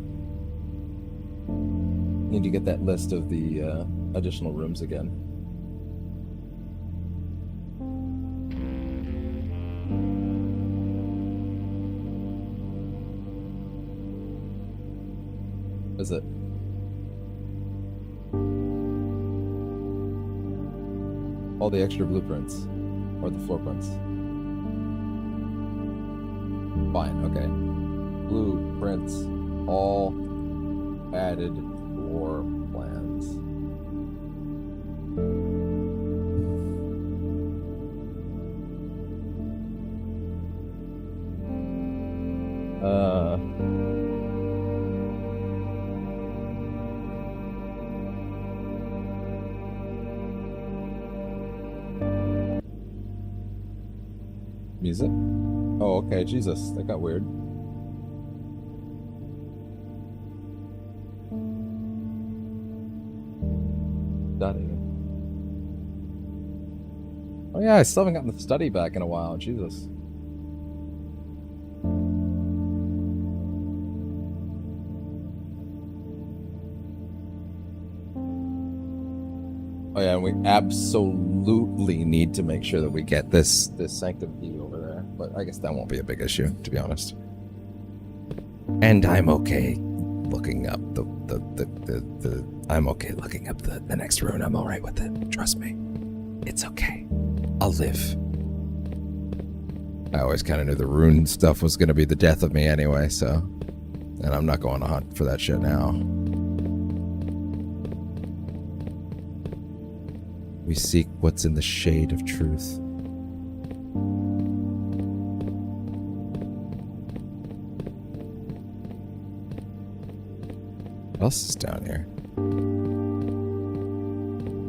Need to get that list of the additional rooms again. Is it? All the extra blueprints or the floor prints? Fine, okay. Blueprints, all added floor plans. Music? Oh, okay, Jesus, that got weird. Study. Oh yeah, I still haven't gotten the study back in a while, Jesus. Oh yeah, and we absolutely need to make sure that we get this sanctum key over there. But I guess that won't be a big issue, to be honest. And I'm okay looking up I'm okay looking up the next rune. I'm alright with it. Trust me. It's okay. I'll live. I always kind of knew the rune stuff was going to be the death of me anyway, so... And I'm not going to hunt for that shit now. We seek what's in the shade of truth. What else is down here?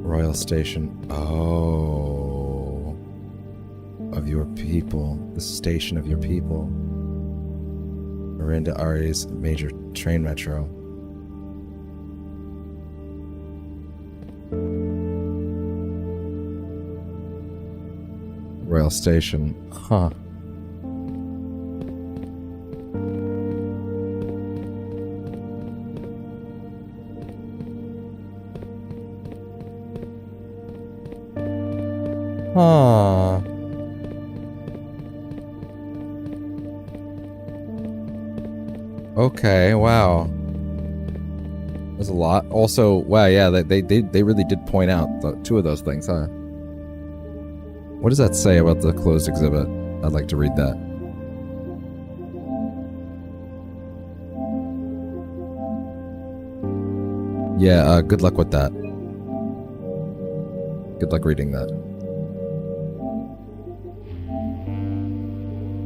Royal Station. Oh. Of your people. The station of your people. Miranda Ari's major train metro. Royal Station. Huh. Huh. Okay, wow. There's a lot. Also, wow, yeah, they really did point out two of those things, huh? What does that say about the closed exhibit? I'd like to read that. Yeah, good luck with that. Good luck reading that.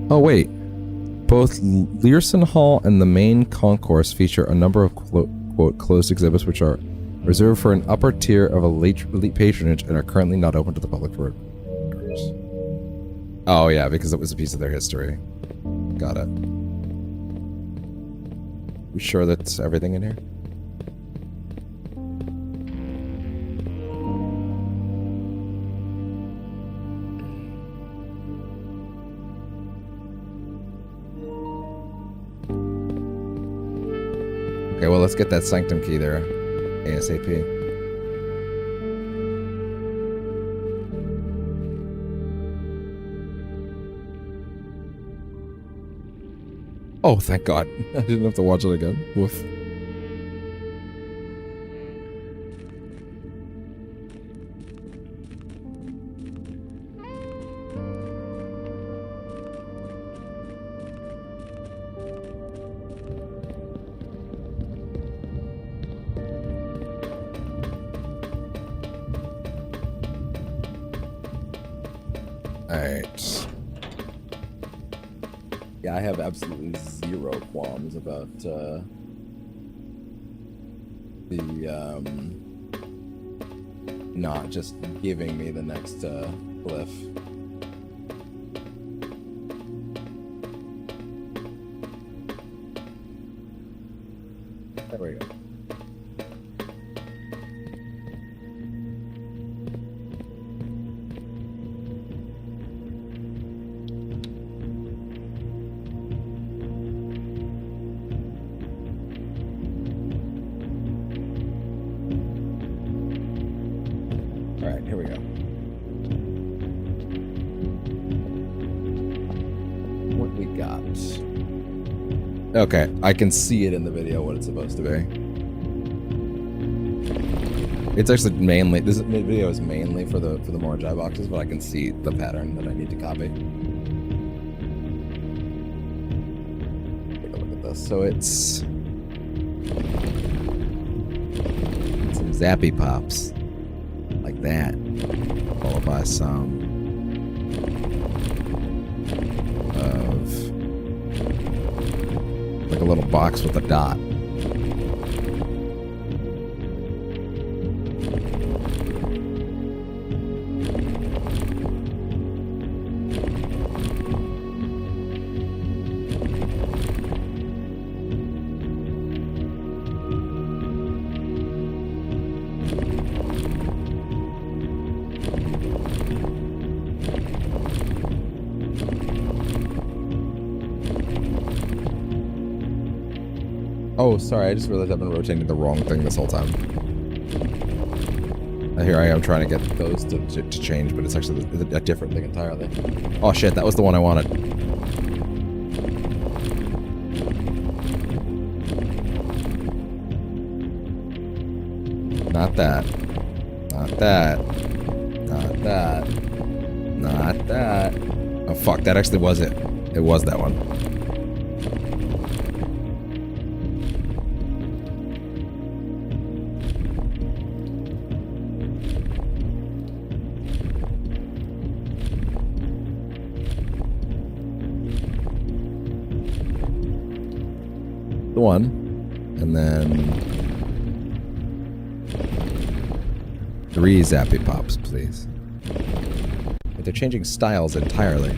Oh, wait. Both Learson Hall and the main concourse feature a number of quote closed exhibits which are reserved for an upper tier of elite patronage and are currently not open to the public for orders. Oh yeah, because it was a piece of their history. Got it. You sure that's everything in here? Okay, well, let's get that sanctum key there, ASAP. Oh, thank God. I didn't have to watch it again. Woof. Alright. Yeah, I have absolutely zero qualms about, not just giving me the next, glyph. There we go. Alright, here we go. What we got? Okay, I can see it in the video what it's supposed to be. It's actually mainly, this video is mainly for the Morjai boxes, but I can see the pattern that I need to copy. Take a look at this. So it's some Zappy Pops, like that, followed by some of like a little box with a dot. Oh, sorry, I just realized I've been rotating the wrong thing this whole time. Here I am trying to get those to change, but it's actually a different thing entirely. Oh shit, that was the one I wanted. Not that. Not that. Not that. Not that. Oh fuck, that actually was it. It was that one. The one, and then 3 Zappy Pops, please. But they're changing styles entirely.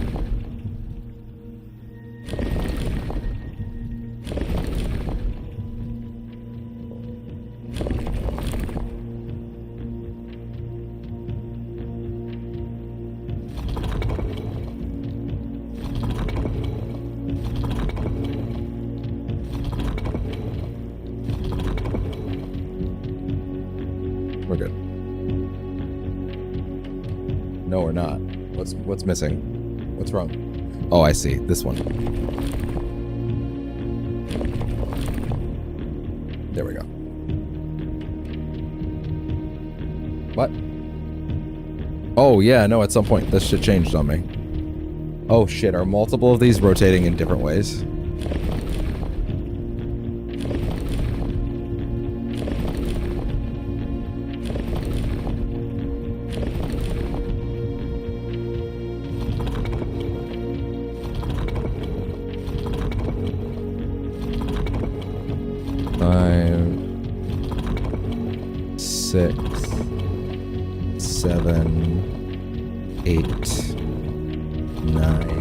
We're good. No, we're not. What's missing? What's wrong? Oh, I see. This one. There we go. What? Oh, yeah, no, at some point this shit changed on me. Oh, shit, are multiple of these rotating in different ways? Six, 7, 8, 9.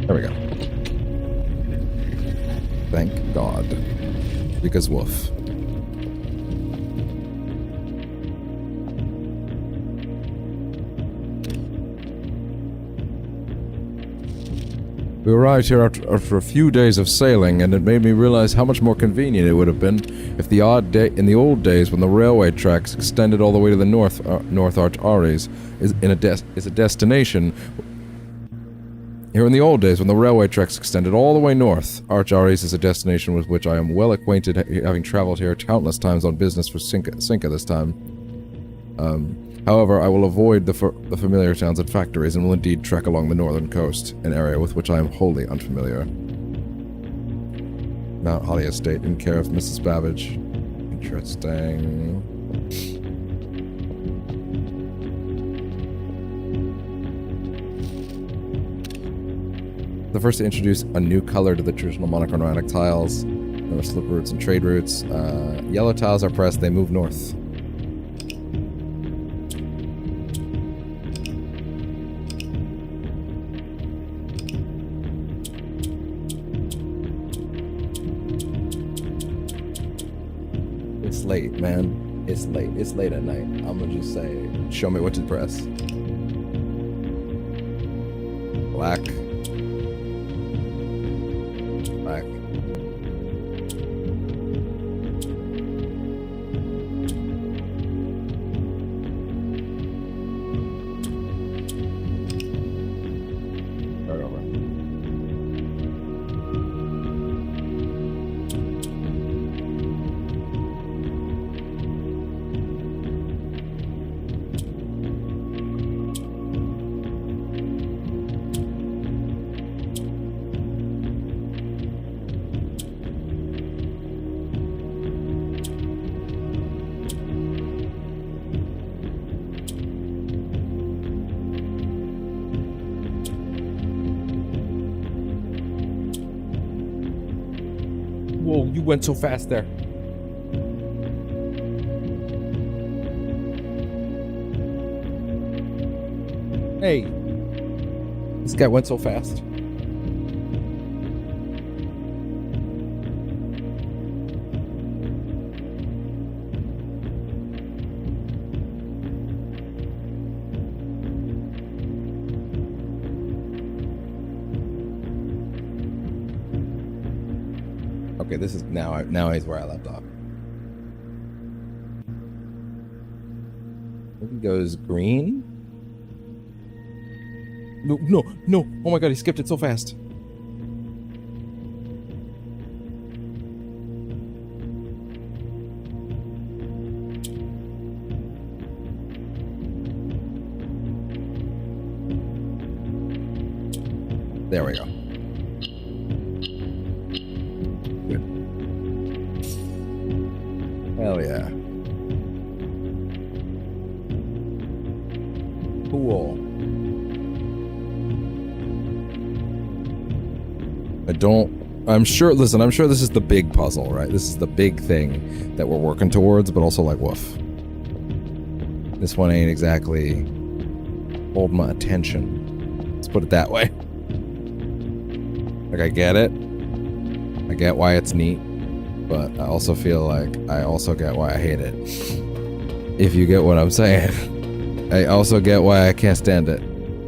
There we go. Thank God. Because woof. We arrived here after a few days of sailing, and it made me realize how much more convenient it would have been if in the old days when the railway tracks extended all the way to the north Arch Ares is a destination. Here in the old days, when the railway tracks extended all the way north, Arch Ares is a destination with which I am well acquainted, having traveled here countless times on business for Cinca this time. However, I will avoid the familiar towns and factories and will indeed trek along the northern coast, an area with which I am wholly unfamiliar. Mount Holly Estate, in care of Mrs. Babbage. Interesting. The first to introduce a new color to the traditional monochromatic tiles. There are slip routes and trade routes. Yellow tiles are pressed. They move north. It's late, man. It's late. It's late at night. I'm gonna just say, show me what to press. Black. Black. Start over. Whoa, you went so fast there. Hey. This guy went so fast. Okay, this is now is where I left off. I think he goes green. No. Oh my god, he skipped it so fast. There we go. Good. Hell yeah. Cool. I'm sure this is the big puzzle, right? This is the big thing that we're working towards, but also like, woof. This one ain't exactly holding my attention. Let's put it that way. Like, I get it. I get why it's neat, but I also feel like I also get why I hate it. If you get what I'm saying. I also get why I can't stand it.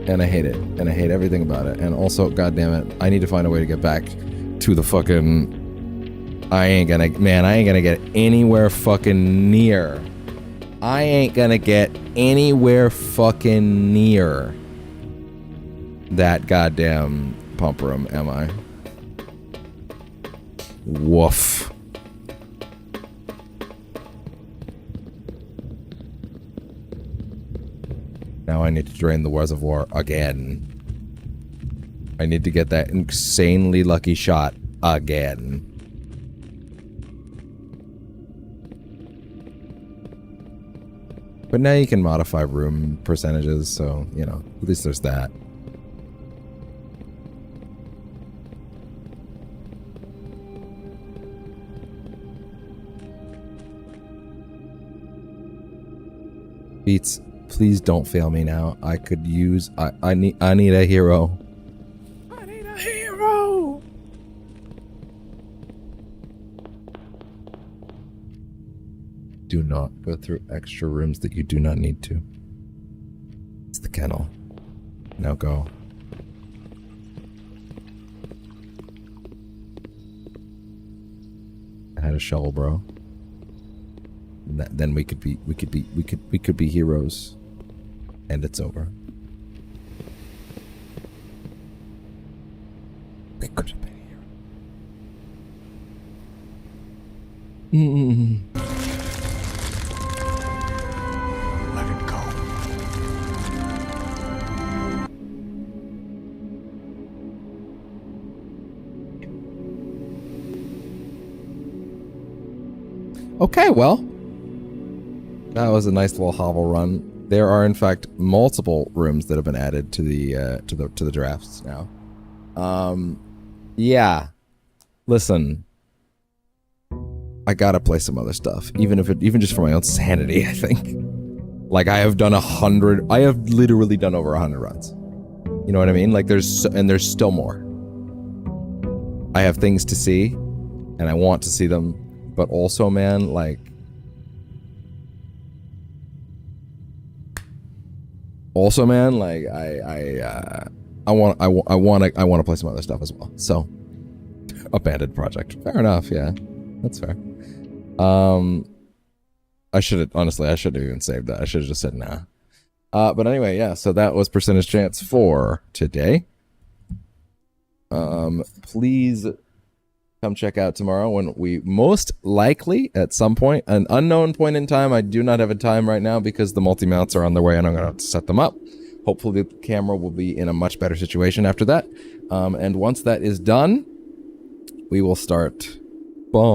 And I hate it. And I hate everything about it. And also, goddammit, I need to find a way to get back to the fucking... I ain't gonna get anywhere fucking near. I ain't gonna get anywhere fucking near that goddamn pump room, am I? Woof. Now I need to drain the reservoir again. I need to get that insanely lucky shot again. But now you can modify room percentages, so, you know, at least there's that. Beats, please don't fail me now. I could use... I need a hero. I need a hero! Do not go through extra rooms that you do not need to. It's the kennel. Now go. I had a shovel, bro. Then we could be heroes. And it's over. We could have been heroes. Let it go. Okay, well, that was a nice little hovel run. There are, in fact, multiple rooms that have been added to the drafts now. Yeah. Listen, I gotta play some other stuff, even just for my own sanity. I think, like, I have literally done over 100 runs. You know what I mean? Like, there's still more. I have things to see, and I want to see them, but also, man, like, I want to play some other stuff as well. So, abandoned project. Fair enough. Yeah, that's fair. I should have even saved that. I should have just said nah. But anyway, yeah. So that was percentage chance for today. Please come check out tomorrow when we most likely at some point, an unknown point in time. I do not have a time right now because the multi-mounts are on their way and I'm going to have to set them up. Hopefully the camera will be in a much better situation after that. And once that is done, we will start. Anyway,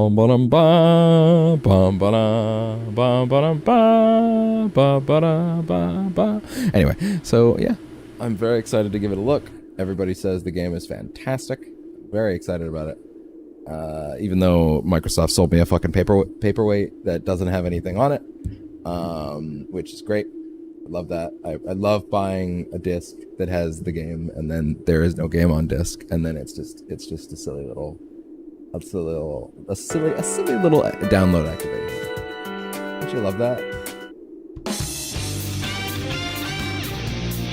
so yeah, I'm very excited to give it a look. Everybody says the game is fantastic. Very excited about it. Even though Microsoft sold me a fucking paperweight that doesn't have anything on it, which is great. I love that. I love buying a disc that has the game and then there is no game on disc, and then it's just a silly little download activation. Don't you love that?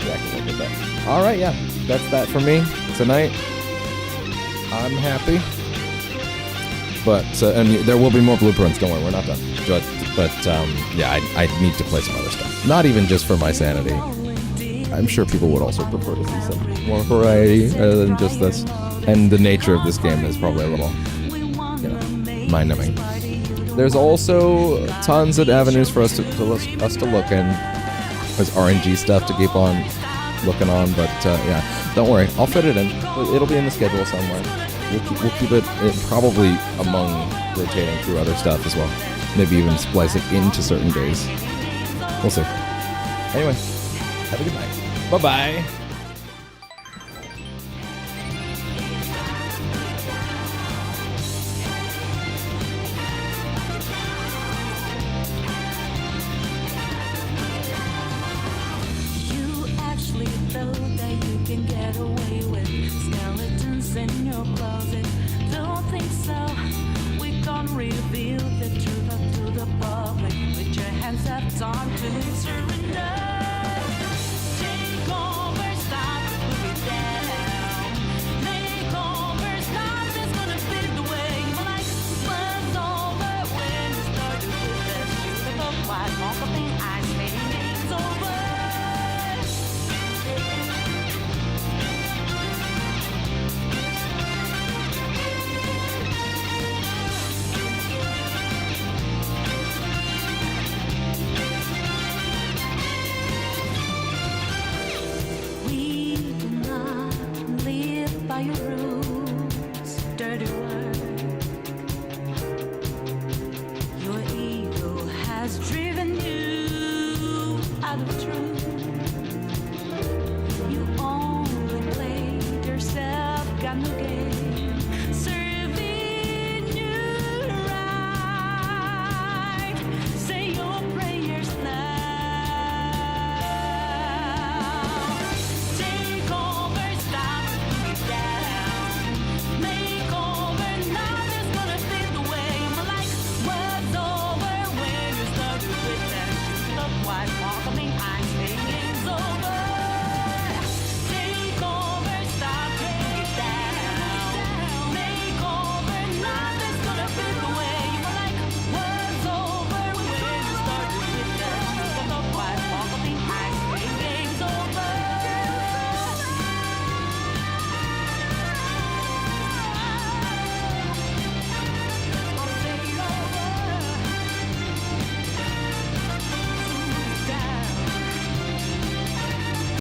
Yeah, I can look at that. All right, yeah, that's that for me tonight. I'm happy, but and there will be more blueprints. Don't worry, we're not done. But yeah, I need to play some other stuff. Not even just for my sanity. I'm sure people would also prefer to see some more variety rather than just this. And the nature of this game is probably a little, mind-numbing. There's also tons of avenues for us to look in. There's RNG stuff to keep on looking on, but yeah, don't worry, I'll fit it in. It'll be in the schedule somewhere. We'll keep it probably among rotating through other stuff as well. Maybe even splice it into certain days. We'll see. Anyway, have a good night. Bye-bye.